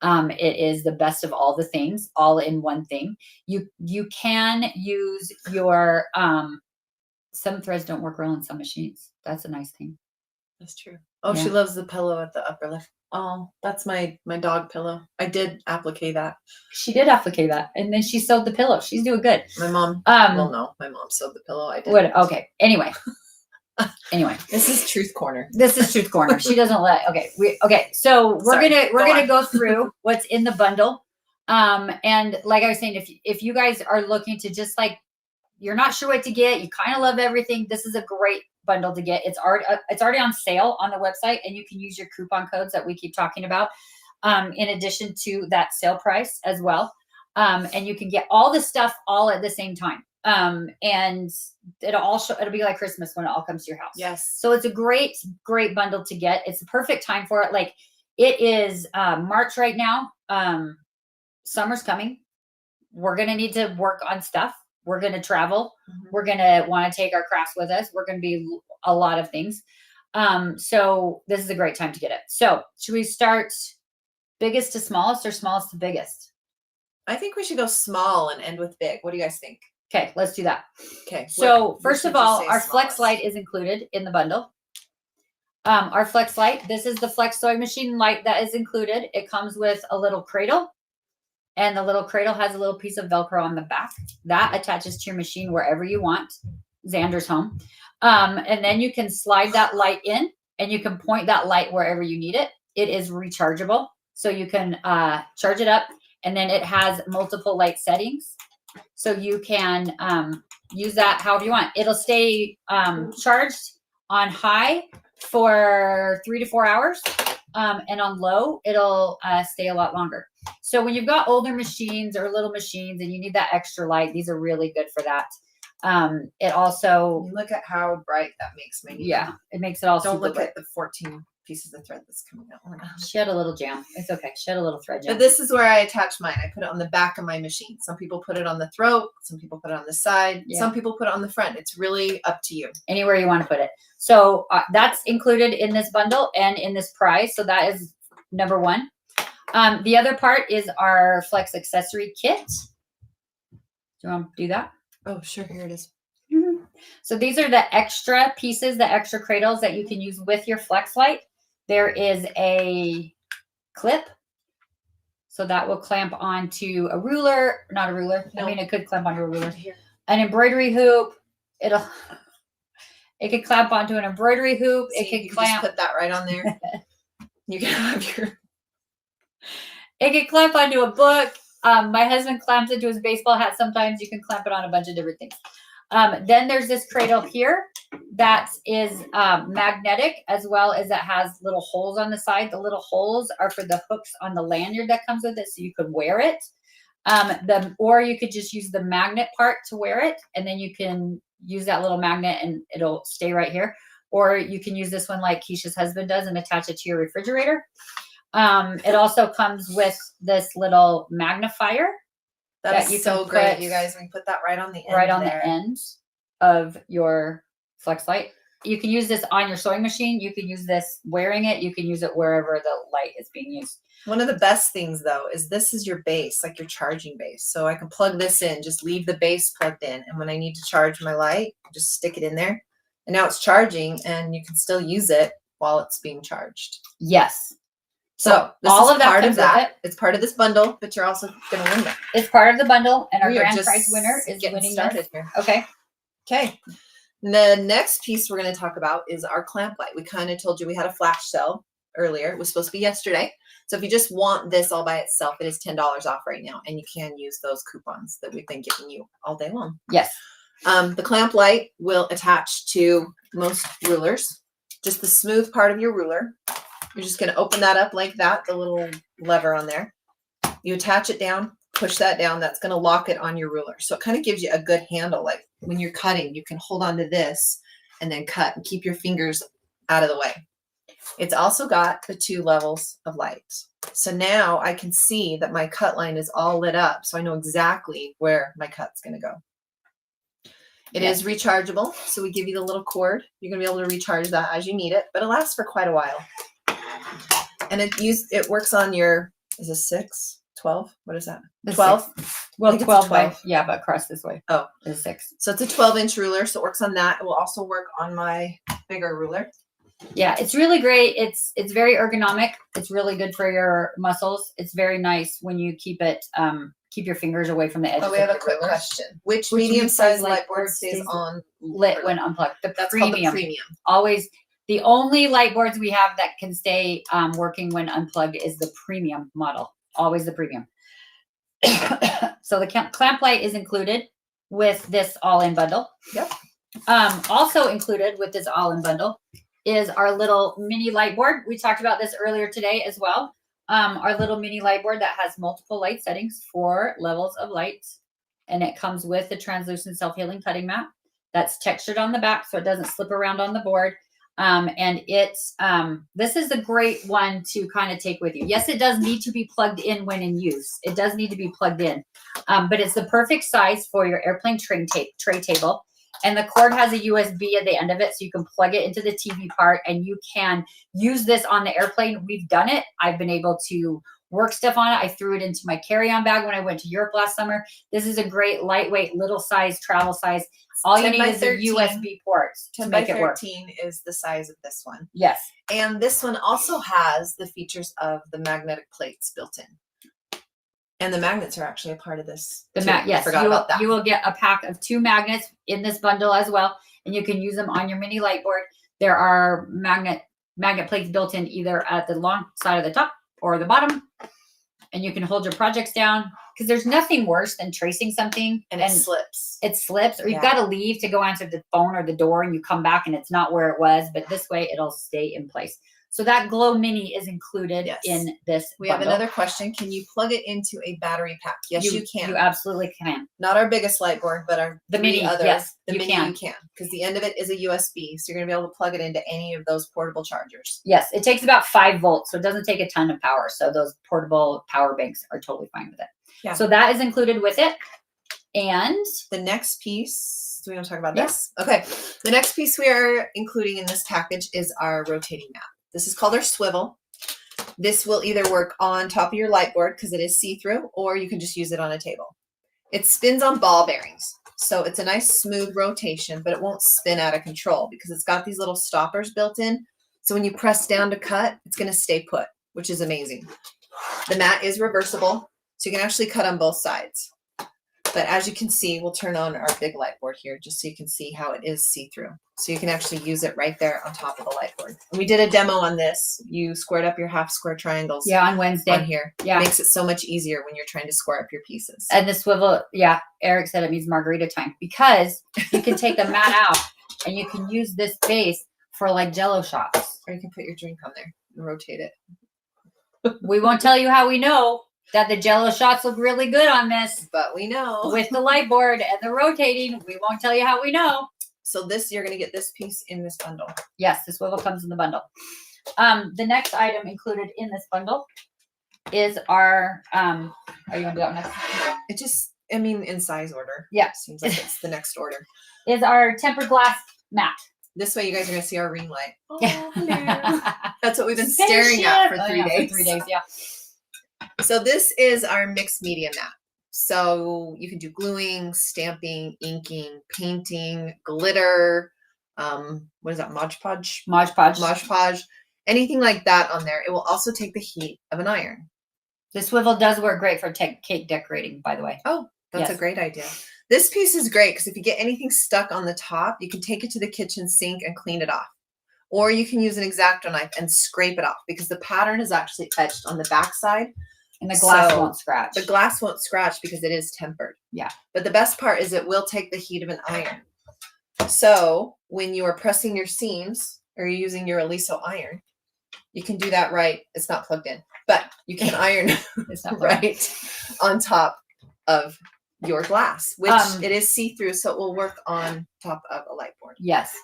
It is the best of all the things, all in one thing. You can use your some threads don't work well on some machines. That's a nice thing. That's true. Oh, Yeah. she loves the pillow at the upper left. Oh, that's my dog pillow. I did applique that. She did applique that, and then she sewed the pillow. She's doing good. My mom. Well, no, my mom sewed the pillow. I did. What? Okay. Anyway. This is Truth Corner. This is Truth Corner. She doesn't let. Okay. So we're Sorry, gonna go on. go through what's in the bundle. And like I was saying, if you guys are looking to just like you're not sure what to get, you kind of love everything, this is a great bundle to get. It's already on sale on the website, and you can use your coupon codes that we keep talking about. In addition to that sale price as well. And you can get all the stuff all at the same time. And it'll be like Christmas when it all comes to your house. Yes. So it's a great bundle to get. It's the perfect time for it. Like it is March right now. Summer's coming. We're going to need to work on stuff. We're going to travel. Mhm. We're going to want to take our crafts with us. We're going to be a lot of things. So this is a great time to get it. So should we start biggest to smallest or smallest to biggest? I think we should go small and end with big. What do you guys think? Okay, let's do that. Okay. So first of all, our Flex light is included in the bundle. Our Flex light, this is the Flex sewing machine light that is included. It comes with a little cradle, and the little cradle has a little piece of Velcro on the back that attaches to your machine wherever you want. Xander's home. And then you can slide that light in, and you can point that light wherever you need it. It is rechargeable, so you can charge it up, and then it has multiple light settings. So you can use that however you want. It'll stay charged on high for 3 to 4 hours. And on low, it'll stay a lot longer. So when you've got older machines or little machines and you need that extra light, these are really good for that. It also... You look at how bright that makes me. Yeah, it makes it all Don't super look bright. at the 14 pieces of thread that's coming out. She had a little jam. It's okay. She had a little thread jam. But this is where I attach mine. I put it on the back of my machine. Some people put it on the throat. Some people put it on the side. Yeah. Some people put it on the front. It's really up to you. Anywhere you want to put it. So that's included in this bundle and in this price. So that is number one. The other part is our Flex accessory kit. Do you want to do that? Oh, sure. Here it is. So these are the extra pieces, the extra cradles that you can use with your Flex light. There is a clip. So that will clamp onto a ruler, not a ruler. No. I mean, it could clamp onto a ruler. Here. An embroidery hoop. It could clamp onto an embroidery hoop. See, It could you can clamp. just put that right on there. You can have your... It could clamp onto a book. My husband clamps it to his baseball hat. Sometimes you can clamp it on a bunch of different things. Then there's this cradle here that is magnetic, as well as it has little holes on the side. The little holes are for the hooks on the lanyard that comes with it, so you could wear it. Or you could just use the magnet part to wear it, and then you can use that little magnet and it'll stay right here. Or you can use this one like Keisha's husband does and attach it to your refrigerator. It also comes with this little magnifier. That you is so can great, put you guys. We can put that right on the end. Right on there. the end of your Flex light. You can use this on your sewing machine. You can use this wearing it. You can use it wherever the light is being used. One of the best things though is this is your base, like your charging base. So I can plug this in, just leave the base plugged in, and when I need to charge my light, just stick it in there. And now it's charging, and you can still use it while it's being charged. Yes. So this all is of that part of comes with that. it. It's part of this bundle, but you're also going to win that. It's part of the bundle, and our We are grand just prize winner is getting winning started this. here. Okay. Okay. The next piece we're going to talk about is our clamp light. We kind of told you we had a flash sale earlier. It was supposed to be yesterday. So if you just want this all by itself, it is $10 off right now, and you can use those coupons that we've been giving you all day long. Yes. The clamp light will attach to most rulers, just the smooth part of your ruler. You're just going to open that up like that, the little lever on there. You attach it down, push that down. That's going to lock it on your ruler. So it kind of gives you a good handle. Like when you're cutting, you can hold on to this and then cut and keep your fingers out of the way. It's also got the 2 levels of light. So now I can see that my cut line is all lit up. So I know exactly where my cut's going to go. It is rechargeable. So we give you the little cord. You're going to be able to recharge that as you need it, but it lasts for quite a while. And it works on your, is it 6, 12? What is that? The 12? 6. Well, think it's a 12 by, 12. yeah, but across this way. Oh. It's 6. So it's a 12-inch ruler. So it works on that. It will also work on my bigger ruler. Yeah, it's really great. It's very ergonomic. It's really good for your muscles. It's very nice when you keep it, keep your fingers away from the edges. Oh, we have of a the quick ruler. question. Which Which medium-sized light light board board stays stays on Lit when unplugged. The That's called the premium. premium. Always the only light boards we have that can stay working when unplugged is the premium model. Always the premium. So the clamp light is included with this all-in bundle. Yep. Also included with this all-in bundle is our little mini light board. We talked about this earlier today as well. Our little mini light board that has multiple light settings, 4 levels of light. and it comes with the translucent self-healing cutting mat that's textured on the back so it doesn't slip around on the board. And it's, this is a great one to kind of take with you. Yes, it does need to be plugged in when in use. It does need to be plugged in, but it's the perfect size for your airplane tray table. And the cord has a USB at the end of it, so you can plug it into the TV part and you can use this on the airplane. We've done it. I've been able to work stuff on it. I threw it into my carry-on bag when I went to Europe last summer. This is a great lightweight, little size, travel size. All you need is a USB port to make it work. 10 by 13 is the size of this one. Yes. And this one also has the features of the magnetic plates built in. And the magnets are actually a part of this. Yes, forgot about that. You will get a pack of 2 magnets in this bundle as well, and you can use them on your mini light board. There are magnet plates built in either at the long side of the top or the bottom, and you can hold your projects down because there's nothing worse than tracing something and it slips. It slips, or you've got to leave to go answer the phone or the door, and you come back and it's not where it was. But this way, it'll stay in place. So that Glow Mini is included in this. We have another question. Can you plug it into a battery pack? Yes, you can. You absolutely can. Not our biggest light board, but the mini. Yes, the mini you can, because the end of it is a USB, so you're gonna be able to plug it into any of those portable chargers. Yes, it takes about 5 volts, so it doesn't take a ton of power. So those portable power banks are totally fine with it. Yeah. So that is included with it. And the next piece, do we want to talk about this? Okay. The next piece we are including in this package is our rotating mat. This is called our swivel. This will either work on top of your light board because it is see-through, or you can just use it on a table. It spins on ball bearings. So it's a nice smooth rotation, but it won't spin out of control because it's got these little stoppers built in. So when you press down to cut, it's going to stay put, which is amazing. The mat is reversible, so you can actually cut on both sides. But as you can see, we'll turn on our big light board here just so you can see how it is see-through. So you can actually use it right there on top of the light board. And we did a demo on this. You squared up your half square triangles. Yeah, on Wednesday. On here. Yeah. It makes it so much easier when you're trying to square up your pieces. And the swivel, yeah, Eric said it means margarita time because you can take the mat out and you can use this base for like Jello shots. Or you can put your drink on there and rotate it. We won't tell you how we know that the Jello shots look really good on this. But we know. With the light board and the rotating, we won't tell you how we know. So this, you're going to get this piece in this bundle. Yes, the swivel comes in the bundle. The next item included in this bundle is our, are you going to do that next? It just, I mean, in size order. Yeah. Seems like it's the next order. Is our tempered glass mat. This way you guys are going to see our ring light. Oh, hello. That's what we've been staring at for 3 days. For 3 days, yeah. So this is our mixed media mat. So you can do gluing, stamping, inking, painting, glitter. What is that? Mod Podge? Mod Podge. Mod Podge. Anything like that on there. It will also take the heat of an iron. The swivel does work great for cake decorating, by the way. Oh, that's a great idea. This piece is great because if you get anything stuck on the top, you can take it to the kitchen sink and clean it off. Or you can use an X-Acto knife and scrape it off because the pattern is actually etched on the back side. And the glass won't scratch. The glass won't scratch because it is tempered. Yeah. But the best part is it will take the heat of an iron. So when you are pressing your seams or you're using your Aliso iron, you can do that right. It's not plugged in, but you can iron it's not right on top of your glass, which it is see-through, so it will work on top of a light board. Yes.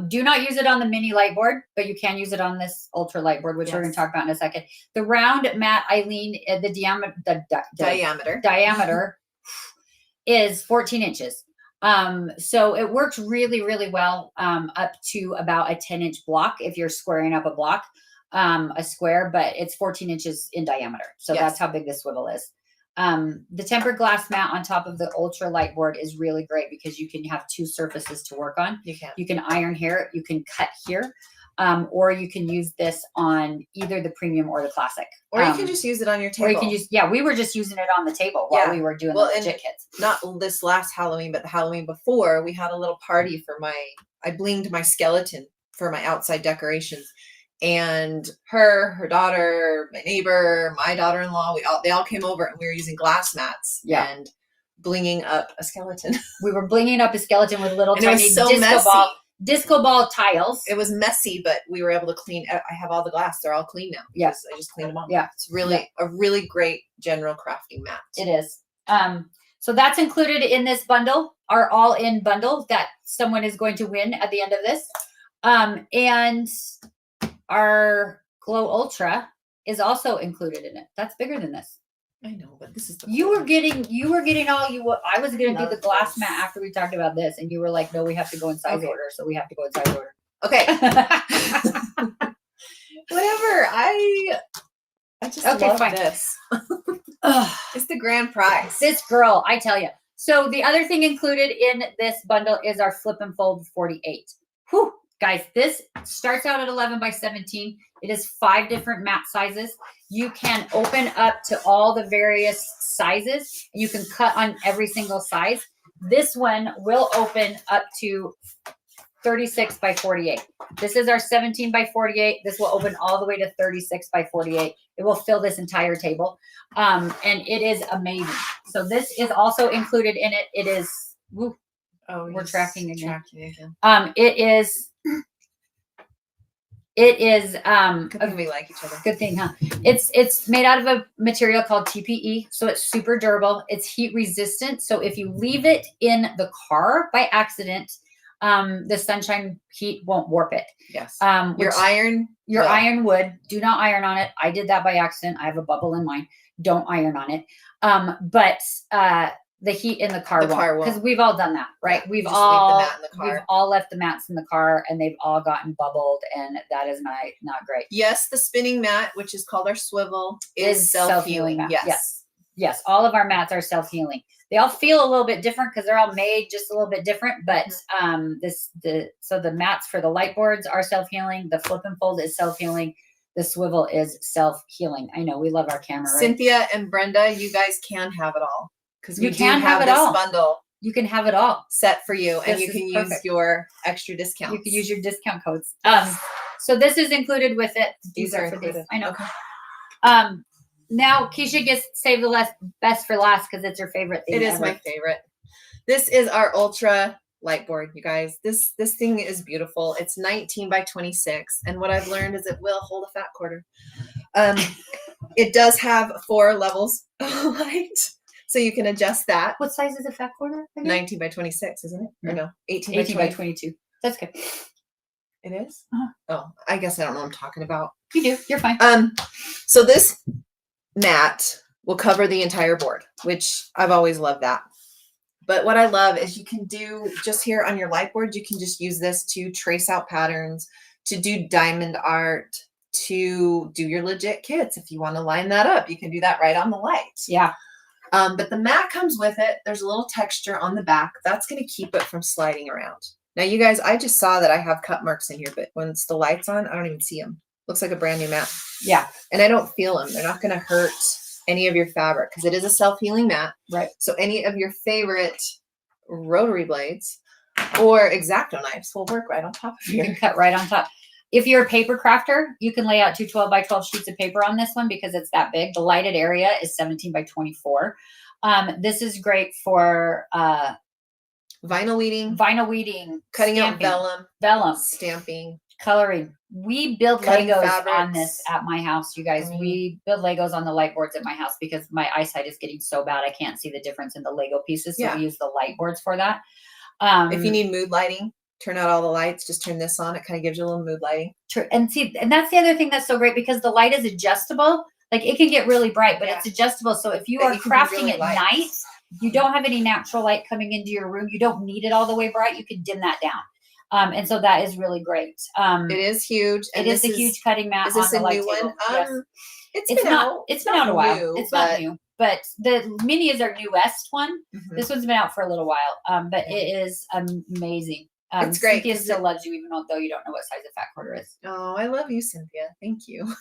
Do not use it on the mini light board, but you can use it on this ultra light board, which we're going to talk about in a second. The round mat, Eileen, the diameter is 14 inches. So it works really, really well up to about a 10-inch block if you're squaring up a block, a square, but it's 14 inches in diameter. So that's how big this swivel is. The tempered glass mat on top of the ultra light board is really great because you can have 2 surfaces to work on. You can iron here, you can cut here, or you can use this on either the premium or the classic. Or you can just use it on your table. Or you can use, we were just using it on the table while we were doing the legit kits. Not this last Halloween, but the Halloween before, we had a little party for I blinged my skeleton for my outside decorations. And her daughter, my neighbor, my daughter-in-law, they all came over and we were using glass mats and blinging up a skeleton. We were blinging up a skeleton with little tiny disco ball tiles. It was messy, but we were able to clean. I have all the glass; they're all clean now. Yes, I just cleaned them all. Yeah, it's really a really great general crafting mat. It is. So that's included in this bundle, our all-in bundle that someone is going to win at the end of this. And our Glow Ultra is also included in it. That's bigger than this. I know, but this is the You were getting all you. I was going to do Love the glass this. mat after we talked about this, and you were like, "No, we have to go in size Okay. order." So we have to go in size order. Okay. Whatever. I just Okay, love fine. this. Ugh. It's the grand prize. This girl, I tell you. So the other thing included in this bundle is our flip and fold 48. Whew, guys, this starts out at 11 by 17. It is 5 different mat sizes. You can open up to all the various sizes. You can cut on every single size. This one will open up to 36 by 48. This is our 17 by 48. This will open all the way to 36 by 48. It will fill this entire table. And it is amazing. So this is also included in it. It is, woo, Oh, we're yes, tracking again. Tracking again. It is Good thing we like each other. good thing, huh? It's made out of a material called TPE, so it's super durable. It's heat resistant, so if you leave it in the car by accident, the sunshine heat won't warp it. Yes. Which- Your Your iron wood, do not iron on it. I did that by accident. I have a bubble in mine. Don't iron on it. But the heat in the car The car won't, because won't. we've all done that, right? Yeah, We've you just leave the all mat in the car. we've all left the mats in the car, and they've all gotten bubbled, and that is not great. Yes, the spinning mat, which is called our swivel, is self-healing. mat. Yes. Yes, all of our mats are self-healing. They all feel a little bit different because they're all made just a little bit different. But so the mats for the light boards are self-healing. The flip and fold is self-healing. The swivel is self-healing. I know we love our camera, right? Cynthia and Brenda, you guys can have it all because we You do can have it this all. bundle You can have it all. set for you, and This you is can use perfect. your extra discounts. You can use your discount codes. So this is included with it. These are for these. included. I know. Okay. Now Keisha gets saved the best for last because it's her favorite thing. It is ever. my favorite. This is our ultra light board, you guys. This thing is beautiful. It's 19 by 26, and what I've learned is it will hold a fat quarter. It does have 4 levels of light, so you can adjust that. What size is a fat quarter? again? 19 by 26, isn't it? Or no, 18 18 by by 22. That's good. It is? Uh-huh. Oh, I guess I don't know what I'm talking about. You do. You're fine. So this mat will cover the entire board, which I've always loved that. But what I love is you can do just here on your light board, you can just use this to trace out patterns, to do diamond art, to do your legit kits. If you want to line that up, you can do that right on the light. Yeah. But the mat comes with it. There's a little texture on the back. That's going to keep it from sliding around. Now, you guys, I just saw that I have cut marks in here, but when it's the lights on, I don't even see them. Looks like a brand new mat. Yeah. And I don't feel them. They're not going to hurt any of your fabric because it is a self-healing mat. Right. So any of your favorite rotary blades or X-Acto knives will work right on top of You here. can cut right on top. If you're a paper crafter, you can lay out 2 12 by 12 sheets of paper on this one because it's that big. The lighted area is 17 by 24. This is great for Vinyl weeding, cutting out stamping, vellum, stamping. coloring. We build Cutting Legos on fabrics. this at my house, you guys. I mean- We build Legos on the light boards at my house because my eyesight is getting so bad I can't see the difference in the Lego pieces. So Yeah. we use the light boards for that. If you need mood lighting, turn out all the lights, just turn this on. It kind of gives you a little mood lighting. And see, and that's the other thing that's so great because the light is adjustable. Like it can get really bright, but Yeah. it's adjustable. So if you But are you can be crafting really at light. night, you don't have any natural light coming into your room. You don't need it all the way bright. You can dim that down. And so that is really great. It is huge. It And is this a huge cutting mat Is this on the a light new table. one? Yes. It's been out. It's been out a while. new, It's but- not new, but the mini is our newest one. Mhm. This one's been out for a little while. But Yeah. it is amazing. It's great Cynthia 'cause still it- loves you, even though you don't know what size a fat quarter is. Oh, I love you, Cynthia. Thank you.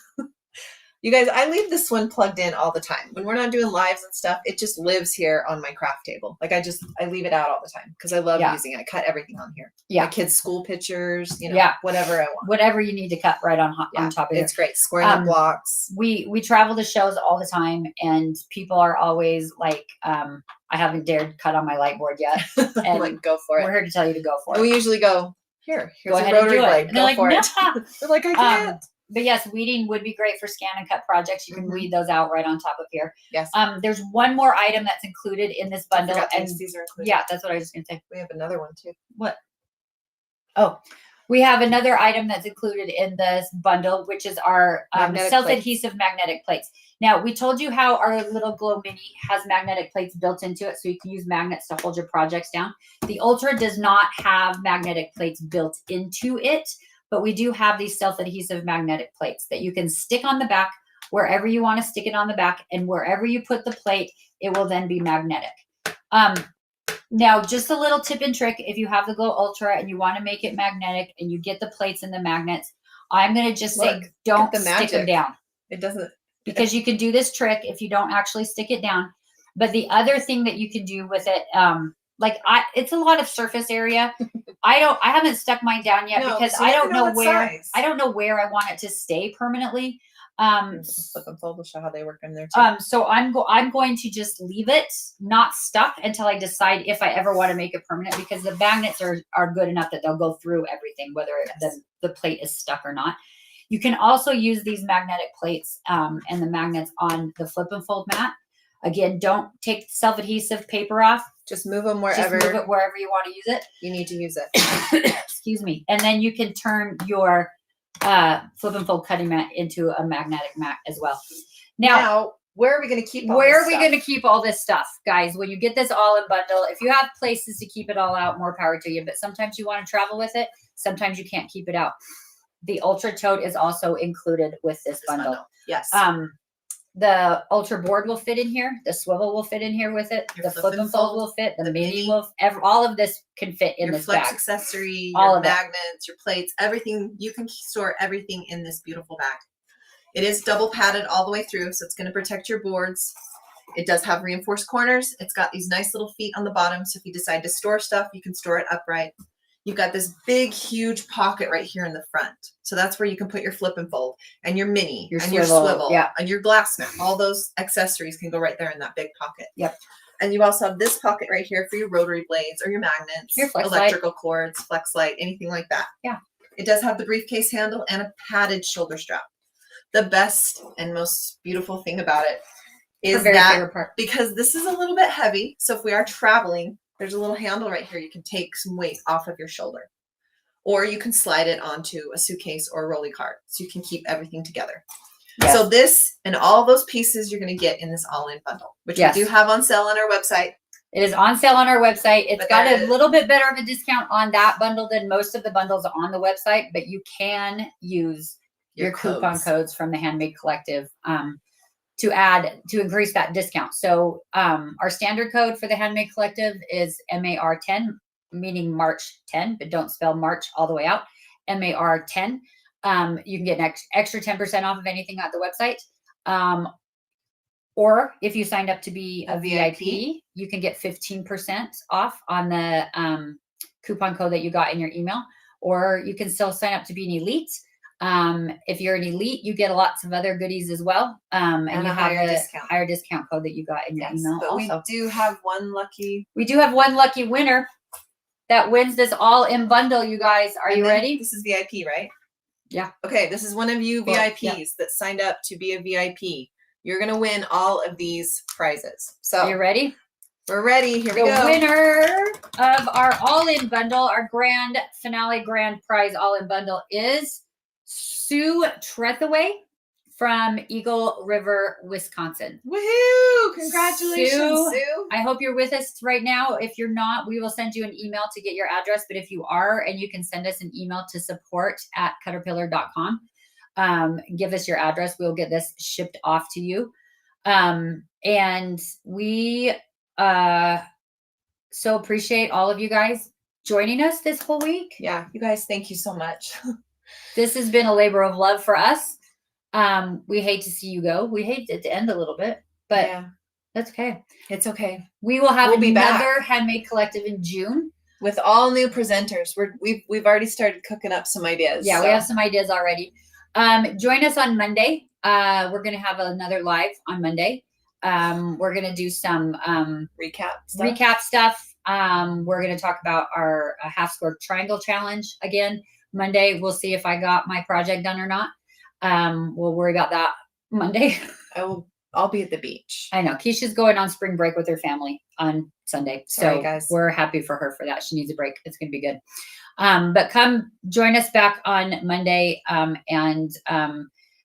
You guys, I leave this one plugged in all the time. When we're not doing lives and stuff, it just lives here on my craft table. Like I leave it out all the time because I love Yeah. using it. I cut everything on here. Yeah. My kids' school pictures, Yeah. whatever I want. Whatever you need to cut right on top of it. It's great. Squaring up Um, blocks. We travel to shows all the time, and people are always like, I haven't dared cut on my light board yet. I'm And like, go for we're it. here to tell you to go for And we it. usually go, here's Go a ahead and rotary do it. blade. And they're Go like, for "No." it. They're like, I can't. but yes, weeding would be great for scan and cut projects. You can weed those out right on top of here. Yes. There's one more item that's included in this bundle, and these are included. yeah, that's what I was just gonna say. We have another one too. What? Oh, we have another item that's included in this bundle, which is our self-adhesive magnetic plates. Now, we told you how our little Glow Mini has magnetic plates built into it, so you can use magnets to hold your projects down. The Ultra does not have magnetic plates built into it, but we do have these self-adhesive magnetic plates that you can stick on the back wherever you want to stick it on the back, and wherever you put the plate, it will then be magnetic. Now, just a little tip and trick, if you have the Glow Ultra and you want to make it magnetic and you get the plates and the magnets, I'm going to just say don't stick them down. It doesn't. Because you can do this trick if you don't actually stick it down. But the other thing that you can do with it, it's a lot of surface area. I haven't stuck mine down yet because I don't know where I want it to stay permanently. Flip and fold will show how they work in there too. So I'm going to just leave it not stuck until I decide if I ever want to make it permanent, because the magnets are good enough that they'll go through everything, whether the plate is stuck or not. You can also use these magnetic plates and the magnets on the flip and fold mat. Again, don't take self-adhesive paper off. Just move them wherever. Just move it wherever you want to use it. You need to use it. Excuse me. And then you can turn your flip and fold cutting mat into a magnetic mat as well. Now where are we going to keep all this stuff, guys? When you get this all in bundle, if you have places to keep it all out, more power to you. But sometimes you want to travel with it. Sometimes you can't keep it out. The Ultra Tote is also included with this bundle. Yes. The Ultra board will fit in here. The swivel will fit in here with it. The flip and fold will fit. The mini will. All of this can fit in this flex bag. Accessory, all your of magnets, your plates, everything. You can store everything in this beautiful bag. It is double padded all the way through, so it's going to protect your boards. It does have reinforced corners. It's got these nice little feet on the bottom, so if you decide to store stuff, you can store it upright. You've got this big, huge pocket right here in the front. So that's where you can put your flip and fold and your mini and your swivel and your glass mat. All those accessories can go right there in that big pocket. Yep. And you also have this pocket right here for your rotary blades or your magnets, your flex electrical cords, flex light, anything like that. Yeah. It does have the briefcase handle and a padded shoulder strap. The best and most beautiful thing about it is that because this is a little bit heavy. So if we are traveling, there's a little handle right here. You can take some weight off of your shoulder, or you can slide it onto a suitcase or a rolly cart, so you can keep everything together. Yes. So this and all those pieces you're going to get in this all-in bundle, which we do have on sale on our website. It is on sale on our website. It's got a little bit better of a discount on that bundle than most of the bundles on the website, but you can use your coupon codes from the Handmade Collective to increase that discount. So our standard code for the Handmade Collective is MAR10, meaning March 10, but don't spell March all the way out. MAR10. You can get an extra 10% off of anything at the website. Or if you signed up to be a VIP, you can get 15% off on the coupon code that you got in your email. Or you can still sign up to be an elite. If you're an elite, you get lots of other goodies as well. And you have a higher discount code that you got in your email. But also. we do have one lucky winner that wins this all in bundle, you guys. Are you ready? This is VIP, right? Yeah. Okay, this is one of you VIPs that signed up to be a VIP. You're going to win all of these prizes. So are you ready? We're ready. Here we go. The winner of our all-in bundle, our grand finale grand prize all-in bundle is Sue Trethaway from Eagle River, Wisconsin. Woohoo! Congratulations, Sue. I hope you're with us right now. If you're not, we will send you an email to get your address. But if you are, and you can send us an email to support@caterpillar.com. Give us your address. We'll get this shipped off to you. And we so appreciate all of you guys joining us this whole week. Yeah, you guys, thank you so much. This has been a labor of love for us. We hate to see you go. We hate it to end a little bit, but that's okay. It's okay. We will have another Handmade Collective in June with all new presenters. We've already started cooking up some ideas. Yeah, we have some ideas already. Join us on Monday. We're going to have another live on Monday. We're going to do some recap stuff. We're going to talk about our half square triangle challenge again. Monday, we'll see if I got my project done or not. We'll worry about that Monday. I'll be at the beach. I know Keisha's going on spring break with her family on Sunday. Sorry, So guys. we're happy for her for that. She needs a break. It's going to be good. But come join us back on Monday, and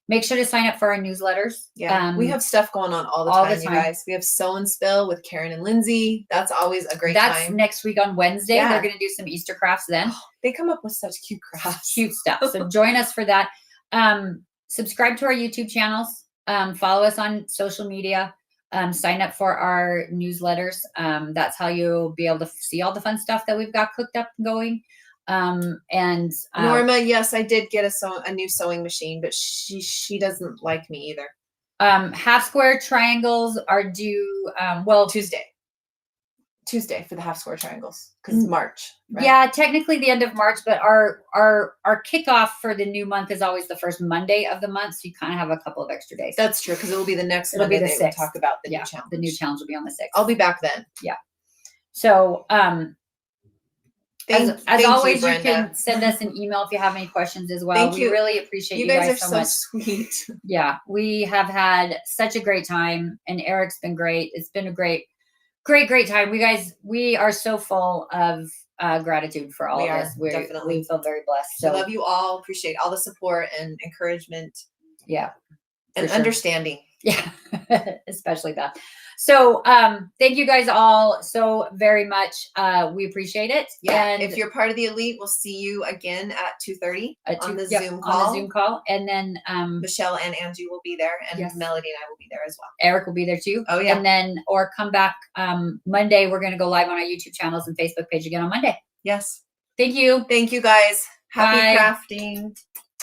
make sure to sign up for our newsletters. Yeah, we have stuff going on all the time, you guys. We have Sew and Spill with Karen and Lindsay. That's always a great That's time. next week on Wednesday. Yeah. They're going to do some Easter crafts then. Oh, they come up with such cute crafts. Cute stuff. So join us for that. Subscribe to our YouTube channels. Follow us on social media. Sign up for our newsletters. That's how you'll be able to see all the fun stuff that we've got cooked up and going. Norma, yes, I did get a new sewing machine, but she doesn't like me either. Half square triangles are due Tuesday for the half square triangles because it's March. Right? Yeah, technically the end of March, but our kickoff for the new month is always the first Monday of the month, so you kind of have a couple of extra days. That's true because it will be the next It'll Monday be the that we 6th. talk about the new challenge. The new challenge will be on the 6th. I'll be back then. Yeah. So as always, you Brenda. can send us an email if you have any questions as well. Thank We you. really appreciate You guys are so much. sweet. Yeah, we have had such a great time, and Eric's been great. It's been a great time. We are so full of gratitude for all of this. Definitely. We feel very blessed. So I love you all. Appreciate all the support and encouragement. Yeah. And sure. Understanding. Yeah, especially that. So thank you guys all so very much. We appreciate it. Yeah. And if you're part of the elite, we'll see you again at 2:30 on the Zoom call. On the Zoom call. And then Michelle and Angie will be there, and yes. Melody and I will be there as well. Eric will be there too. Oh yeah. And then or come back Monday. We're gonna go live on our YouTube channels and Facebook page again on Monday. Yes. Thank you. Thank you guys. Happy Bye. crafting.